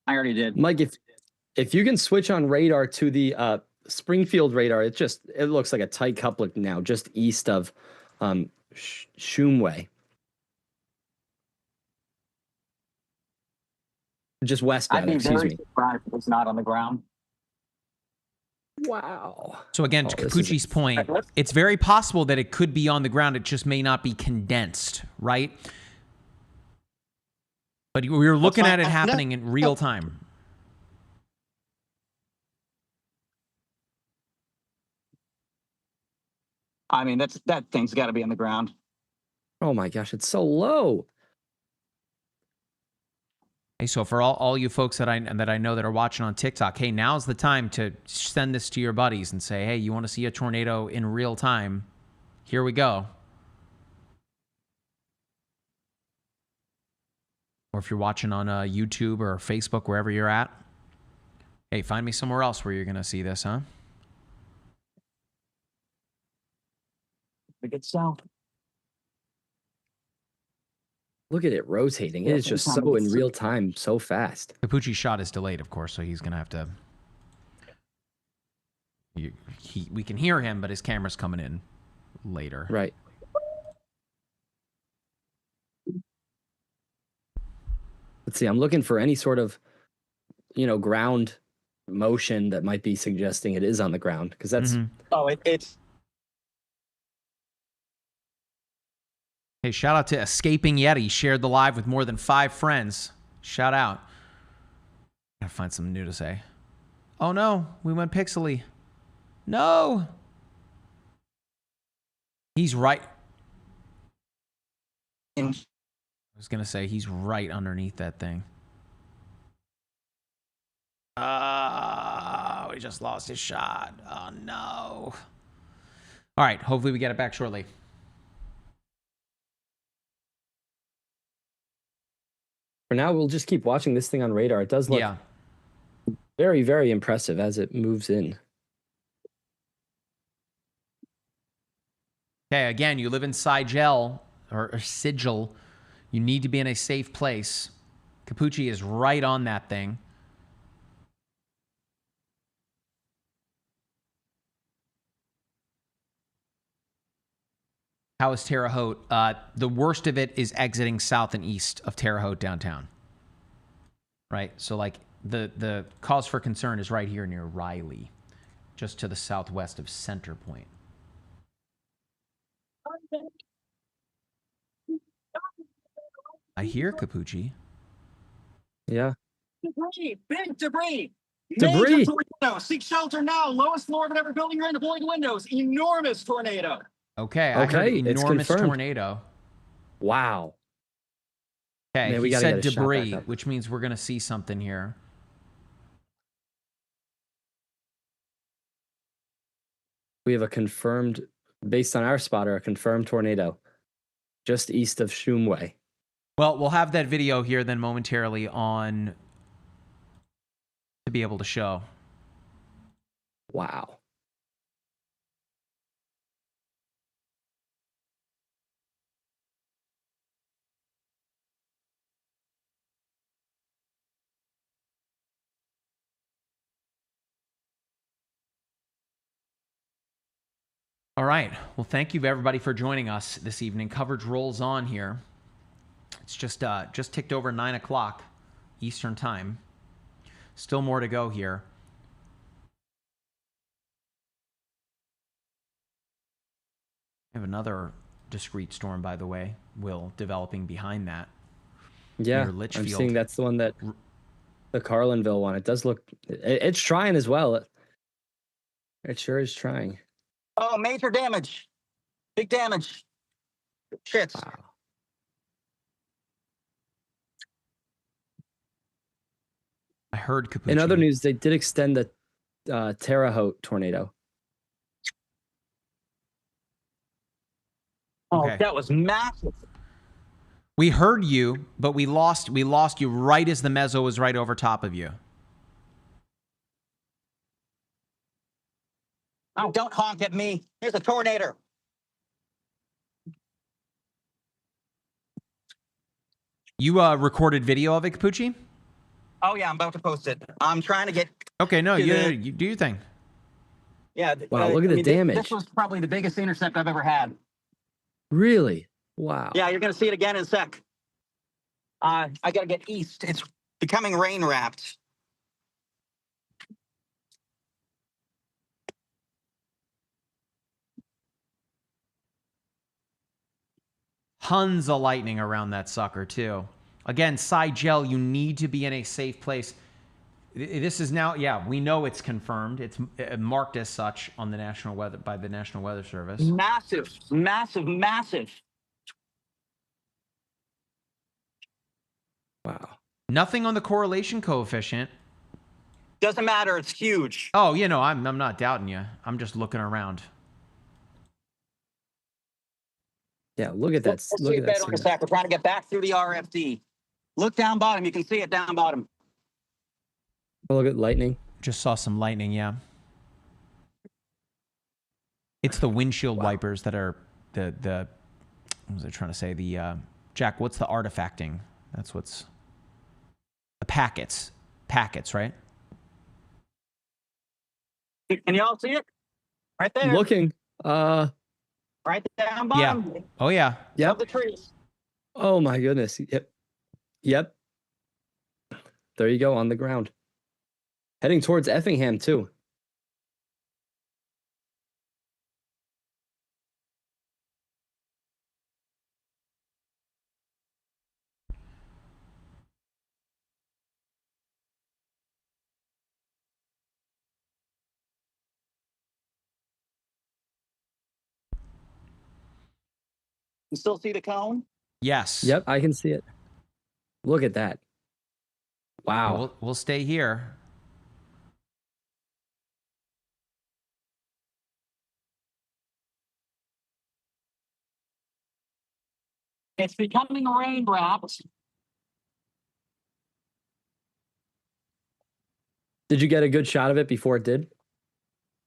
I already did. Mike, if you can switch on radar to the Springfield radar, it looks like a tight couplet now, just east of Shumway. Just westbound, I'd be excuse very me. surprised if it's not on the ground. Wow. So again, to Capucci's point, it's very possible that it could be on the ground. It just may not be condensed, right? But we're looking at it happening in real time. I mean, that thing's got to be on the ground. Oh my gosh, it's so low. Hey, so for all you folks that I know that are watching on TikTok, hey, now's the time to send this to your buddies and say, hey, you want to see a tornado in real time? Here we go. Or if you're watching on YouTube or Facebook, wherever you're at, hey, find me somewhere else where you're going to see this, huh? We get south. Look at it rotating. It is just so in real time, so fast. Capucci's shot is delayed, of course, so he's going to have to... we can hear him, but his camera's coming in later. Right. Let's see. I'm looking for any sort of, ground motion that might be suggesting it is on the ground, because that's... Oh, it's... Hey, shout out to Escaping Yeti. Shared the live with more than 5 friends. Shout out. Gotta find something new to say. Oh no, we went pixely. No. He's right. I was gonna say he's right underneath that thing. We just lost his shot. Oh no. All right, hopefully we get it back shortly. For now, we'll just keep watching this thing on radar. It does look very, very impressive as it moves in. Okay, again, you live in Sigel or Sigil. You need to be in a safe place. Capucci is right on that thing. How is Terre Haute? The worst of it is exiting south and east of Terre Haute downtown. Right? So, like, the cause for concern is right here near Riley, just to the southwest of Center Point. I hear Capucci. Yeah. Debris! Big debris! Debris! Major tornado! Seek shelter now! Lowest floor of whatever building you're in, avoid windows! Enormous tornado! Okay, I heard it's enormous confirmed. tornado. Wow. Okay, Man, we he gotta said get a shot back debris, up. which means we're going to see something here. We have a confirmed, based on our spotter, a confirmed tornado just east of Shumway. Well, we'll have that video here then momentarily on to be able to show. Wow. All right. Well, thank you everybody for joining us this evening. Coverage rolls on here. It's just ticked over 9 o'clock Eastern time. Still more to go here. We have another discrete storm, by the way, Will, developing behind that. Yeah, near Litchfield. I'm seeing that's the one that the Carlinville one. It does look, it's trying as well. It sure is trying. Oh, major damage. Big damage. Shit. Wow. I heard Capucci. In other news, they did extend the Terre Haute tornado. Oh, Okay. that was massive. We heard you, but we lost you right as the mezzo was right over top of you. Oh, don't honk at me. Here's a tornado. You recorded video of it, Capucci? Oh yeah, I'm about to post it. I'm trying to get. Okay, no, to you do your thing. Yeah. Wow, look at the damage. This was probably the biggest intercept I've ever had. Really? Wow. Yeah, you're gonna see it again in a sec. I gotta get east. It's becoming rain wrapped. Tons of lightning around that sucker too. Again, Sigel, you need to be in a safe place. This is now, yeah, we know it's confirmed. It's marked as such on the National Weather by the National Weather Service. Massive, massive, massive. Wow. Nothing on the correlation coefficient. Doesn't matter. It's huge. Oh, you know, I'm not doubting you. I'm just looking around. Yeah, look at that. We'll Look see at it that. better in a sec. We're trying to get back through the RFD. Look down bottom. You can see it down bottom. Oh, look at lightning. Just saw some lightning, yeah. It's the windshield wipers that are the what was I trying to say? The Jack, what's the artifacting? That's what's the packets. Packets, right? Can you all see it? Right there. Looking. Right down bottom. Yeah. Oh yeah. Yep. Of the trees. Oh my goodness. Yep. Yep. There you go on the ground. Heading towards Effingham too. You still see the cone? Yes. Yep, I can see it. Look at that. Wow. Yeah, we'll stay here. It's becoming rain wrapped. Did you get a good shot of it before it did?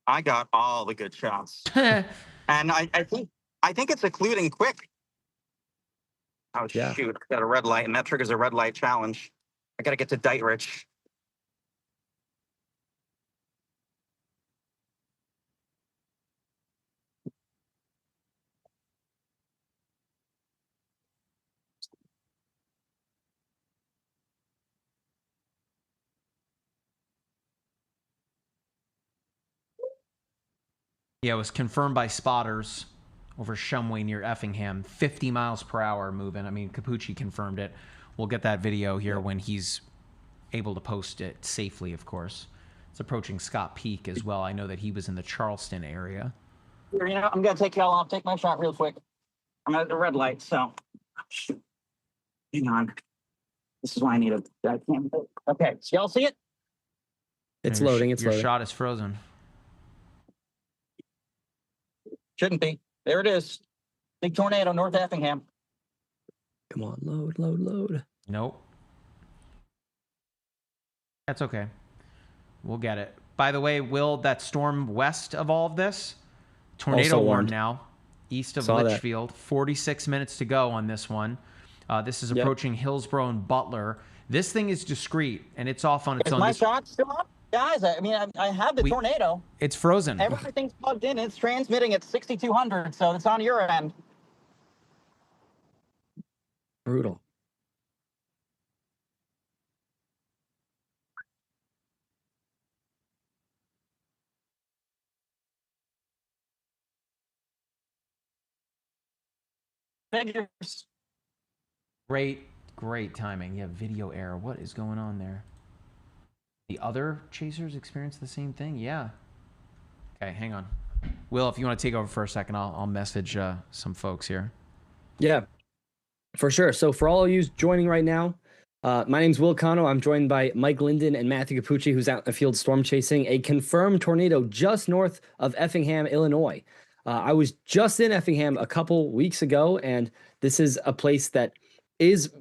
I got all the good shots. And I think it's occluding quick. Oh Yeah. shoot, got a red light, and that triggers a red light challenge. I gotta get to Dietrich. Yeah, it was confirmed by spotters over Shumway near Effingham. 50 miles per hour moving. I mean, Capucci confirmed it. We'll get that video here when he's able to post it safely, of course. It's approaching Scott Peak as well. I know that he was in the Charleston area. You know, I'm gonna take y'all off, take my shot real quick. I'm at the red light, so shoot. Hang on. This is why I need a. Okay, so y'all see it? It's Your loading. It's your loading. shot is frozen. Shouldn't be. There it is. Big tornado, North Effingham. Come on, load, load, load. Nope. That's okay. We'll get it. By the way, Will, that storm west of all of this, tornado Also warned warned. now, east of Saw that. Litchfield. 46 minutes to go on this one. This is Yep. approaching Hillsborough and Butler. This thing is discrete, and it's off on its Is own. my This- shot still up? Guys, I mean, I have the We- tornado. It's frozen. Everything's plugged in. It's transmitting at 6,200, so it's on your end. Brutal. Figures. Great timing. Yeah, video error. What is going on there? The other chasers experience the same thing? Yeah. Okay, hang on. Will, if you want to take over for a second, I'll message some folks here. Yeah, for sure. So for all of you joining right now, my name's Will Cano. I'm joined by Mike Linden and Matthew Capucci, who's out in the field storm chasing a confirmed tornado just north of Effingham, Illinois. I was just in Effingham a couple weeks ago, and this is a place that is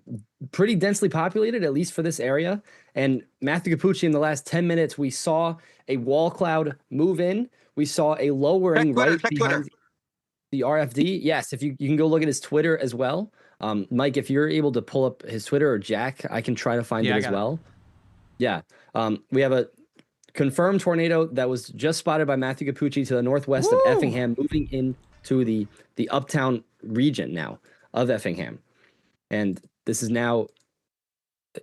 pretty densely populated, at least for this area. And Matthew Capucci, in the last 10 minutes, we saw a wall cloud move in. We saw a lowering right behind the RFD. Yes, if you can go look at his Twitter as well. Mike, if you're able to pull up his Twitter, or Jack, I can try to find it as well. Yeah. We have a confirmed tornado that was just spotted by Matthew Capucci to the northwest of Effingham, moving into the uptown region now of Effingham. And this is now a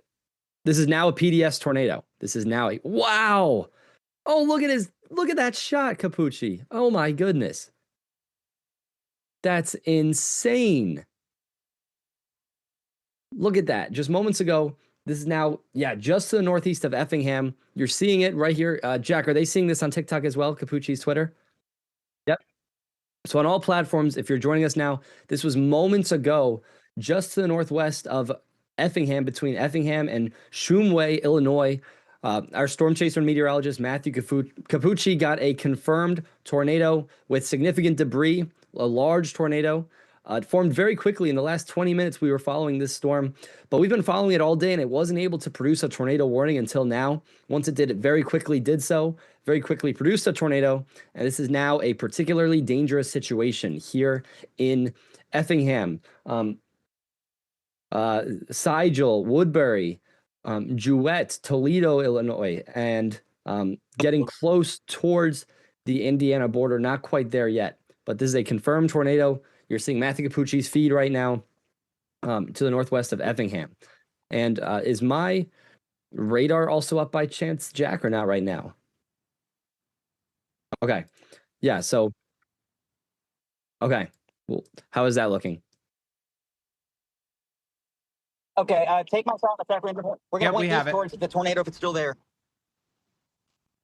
PDS tornado. This is now a wow. Oh, look at that shot, Capucci. Oh my goodness. That's insane. Look at that. Just moments ago, this is now, just to the northeast of Effingham. You're seeing it right here. Jack, are they seeing this on TikTok as well? Capucci's Twitter? Yep. So on all platforms, if you're joining us now, this was moments ago, just to the northwest of Effingham, between Effingham and Shumway, Illinois. Our storm chaser and meteorologist, Matthew Capucci, got a confirmed tornado with significant debris, a large tornado. It formed very quickly. In the last 20 minutes, we were following this storm, but we've been following it all day, and it wasn't able to produce a tornado warning until now. Once it did, it very quickly produced a tornado, and this is now a particularly dangerous situation here in Effingham. Sigel, Woodbury, Jewett, Toledo, Illinois, and getting close towards the Indiana border. Not quite there yet, but this is a confirmed tornado. You're seeing Matthew Capucci's feed right now to the northwest of Effingham. And is my radar also up by chance, Jack, or not right now? Okay. Yeah, so. Okay. Well, how is that looking? Okay, take my phone. We're going to point east towards the tornado if it's still there.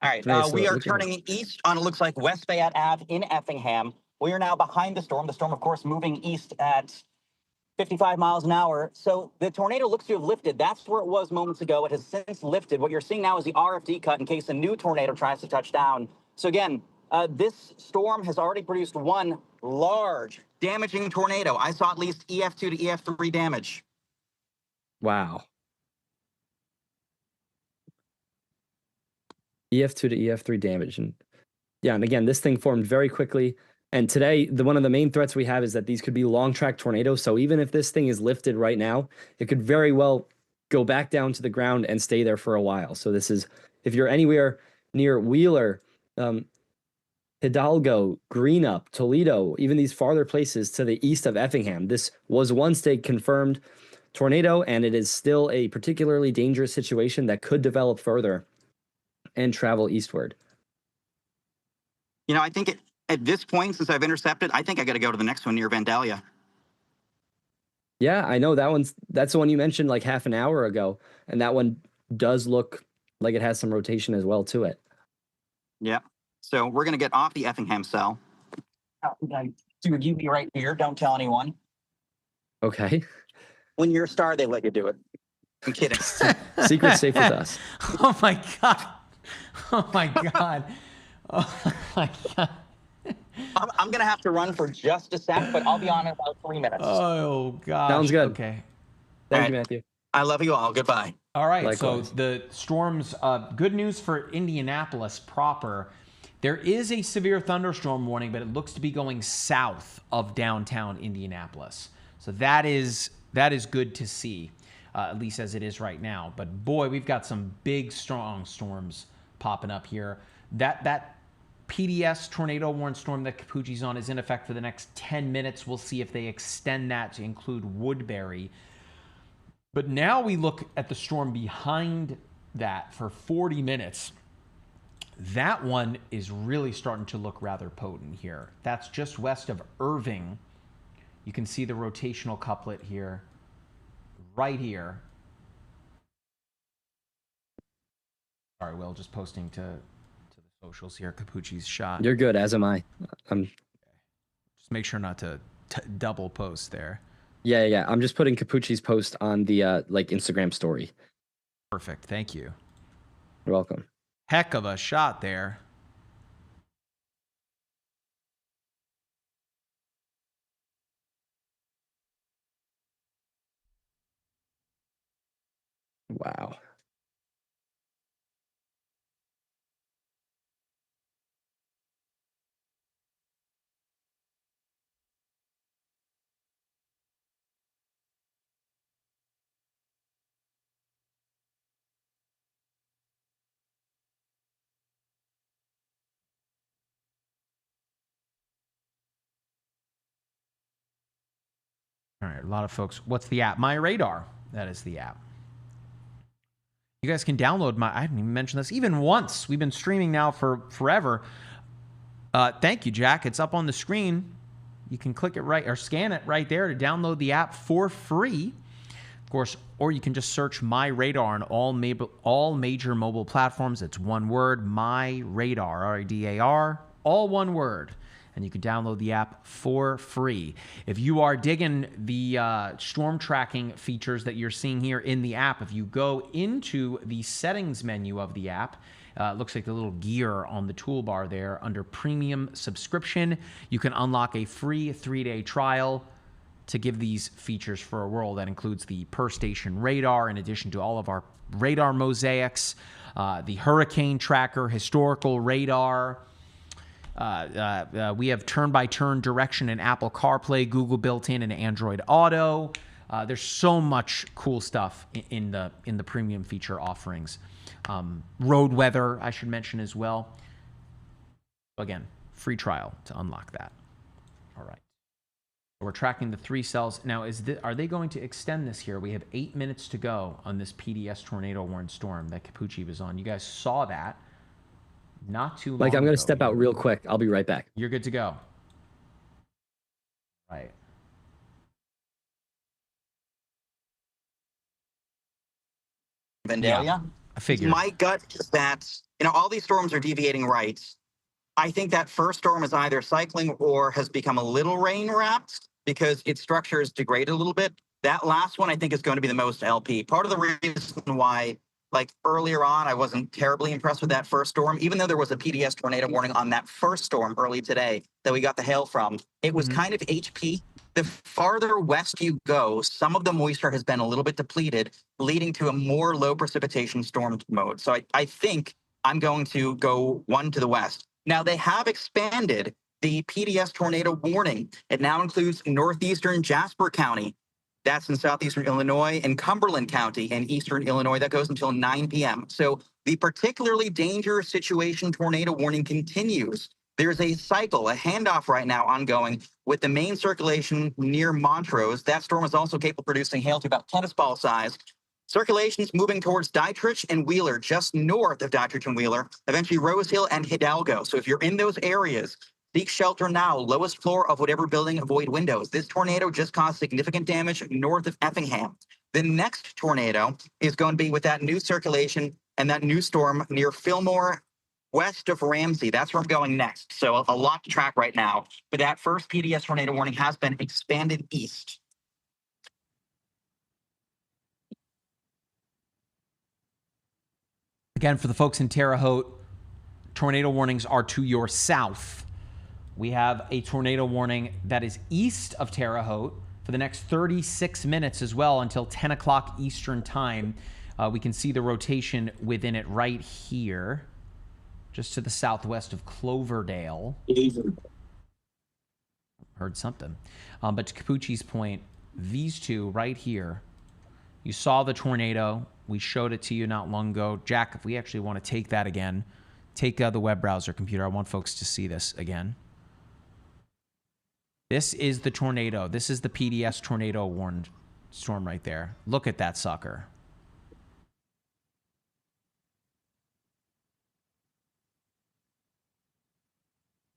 All right, we are turning east on, it looks like, West Fayette Ave in Effingham. We are now behind the storm. The storm, of course, moving east at 55 miles an hour. So the tornado looks to have lifted. That's where it was moments ago. It has since lifted. What you're seeing now is the RFD cut in case a new tornado tries to touch down. So again, this storm has already produced one large damaging tornado. I saw at least EF2 to EF3 damage. Wow. EF2 to EF3 damage. And again, this thing formed very quickly. And today, one of the main threats we have is that these could be long track tornadoes. So even if this thing is lifted right now, it could very well go back down to the ground and stay there for a while. So this is, if you're anywhere near Wheeler, Hidalgo, Greenup, Toledo, even these farther places to the east of Effingham, this was once a confirmed tornado, and it is still a particularly dangerous situation that could develop further and travel eastward. You know, I think at this point, since I've intercepted, I think I got to go to the next one near Vandalia. Yeah, I know that's the one you mentioned like half an hour ago, and that one does look like it has some rotation as well to it. Yeah. So we're going to get off the Effingham cell. Do you be right here? Don't tell anyone. Okay. When you're a star, they let you do it. I'm kidding. Secret's safe with us. Oh my God. Oh my God. Oh my God. I'm going to have to run for just a sec, but I'll be on in about 3 minutes. Oh gosh. Sounds good. Okay. Thank you, Matthew. I love you all. Goodbye. All right. Likewise. So the storms, good news for Indianapolis proper. There is a severe thunderstorm warning, but it looks to be going south of downtown Indianapolis. So that is good to see, at least as it is right now. But boy, we've got some big, strong storms popping up here. That PDS tornado warning storm that Capucci's on is in effect for the next 10 minutes. We'll see if they extend that to include Woodbury. But now we look at the storm behind that for 40 minutes. That one is really starting to look rather potent here. That's just west of Irving. You can see the rotational couplet here, right here. Sorry, Will, just posting to the socials here. Capucci's shot. You're good, as am I. Just make sure not to double post there. Yeah. I'm just putting Capucci's post on the Instagram story. Perfect. Thank you. You're welcome. Heck of a shot there. Wow. All right, a lot of folks. What's the app? MyRadar. That is the app. You guys can download I didn't even mention this even once. We've been streaming now for forever. Thank you, Jack. It's up on the screen. You can click it right or scan it right there to download the app for free. Of course, or you can just search MyRadar on all major mobile platforms. It's one word, MyRadar, R-A-D-A-R, all one word. And you can download the app for free. If you are digging the storm tracking features that you're seeing here in the app, if you go into the settings menu of the app, it looks like the little gear on the toolbar there under premium subscription, you can unlock a free 3-day trial to give these features for a whirl. That includes the per station radar, in addition to all of our radar mosaics, the hurricane tracker, historical radar. We have turn-by-turn direction in Apple CarPlay, Google built-in, and Android Auto. There's so much cool stuff in the premium feature offerings. Road weather, I should mention as well. Again, free trial to unlock that. All right. We're tracking the 3 cells. Now, are they going to extend this here? We have 8 minutes to go on this PDS tornado warned storm that Capucci was on. You guys saw that not too long ago. Mike, I'm going to step out real quick. I'll be right back. You're good to go. Right. Vandalia. Yeah, I figured. My gut is that, all these storms are deviating right. I think that first storm is either cycling or has become a little rain wrapped because its structure is degraded a little bit. That last one, I think, is going to be the most LP. Part of the reason why, earlier on, I wasn't terribly impressed with that first storm, even though there was a PDS tornado warning on that first storm early today that we got the hail from. It was kind of HP. The farther west you go, some of the moisture has been a little bit depleted, leading to a more low precipitation storm mode. So I think I'm going to go one to the west. Now, they have expanded the PDS tornado warning. It now includes northeastern Jasper County. That's in southeastern Illinois, and Cumberland County in eastern Illinois. That goes until 9 p.m. So the particularly dangerous situation tornado warning continues. There's a cycle, a handoff right now ongoing with the main circulation near Montrose. That storm is also capable of producing hail to about tennis ball size. Circulations moving towards Dietrich and Wheeler, just north of Dietrich and Wheeler, eventually Rose Hill and Hidalgo. So if you're in those areas, seek shelter now, lowest floor of whatever building, avoid windows. This tornado just caused significant damage north of Effingham. The next tornado is going to be with that new circulation and that new storm near Fillmore, west of Ramsey. That's where I'm going next. So a lot to track right now. But that first PDS tornado warning has been expanded east. Again, for the folks in Terre Haute, tornado warnings are to your south. We have a tornado warning that is east of Terre Haute for the next 36 minutes as well until 10 o'clock Eastern time. We can see the rotation within it right here, just to the southwest of Cloverdale. Heard something. But to Capucci's point, these two right here, you saw the tornado. We showed it to you not long ago. Jack, if we actually want to take that again, take the web browser computer. I want folks to see this again. This is the tornado. This is the PDS tornado warned storm right there. Look at that sucker.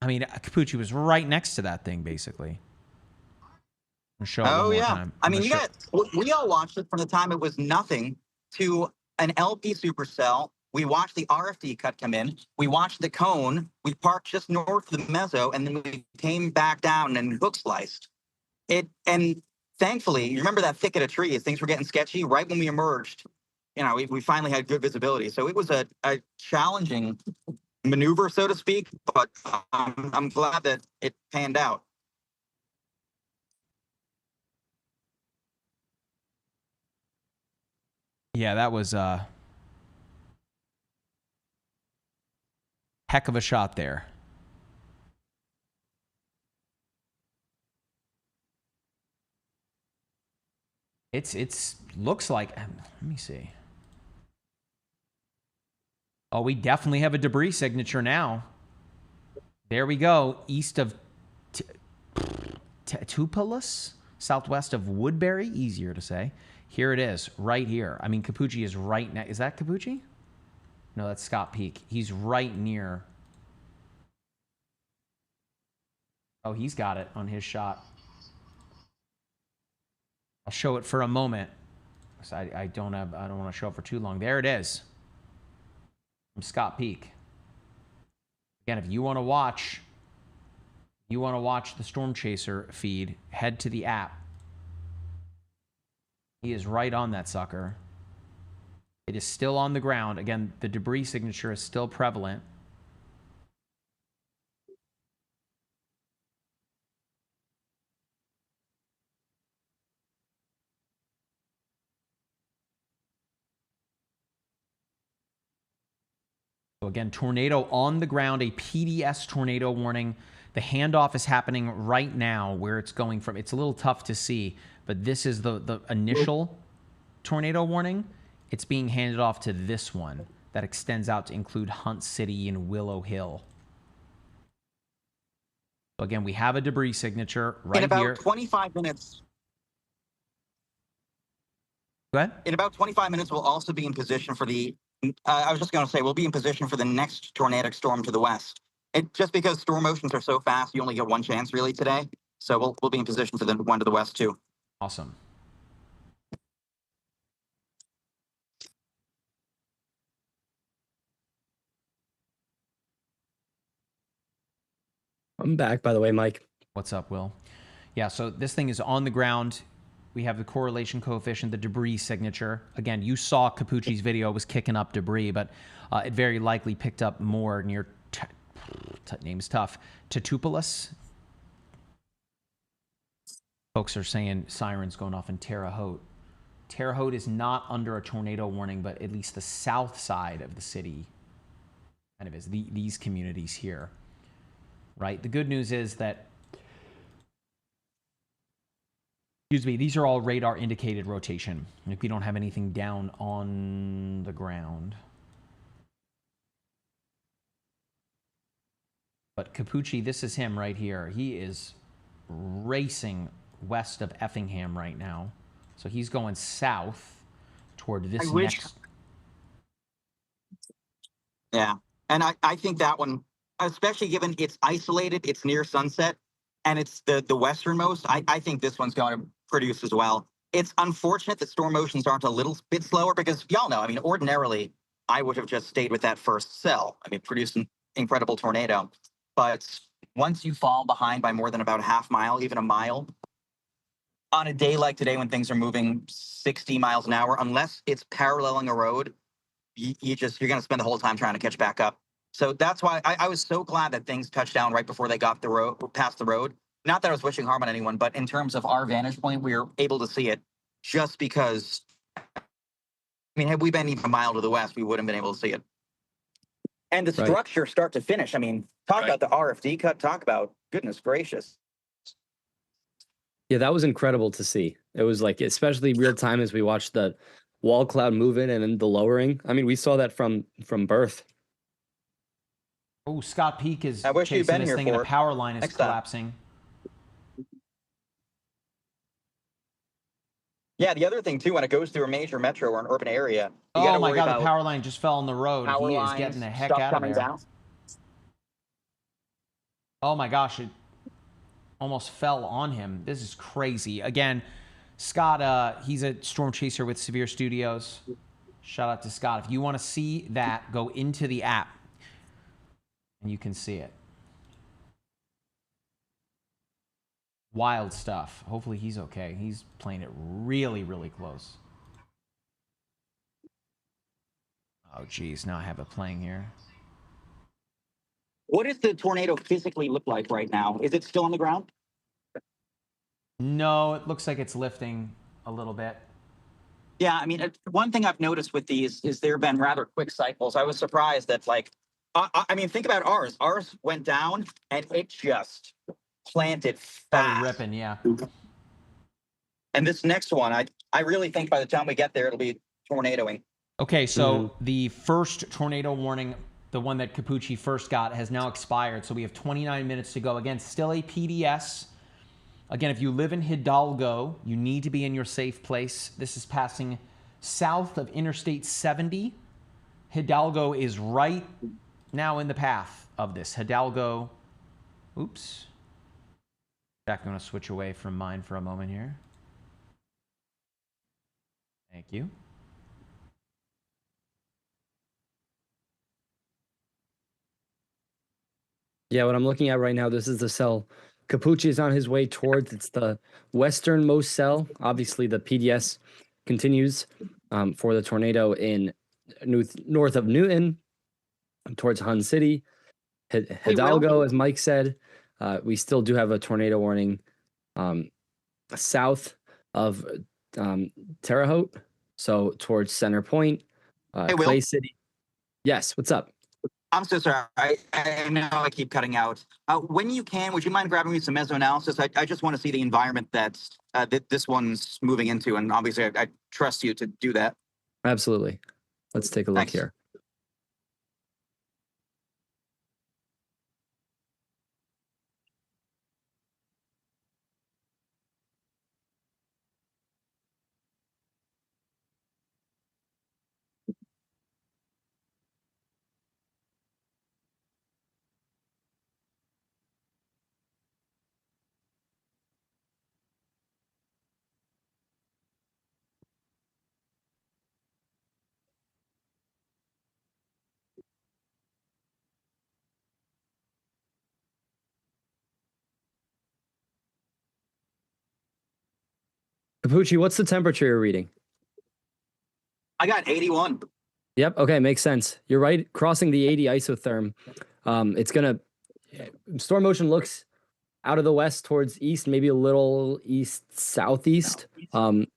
I mean, Capucci was right next to that thing, basically. Show it one more time. I mean, we all watched it from the time it was nothing to an LP supercell. We watched the RFD cut come in. We watched the cone. We parked just north of the mezzo, and then we came back down and hook sliced it. And thankfully, you remember that thicket of trees? Things were getting sketchy right when we emerged. We finally had good visibility. So it was a challenging maneuver, so to speak. But I'm glad that it panned out. Yeah, that was a heck of a shot there. It's looks like, let me see. Oh, we definitely have a debris signature now. There we go, east of Tupulus, southwest of Woodbury, easier to say. Here it is, right here. I mean, Capucci is right now. Is that Capucci? No, that's Scott Peak. He's right near. Oh, he's got it on his shot. I'll show it for a moment. I don't want to show it for too long. There it is. From Scott Peak. Again, if you want to watch the Storm Chaser feed, head to the app. He is right on that sucker. It is still on the ground. Again, the debris signature is still prevalent. So again, tornado on the ground, a PDS tornado warning. The handoff is happening right now where it's going from. It's a little tough to see, but this is the initial tornado warning. It's being handed off to this one that extends out to include Hunt City and Willow Hill. So again, we have a debris signature right in here. about 25 minutes. Go ahead. In about 25 minutes, we'll also be in position for the. I was just going to say we'll be in position for the next tornadic storm to the west. Just because storm motions are so fast, you only get one chance really today. So we'll be in position for the one to the west too. Awesome. I'm back, by the way, Mike. What's up, Will? Yeah, so this thing is on the ground. We have the correlation coefficient, the debris signature. Again, you saw Capucci's video was kicking up debris, but it very likely picked up more near, name is tough, Teutopolis. Folks are saying sirens going off in Terre Haute. Terre Haute is not under a tornado warning, but at least the south side of the city kind of is. These communities here, right? The good news is that, excuse me, these are all radar indicated rotation. If we don't have anything down on the ground. But Capucci, this is him right here. He is racing west of Effingham right now. So he's going south toward this next. Yeah. And I think that one, especially given it's isolated, it's near sunset, and it's the westernmost, I think this one's going to produce as well. It's unfortunate that storm motions aren't a little bit slower because y'all know, I mean, ordinarily, I would have just stayed with that first cell. I mean, produce an incredible tornado. But once you fall behind by more than about a half mile, even a mile, on a day like today when things are moving 60 miles an hour, unless it's paralleling a road, you're going to spend the whole time trying to catch back up. So that's why I was so glad that things touched down right before they got the road past the road. Not that I was wishing harm on anyone, but in terms of our vantage point, we were able to see it just because. I mean, had we been even a mile to the west, we wouldn't have been able to see it. And the structure, start to finish. I mean, talk about the RFD cut. Talk about goodness gracious. Yeah, that was incredible to see. It was like, especially real time as we watched the wall cloud moving and then the lowering. I mean, we saw that from birth. Oh, Scott Peak is I wish you'd chasing been this here thing, for and the it. power line is Next time. collapsing. Yeah, the other thing too, when it goes through a major metro or an urban area, you Oh got to my worry God, about the power line just fell on the road. power He is lines, getting the heck stuff out of coming there. down. Oh my gosh, it almost fell on him. This is crazy. Again, Scott, he's a storm chaser with Severe Studios. Shout out to Scott. If you want to see that, go into the app and you can see it. Wild stuff. Hopefully he's okay. He's playing it really, really close. Oh, geez. Now I have it playing here. What does the tornado physically look like right now? Is it still on the ground? No, it looks like it's lifting a little bit. Yeah, I mean, one thing I've noticed with these is there have been rather quick cycles. I was surprised that, like, I mean, think about ours. Ours went down and it just planted Started fast. ripping, yeah. And this next one, I really think by the time we get there, it'll be tornadoing. Okay, so the first tornado warning, the one that Capucci first got, has now expired. So we have 29 minutes to go. Again, still a PDS. Again, if you live in Hidalgo, you need to be in your safe place. This is passing south of Interstate 70. Hidalgo is right now in the path of this. Hidalgo, oops. Jack, I'm going to switch away from mine for a moment here. Thank you. Yeah, what I'm looking at right now, this is the cell Capucci is on his way towards. It's the westernmost cell. Obviously, the PDS continues for the tornado in north of Newton towards Hun City. Hidalgo, as Mike said, we still do have a tornado warning south of Terre Haute, so towards Center Point, Clay City. Yes, what's up? I'm so sorry. I know I keep cutting out. When you can, would you mind grabbing me some mesoanalysis? I just want to see the environment that this one's moving into, and obviously I trust you to do that. Absolutely. Let's take a look here. Capucci, what's the temperature you're reading? I got 81. Yep. Okay, makes sense. You're right. Crossing the 80 isotherm. It's gonna storm motion looks out of the west towards east, maybe a little east southeast. And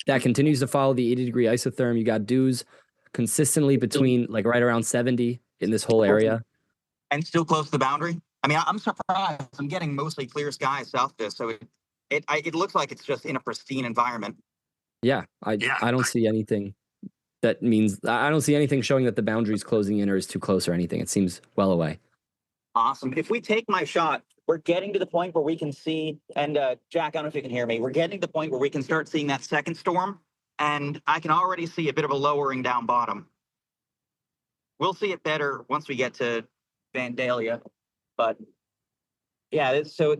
that continues to follow the 80-degree isotherm. You got dews consistently between like right around 70 in this whole area. And still close to the boundary. I mean, I'm surprised. I'm getting mostly clear skies south of this, so it looks like it's just in a pristine environment. Yeah, I don't see anything that means I don't see anything showing that the boundary is closing in or is too close or anything. It seems well away. Awesome. If we take my shot, we're getting to the point where we can see, and Jack, I don't know if you can hear me, we're getting to the point where we can start seeing that second storm, and I can already see a bit of a lowering down bottom. We'll see it better once we get to Vandalia, but yeah, so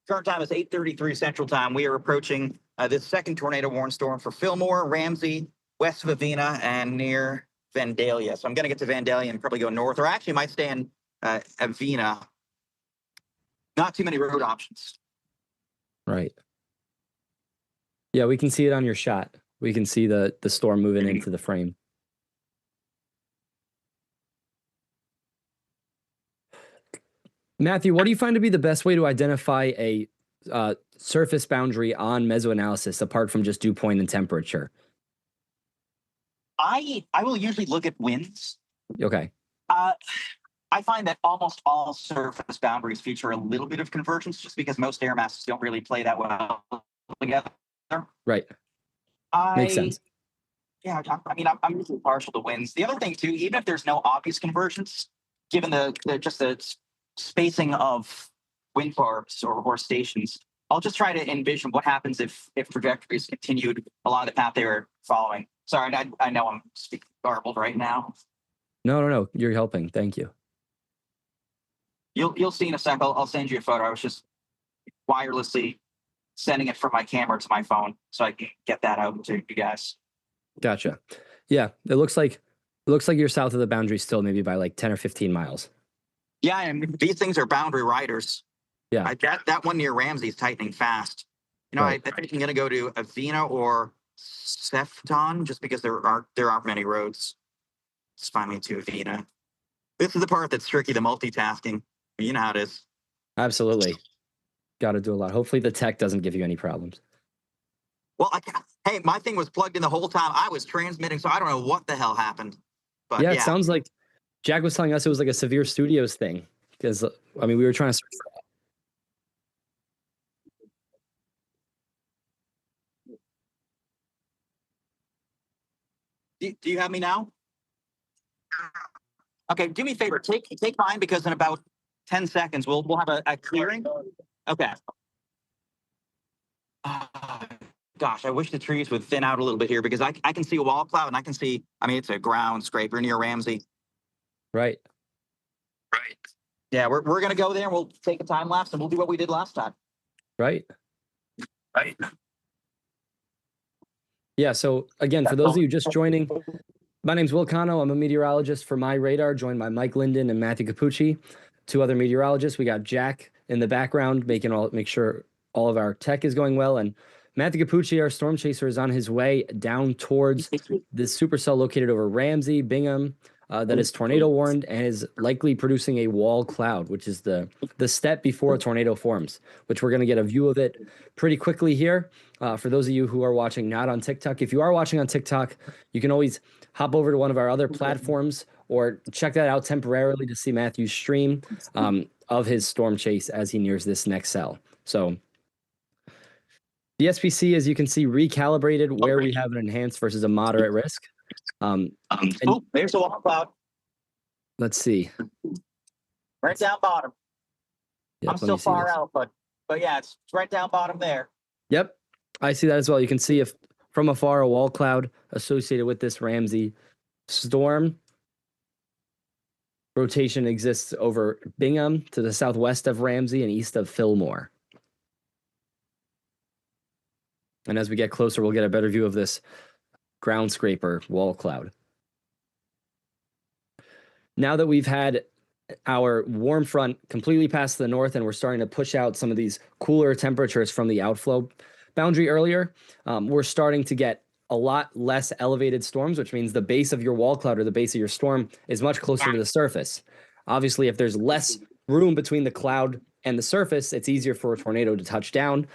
current time is 8:33 Central Time. We are approaching this second tornado warning storm for Fillmore, Ramsey, west of Avena, and near Vandalia. So I'm going to get to Vandalia and probably go north, or actually might stay in Avena. Not too many road options. Right. Yeah, we can see it on your shot. We can see the storm moving into the frame. Matthew, what do you find to be the best way to identify a surface boundary on mesoanalysis apart from just dew point and temperature? I will usually look at winds. Okay. I find that almost all surface boundaries feature a little bit of convergence just because most air masses don't really play that well together. Right. Makes sense. Yeah, I mean, I'm usually partial to winds. The other thing, too, even if there's no obvious convergence, given the spacing of wind farms or stations, I'll just try to envision what happens if trajectories continued along the path they were following. Sorry, I know I'm speaking garbled right now. No. You're helping. Thank you. You'll see in a sec. I'll send you a photo. I was just wirelessly sending it from my camera to my phone so I can get that out to you guys. Gotcha. Yeah, it looks like you're south of the boundary still, maybe by like 10 or 15 miles. Yeah, and these things are boundary riders. Yeah. That one near Ramsey is tightening fast. You know, Right. I think I'm going to go to Avena or Sefton just because there aren't many roads. Just find me to Avena. This is the part that's tricky, the multitasking. You know how it is. Absolutely. Got to do a lot. Hopefully the tech doesn't give you any problems. Well, Hey, my thing was plugged in the whole time. I was transmitting, so I don't know what the hell happened. But Yeah, it sounds like Jack was telling us it was like a Severe Studios thing because I mean we were trying to search for do you have me now? Okay, do me a favor. Take mine because in about 10 seconds we'll have a clearing. Okay. Gosh, I wish the trees would thin out a little bit here because I can see a wall cloud and I can see, I mean, it's a ground scraper near Ramsey. right. Yeah, we're going to go there and we'll take a time lapse and we'll do what we did last time. Right. Right. Yeah. So again, for those of you just joining, my name's Will Cano. I'm a meteorologist for MyRadar, joined by Mike Linden and Matthew Capucci, two other meteorologists. We got Jack in the background, make sure all of our tech is going well. And Matthew Capucci, our storm chaser, is on his way down towards this supercell located over Ramsey, Bingham, that is tornado warned and is likely producing a wall cloud, which is the step before a tornado forms, which we're going to get a view of it pretty quickly here. For those of you who are watching not on TikTok, if you are watching on TikTok, you can always hop over to one of our other platforms or check that out temporarily to see Matthew's stream of his storm chase as he nears this next cell. So the SPC, as you can see, recalibrated where we have an enhanced versus a moderate risk. Oh, there's a wall cloud. Let's see. Right down bottom. Yep, I'm still far out, but yeah, it's right down bottom there. Yep, I see that as well. You can see if from afar a wall cloud associated with this Ramsey storm. Rotation exists over Bingham to the southwest of Ramsey and east of Fillmore. And as we get closer, we'll get a better view of this ground scraper wall cloud. Now that we've had our warm front completely past the north and we're starting to push out some of these cooler temperatures from the outflow boundary earlier, we're starting to get a lot less elevated storms, which means the base of your wall cloud or the base of your storm is much closer to the surface. Obviously, if there's less room between the cloud and the surface, it's easier for a tornado to touch down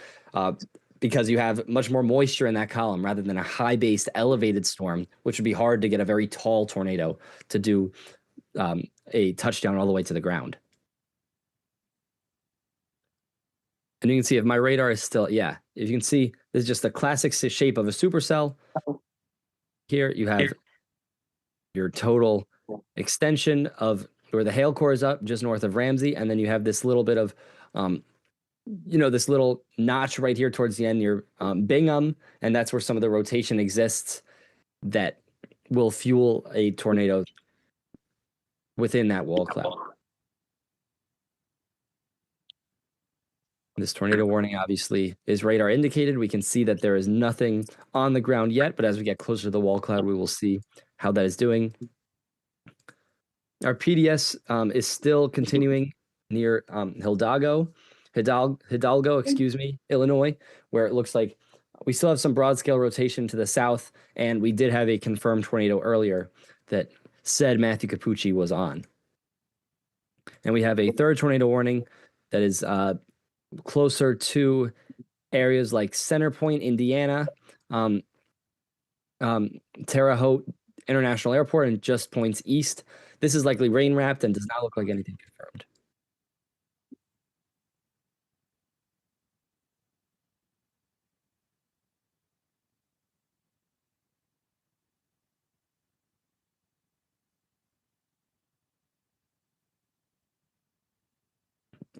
because you have much more moisture in that column rather than a high-based elevated storm, which would be hard to get a very tall tornado to do a touchdown all the way to the ground. And you can see if my radar is still, yeah, if you can see, this is just the classic shape of a supercell. Here you have your total extension of where the hail core is up just north of Ramsey. And then you have this little bit of, this little notch right here towards the end near Bingham. And that's where some of the rotation exists that will fuel a tornado within that wall cloud. This tornado warning obviously is radar indicated. We can see that there is nothing on the ground yet, but as we get closer to the wall cloud, we will see how that is doing. Our PDS is still continuing near Hidalgo, Illinois, where it looks like we still have some broad scale rotation to the south, and we did have a confirmed tornado earlier that said Matthew Capucci was on. And we have a third tornado warning that is closer to areas like Center Point, Indiana, Terre Haute International Airport, and just points east. This is likely rain wrapped and does not look like anything confirmed.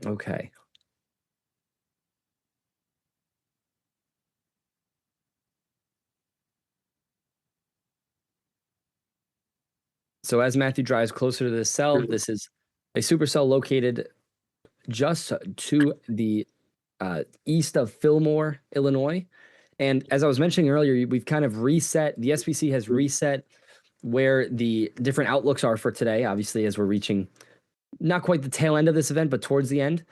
Okay. So as Matthew drives closer to this cell, this is a supercell located just to the east of Fillmore, Illinois. And as I was mentioning earlier, we've kind of reset, the SPC has reset where the different outlooks are for today, obviously, as we're reaching not quite the tail end of this event, but towards the end.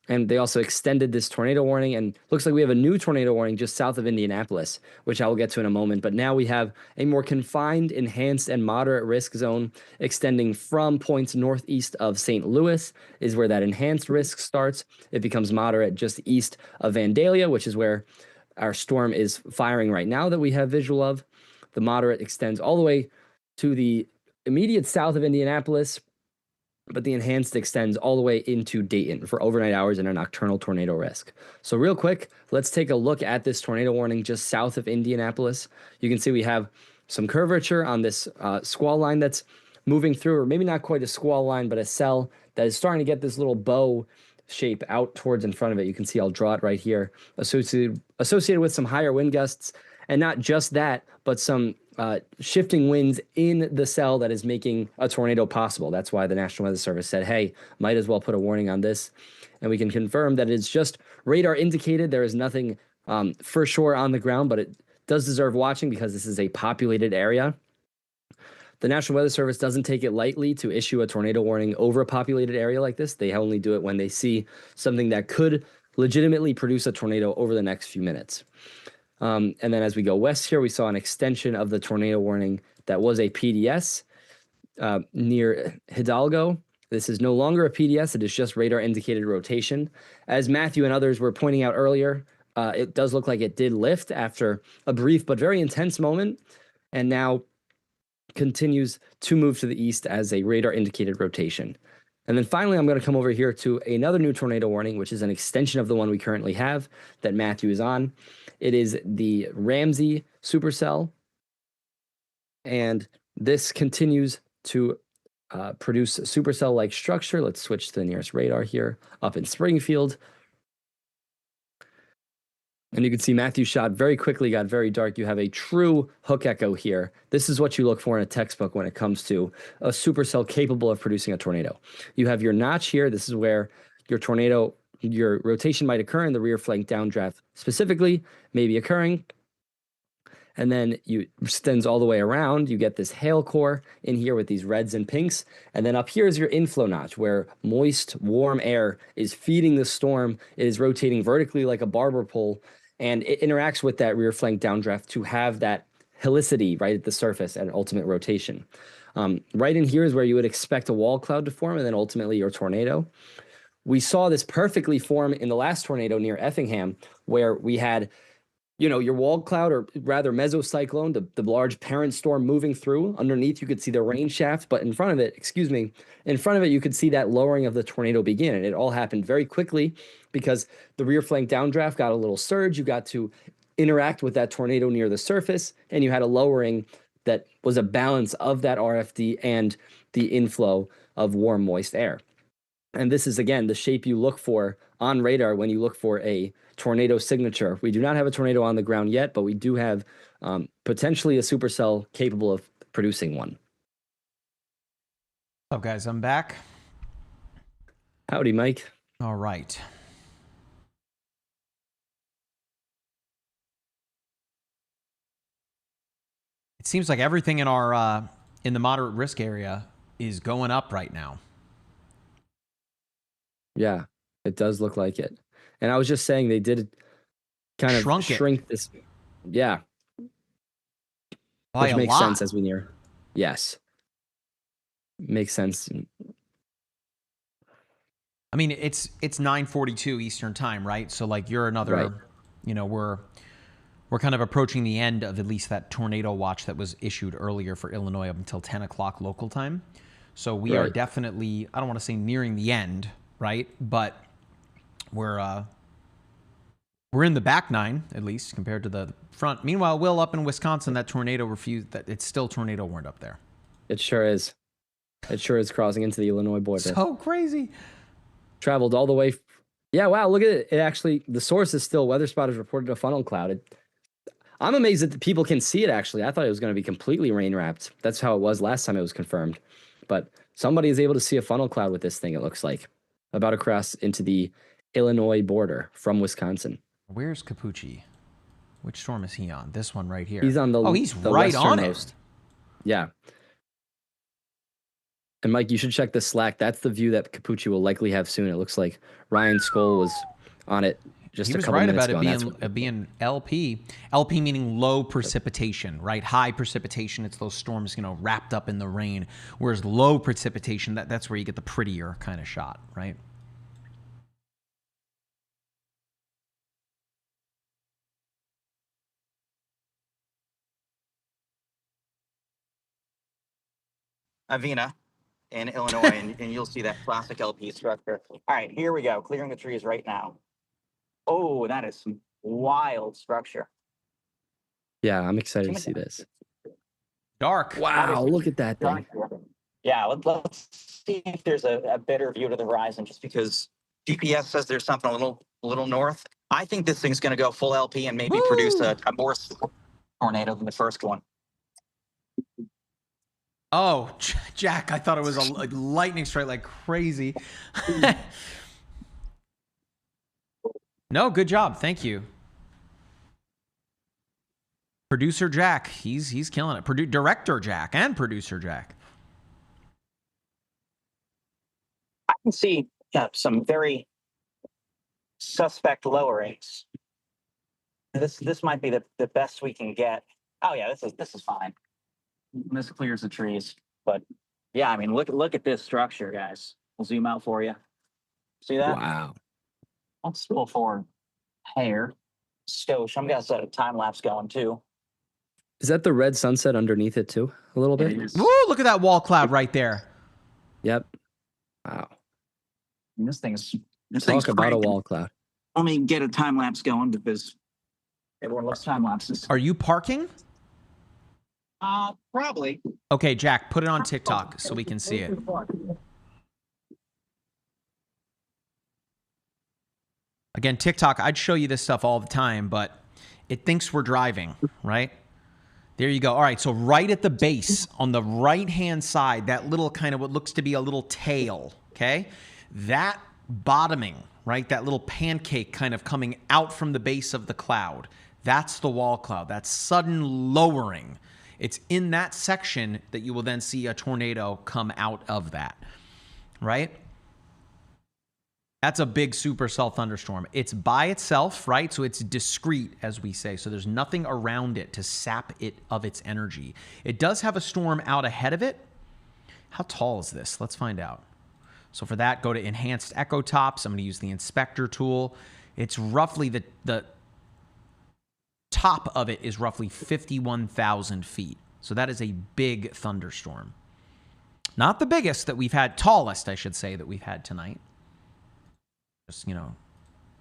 And they also extended this tornado warning, and looks like we have a new tornado warning just south of Indianapolis, which I will get to in a moment. But now we have a more confined, enhanced, and moderate risk zone extending from points northeast of St. Louis is where that enhanced risk starts. It becomes moderate just east of Vandalia, which is where our storm is firing right now that we have visual of. The moderate extends all the way to the immediate south of Indianapolis, but the enhanced extends all the way into Dayton for overnight hours and a nocturnal tornado risk. So real quick, let's take a look at this tornado warning just south of Indianapolis. You can see we have some curvature on this squall line that's moving through, or maybe not quite a squall line, but a cell that is starting to get this little bow shape out towards in front of it. You can see I'll draw it right here, associated with some higher wind gusts, and not just that, but some shifting winds in the cell that is making a tornado possible. That's why the National Weather Service said, hey, might as well put a warning on this. And we can confirm that it's just radar indicated. There is nothing for sure on the ground, but it does deserve watching because this is a populated area. The National Weather Service doesn't take it lightly to issue a tornado warning over a populated area like this. They only do it when they see something that could legitimately produce a tornado over the next few minutes. And then as we go west here, we saw an extension of the tornado warning that was a PDS near Hidalgo. This is no longer a PDS. It is just radar indicated rotation. As Matthew and others were pointing out earlier, it does look like it did lift after a brief but very intense moment, and now continues to move to the east as a radar indicated rotation. And then finally, I'm going to come over here to another new tornado warning, which is an extension of the one we currently have that Matthew is on. It is the Ramsey supercell, and this continues to produce a supercell-like structure. Let's switch to the nearest radar here, up in Springfield. And you can see Matthew's shot very quickly got very dark. You have a true hook echo here. This is what you look for in a textbook when it comes to a supercell capable of producing a tornado. You have your notch here. This is where your tornado, your rotation might occur, and the rear flank downdraft specifically may be occurring. And then you extends all the way around. You get this hail core in here with these reds and pinks. And then up here is your inflow notch, where moist, warm air is feeding the storm. It is rotating vertically like a barber pole, and it interacts with that rear flank downdraft to have that helicity right at the surface and ultimate rotation. Right in here is where you would expect a wall cloud to form, and then ultimately your tornado. We saw this perfectly form in the last tornado near Effingham, where we had, you know, your wall cloud, or rather mesocyclone, the large parent storm moving through. Underneath, you could see the rain shaft, but in front of it, you could see that lowering of the tornado begin. And it all happened very quickly because the rear flank downdraft got a little surge. You got to interact with that tornado near the surface, and you had a lowering that was a balance of that RFD and the inflow of warm, moist air. And this is, again, the shape you look for on radar when you look for a tornado signature. We do not have a tornado on the ground yet, but we do have potentially a supercell capable of producing one. What's up, guys? I'm back. Howdy, Mike. All right. It seems like everything in our in the moderate risk area is going up right now. Yeah, it does look like it. And I was just saying they did kind of shrink this. Yeah. By which a makes lot. sense as we near. Yes. Makes sense. I mean, it's 9:42 Eastern time, right? So like you're another, Right. You know, we're kind of approaching the end of at least that tornado watch that was issued earlier for Illinois up until 10 o'clock local time. So we are Right. definitely, I don't want to say nearing the end, right? But we're in the back nine, at least, compared to the front. Meanwhile, Will, up in Wisconsin, that tornado it's still tornado warned up there. It sure is. It sure is crossing into the Illinois border. So crazy. Traveled all the way. Yeah, wow, look at it. It actually, the source is still weather spotters reported a funnel cloud. I'm amazed that the people can see it, actually. I thought it was going to be completely rain wrapped. That's how it was last time it was confirmed. But somebody is able to see a funnel cloud with this thing, it looks like, about across into the Illinois border from Wisconsin. Where's Capucci? Which storm is he on? This one right here. He's on the he's the right on it. westernmost. Yeah. And Mike, you should check the Slack. That's the view that Capucci will likely have soon. It looks like Ryan Skoll was on it just he a was couple right minutes about ago. it being LP. LP meaning low precipitation, right? High precipitation, it's those storms, you know, wrapped up in the rain. Whereas low precipitation, that's where you get the prettier kind of shot, right? Avena in Illinois, and you'll see that classic LP structure. All right, here we go. Clearing the trees right now. Oh, that is some wild structure. Yeah, I'm excited to see this. Dark. Wow, look at that thing. Yeah, let's see if there's a better view to the horizon, just because GPS says there's something a little north. I think this thing's going to go full LP and maybe produce a more tornado than the first one. Oh, Jack, I thought it was a lightning strike like crazy. No, good job. Thank you. Producer Jack, he's killing it. Director Jack and producer Jack. I can see some very suspect lowerings. This might be the best we can get. Oh yeah, this is fine. This clears the trees, but yeah, I mean look at this structure, guys. We'll zoom out for you. See that? Wow. Let's pull forward here. Stosh. I'm gonna set a time lapse going too. Is that the red sunset underneath it too? A little bit? Woo, look at that wall cloud right there. Yep. Wow. And this thing's Talk about a cranking. wall cloud. Let me get a time lapse going because everyone loves time lapses. Are you parking? Probably. Okay, Jack, put it on TikTok so we can see it. Again, TikTok, I'd show you this stuff all the time, but it thinks we're driving, right? There you go. All right, so right at the base on the right-hand side, that little kind of what looks to be a little tail, okay? That bottoming, right? That little pancake kind of coming out from the base of the cloud. That's the wall cloud. That's sudden lowering. It's in that section that you will then see a tornado come out of that, right? That's a big supercell thunderstorm. It's by itself, right? So it's discrete, as we say. So there's nothing around it to sap it of its energy. It does have a storm out ahead of it. How tall is this? Let's find out. So for that, go to Enhanced Echo Tops. I'm going to use the Inspector tool. It's roughly the top of it is roughly 51,000 feet. So that is a big thunderstorm. Not the biggest that we've had, tallest, I should say, that we've had tonight. Just,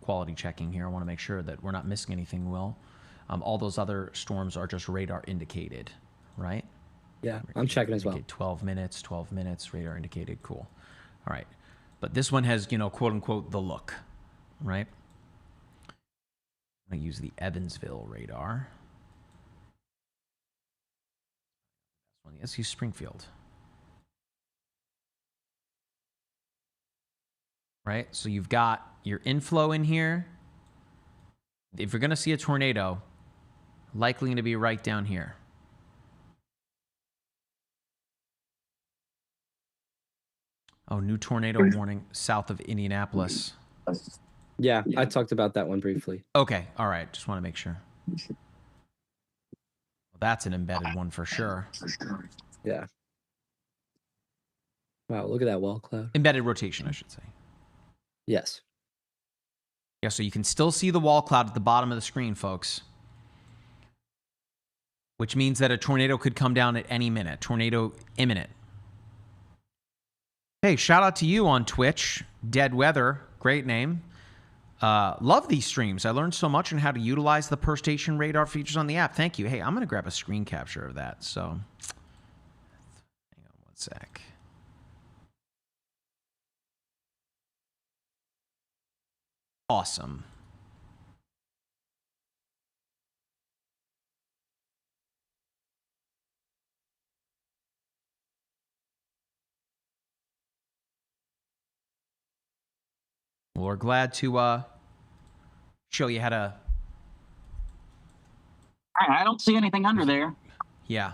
quality checking here. I want to make sure that we're not missing anything, Will. All those other storms are just radar indicated, right? Yeah, I'm checking as well. 12 minutes, radar indicated. Cool. All right. But this one has, quote unquote, the look, right? I'm going to use the Evansville radar. Let's use Springfield. Right? So you've got your inflow in here. If you're going to see a tornado, likely going to be right down here. Oh, new tornado warning south of Indianapolis. Yeah, I talked about that one briefly. Okay. All right. Just want to make sure. Well, that's an embedded one for sure. Yeah. Wow, look at that wall cloud. Embedded rotation, I should say. Yes. Yeah, so you can still see the wall cloud at the bottom of the screen, folks. Which means that a tornado could come down at any minute. Tornado imminent. Hey, shout out to you on Twitch. Dead Weather, great name. Love these streams. I learned so much on how to utilize the per station radar features on the app. Thank you. Hey, I'm going to grab a screen capture of that. So, hang on one sec. Awesome. Well, we're glad to show you how to. I don't see anything under there. Yeah.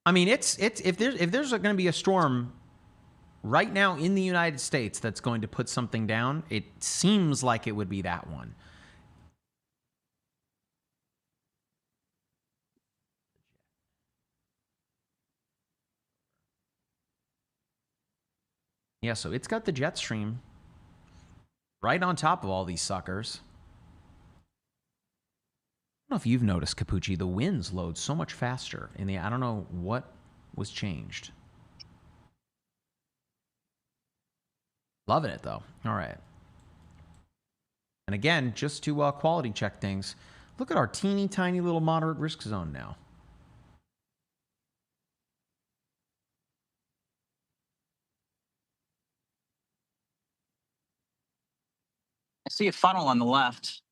I mean, it's if there's going to be a storm right now in the United States that's going to put something down, it seems like it would be that one. Yeah, so it's got the jet stream right on top of all these suckers. I don't know if you've noticed, Capucci, the winds load so much faster in the. I don't know what was changed. Loving it, though. All right. And again, just to quality check things, look at our teeny tiny little moderate risk zone now. I see a funnel on the left.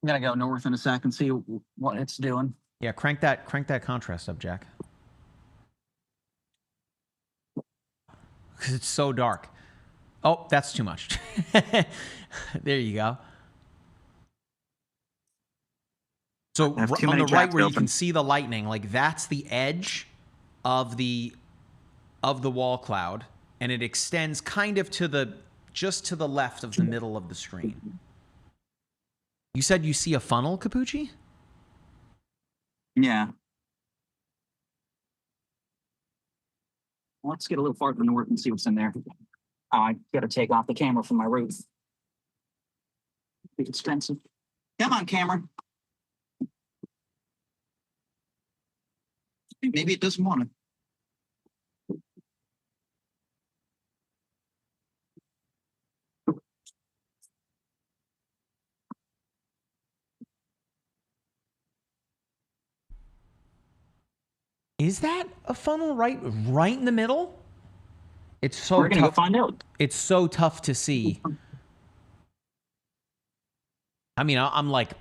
I'm gonna go north in a sec and see what it's doing. Yeah, crank that contrast up, Jack. Because it's so dark. Oh, that's too much. There you go. So on the right where you can see the lightning, like that's the edge of the wall cloud, and it extends kind of just to the left of the middle of the screen. You said you see a funnel, Capucci? Yeah. Let's get a little farther north and see what's in there. Oh, I gotta take off the camera from my roof. It's expensive. Come on, camera. Maybe it doesn't want to. Is that a funnel right in the middle? It's so We're gonna go find out. It's so tough to see. I mean, I'm like,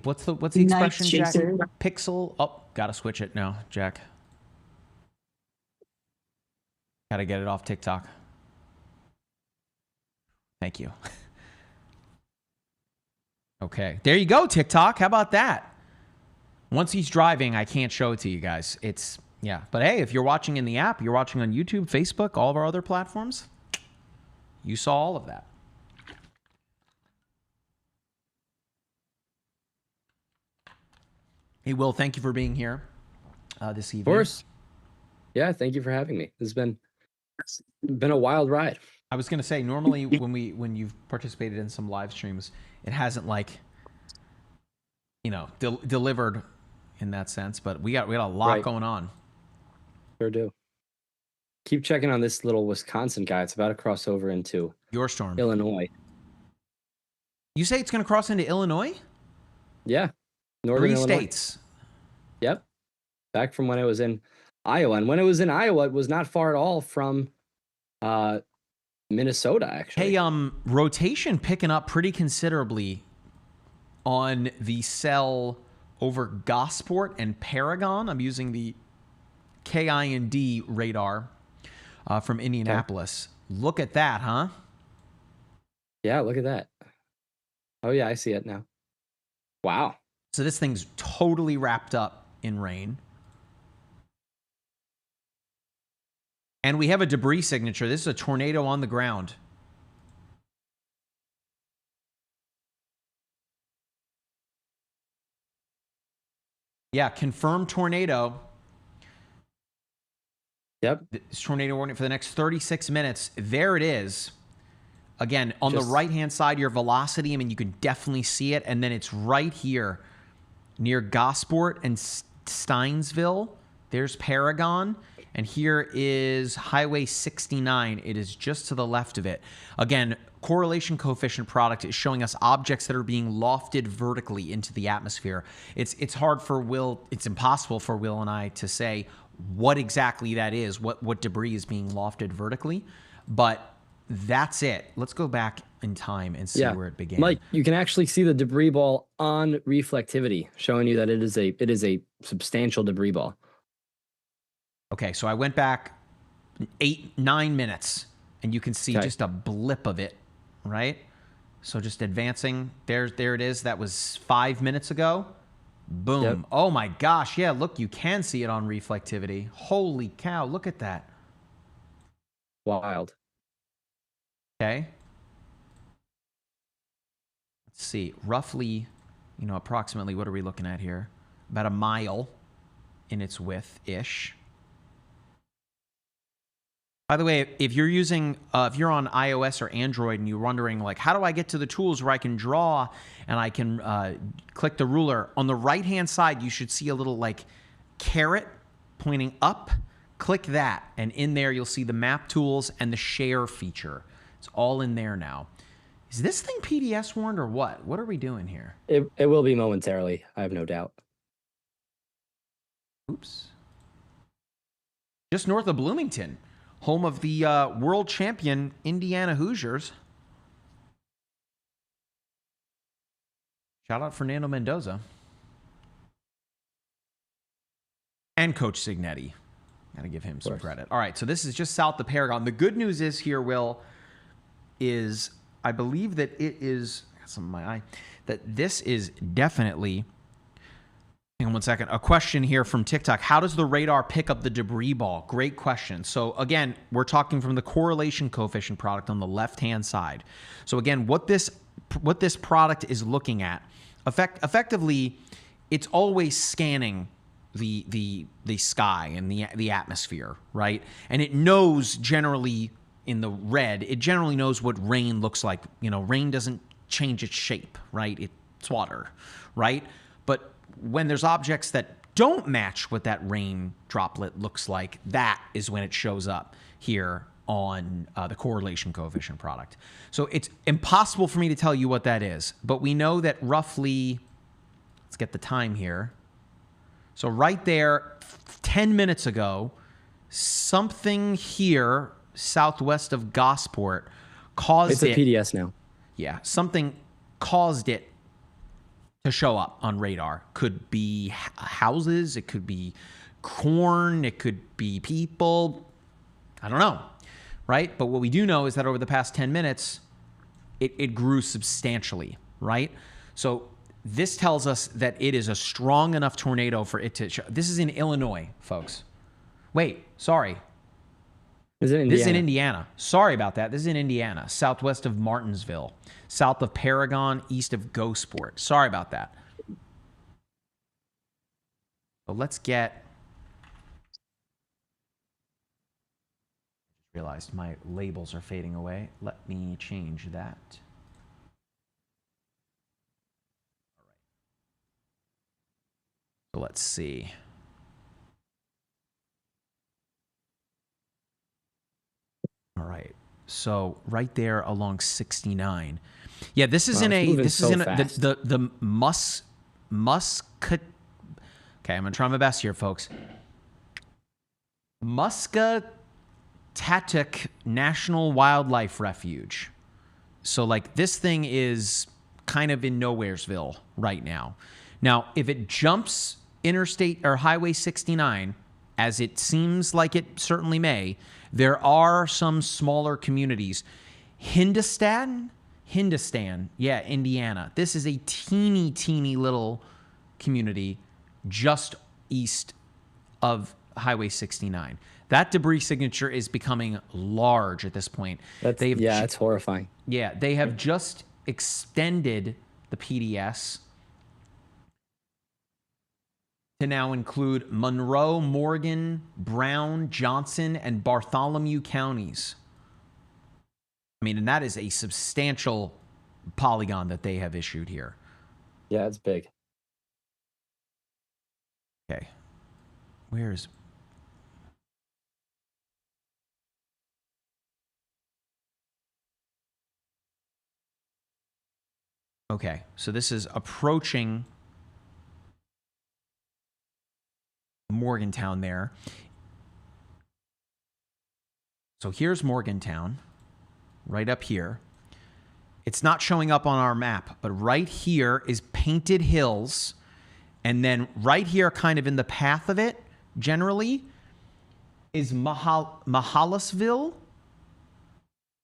what's the expression, Jack? Pixel. Oh, gotta switch it now, Jack. Gotta get it off TikTok. Thank you. Okay, there you go, TikTok. How about that? Once he's driving, I can't show it to you guys. Yeah. But hey, if you're watching in the app, you're watching on YouTube, Facebook, all of our other platforms, you saw all of that. Hey, Will, thank you for being here this evening. Of course. Yeah, thank you for having me. This has been a wild ride. I was going to say, normally when you've participated in some live streams, it hasn't delivered in that sense, but we got a lot going on. Sure do. Keep checking on this little Wisconsin guy. It's about to cross over into your storm, Illinois. You say it's going to cross into Illinois? Yeah. Northern Illinois. States. Yep. Back from when it was in Iowa. And when it was in Iowa, it was not far at all from Minnesota, actually. Hey, rotation picking up pretty considerably on the cell over Gosport and Paragon. I'm using the KIND radar from Indianapolis. Okay. Look at that, huh? Yeah, look at that. Oh, yeah, I see it now. Wow. So this thing's totally wrapped up in rain. And we have a debris signature. This is a tornado on the ground. Yeah, confirmed tornado. Yep. This tornado warning for the next 36 minutes. There it is. Again, on the right-hand side, your velocity, I mean, you can definitely see it. And then it's right here near Gosport and Steinsville. There's Paragon. And here is Highway 69. It is just to the left of it. Again, correlation coefficient product is showing us objects that are being lofted vertically into the atmosphere. It's hard for Will, it's impossible for Will and I to say what exactly that is, what debris is being lofted vertically, but that's it. Let's go back in time and see where it began. Mike, you can actually see the debris ball on reflectivity, showing you that it is a substantial debris ball. Okay, so I went back 9 minutes, and you can see just a blip of it, right? So just advancing. There it is. That was 5 minutes ago. Boom. Yep. Oh my gosh. Yeah, look, you can see it on reflectivity. Holy cow, look at that. Wild. Okay. Let's see. Roughly, approximately, what are we looking at here? About a mile in its width-ish. By the way, if you're using, if you're on iOS or Android and you're wondering, like, how do I get to the tools where I can draw and I can click the ruler, on the right-hand side, you should see a little, like, caret pointing up. Click that, and in there you'll see the map tools and the share feature. It's all in there now. Is this thing PDS warned or what? What are we doing here? It will be momentarily, I have no doubt. Oops. Just north of Bloomington, home of the world champion Indiana Hoosiers. Shout out Fernando Mendoza. And Coach Signetti. Got to give him some credit. All right, so this is just south of Paragon. The good news is here, Will, is I believe that it is, I got some in my eye, that this is definitely, hang on one second, a question here from TikTok. How does the radar pick up the debris ball? Great question. So again, we're talking from the correlation coefficient product on the left-hand side. So again, what this product is looking at, effectively, it's always scanning the sky and the atmosphere, right? And it knows generally in the red, it generally knows what rain looks like. You know, rain doesn't change its shape, right? It's water, right? But when there's objects that don't match what that rain droplet looks like, that is when it shows up here on the correlation coefficient product. So it's impossible for me to tell you what that is, but we know that roughly, let's get the time here. So right there, 10 minutes ago, something here southwest of Gosport caused it. It's a PDS now. Yeah, something caused it to show up on radar. Could be houses, it could be corn, it could be people. I don't know, right? But what we do know is that over the past 10 minutes, it grew substantially, right? So this tells us that it is a strong enough tornado for it to show. This is in Illinois, folks. Wait, sorry. Is it Indiana? This is in Indiana. Sorry about that. This is in Indiana, southwest of Martinsville, south of Paragon, east of Gosport. Sorry about that. So let's get... Realized my labels are fading away. Let me change that. So let's see. All right. So right there along 69. Yeah, this is in a the Muscat. Okay, I'm gonna try my best here, folks. Muscatatic National Wildlife Refuge. So like this thing is kind of in Nowheresville right now. Now, if it jumps Interstate or Highway 69, as it seems like it certainly may, there are some smaller communities. Hindustan, yeah, Indiana. This is a teeny little community just east of Highway 69. That debris signature is becoming large at this point. It's horrifying. Yeah, they have just extended the PDS to now include Monroe, Morgan, Brown, Johnson, and Bartholomew counties. I mean, and that is a substantial polygon that they have issued here. Yeah, it's big. Okay. Where's... Okay, so this is approaching Morgantown there. So here's Morgantown, right up here. It's not showing up on our map, but right here is Painted Hills. And then right here, kind of in the path of it, generally, is Mahalasville.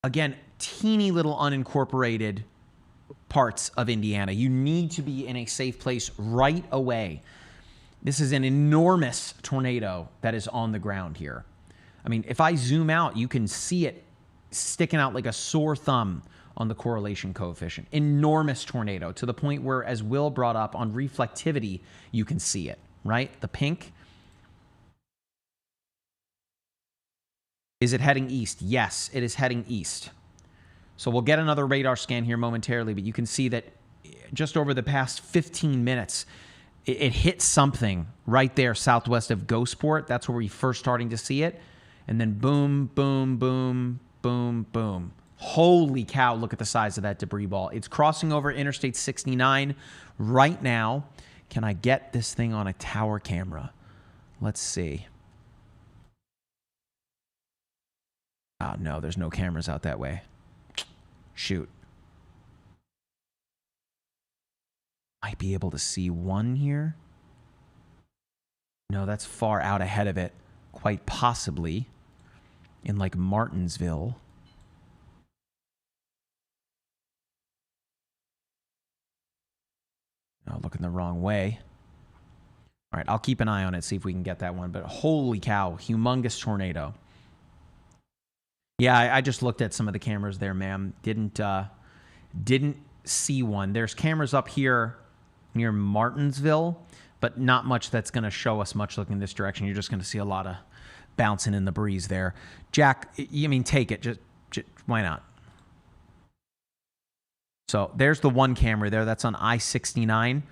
Again, teeny little unincorporated parts of Indiana. You need to be in a safe place right away. This is an enormous tornado that is on the ground here. I mean, if I zoom out, you can see it sticking out like a sore thumb on the correlation coefficient. Enormous tornado to the point where, as Will brought up on reflectivity, you can see it, right? The pink. Is it heading east? Yes, it is heading east. So we'll get another radar scan here momentarily, but you can see that just over the past 15 minutes, it hit something right there southwest of Ghostport. That's where we first starting to see it. And then boom, boom, boom, boom, boom. Holy cow, look at the size of that debris ball. It's crossing over Interstate 69 right now. Can I get this thing on a tower camera? Let's see. Oh, no, there's no cameras out that way. Shoot. Might be able to see one here. No, that's far out ahead of it. Quite possibly in like Martinsville. Oh, looking the wrong way. All right, I'll keep an eye on it, see if we can get that one. But holy cow, humongous tornado. Yeah, I just looked at some of the cameras there, ma'am. Didn't see one. There's cameras up here near Martinsville, but not much that's going to show us much looking this direction. You're just going to see a lot of bouncing in the breeze there. Jack, I mean, take it. Just why not? So there's the one camera there. That's on I-69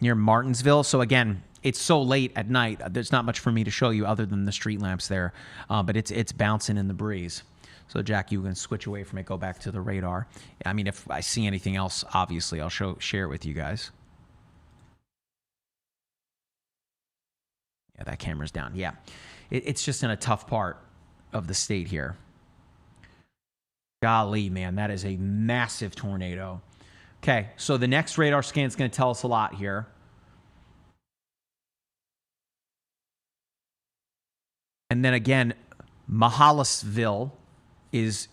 near Martinsville. So again, it's so late at night. There's not much for me to show you other than the street lamps there, but it's bouncing in the breeze. So Jack, you can switch away from it, go back to the radar. I mean, if I see anything else, obviously I'll share it with you guys. Yeah, that camera's down. Yeah, it's just in a tough part of the state here. Golly, man, that is a massive tornado. Okay, so the next radar scan is going to tell us a lot here. And then again, Mahalasville is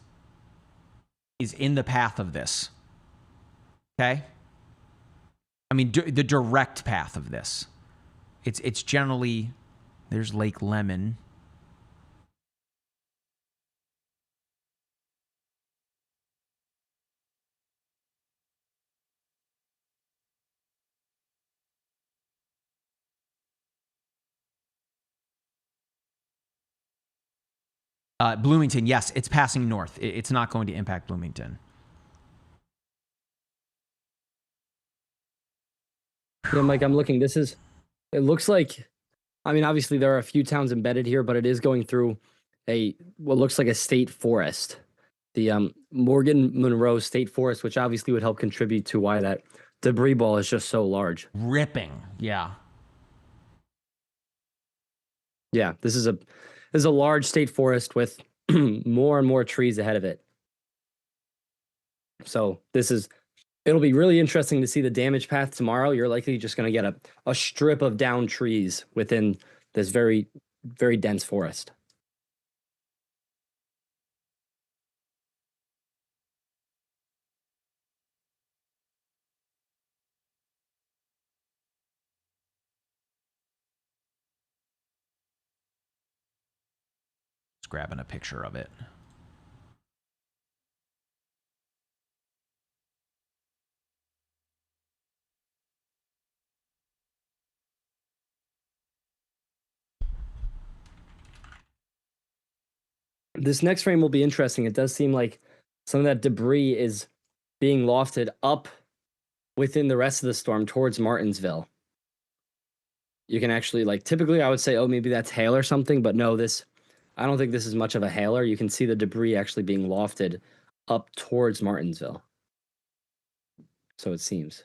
in the path of this. Okay? I mean, the direct path of this. It's generally, there's Lake Lemon. Bloomington, yes, it's passing north. It's not going to impact Bloomington. Yeah, Mike, I'm looking. It looks like, I mean, obviously there are a few towns embedded here, but it is going through what looks like a state forest. The Morgan Monroe State Forest, which obviously would help contribute to why that debris ball is just so large. Ripping, yeah. Yeah, this is a large state forest with more and more trees ahead of it. So it'll be really interesting to see the damage path tomorrow. You're likely just going to get a strip of down trees within this very, very dense forest. Just grabbing a picture of it. This next frame will be interesting. It does seem like some of that debris is being lofted up within the rest of the storm towards Martinsville. You can actually, like, typically I would say, oh, maybe that's hail or something, but no, I don't think this is much of a hailer. You can see the debris actually being lofted up towards Martinsville. So it seems.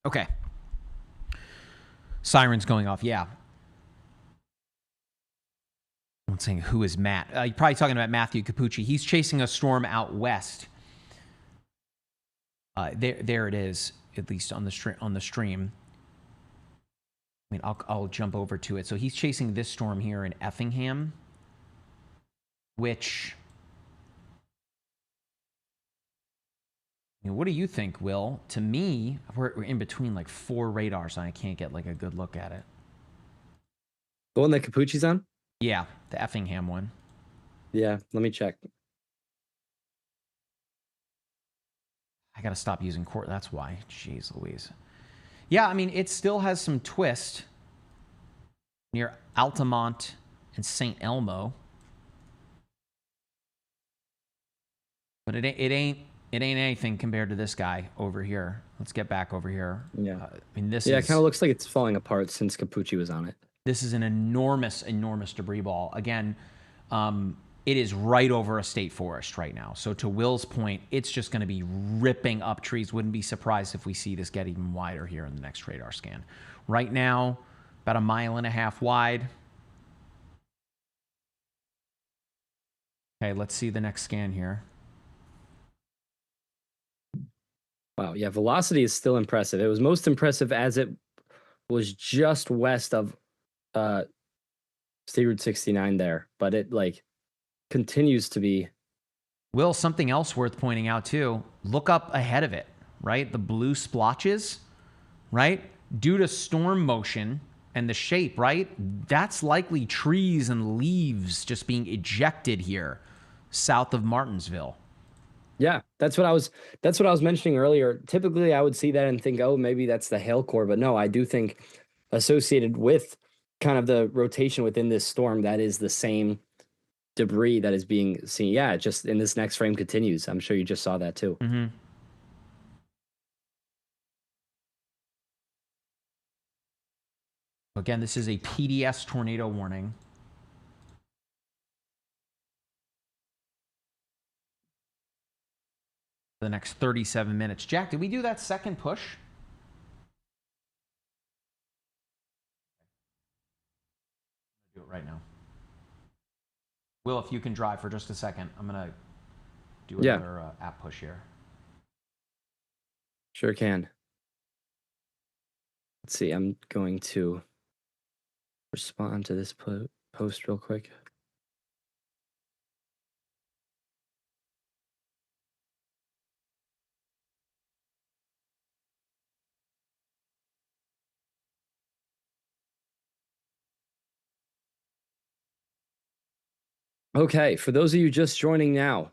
Okay. Sirens going off, yeah. I'm saying, who is Matt? You're probably talking about Matthew Capucci. He's chasing a storm out west. There it is, at least on the stream. I mean, I'll jump over to it. So he's chasing this storm here in Effingham, which, what do you think, Will? To me, we're in between like 4 radars, and I can't get like a good look at it. The one that Capucci's on? Yeah, the Effingham one. Yeah, let me check. I got to stop using court. That's why. Jeez Louise. Yeah, I mean, it still has some twist near Altamont and St. Elmo. But it ain't anything compared to this guy over here. Let's get back over here. Yeah. I mean, this Yeah, is... it kind of looks like it's falling apart since Capucci was on it. This is an enormous, enormous debris ball. Again, it is right over a state forest right now. So to Will's point, it's just going to be ripping up trees. Wouldn't be surprised if we see this get even wider here in the next radar scan. Right now, about 1.5 miles wide. Okay, let's see the next scan here. Wow, yeah, velocity is still impressive. It was most impressive as it was just west of State Route 69 there, but it like continues to be. Will, something else worth pointing out too, look up ahead of it, right? The blue splotches, right? Due to storm motion and the shape, right? That's likely trees and leaves just being ejected here south of Martinsville. Yeah, that's what I was mentioning earlier. Typically I would see that and think, oh, maybe that's the hail core, but no, I do think associated with kind of the rotation within this storm, that is the same debris that is being seen. Yeah, just in this next frame continues. I'm sure you just saw that too. Mm-hmm. Again, this is a PDS tornado warning. The next 37 minutes. Jack, did we do that second push? Do it right now. Will, if you can drive for just a second, I'm going to do another app push here. Sure can. Let's see. I'm going to respond to this post real quick. Okay, for those of you just joining now,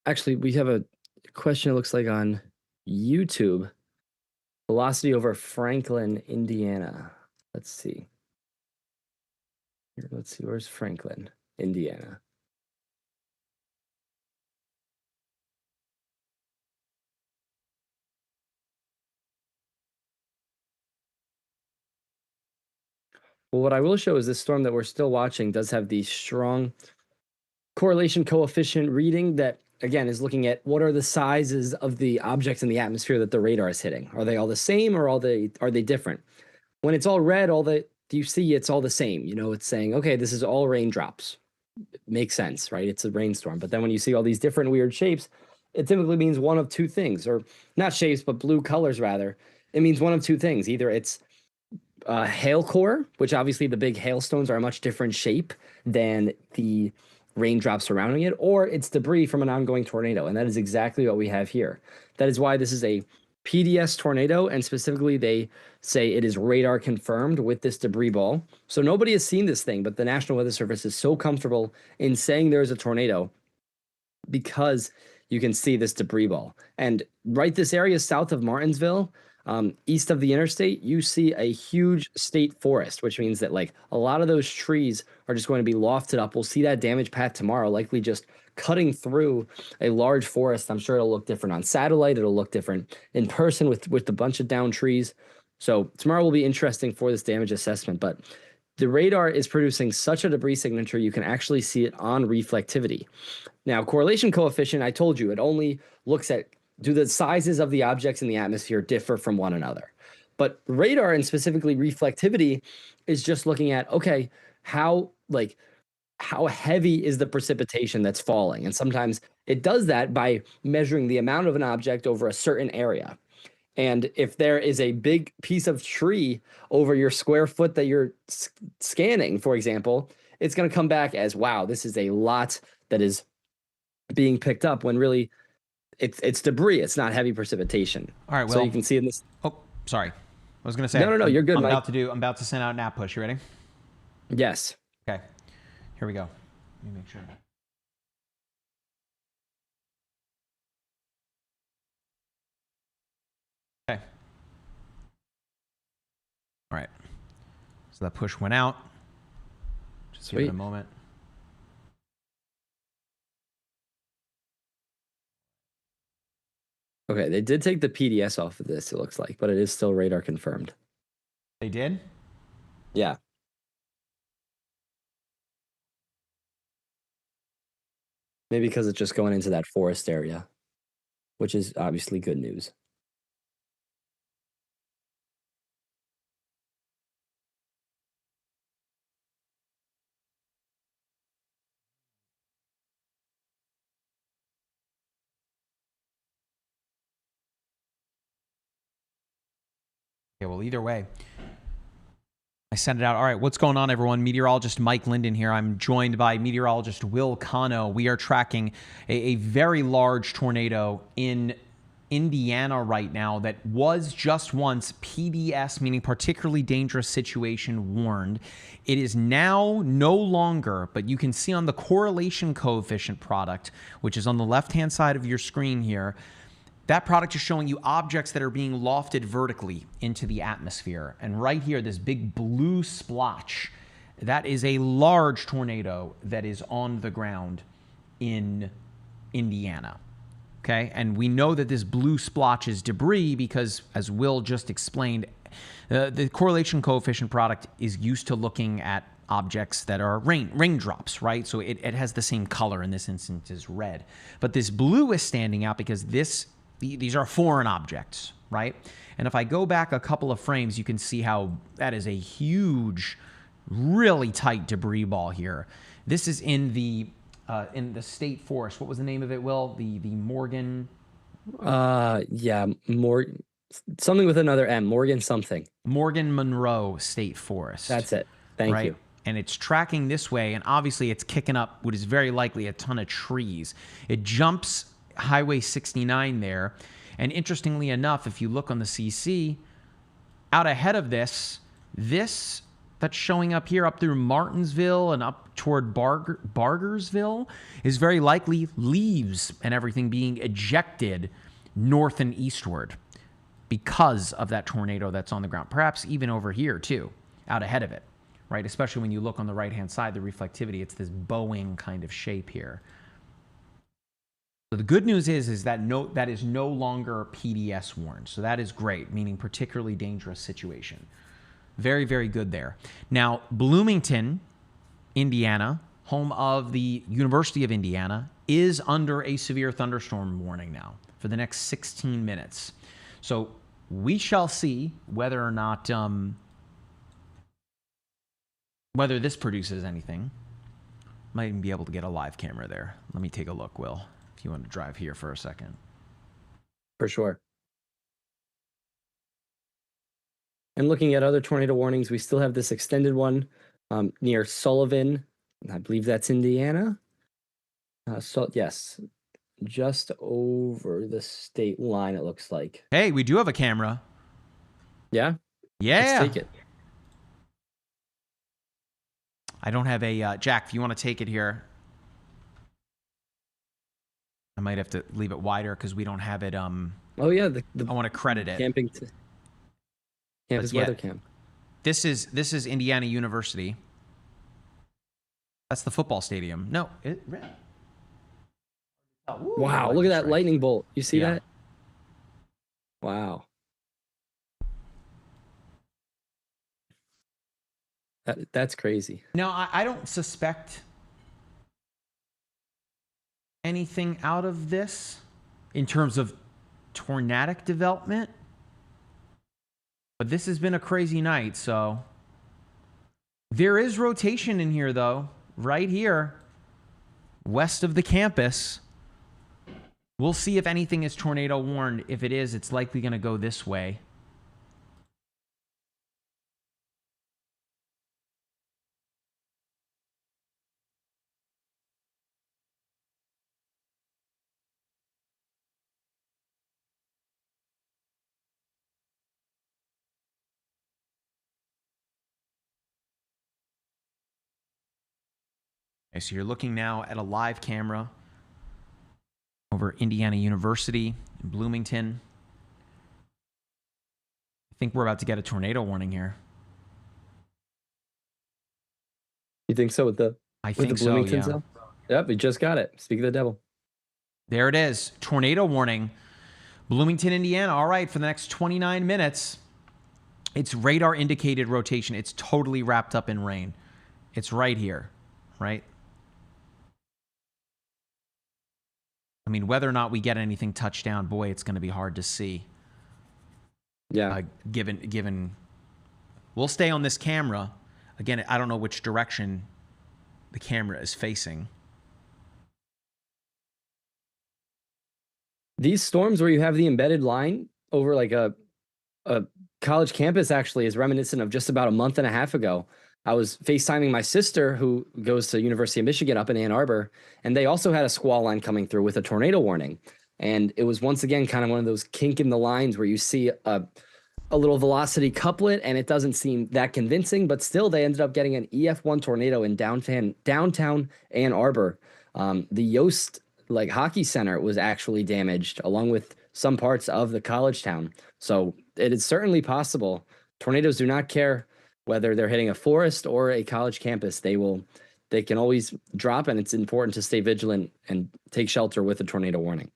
actually, we have a question, it looks like, on YouTube. Velocity over Franklin, Indiana. Let's see. Here, let's see, where's Franklin, Indiana? Well, what I will show is this storm that we're still watching does have the strong correlation coefficient reading that, again, is looking at what are the sizes of the objects in the atmosphere that the radar is hitting. Are they all the same, or are they different? When it's all red, you see it's all the same. You know, it's saying, okay, this is all raindrops. It makes sense, right? It's a rainstorm. But then when you see all these different weird shapes, it typically means one of two things, or not shapes, but blue colors rather. It means one of two things. Either it's hail core, which obviously the big hailstones are a much different shape than the raindrops surrounding it, or it's debris from an ongoing tornado. And that is exactly what we have here. That is why this is a PDS tornado, and specifically they say it is radar confirmed with this debris ball. So nobody has seen this thing, but the National Weather Service is so comfortable in saying there's a tornado because you can see this debris ball. And right this area south of Martinsville, east of the interstate, you see a huge state forest, which means that like a lot of those trees are just going to be lofted up. We'll see that damage path tomorrow, likely just cutting through a large forest. I'm sure it'll look different on satellite. It'll look different in person with a bunch of down trees. So tomorrow will be interesting for this damage assessment, but the radar is producing such a debris signature, you can actually see it on reflectivity. Now, correlation coefficient, I told you, it only looks at, do the sizes of the objects in the atmosphere differ from one another? But radar, and specifically reflectivity, is just looking at, okay, how, like, how heavy is the precipitation that's falling. And sometimes it does that by measuring the amount of an object over a certain area. And if there is a big piece of tree over your square foot that you're scanning, for example, it's going to come back as, wow, this is a lot that is being picked up, when really it's debris. It's not heavy precipitation. All right, well, so you can see in this. Oh, sorry. I was going to say. No, you're good, Mike. I'm about to send out an app push. You ready? Yes. Okay. Here we go. Let me make sure. Okay. All right. So that push went out. Just give it a moment. Okay, they did take the PDS off of this, it looks like, but it is still radar confirmed. They did? Yeah. Maybe because it's just going into that forest area, which is obviously good news. Okay, well, either way, I sent it out. All right, what's going on, everyone? Meteorologist Mike Linden here. I'm joined by meteorologist Will Cano. We are tracking a very large tornado in Indiana right now that was just once PDS, meaning particularly dangerous situation, warned. It is now no longer, but you can see on the correlation coefficient product, which is on the left-hand side of your screen here, that product is showing you objects that are being lofted vertically into the atmosphere. And right here, this big blue splotch, that is a large tornado that is on the ground in Indiana. Okay, and we know that this blue splotch is debris because, as Will just explained, the correlation coefficient product is used to looking at objects that are raindrops, right? So it has the same color in this instance as red. But this blue is standing out because these are foreign objects, right? And if I go back a couple of frames, you can see how that is a huge, really tight debris ball here. This is in the state forest. What was the name of it, Will? The Morgan? Yeah, something with another M. Morgan something. Morgan Monroe State Forest. That's it. Thank you. And it's tracking this way, and obviously it's kicking up what is very likely a ton of trees. It jumps Highway 69 there. And interestingly enough, if you look on the CC, out ahead of this that's showing up here, up through Martinsville and up toward Bargersville, is very likely leaves and everything being ejected north and eastward because of that tornado that's on the ground. Perhaps even over here too, out ahead of it, right? Especially when you look on the right-hand side, the reflectivity, it's this bowing kind of shape here. So the good news is that that is no longer PDS warned. So that is great, meaning particularly dangerous situation. Very, very good there. Now, Bloomington, Indiana, home of the University of Indiana, is under a severe thunderstorm warning now for the next 16 minutes. So we shall see whether or not, whether this produces anything. Might even be able to get a live camera there. Let me take a look, Will, if you want to drive here for a second. For sure. And looking at other tornado warnings, we still have this extended one near Sullivan. I believe that's Indiana. So yes, just over the state line, it looks like. Hey, we do have a camera. Yeah? Yeah. Let's take it. I don't have a, Jack, if you want to take it here. I might have to leave it wider because we don't have it. Oh yeah, I want to credit it. Campus weather cam. This is Indiana University. That's the football stadium. No, wow, look at that lightning bolt. You see that? Wow. That's crazy. Now, I don't suspect anything out of this in terms of tornadic development. But this has been a crazy night, so there is rotation in here, though. right here, west of the campus. We'll see if anything is tornado warned. If it is, it's likely going to go this way. Okay, so you're looking now at a live camera over Indiana University in Bloomington. I think we're about to get a tornado warning here. You think so with the Bloomington yeah. cell? Yep, we just got it. Speak of the devil. There it is. Tornado warning. Bloomington, Indiana. All right, for the next 29 minutes. It's radar indicated rotation. It's totally wrapped up in rain. It's right here, right? I mean, whether or not we get anything touched down, boy, it's going to be hard to see. Yeah. Given, we'll stay on this camera. Again, I don't know which direction the camera is facing. These storms where you have the embedded line over like a college campus actually is reminiscent of just about a month and a half ago. I was FaceTiming my sister who goes to University of Michigan up in Ann Arbor, and they also had a squall line coming through with a tornado warning. And it was once again kind of one of those kink in the lines where you see a little velocity couplet and it doesn't seem that convincing, but still they ended up getting an EF1 tornado in downtown Ann Arbor. The Yost hockey center was actually damaged along with some parts of the college town. So it is certainly possible. Tornadoes do not care whether they're hitting a forest or a college campus. They can always drop, and it's important to stay vigilant and take shelter with a tornado warning.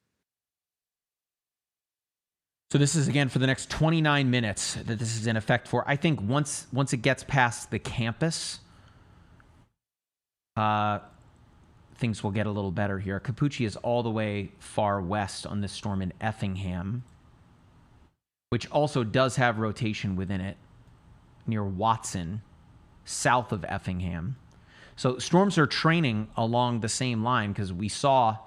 So this is, again, for the next 29 minutes that this is in effect for. I think once it gets past the campus, things will get a little better here. Capucci is all the way far west on this storm in Effingham, which also does have rotation within it, near Watson, south of Effingham. So storms are training along the same line because we saw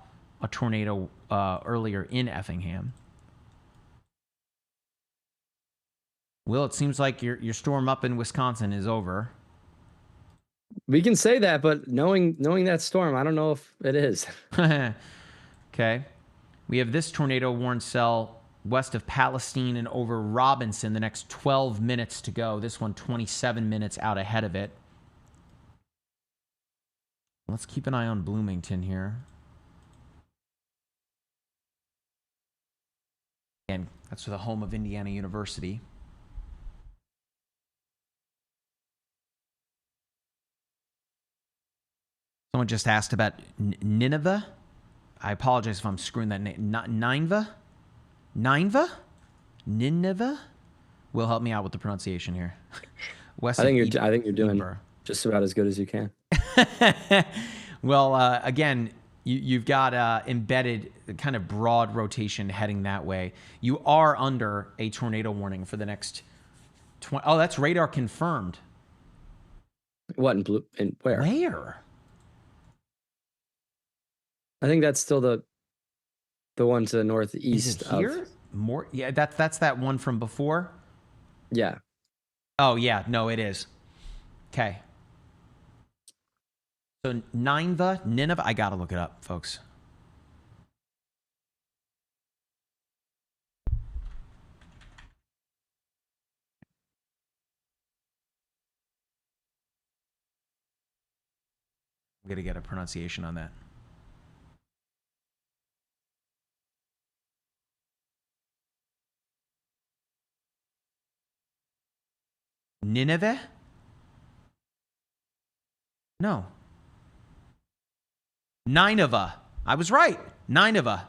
a tornado earlier in Effingham. Will, it seems like your storm up in Wisconsin is over. We can say that, but knowing that storm, I don't know if it is. Okay. We have this tornado warned cell west of Palestine and over Robinson, the next 12 minutes to go. This one 27 minutes out ahead of it. Let's keep an eye on Bloomington here. Again, that's the home of Indiana University. Someone just asked about Nineveh. I apologize if I'm screwing that name. Nineveh? Nineveh? Will, help me out with the pronunciation here. I think you're doing just about as good as you can. Well, again, you've got embedded kind of broad rotation heading that way. You are under a tornado warning for the next 20. Oh, that's radar confirmed. What in where? Where? I think that's still the one to the northeast. Is it here? More? Yeah, that's that one from before. Yeah. Oh yeah, no, it is. Okay. So Nineveh. I gotta look it up, folks. I'm gonna get a pronunciation on that. Nineveh? No. Nineveh. I was right. Nineveh.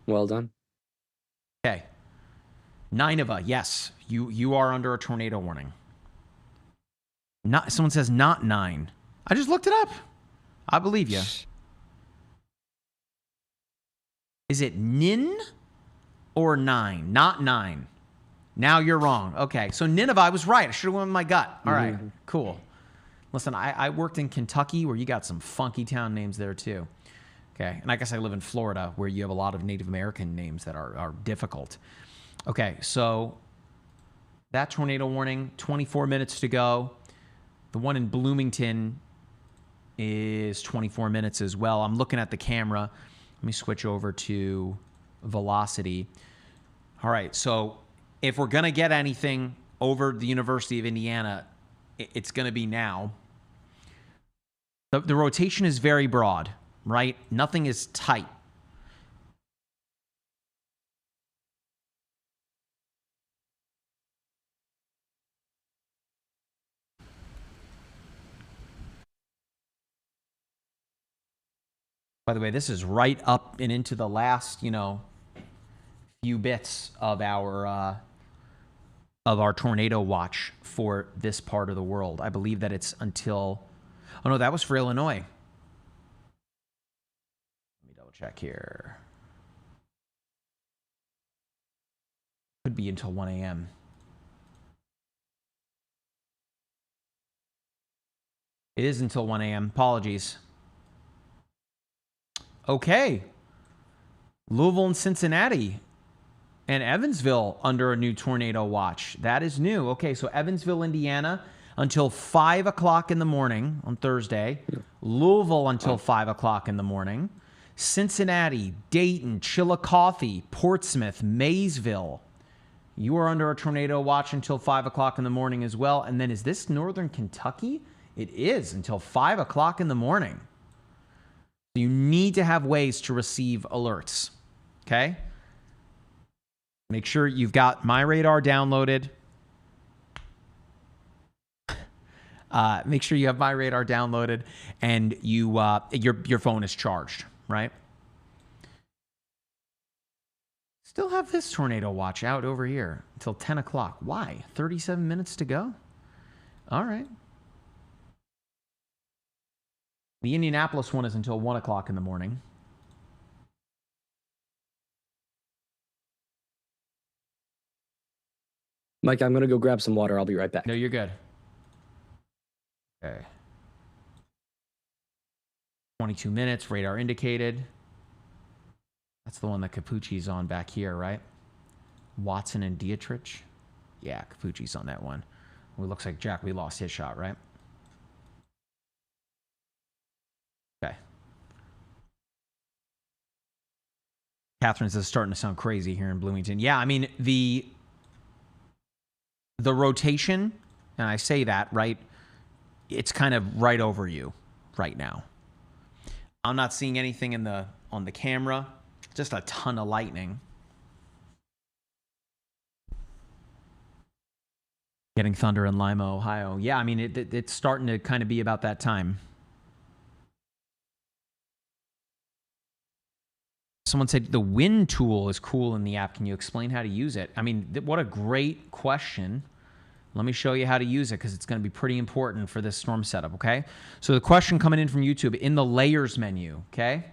Well done. Okay. Nineveh. Yes. You are under a tornado warning. Someone says not 9. I just looked it up. I believe you. Is it Nin or 9? Not 9. Now you're wrong. Okay. So Nineveh, I was right. I should have went with my gut. All right. Cool. Listen, I worked in Kentucky where you got some funky town names there too. Okay, and I guess I live in Florida where you have a lot of Native American names that are difficult. Okay, so that tornado warning, 24 minutes to go. The one in Bloomington is 24 minutes as well. I'm looking at the camera. Let me switch over to velocity. All right, so if we're going to get anything over the University of Indiana, it's going to be now. The rotation is very broad, right? Nothing is tight. By the way, this is right up and into the last, few bits of our tornado watch for this part of the world. I believe that it's until, oh no, that was for Illinois. Let me double check here. Could be until 1 a.m. It is until 1 a.m. Apologies. Okay. Louisville and Cincinnati and Evansville under a new tornado watch. That is new. Okay, so Evansville, Indiana, until 5 o'clock in the morning on Thursday. Louisville until 5 o'clock in the morning. Cincinnati, Dayton, Chillicothe, Portsmouth, Maysville. You are under a tornado watch until 5 o'clock in the morning as well. And then is this Northern Kentucky? It is until 5 o'clock in the morning. You need to have ways to receive alerts, okay? Make sure you've got MyRadar downloaded. Make sure you have MyRadar downloaded and your phone is charged, right? Still have this tornado watch out over here until 10 o'clock. Why? 37 minutes to go? All right. The Indianapolis one is until 1 o'clock in the morning. Mike, I'm going to go grab some water. I'll be right back. No, you're good. Okay. 22 minutes, radar indicated. That's the one that Capucci's on back here, right? Watson and Dietrich. Yeah, Capucci's on that one. Well, it looks like Jack, we lost his shot, right? Okay. Catherine's is starting to sound crazy here in Bloomington. Yeah, I mean, the rotation, and I say that, right? It's kind of right over you right now. I'm not seeing anything on the camera. Just a ton of lightning. Getting thunder in Lima, Ohio. Yeah, I mean, it's starting to kind of be about that time. Someone said the wind tool is cool in the app. Can you explain how to use it? I mean, what a great question. Let me show you how to use it because it's going to be pretty important for this storm setup, okay? So the question coming in from YouTube, in the layers menu, okay?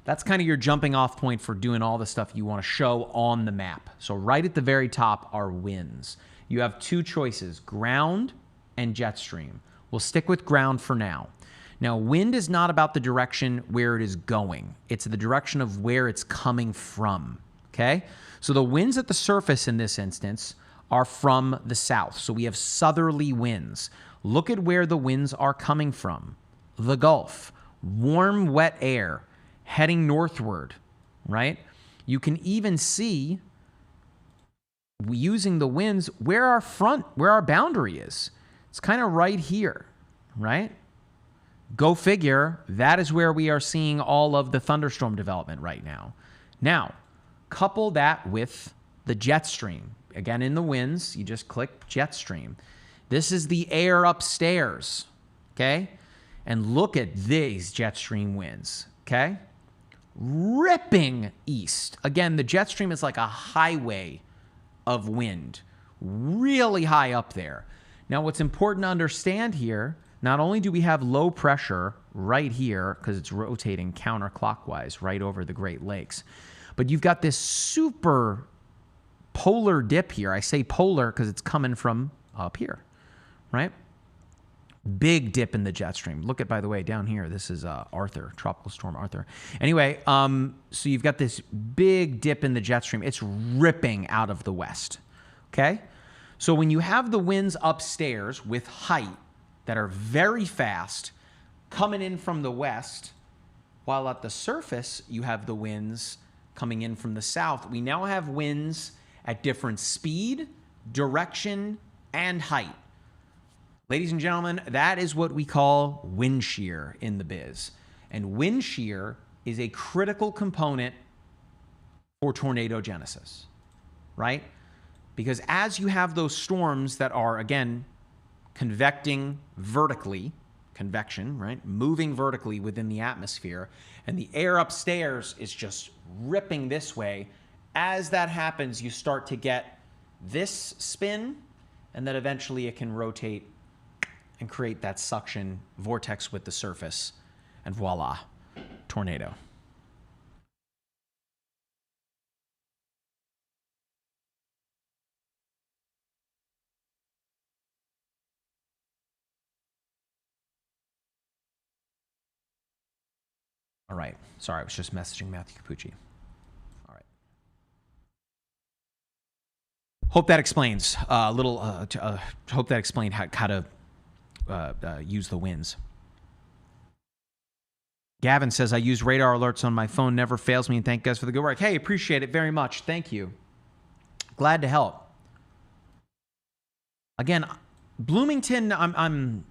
That's kind of your jumping off point for doing all the stuff you want to show on the map. So right at the very top are winds. You have two choices, ground and jet stream. We'll stick with ground for now. Now, wind is not about the direction where it is going. It's the direction of where it's coming from, okay? So the winds at the surface in this instance are from the south. So we have southerly winds. Look at where the winds are coming from. The Gulf, warm, wet air heading northward, right? You can even see, using the winds, where our boundary is. It's kind of right here, right? Go figure, that is where we are seeing all of the thunderstorm development right now. Now, couple that with the jet stream. Again, in the winds, you just click jet stream. This is the air upstairs, okay? And look at these jet stream winds, okay? Ripping east. Again, the jet stream is like a highway of wind, really high up there. Now, what's important to understand here, not only do we have low pressure right here, because it's rotating counterclockwise right over the Great Lakes, but you've got this super polar dip here. I say polar because it's coming from up here, right? Big dip in the jet stream. Look at, by the way, down here, this is Arthur, Tropical Storm Arthur. Anyway, so you've got this big dip in the jet stream. It's ripping out of the west, okay? So when you have the winds upstairs with height that are very fast coming in from the west, while at the surface you have the winds coming in from the south, we now have winds at different speed, direction, and height. Ladies and gentlemen, that is what we call wind shear in the biz. And wind shear is a critical component for tornado genesis, right? Because as you have those storms that are, again, convecting vertically, convection, right? Moving vertically within the atmosphere, and the air upstairs is just ripping this way. As that happens, you start to get this spin, and then eventually it can rotate and create that suction vortex with the surface, and voila, tornado. All right. Sorry, I was just messaging Matthew Capucci. All right. Hope that explains a little. Hope that explained how to use the winds. Gavin says, I use radar alerts on my phone, never fails me, and thank you guys for the good work. Hey, appreciate it very much. Thank you. Glad to help. Again, Bloomington, I'm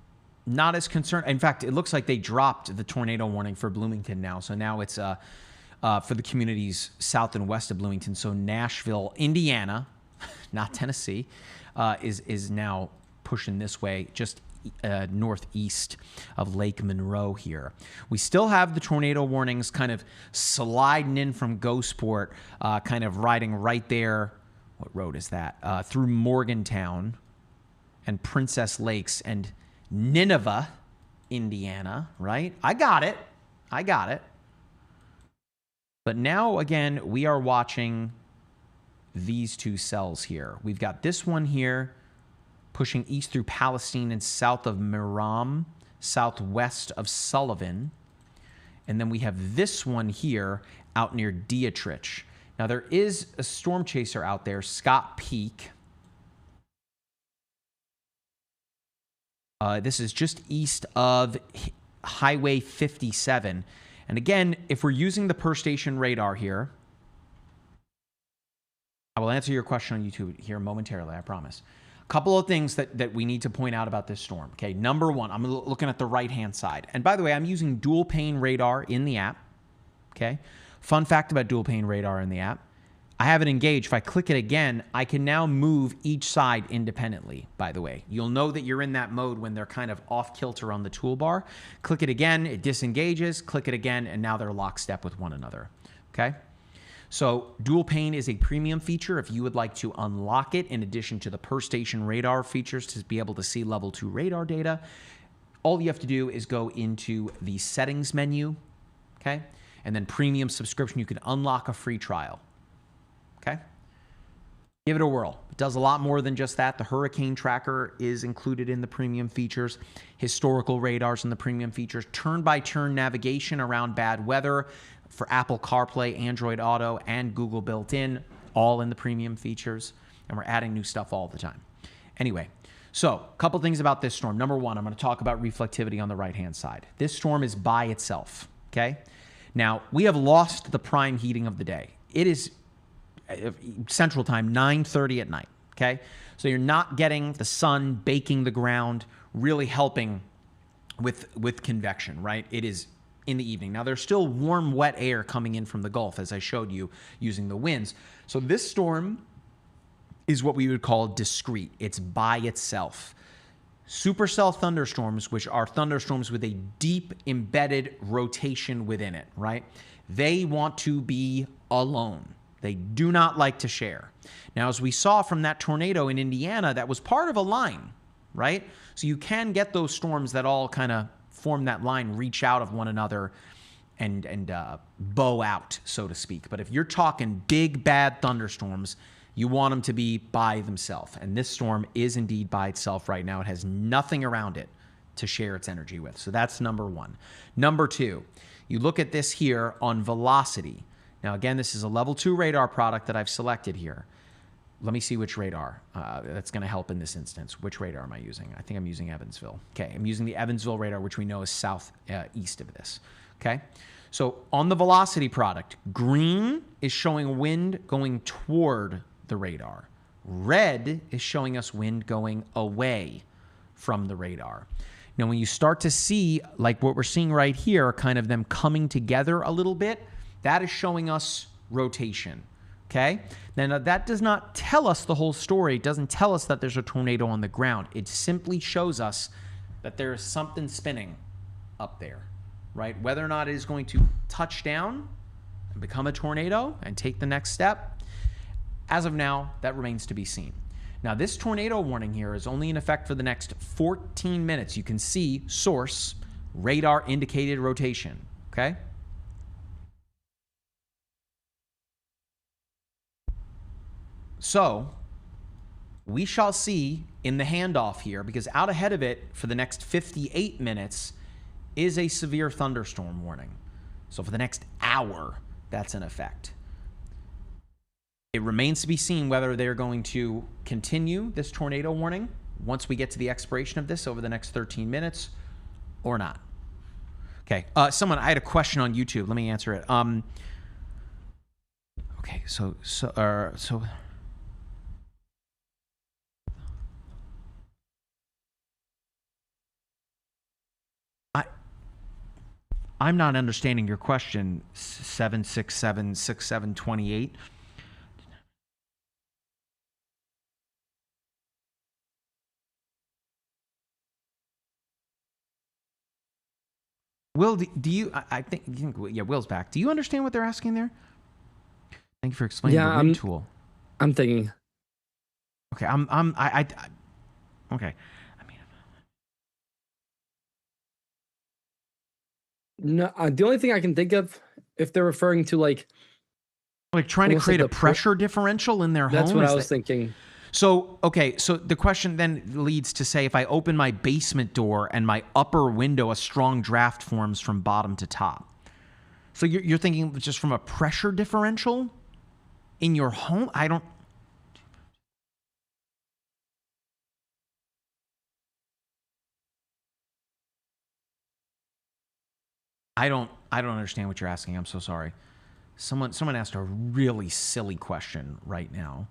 not as concerned. In fact, it looks like they dropped the tornado warning for Bloomington now. So now it's for the communities south and west of Bloomington. So Nashville, Indiana, not Tennessee, is now pushing this way, just northeast of Lake Monroe here. We still have the tornado warnings kind of sliding in from Gosport, kind of riding right there. What road is that? Through Morgantown and Princess Lakes and Nineveh, Indiana, right? I got it. But now, again, we are watching these two cells here. We've got this one here pushing east through Palestine and south of Miram, southwest of Sullivan. And then we have this one here out near Dietrich. Now, there is a storm chaser out there, Scott Peak. This is just east of Highway 57. And again, if we're using the per station radar here, I will answer your question on YouTube here momentarily, I promise. A couple of things that we need to point out about this storm. Okay, number one, I'm looking at the right-hand side. And by the way, I'm using dual pane radar in the app. Okay, fun fact about dual pane radar in the app. I have it engaged. If I click it again, I can now move each side independently, by the way. You'll know that you're in that mode when they're kind of off kilter on the toolbar. Click it again, it disengages. Click it again, and now they're lockstep with one another. Okay? So dual pane is a premium feature if you would like to unlock it in addition to the per station radar features to be able to see level 2 radar data. All you have to do is go into the settings menu, okay? And then premium subscription, you can unlock a free trial. Okay? Give it a whirl. It does a lot more than just that. The hurricane tracker is included in the premium features. Historical radars in the premium features. Turn-by-turn navigation around bad weather for Apple CarPlay, Android Auto, and Google built-in, all in the premium features. And we're adding new stuff all the time. Anyway, so a couple things about this storm. Number one, I'm going to talk about reflectivity on the right-hand side. This storm is by itself, okay? Now, we have lost the prime heating of the day. It is Central Time, 9:30 at night, okay? So you're not getting the sun baking the ground, really helping with convection, right? It is in the evening. Now, there's still warm, wet air coming in from the Gulf, as I showed you, using the winds. So this storm is what we would call discrete. It's by itself. Supercell thunderstorms, which are thunderstorms with a deep embedded rotation within it, right? They want to be alone. They do not like to share. Now, as we saw from that tornado in Indiana, that was part of a line, right? So you can get those storms that all kind of form that line, reach out of one another and bow out, so to speak. But if you're talking big, bad thunderstorms, you want them to be by themselves. And this storm is indeed by itself right now. It has nothing around it to share its energy with. So that's number one. Number two, you look at this here on velocity. Now, again, this is a level 2 radar product that I've selected here. Let me see which radar that's going to help in this instance. Which radar am I using? I think I'm using Evansville. Okay, I'm using the Evansville radar, which we know is south east of this. Okay, so on the velocity product, green is showing wind going toward the radar. Red is showing us wind going away from the radar. Now, when you start to see, like what we're seeing right here, kind of them coming together a little bit, that is showing us rotation. Okay? Now, that does not tell us the whole story. It doesn't tell us that there's a tornado on the ground. It simply shows us that there is something spinning up there, right? Whether or not it is going to touch down and become a tornado and take the next step, as of now, that remains to be seen. Now, this tornado warning here is only in effect for the next 14 minutes. You can see source, radar indicated rotation, okay? So, we shall see in the handoff here, because out ahead of it for the next 58 minutes is a severe thunderstorm warning. So for the next hour, that's in effect. It remains to be seen whether they're going to continue this tornado warning once we get to the expiration of this over the next 13 minutes or not. Okay, I had a question on YouTube. Let me answer it. Okay, so I'm not understanding your question, 7676728. Will, do you, I think, yeah, Will's back. Do you understand what they're asking there? Thank you for explaining the wind tool. I'm thinking. Okay, okay. No, the only thing I can think of, if they're referring to like trying to create a pressure differential in their home. That's what I was thinking. So, okay, so the question then leads to say, if I open my basement door and my upper window, a strong draft forms from bottom to top. So you're thinking just from a pressure differential in your home? I don't understand what you're asking. I'm so sorry. Someone asked a really silly question right now.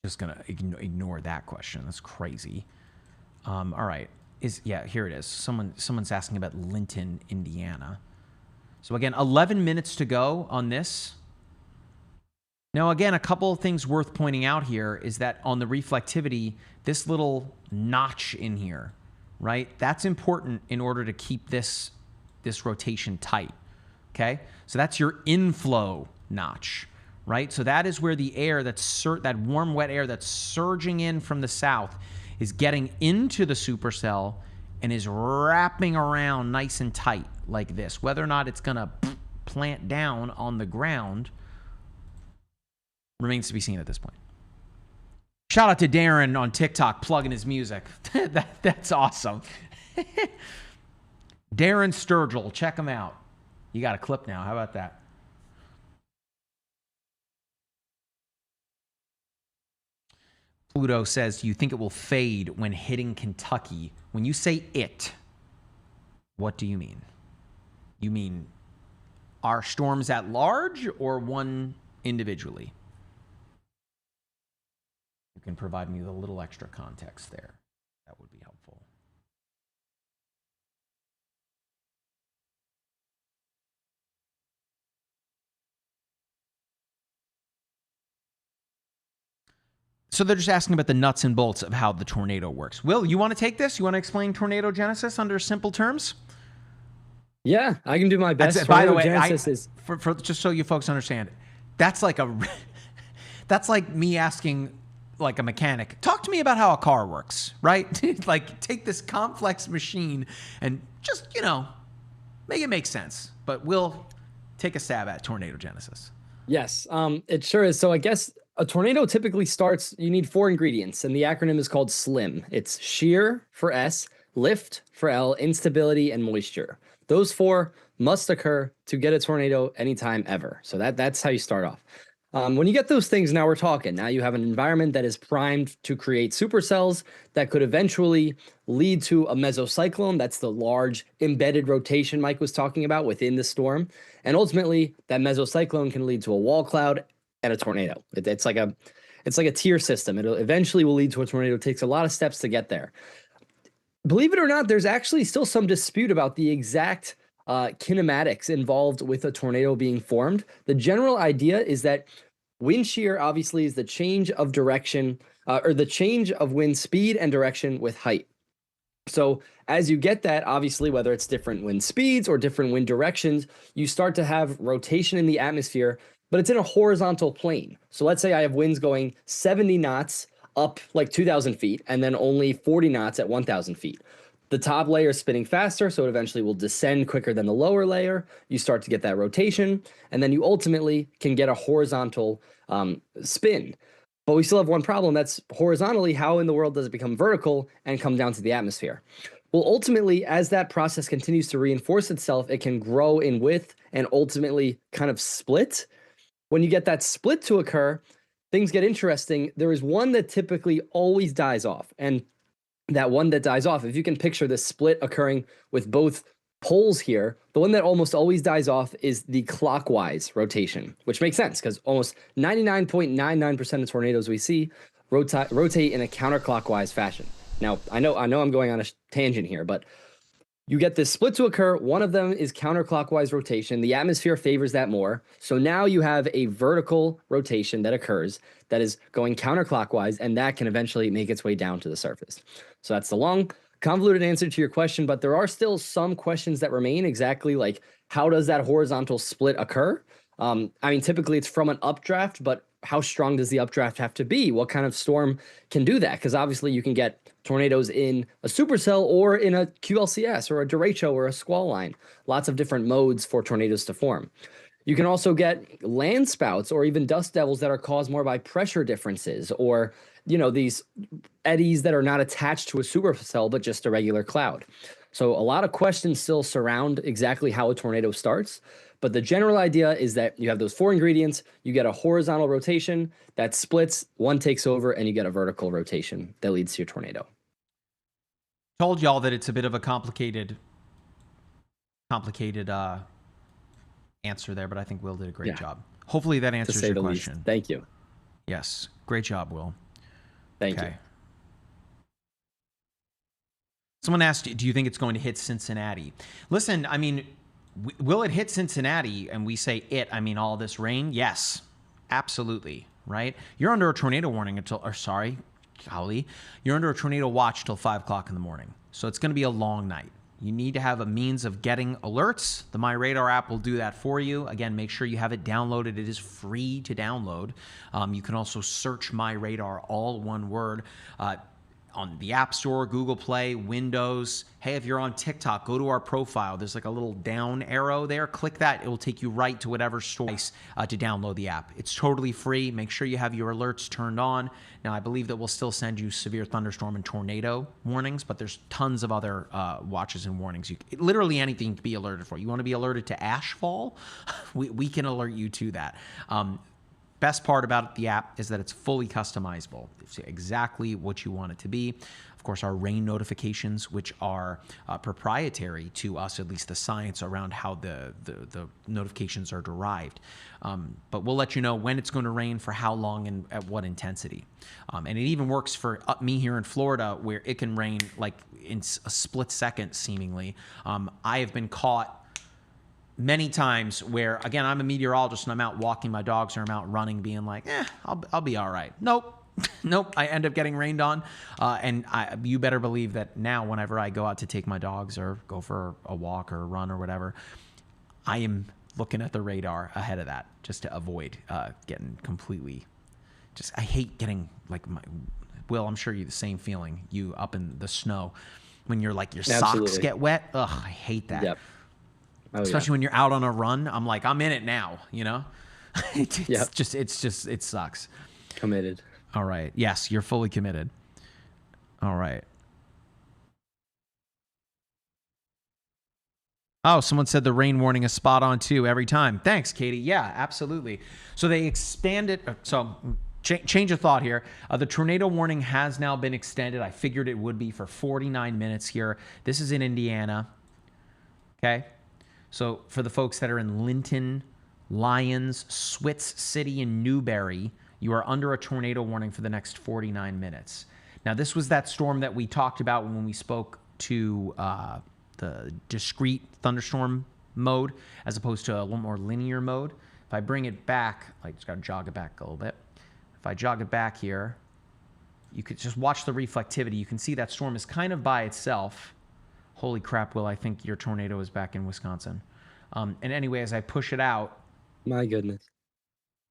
Just gonna ignore that question. That's crazy. All right. Here it is. Someone's asking about Linden, Indiana. So again, 11 minutes to go on this. Now, again, a couple of things worth pointing out here is that on the reflectivity, this little notch in here, right? That's important in order to keep this rotation tight, okay? So that's your inflow notch, right? So that is where the air that warm, wet air that's surging in from the south is getting into the supercell and is wrapping around nice and tight like this. Whether or not it's going to plant down on the ground remains to be seen at this point. Shout out to Darren on TikTok plugging his music. That's awesome. Darren Sturgill, check him out. You got a clip now. How about that? Pluto says, do you think it will fade when hitting Kentucky? When you say it, what do you mean? You mean our storms at large or one individually? You can provide me with a little extra context there. That would be helpful. So they're just asking about the nuts and bolts of how the tornado works. Will, you want to take this? You want to explain tornado genesis under simple terms? Yeah, I can do my best. By the way, for just so you folks understand, that's like me asking like a mechanic, talk to me about how a car works, right? Like take this complex machine and just, make it make sense. But we'll take a stab at tornado genesis. Yes, it sure is. So I guess A tornado typically starts, you need 4 ingredients, and the acronym is called SLIM. It's shear for S, lift for L, instability, and moisture. Those 4 must occur to get a tornado anytime ever. So that's how you start off. When you get those things, now we're talking. Now you have an environment that is primed to create supercells that could eventually lead to a mesocyclone. That's the large embedded rotation Mike was talking about within the storm. And ultimately, that mesocyclone can lead to a wall cloud and a tornado. It's like a tier system. It eventually will lead to a tornado. It takes a lot of steps to get there. Believe it or not, there's actually still some dispute about the exact kinematics involved with a tornado being formed. The general idea is that wind shear obviously is the change of direction or the change of wind speed and direction with height. So as you get that, obviously, whether it's different wind speeds or different wind directions, you start to have rotation in the atmosphere, but it's in a horizontal plane. So let's say I have winds going 70 knots up like 2,000 feet and then only 40 knots at 1,000 feet. The top layer is spinning faster, so it eventually will descend quicker than the lower layer. You start to get that rotation, and then you ultimately can get a horizontal spin. But we still have one problem. That's horizontally, how in the world does it become vertical and come down to the atmosphere? Well, ultimately, as that process continues to reinforce itself, it can grow in width and ultimately kind of split. When you get that split to occur, things get interesting. There is one that typically always dies off. And that one that dies off, if you can picture the split occurring with both poles here, the one that almost always dies off is the clockwise rotation, which makes sense because almost 99.99% of tornadoes we see rotate in a counterclockwise fashion. Now, I know I'm going on a tangent here, but you get this split to occur. One of them is counterclockwise rotation. The atmosphere favors that more. So now you have a vertical rotation that occurs that is going counterclockwise, and that can eventually make its way down to the surface. So that's the long, convoluted answer to your question, but there are still some questions that remain, exactly like how does that horizontal split occur? I mean, typically it's from an updraft, but how strong does the updraft have to be? What kind of storm can do that? Because obviously you can get tornadoes in a supercell or in a QLCS or a derecho or a squall line. Lots of different modes for tornadoes to form. You can also get land spouts or even dust devils that are caused more by pressure differences or, you know, these eddies that are not attached to a supercell, but just a regular cloud. So a lot of questions still surround exactly how a tornado starts. But the general idea is that you have those 4 ingredients, you get a horizontal rotation that splits, one takes over, and you get a vertical rotation that leads to your tornado. Told y'all that it's a bit of a complicated answer there, but I think Will did a great job. Hopefully that answers your question. Least. Thank you. Yes. Great job, Will. Thank you. Someone asked, do you think it's going to hit Cincinnati? Listen, I mean, will it hit Cincinnati? And we say it, I mean all this rain? Yes, absolutely, right? You're under a tornado warning until, or sorry, golly, you're under a tornado watch till 5 o'clock in the morning. So it's going to be a long night. You need to have a means of getting alerts. The MyRadar app will do that for you. Again, make sure you have it downloaded. It is free to download. You can also search MyRadar, all one word, on the App Store, Google Play, Windows. Hey, if you're on TikTok, go to our profile. There's like a little down arrow there. Click that. It will take you right to whatever store to download the app. It's totally free. Make sure you have your alerts turned on. Now, I believe that we'll still send you severe thunderstorm and tornado warnings, but there's tons of other watches and warnings. Literally anything to be alerted for. You want to be alerted to ash fall? We can alert you to that. Best part about the app is that it's fully customizable. It's exactly what you want it to be. Of course, our rain notifications, which are proprietary to us, at least the science around how the notifications are derived. But we'll let you know when it's going to rain, for how long, and at what intensity. And it even works for me here in Florida, where it can rain like in a split second, seemingly. I have been caught many times where, again, I'm a meteorologist and I'm out walking my dogs or I'm out running being like, I'll be all right. Nope. Nope. I end up getting rained on. And you better believe that now whenever I go out to take my dogs or go for a walk or a run or whatever, I am looking at the radar ahead of that just to avoid getting completely I hate getting like Will, I'm sure you the same feeling, you up in the snow when you're like your socks get wet. Ugh, I hate that. Yep. Especially when you're out on a run, I'm like, I'm in it now, you know? It sucks. Committed. All right. Yes, you're fully committed. All right. Oh, someone said the rain warning is spot on too every time. Thanks, Katie. Yeah, absolutely. So they expanded. So change of thought here. The tornado warning has now been extended. I figured it would be for 49 minutes here. This is in Indiana. Okay. So for the folks that are in Linden, Lyons, Switz City, and Newberry, you are under a tornado warning for the next 49 minutes. Now, this was that storm that we talked about when we spoke to the discrete thunderstorm mode as opposed to a little more linear mode. If I bring it back, I just got to jog it back a little bit. If I jog it back here, you could just watch the reflectivity. You can see that storm is kind of by itself. Holy crap, Will, I think your tornado is back in Wisconsin. And anyway, as I push it out, My goodness.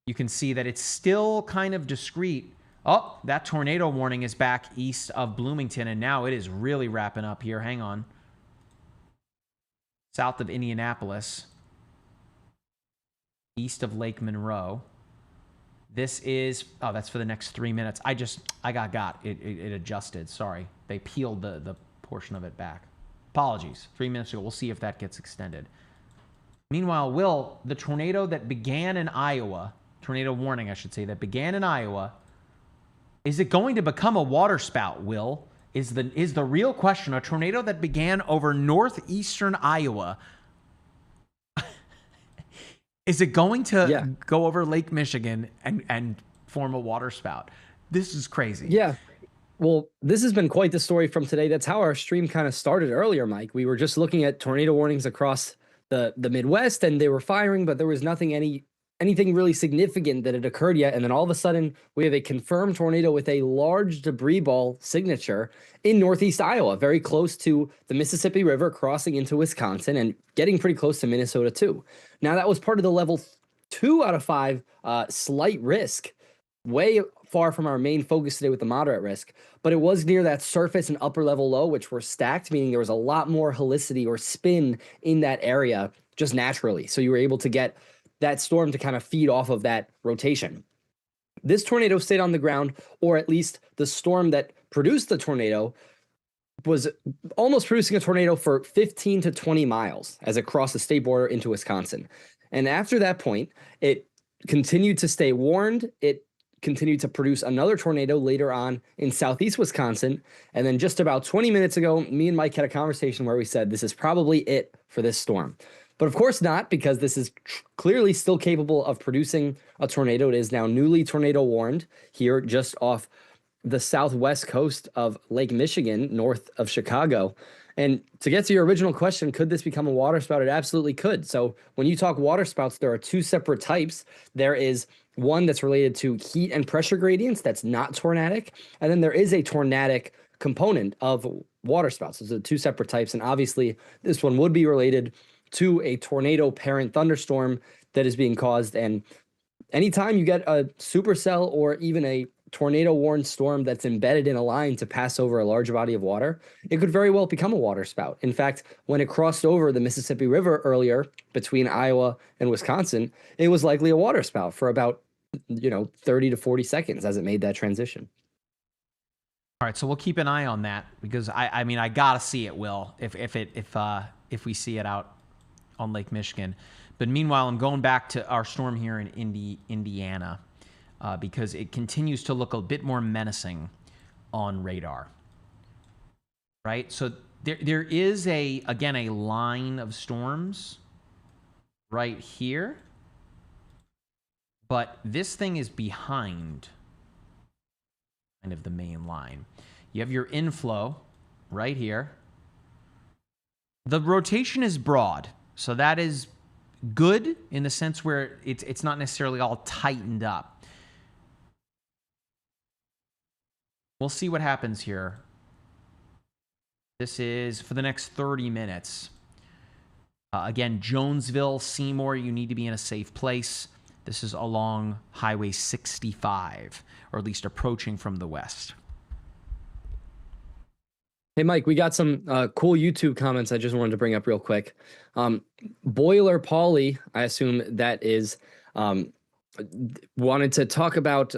you can see that it's still kind of discrete. Oh, that tornado warning is back east of Bloomington, and now it is really wrapping up here. Hang on. South of Indianapolis, east of Lake Monroe. This is, oh, that's for the next 3 minutes. I got. It adjusted. Sorry. They peeled the portion of it back. Apologies. 3 minutes ago. We'll see if that gets extended. Meanwhile, Will, the tornado that began in Iowa, tornado warning, I should say, that began in Iowa, is it going to become a waterspout, Will? Is the real question. A tornado that began over northeastern Iowa, is it going to go over Lake Michigan and form a waterspout? This is crazy. Yeah. Well, this has been quite the story from today. That's how our stream kind of started earlier, Mike. We were just looking at tornado warnings across the Midwest, and they were firing, but there was anything really significant that had occurred yet. And then all of a sudden, we have a confirmed tornado with a large debris ball signature in northeast Iowa, very close to the Mississippi River, crossing into Wisconsin and getting pretty close to Minnesota too. Now, that was part of the level 2 out of 5 slight risk, way far from our main focus today with the moderate risk, but it was near that surface and upper level low, which were stacked, meaning there was a lot more helicity or spin in that area just naturally. So you were able to get that storm to kind of feed off of that rotation. This tornado stayed on the ground, or at least the storm that produced the tornado was almost producing a tornado for 15 to 20 miles as it crossed the state border into Wisconsin. And after that point, it continued to stay warned. It continued to produce another tornado later on in southeast Wisconsin. And then just about 20 minutes ago, me and Mike had a conversation where we said, this is probably it for this storm. But of course not, because this is clearly still capable of producing a tornado. It is now newly tornado warned here just off the southwest coast of Lake Michigan, north of Chicago. And to get to your original question, could this become a waterspout? It absolutely could. So when you talk waterspouts, there are two separate types. There is one that's related to heat and pressure gradients that's not tornadic. And then there is a tornadic component of waterspouts. Those are two separate types. And obviously, this one would be related to a tornado parent thunderstorm that is being caused. And anytime you get a supercell or even a tornado warned storm that's embedded in a line to pass over a large body of water, it could very well become a waterspout. In fact, when it crossed over the Mississippi River earlier between Iowa and Wisconsin, it was likely a waterspout for about 30 to 40 seconds as it made that transition. All right, so we'll keep an eye on that, because I mean I gotta see it, Will, if we see it out on Lake Michigan. But meanwhile, I'm going back to our storm here in Indiana, because it continues to look a bit more menacing on radar. Right? So there is again a line of storms right here, but this thing is behind kind of the main line. You have your inflow right here. The rotation is broad, so that is good in the sense where it's not necessarily all tightened up. We'll see what happens here. This is for the next 30 minutes. Again, Jonesville, Seymour, you need to be in a safe place. This is along Highway 65, or at least approaching from the west. Hey, Mike, we got some cool YouTube comments I just wanted to bring up real quick. Boiler Pauly, I assume that is, wanted to talk about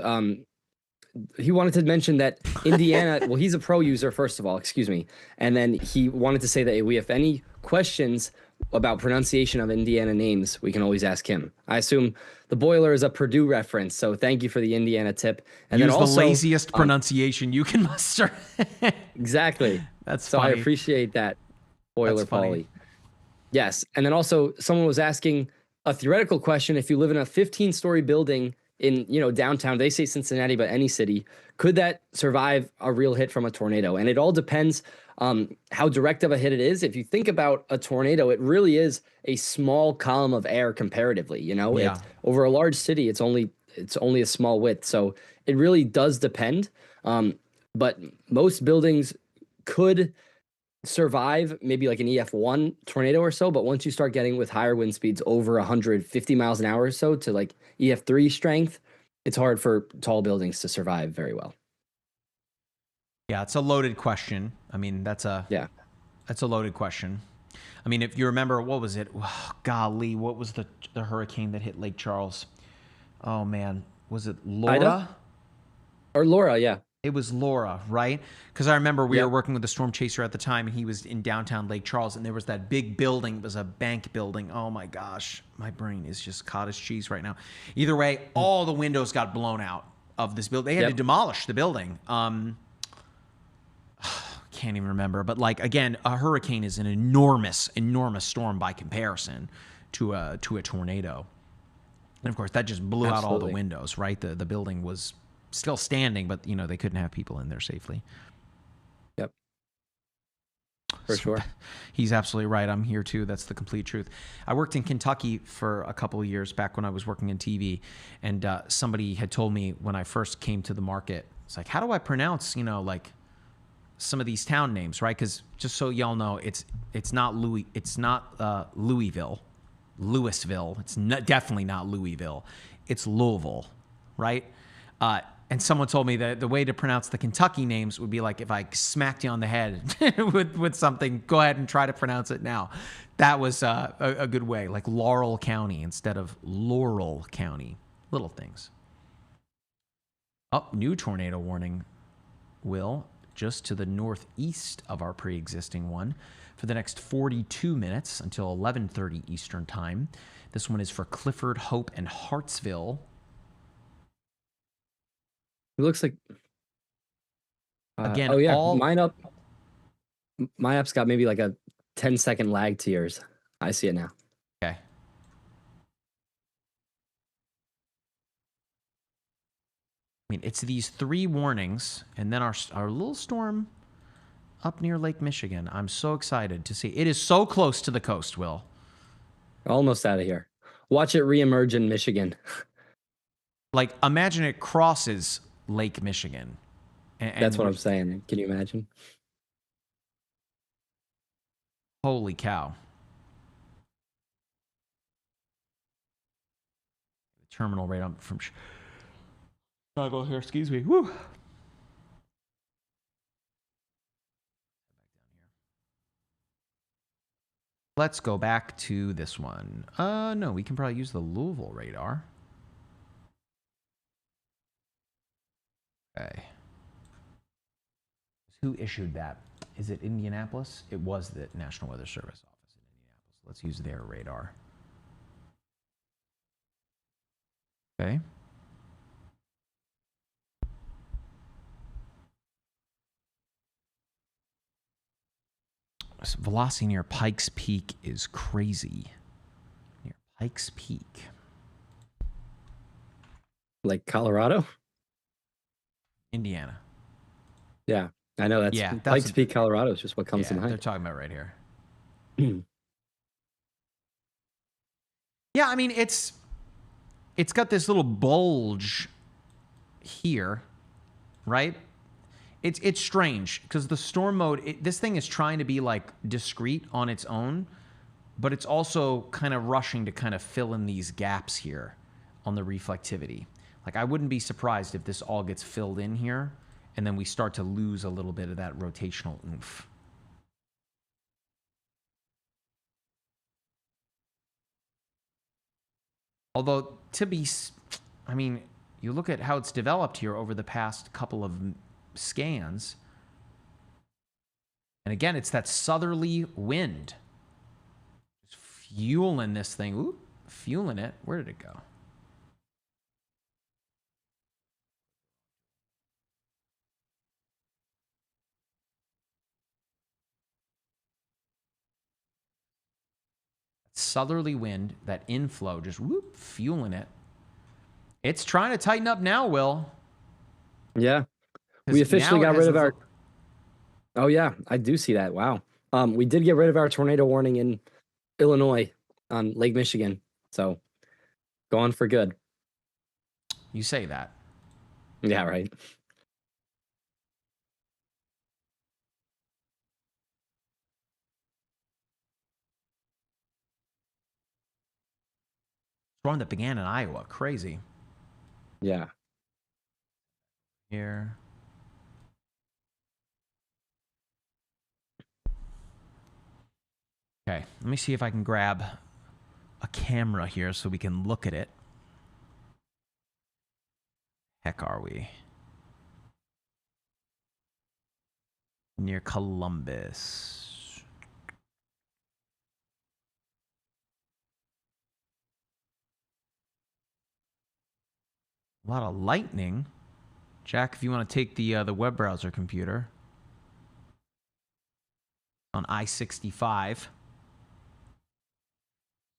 he wanted to mention that Indiana, well, he's a pro user, first of all, excuse me. And then he wanted to say that we have any questions about pronunciation of Indiana names, we can always ask him. I assume the boiler is a Purdue reference, so thank you for the Indiana tip. And Use then also, the laziest pronunciation you can muster. exactly. That's so funny. I appreciate that, boiler That's funny. Polly. Yes, and then also someone was asking a theoretical question: if you live in a 15-story building in downtown, they say Cincinnati, but any city, could that survive a real hit from a tornado? And it all depends how direct of a hit it is. If you think about a tornado, it really is a small column of air comparatively. Yeah. It's over a large city. It's only a small width, so it really does depend. But most buildings could survive maybe like an EF1 tornado or so, but once you start getting with higher wind speeds over 150 miles an hour or so to like EF3 strength, it's hard for tall buildings to survive very well. Yeah, it's a loaded question. I mean, that's a loaded question. I mean, if you remember, what was it? Oh, golly, what was the hurricane that hit Lake Charles? Oh man, was it Laura? Ida? Or Laura, yeah. It was Laura, right? Because I remember we were working with the storm chaser at the time, and he was in downtown Lake Charles, and there was that big building. It was a bank building. Oh my gosh, my brain is just cottage cheese right now. Either way, all the windows got blown out of this building. They had to demolish the building. Can't even remember, but like again, a hurricane is an enormous storm by comparison to a tornado, and of course that just blew out all the windows. Right, the building was still standing, but they couldn't have people in there safely. Yep. For sure. He's absolutely right. I'm here too. That's the complete truth. I worked in Kentucky for a couple of years back when I was working in TV, and somebody had told me when I first came to the market, it's like, how do I pronounce, like some of these town names, right? Because just so y'all know, it's not Louisville, Louisville. It's definitely not Louisville. It's Louisville, right? And someone told me that the way to pronounce the Kentucky names would be like if I smacked you on the head with something, go ahead and try to pronounce it now. That was a good way, like Laurel County instead of Laurel County. Little things. Oh, new tornado warning, Will, just to the northeast of our pre-existing one for the next 42 minutes until 11:30 Eastern time. This one is for Clifford, Hope, and Hartsville. It looks like again. My app's got maybe like a 10-second lag to yours. I see it now. Okay. I mean, it's these three warnings, and then our little storm up near Lake Michigan. I'm so excited to see. It is so close to the coast, Will. Almost out of here. Watch it reemerge in Michigan. Like, imagine it crosses Lake Michigan. And that's what I'm saying. Can you imagine? Holy cow. The terminal right up from Chicago here. Excuse me. Woo. Let's go back to this one. No, we can probably use the Louisville radar. Okay. Who issued that? Is it Indianapolis? It was the National Weather Service office in Indianapolis. Let's use their radar. Okay. So velocity near Pikes Peak is crazy. Near Pikes Peak. Like Colorado? Indiana. Yeah, I know that's Pikes Peak, Colorado is just what comes to mind. They're talking about right here. Yeah, I mean it's got this little bulge here, right? It's strange because the storm mode, this thing is trying to be like discrete on its own, but it's also kind of rushing to kind of fill in these gaps here on the reflectivity. Like I wouldn't be surprised if this all gets filled in here and then we start to lose a little bit of that rotational oomph. Although I mean, you look at how it's developed here over the past couple of scans. And again, it's that southerly wind. Just fueling this thing. Ooh, fueling it. Where did it go? Southerly wind, that inflow, just whoop, fueling it. It's trying to tighten up now, Will. Yeah. We officially now it got has rid of the- our. Oh, yeah. I do see that. Wow. We did get rid of our tornado warning in Illinois on Lake Michigan. So gone for good. You say that. Yeah, right. Storm that began in Iowa. Crazy. Yeah. Here. Okay, let me see if I can grab a camera here so we can look at it. Heck are we? Near Columbus. A lot of lightning. Jack, if you want to take the web browser computer on I-65.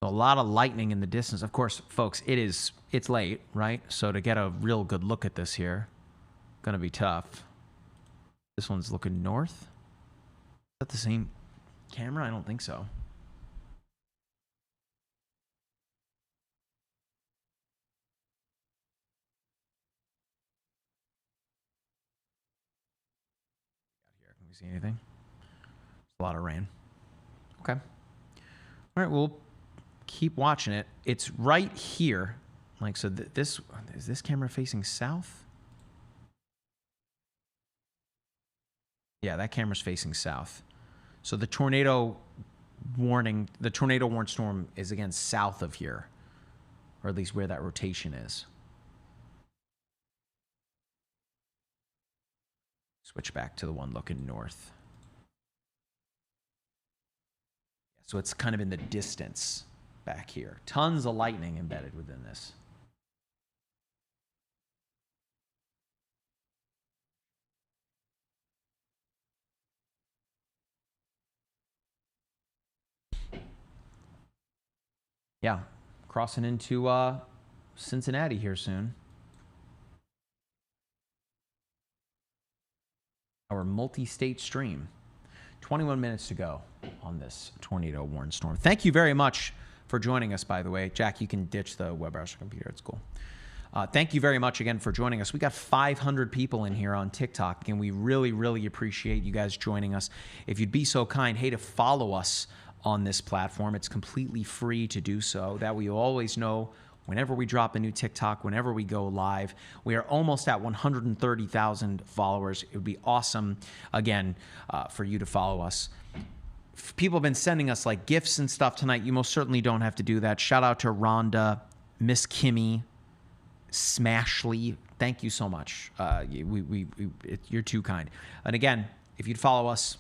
A lot of lightning in the distance. Of course, folks, it's late, right? So to get a real good look at this here, gonna be tough. This one's looking north. Is that the same camera? I don't think so. Here, can we see anything? There's a lot of rain. Okay. All right, we'll keep watching it. It's right here. Like, so this, is this camera facing south? Yeah, that camera's facing south. So the tornado warning storm is again south of here, or at least where that rotation is. Switch back to the one looking north. So it's kind of in the distance back here. Tons of lightning embedded within this. Yeah, crossing into Cincinnati here soon. Our multi-state stream. 21 minutes to go on this tornado warned storm. Thank you very much for joining us, by the way. Jack, you can ditch the web browser computer. It's cool. Thank you very much again for joining us. We got 500 people in here on TikTok, and we really, really appreciate you guys joining us. If you'd be so kind, hey, to follow us on this platform. It's completely free to do so. That way you always know whenever we drop a new TikTok, whenever we go live. We are almost at 130,000 followers. It would be awesome, again, for you to follow us. People have been sending us like gifts and stuff tonight. You most certainly don't have to do that. Shout out to Rhonda, Miss Kimmy, Smashly. Thank you so much. You're too kind. And again, if you'd follow us,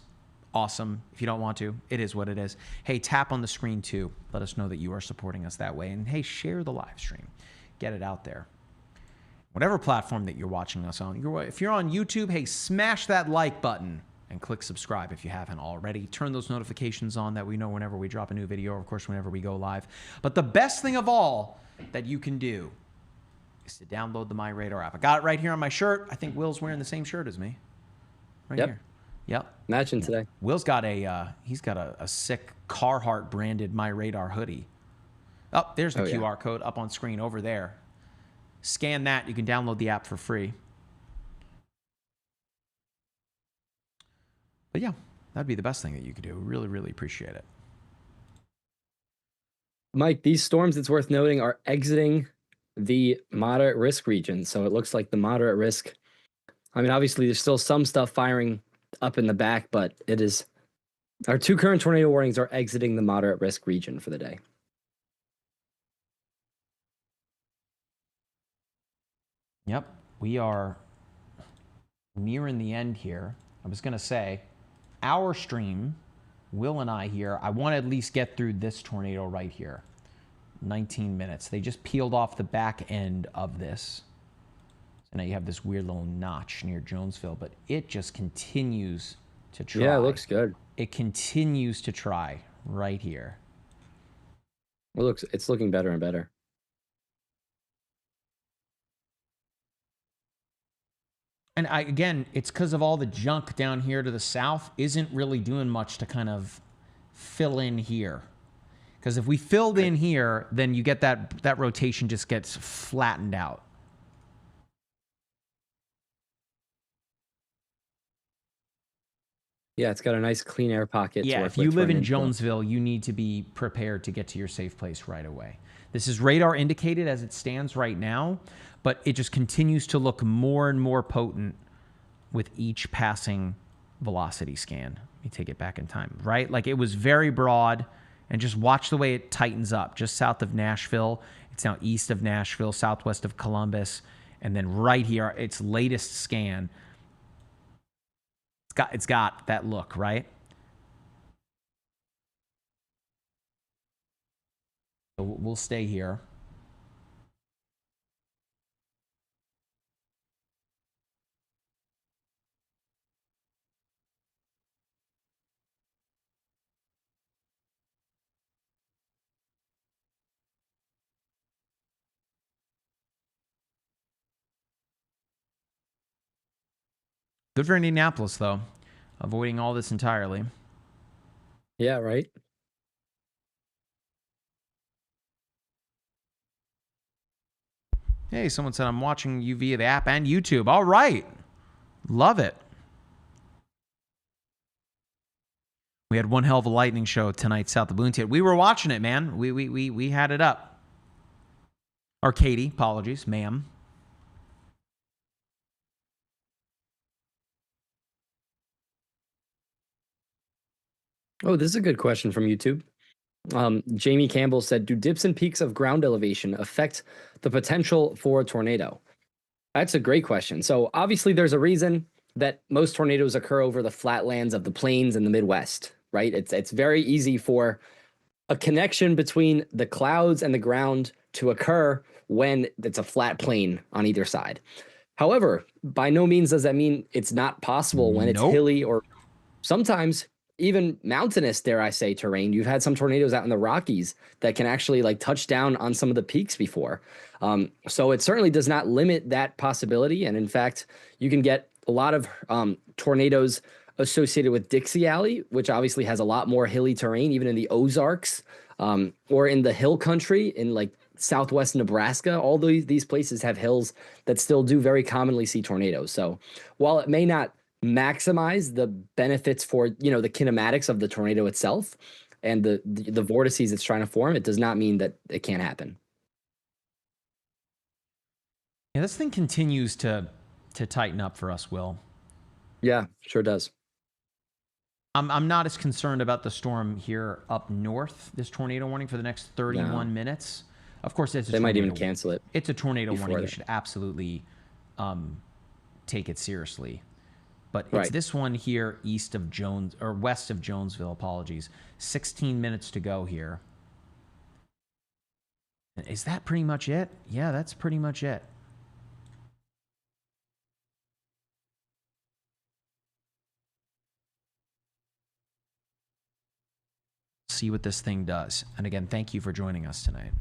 awesome. If you don't want to, it is what it is. Hey, tap on the screen too. Let us know that you are supporting us that way. And hey, share the live stream. Get it out there. Whatever platform that you're watching us on. If you're on YouTube, hey, smash that like button and click subscribe if you haven't already. Turn those notifications on that we know whenever we drop a new video, or of course, whenever we go live. But the best thing of all that you can do is to download the MyRadar app. I got it right here on my shirt. I think Will's wearing the same shirt as me. Right here. Yep. Matching today. Will's got he's got a sick Carhartt branded MyRadar hoodie. Oh, there's the QR code up on screen over there. Scan that. You can download the app for free. But yeah, that'd be the best thing that you could do. Really, really appreciate it. Mike, these storms, it's worth noting, are exiting the moderate risk region. So it looks like the moderate risk. I mean, obviously, there's still some stuff firing up in the back, but it is. Our two current tornado warnings are exiting the moderate risk region for the day. Yep, we are nearing the end here. I was going to say, our stream, Will and I here, I want to at least get through this tornado right here. 19 minutes. They just peeled off the back end of this. So now you have this weird little notch near Jonesville, but it just continues to try. Yeah, it looks good. It continues to try right here. It's looking better and better. And again, it's because of all the junk down here to the south isn't really doing much to kind of fill in here. Because if we filled in here, then you get that rotation just gets flattened out. Yeah, it's got a nice clean air pocket. Yeah, if you live in Jonesville, you need to be prepared to get to your safe place right away. This is radar indicated as it stands right now, but it just continues to look more and more potent with each passing velocity scan. Let me take it back in time, right? Like it was very broad, and just watch the way it tightens up. Just south of Nashville, it's now east of Nashville, southwest of Columbus, and then right here, its latest scan. It's got that look, right? So we'll stay here. Good for Indianapolis, though. Avoiding all this entirely. Yeah, right. Hey, someone said I'm watching you via the app and YouTube. All right. Love it. We had one hell of a lightning show tonight south of Boonton. We were watching it, man. We had it up. Or Katie, apologies, ma'am. Oh, this is a good question from YouTube. Jamie Campbell said, do dips and peaks of ground elevation affect the potential for a tornado? That's a great question. So obviously there's a reason that most tornadoes occur over the flatlands of the plains in the Midwest, right? It's very easy for a connection between the clouds and the ground to occur when it's a flat plain on either side. However, by no means does that mean it's not possible when it's hilly or sometimes even mountainous, dare I say, terrain. You've had some tornadoes out in the Rockies that can actually like touch down on some of the peaks before. So it certainly does not limit that possibility. And in fact, you can get a lot of tornadoes associated with Dixie Alley, which obviously has a lot more hilly terrain, even in the Ozarks or in the hill country in like southwest Nebraska. All these places have hills that still do very commonly see tornadoes. So while it may not maximize the benefits for, you know, the kinematics of the tornado itself and the vortices it's trying to form, it does not mean that it can't happen. Yeah, this thing continues to tighten up for us, Will. Yeah, sure does. I'm not as concerned about the storm here up north, this tornado warning for the next 31 minutes. Of course, they might even cancel it. It's a tornado warning. You should absolutely take it seriously. But it's this one here east of west of Jonesville, apologies. 16 minutes to go here. Is that pretty much it? Yeah, that's pretty much it. See what this thing does. And again, thank you for joining us tonight.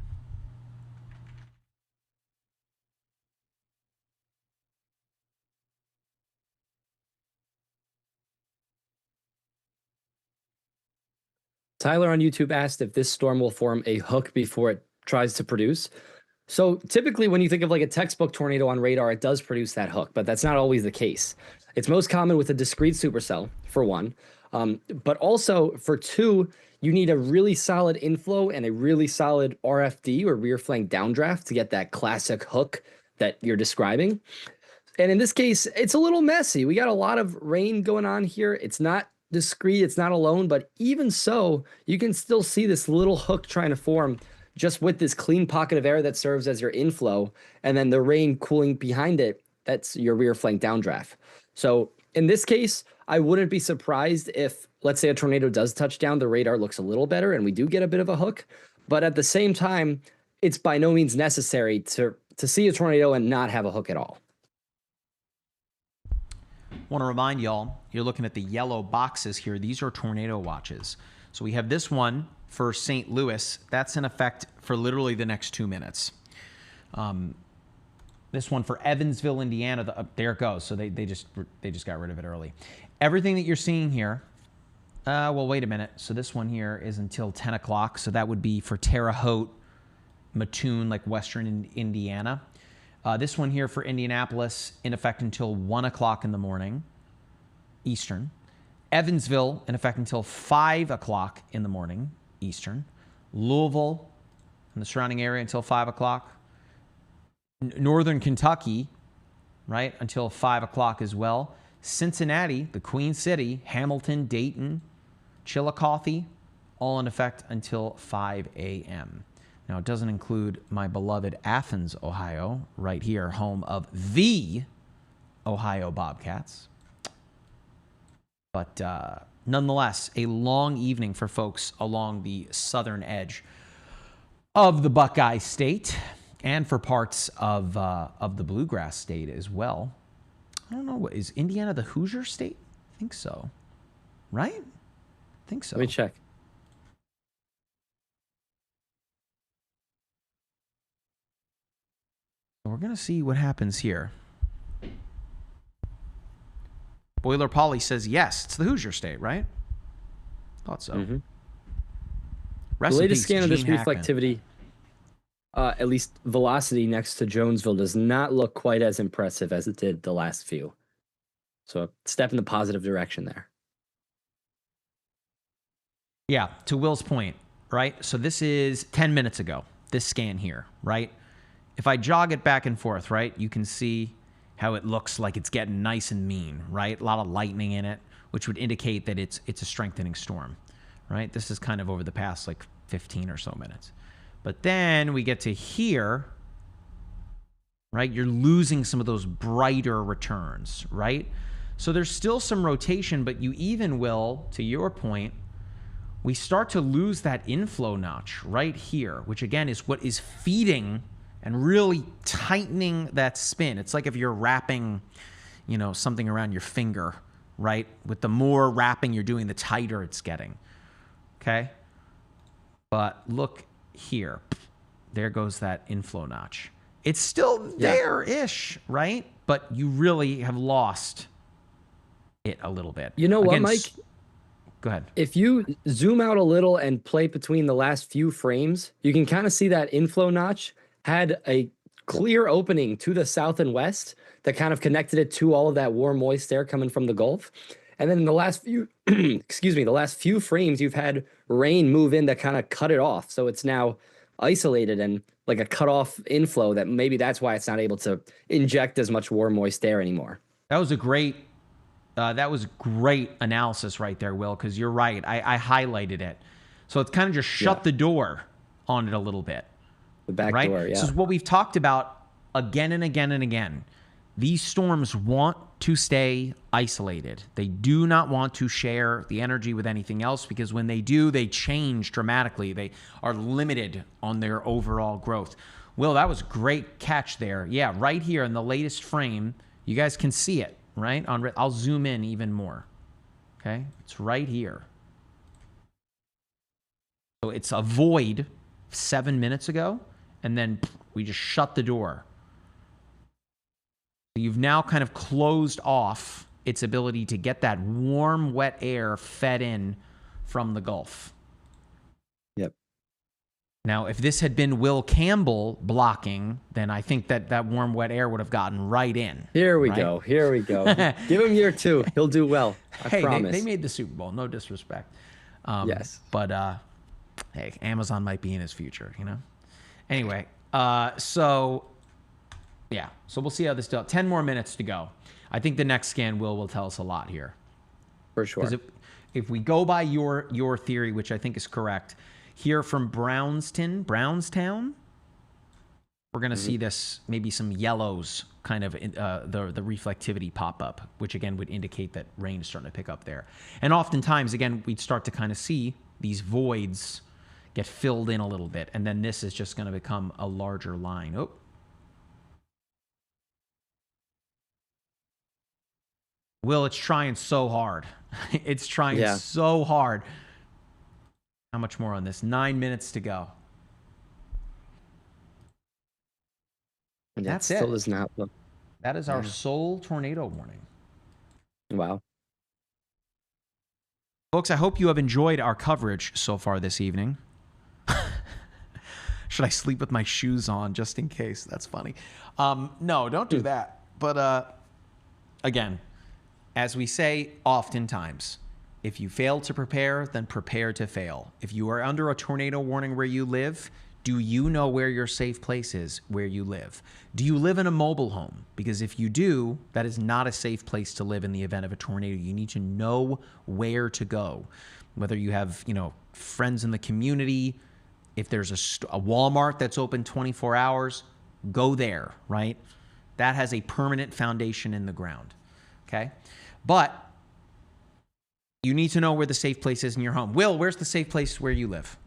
Tyler on YouTube asked if this storm will form a hook before it tries to produce. So typically when you think of like a textbook tornado on radar, it does produce that hook, but that's not always the case. It's most common with a discrete supercell, for one. But also for two, you need a really solid inflow and a really solid RFD or rear flank downdraft to get that classic hook that you're describing. And in this case, it's a little messy. We got a lot of rain going on here. It's not discrete, it's not alone, but even so, you can still see this little hook trying to form just with this clean pocket of air that serves as your inflow, and then the rain cooling behind it, that's your rear flank downdraft. So in this case, I wouldn't be surprised if, let's say, a tornado does touch down, the radar looks a little better and we do get a bit of a hook. But at the same time, it's by no means necessary to see a tornado and not have a hook at all. Want to remind y'all, you're looking at the yellow boxes here. These are tornado watches. So we have this one for St. Louis. That's in effect for literally the next 2 minutes. This one for Evansville, Indiana. There it goes. So they just got rid of it early. Everything that you're seeing here. Well, wait a minute. So this one here is until 10 o'clock. So that would be for Terre Haute, Mattoon, like western Indiana. This one here for Indianapolis in effect until 1 o'clock in the morning, Eastern. Evansville in effect until 5 o'clock in the morning, Eastern. Louisville and the surrounding area until 5 o'clock. Northern Kentucky, right, until 5 o'clock as well. Cincinnati, the Queen City, Hamilton, Dayton, Chillicothe, all in effect until 5 a.m. Now, it doesn't include my beloved Athens, Ohio, right here, home of the Ohio Bobcats. But nonetheless, a long evening for folks along the southern edge of the Buckeye State and for parts of the Bluegrass State as well. I don't know, is Indiana the Hoosier State? I think so. Right? I think so. Let me check. We're going to see what happens here. Boiler Polly says, yes, it's the Hoosier State, right? Thought so. Mm-hmm. The latest scan of this reflectivity, at least velocity next to Jonesville, does not look quite as impressive as it did the last few. So a step in the positive direction there. Yeah, to Will's point, right? So this is 10 minutes ago, this scan here, right? If I jog it back and forth, right, you can see how it looks like it's getting nice and mean, right? A lot of lightning in it, which would indicate that it's a strengthening storm, right? This is kind of over the past like 15 or so minutes. But then we get to here, right? You're losing some of those brighter returns, right? So there's still some rotation, but you even will, to your point, we start to lose that inflow notch right here, which again is what is feeding and really tightening that spin. It's like if you're wrapping, you know, something around your finger, right? With the more wrapping you're doing, the tighter it's getting. Okay? But look here. There goes that inflow notch. It's still there-ish, right? But you really have lost it a little bit. You know what, Mike? Go ahead. If you zoom out a little and play between the last few frames, you can kind of see that inflow notch had a clear opening to the south and west that kind of connected it to all of that warm, moist air coming from the Gulf. And then in the last few, the last few frames, you've had rain move in that kind of cut it off. So it's now isolated and like a cut off inflow that maybe that's why it's not able to inject as much warm, moist air anymore. That was great analysis right there, Will, because you're right. I highlighted it. So it's kind of just shut the door on it a little bit. The back door, yeah. This is what we've talked about again and again and again. These storms want to stay isolated. They do not want to share the energy with anything else because when they do, they change dramatically. They are limited on their overall growth. Will, that was a great catch there. Yeah, right here in the latest frame, you guys can see it, right? I'll zoom in even more. Okay? It's right here. So it's a void 7 minutes ago. And then we just shut the door. You've now kind of closed off its ability to get that warm, wet air fed in from the Gulf. Yep. Now, if this had been Will Campbell blocking, then I think that warm, wet air would have gotten right in. Here we go. Here we go. Give him year 2. He'll do well. I promise. They made the Super Bowl. No disrespect. Yes. But, hey, Amazon might be in his future, you know? Anyway, so we'll see how this does. 10 more minutes to go. I think the next scan will tell us a lot here. For sure. Because if we go by your theory, which I think is correct, Here from Brownstown, we're going to see this, maybe some yellows, kind of the reflectivity pop up, which again would indicate that rain is starting to pick up there. And oftentimes, again, we'd start to kind of see these voids get filled in a little bit, and then this is just going to become a larger line. Oh. Will, it's trying so hard. It's trying so hard. How much more on this? 9 minutes to go. That still does not look. That is our sole tornado warning. Wow. Folks, I hope you have enjoyed our coverage so far this evening. Should I sleep with my shoes on just in case? That's funny. No, don't do that. But again, as we say oftentimes, if you fail to prepare, then prepare to fail. If you are under a tornado warning where you live, do you know where your safe place is where you live? Do you live in a mobile home? Because if you do, that is not a safe place to live in the event of a tornado. You need to know where to go. Whether you have, friends in the community, if there's a Walmart that's open 24 hours, go there, right? That has a permanent foundation in the ground, okay? But you need to know where the safe place is in your home. Will, where's the safe place where you live?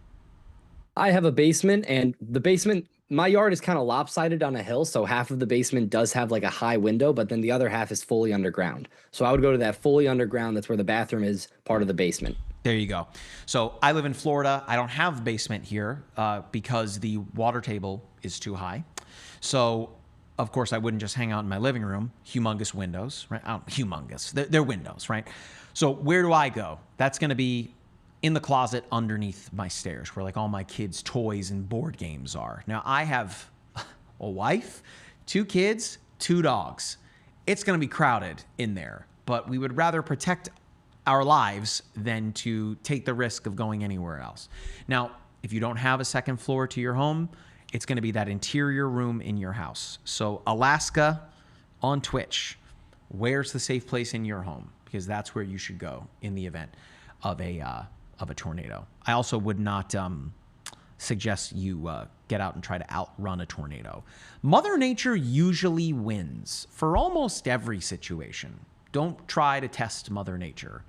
I have a basement, and the basement, my yard is kind of lopsided on a hill, so half of the basement does have like a high window, but then the other half is fully underground. So I would go to that fully underground. That's where the bathroom is, part of the basement. There you go. So I live in Florida. I don't have a basement here because the water table is too high. So, of course, I wouldn't just hang out in my living room. Humongous windows, right? Humongous. They're windows, right? So where do I go? That's going to be in the closet underneath my stairs where like all my kids' toys and board games are. Now, I have a wife, 2 kids, 2 dogs. It's going to be crowded in there, but we would rather protect our lives than to take the risk of going anywhere else. Now, if you don't have a second floor to your home, it's going to be that interior room in your house. So Alaska on Twitch, where's the safe place in your home? Because that's where you should go in the event of a tornado. I also would not suggest you get out and try to outrun a tornado. Mother Nature usually wins for almost every situation. Don't try to test Mother Nature.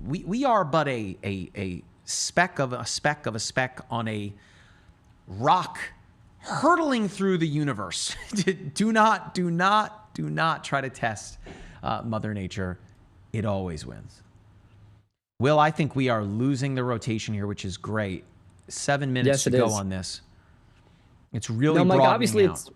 We are but a speck of a speck of a speck on a rock hurtling through the universe. Do not try to test Mother Nature. It always wins. Will, I think we are losing the rotation here, which is great. 7 minutes to go on this. It's really Mike, broadening obviously out.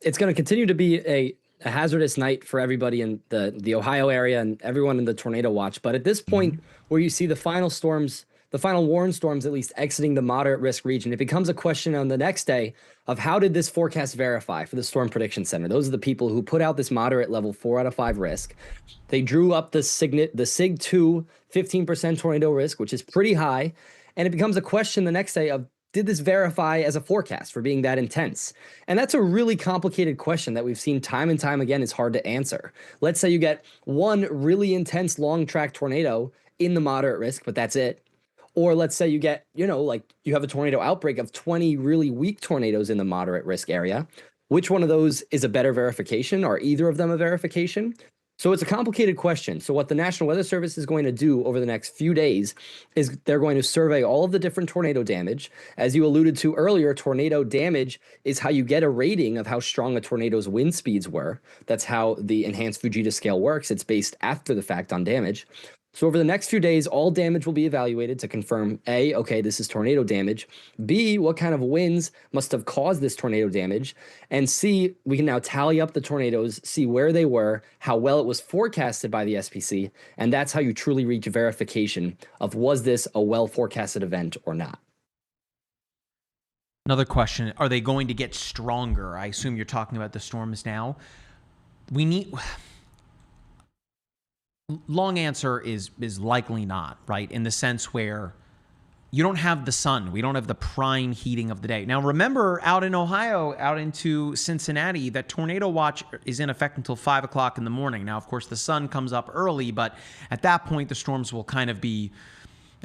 It's going to continue to be a hazardous night for everybody in the Ohio area and everyone in the tornado watch. But at this point, where you see the final storms, the final warned storms at least exiting the moderate risk region, it becomes a question on the next day of how did this forecast verify for the Storm Prediction Center? Those are the people who put out this moderate level 4 out of 5 risk. They drew up the SIG 2 15% tornado risk, which is pretty high. And it becomes a question the next day of, did this verify as a forecast for being that intense? And that's a really complicated question that we've seen time and time again is hard to answer. Let's say you get one really intense long track tornado in the moderate risk, but that's it. Or let's say you get, like you have a tornado outbreak of 20 really weak tornadoes in the moderate risk area. Which one of those is a better verification? Are either of them a verification? So it's a complicated question. So what the National Weather Service is going to do over the next few days is they're going to survey all of the different tornado damage. As you alluded to earlier, tornado damage is how you get a rating of how strong a tornado's wind speeds were. That's how the enhanced Fujita scale works. It's based after the fact on damage. So over the next few days, all damage will be evaluated to confirm A, okay, this is tornado damage, B, what kind of winds must have caused this tornado damage, and C, we can now tally up the tornadoes, see where they were, how well it was forecasted by the SPC, and that's how you truly reach verification of was this a well-forecasted event or not. Another question, are they going to get stronger? I assume you're talking about the storms now. Long answer is likely not, right? In the sense where you don't have the sun. We don't have the prime heating of the day. Now, remember, out in Ohio, out into Cincinnati, that tornado watch is in effect until 5 o'clock in the morning. Now, of course, the sun comes up early, but at that point, the storms will kind of be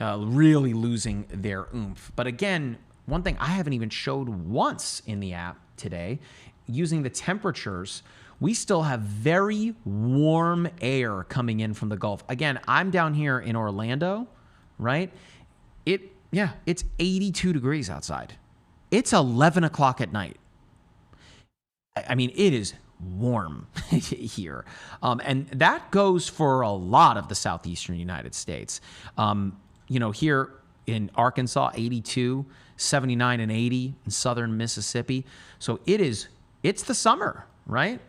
really losing their oomph. But again, one thing I haven't even showed once in the app today, using the temperatures, we still have very warm air coming in from the Gulf. Again, I'm down here in Orlando, right? It's 82 degrees outside. It's 11 o'clock at night. I mean, it is warm here. And that goes for a lot of the southeastern United States. Here in Arkansas, 82, 79 and 80 in southern Mississippi. So it's the summer, right?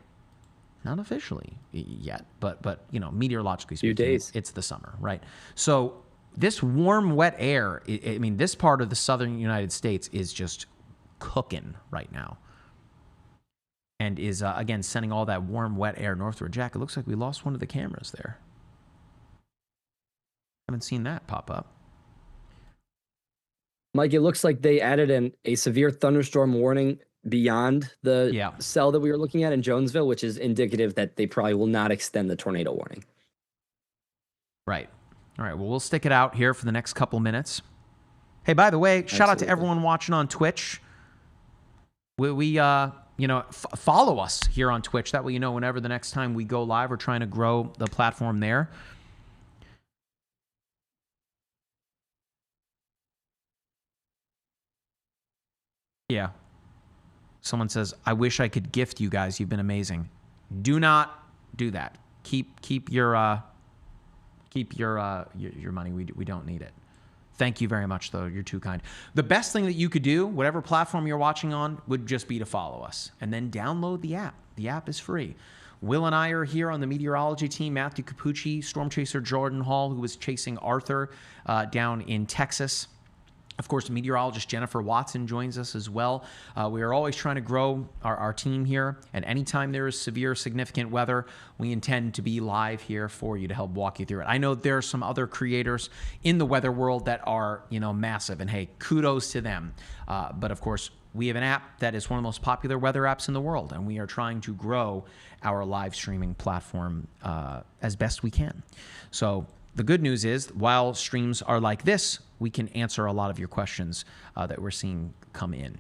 Not officially yet, but meteorologically speaking, days. it's the summer, right? So this warm, wet air, this part of the southern United States is just cooking right now. And is, again, sending all that warm, wet air northward. Jack, it looks like we lost one of the cameras there. Haven't seen that pop up. Mike, it looks like they added a severe thunderstorm warning beyond the cell that we were looking at in Jonesville, which is indicative that they probably will not extend the tornado warning. Right. All right. Well, we'll stick it out here for the next couple minutes. Hey, by the way, shout out to everyone watching on Twitch. We follow us here on Twitch. That way, whenever the next time we go live, we're trying to grow the platform there. Yeah. Someone says, I wish I could gift you guys. You've been amazing. Do not do that. Keep your money. We don't need it. Thank you very much, though. You're too kind. The best thing that you could do, whatever platform you're watching on, would just be to follow us and then download the app. The app is free. Will and I are here on the meteorology team. Matthew Capucci, storm chaser Jordan Hall, who was chasing Arthur down in Texas. Of course, meteorologist Jennifer Watson joins us as well. We are always trying to grow our team here, and anytime there is severe, significant weather, we intend to be live here for you to help walk you through it. I know there are some other creators in the weather world that are, massive, and hey, kudos to them. But of course, we have an app that is one of the most popular weather apps in the world, and we are trying to grow our live streaming platform as best we can. So the good news is, while streams are like this, we can answer a lot of your questions that we're seeing come in.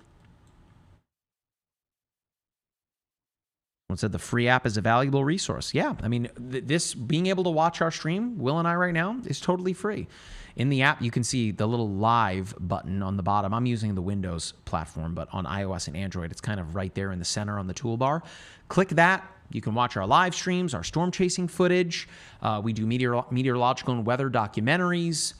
Someone said the free app is a valuable resource. Yeah, this being able to watch our stream, Will and I right now, is totally free. In the app, you can see the little live button on the bottom. I'm using the Windows platform, but on iOS and Android, it's kind of right there in the center on the toolbar. Click that. You can watch our live streams, our storm chasing footage. We do meteorological and weather documentaries.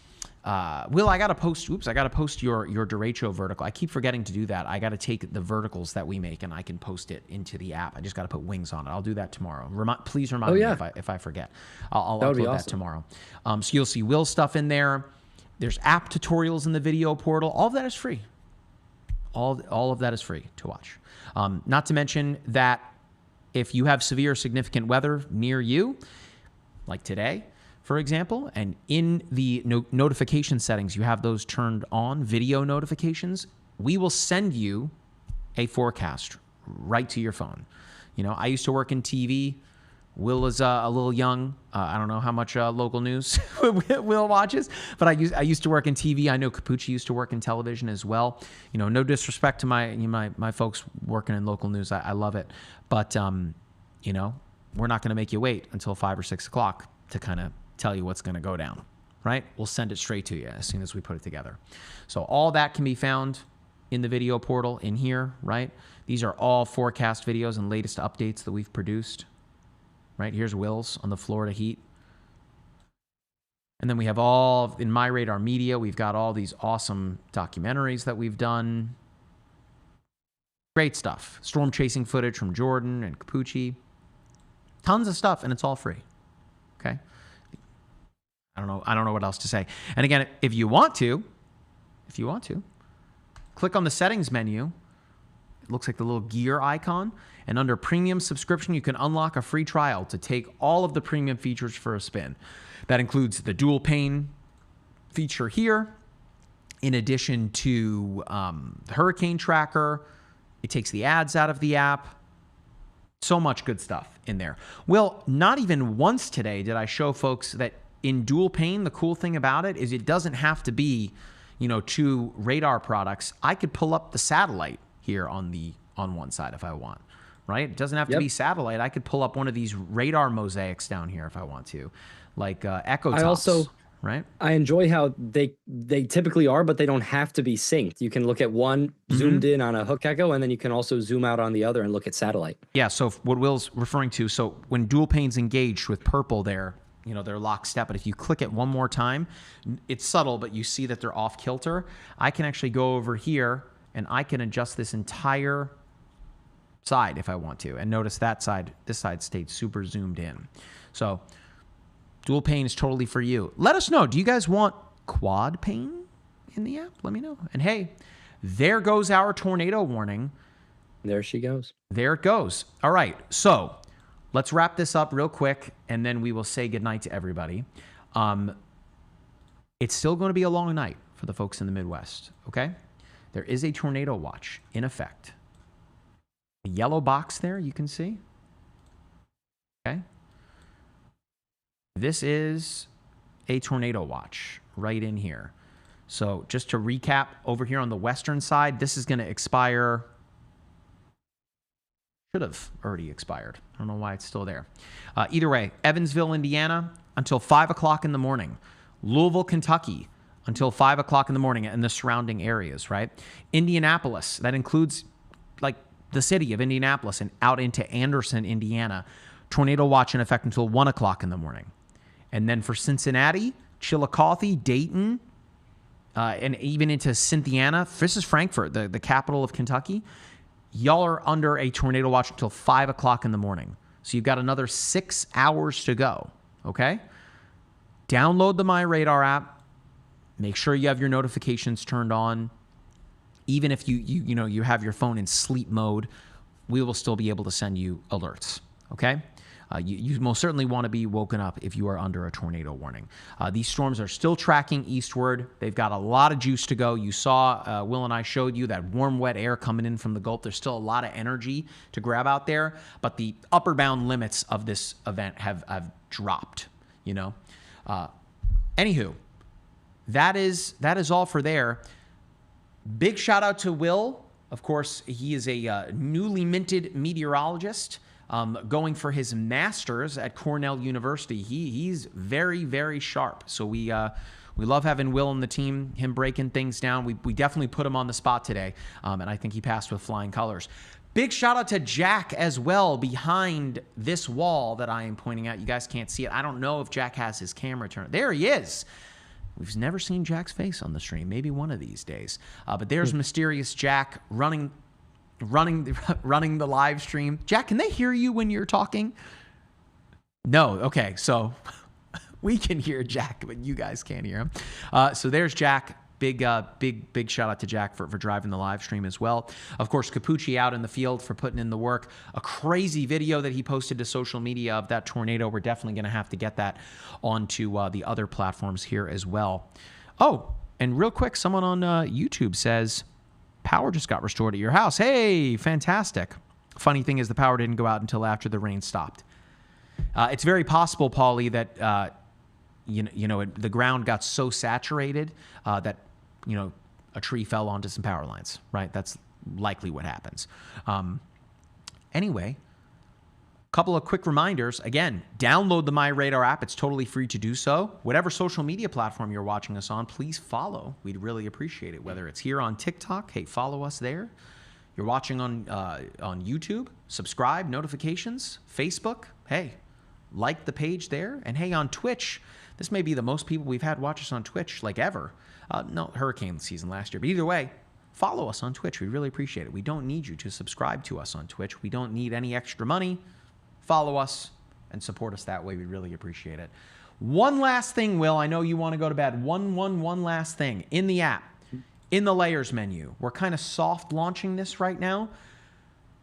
Will, I gotta post your derecho vertical. I keep forgetting to do that. I gotta take the verticals that we make and I can post it into the app. I just gotta put wings on it. I'll do that tomorrow. Please remind me if I forget. I'll upload that tomorrow. So you'll see Will's stuff in there. There's app tutorials in the video portal. All of that is free. All of that is free to watch. Not to mention that if you have severe significant weather near you, like today, for example, and in the notification settings, you have those turned on, video notifications, we will send you a forecast right to your phone. I used to work in TV. Will is a little young. I don't know how much local news Will watches, but I used to work in TV. I know Capucci used to work in television as well. No disrespect to my folks working in local news. I love it, but we're not going to make you wait until 5 or 6 o'clock to kind of tell you what's going to go down, right? We'll send it straight to you as soon as we put it together. So all that can be found in the video portal in here, right? These are all forecast videos and latest updates that we've produced. Right, here's Will's on the Florida heat. And then we have all, in MyRadar Media, we've got all these awesome documentaries that we've done. Great stuff. Storm chasing footage from Jordan and Capucci. Tons of stuff, and it's all free. Okay? I don't know what else to say. And again, if you want to, click on the settings menu. It looks like the little gear icon. And under premium subscription, you can unlock a free trial to take all of the premium features for a spin. That includes the dual pane feature here. In addition to the hurricane tracker, it takes the ads out of the app. So much good stuff in there. Well, not even once today did I show folks that in dual pane, the cool thing about it is it doesn't have to be, you know, 2 radar products. I could pull up the satellite here on one side if I want, right? It doesn't have to be satellite. I could pull up one of these radar mosaics down here if I want to, like Echo Tops. Right. I enjoy how they typically are, but they don't have to be synced. You can look at one zoomed in on a hook echo, and then you can also zoom out on the other and look at satellite. Yeah. So what Will's referring to, so when dual pane's engaged with purple there, you know, they're lockstep. But if you click it one more time, it's subtle, but you see that they're off kilter. I can actually go over here and I can adjust this entire side if I want to. And notice that side, this side stayed super zoomed in. So dual pane is totally for you. Let us know. Do you guys want quad pane in the app? Let me know. And hey, there goes our tornado warning. There she goes. There it goes. All right. So let's wrap this up real quick, and then we will say goodnight to everybody. It's still going to be a long night for the folks in the Midwest, okay? There is a tornado watch in effect. The yellow box there, you can see. Okay. This is a tornado watch right in here. So just to recap, over here on the western side, this is going to expire. Should have already expired. I don't know why it's still there. Either way, Evansville, Indiana, until 5 o'clock in the morning. Louisville, Kentucky, until 5 o'clock in the morning, and the surrounding areas, right? Indianapolis, that includes like the city of Indianapolis and out into Anderson, Indiana. Tornado watch in effect until 1 o'clock in the morning. And then for Cincinnati, Chillicothe, Dayton, and even into Cynthiana, this is Frankfort, the capital of Kentucky. Y'all are under a tornado watch until 5 o'clock in the morning. So you've got another 6 hours to go, okay? Download the MyRadar app. Make sure you have your notifications turned on. Even if you have your phone in sleep mode, we will still be able to send you alerts, okay? You most certainly want to be woken up if you are under a tornado warning. These storms are still tracking eastward. They've got a lot of juice to go. You saw, Will and I showed you that warm, wet air coming in from the Gulf. There's still a lot of energy to grab out there, but the upper bound limits of this event have dropped, you know. Anywho, that is all for there. Big shout out to Will. Of course, he is a newly minted meteorologist. Going for his master's at Cornell University. He's very, very sharp. So we love having Will on the team, him breaking things down. We definitely put him on the spot today, and I think he passed with flying colors. Big shout out to Jack as well behind this wall that I am pointing out. You guys can't see it. I don't know if Jack has his camera turned. There he is. We've never seen Jack's face on the stream. Maybe one of these days. But there's mysterious Jack running the live stream. Jack, can they hear you when you're talking? No. Okay. So we can hear Jack, but you guys can't hear him. So there's Jack. Big shout out to Jack for driving the live stream as well. Of course, Capucci out in the field for putting in the work. A crazy video that he posted to social media of that tornado. We're definitely going to have to get that onto the other platforms here as well. Oh, and real quick, someone on YouTube says, power just got restored at your house. Hey, fantastic. Funny thing is the power didn't go out until after the rain stopped. It's very possible, Paulie, that the ground got so saturated that a tree fell onto some power lines, right? That's likely what happens. Anyway, a couple of quick reminders. Again, download the MyRadar app. It's totally free to do so. Whatever social media platform you're watching us on, please follow. We'd really appreciate it. Whether it's here on TikTok, hey, follow us there. You're watching on YouTube, subscribe, notifications, Facebook, hey, like the page there. And hey, on Twitch, this may be the most people we've had watch us on Twitch like ever. No, hurricane season last year. But either way, follow us on Twitch. We really appreciate it. We don't need you to subscribe to us on Twitch. We don't need any extra money. Follow us and support us that way. We really appreciate it. One last thing, Will. I know you want to go to bed. One last thing. In the app, in the layers menu, we're kind of soft launching this right now.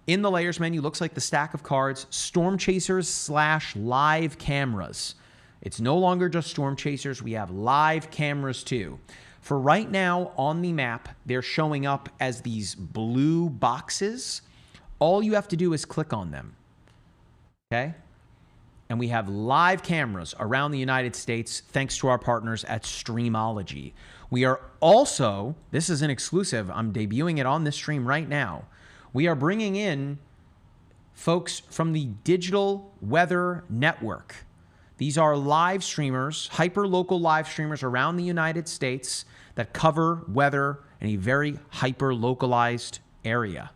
In the layers menu, looks like the stack of cards, Storm Chasers / live cameras. It's no longer just Storm Chasers. We have live cameras too. For right now on the map, they're showing up as these blue boxes. All you have to do is click on them. Okay? And we have live cameras around the United States thanks to our partners at Streamology. We are also, this is an exclusive, I'm debuting it on this stream right now. We are bringing in folks from the Digital Weather Network. These are live streamers, hyper-local live streamers around the United States that cover weather in a very hyper-localized area.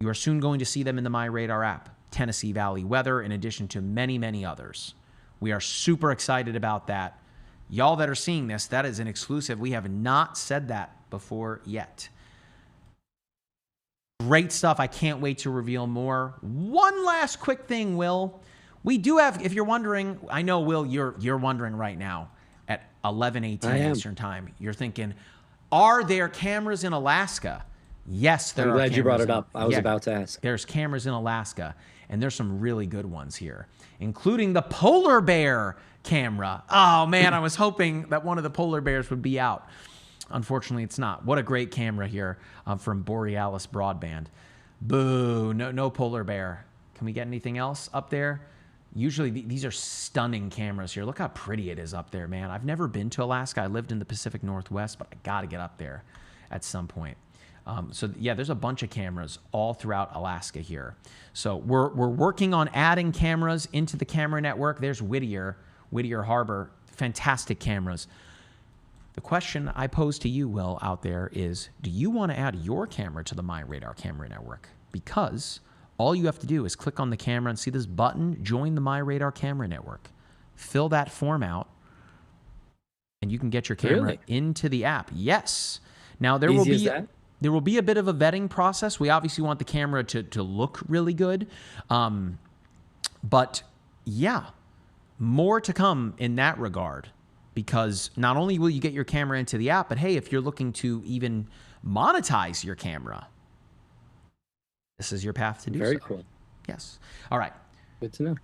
You are soon going to see them in the MyRadar app. Tennessee Valley Weather, in addition to many, many others. We are super excited about that. Y'all that are seeing this, that is an exclusive. We have not said that before yet. Great stuff. I can't wait to reveal more. One last quick thing, Will. We do have, if you're wondering, I know, Will, you're wondering right now at 11:18 Eastern time. You're thinking, are there cameras in Alaska? Yes, there are. I'm glad you brought it up. I was about to ask. There's cameras in Alaska, and there's some really good ones here, including the polar bear camera. Oh, man, I was hoping that one of the polar bears would be out. Unfortunately, it's not. What a great camera here from Borealis Broadband. Boo, no polar bear. Can we get anything else up there? Usually, these are stunning cameras here. Look how pretty it is up there, man. I've never been to Alaska. I lived in the Pacific Northwest, but I got to get up there at some point. So yeah, there's a bunch of cameras all throughout Alaska here. So we're working on adding cameras into the camera network. There's Whittier Harbor, fantastic cameras. The question I pose to you, Will, out there is, do you want to add your camera to the MyRadar camera network? Because all you have to do is click on the camera and see this button, join the MyRadar camera network. Fill that form out, and you can get your camera into the app. Yes. Now there There will be a bit of a vetting process. We obviously want the camera to look really good. But yeah, more to come in that regard, because not only will you get your camera into the app, but hey, if you're looking to even monetize your camera, this is your path to do so. Very cool. Yes. All right. Good to know.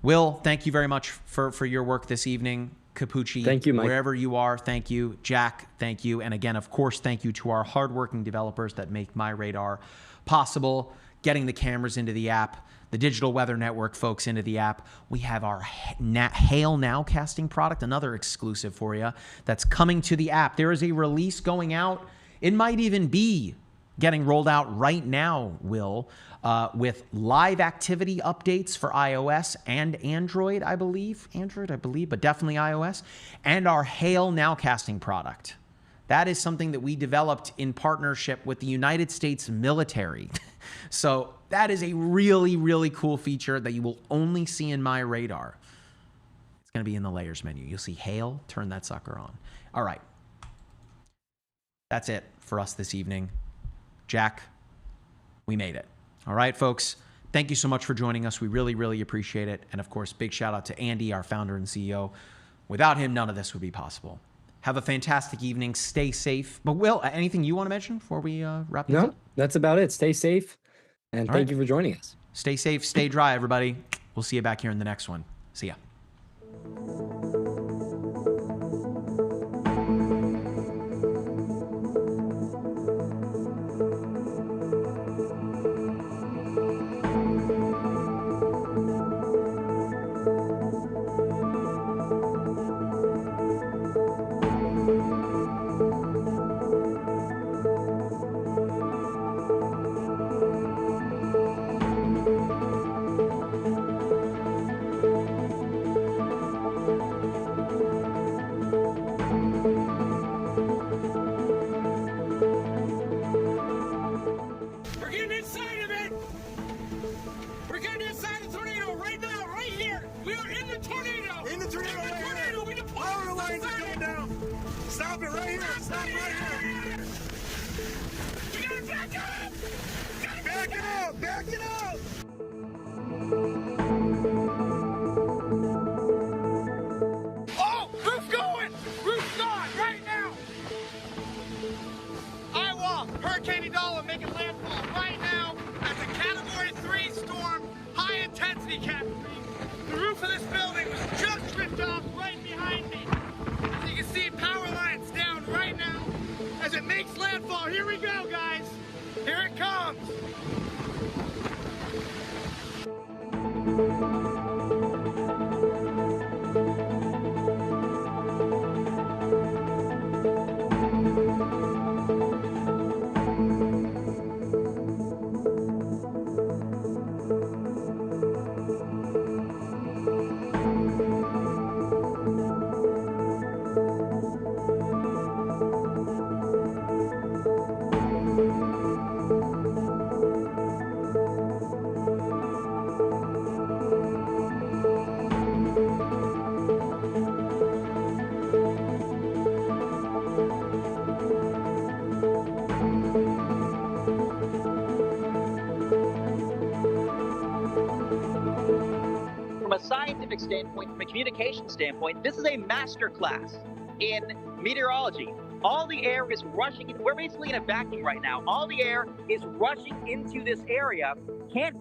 Will, thank you very much for your work this evening. Capucci, thank you, Mike. Wherever you are, thank you. Jack, thank you. And again, of course, thank you to our hardworking developers that make MyRadar possible, getting the cameras into the app, the Digital Weather Network folks into the app. We have our Hail Nowcasting product, another exclusive for you, that's coming to the app. There is a release going out. It might even be getting rolled out right now, Will, with live activity updates for iOS and Android, I believe, but definitely iOS, and our Hail Nowcasting product. That is something that we developed in partnership with the United States military. So that is a really, really cool feature that you will only see in MyRadar. It's going to be in the layers menu. You'll see Hail, turn that sucker on. All right. That's it for us this evening. Jack, we made it. All right, folks, thank you so much for joining us. We really, really appreciate it. And of course, big shout out to Andy, our founder and CEO. Without him, none of this would be possible. Have a fantastic evening. Stay safe. But Will, anything you want to mention before we wrap this up? No, that's about it. Stay safe. And thank you for joining us. Stay safe, stay dry, everybody. We'll see you back here in the next one. See ya. Making landfall right now as a Category 3 storm, high intensity Cat 3. The roof of this building was just ripped off right behind me. As you can see, power lines down right now as it makes landfall. Here we go, guys. Here it comes. scientific standpoint, from a communication standpoint, this is a master class in meteorology. All the air is rushing. We're basically in a vacuum right now. All the air is rushing into this area. Can't.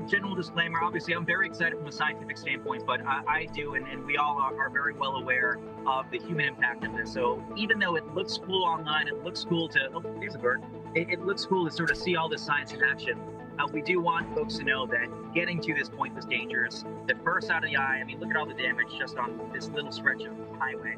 General disclaimer, obviously I'm very excited from a scientific standpoint, but I do, and we all are very well aware of the human impact of this. So even though it looks cool online, it looks cool to, oh, there's a bird. It looks cool to sort of see all this science in action. We do want folks to know that getting to this point was dangerous. The first out of the eye, I mean, look at all the damage just on this little stretch of highway.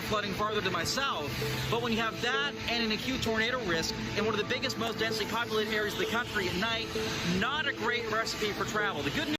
Flooding farther to my south, but when you have that and an acute tornado risk in one of the biggest, most densely populated areas of the country at night, not a great recipe for travel. The good news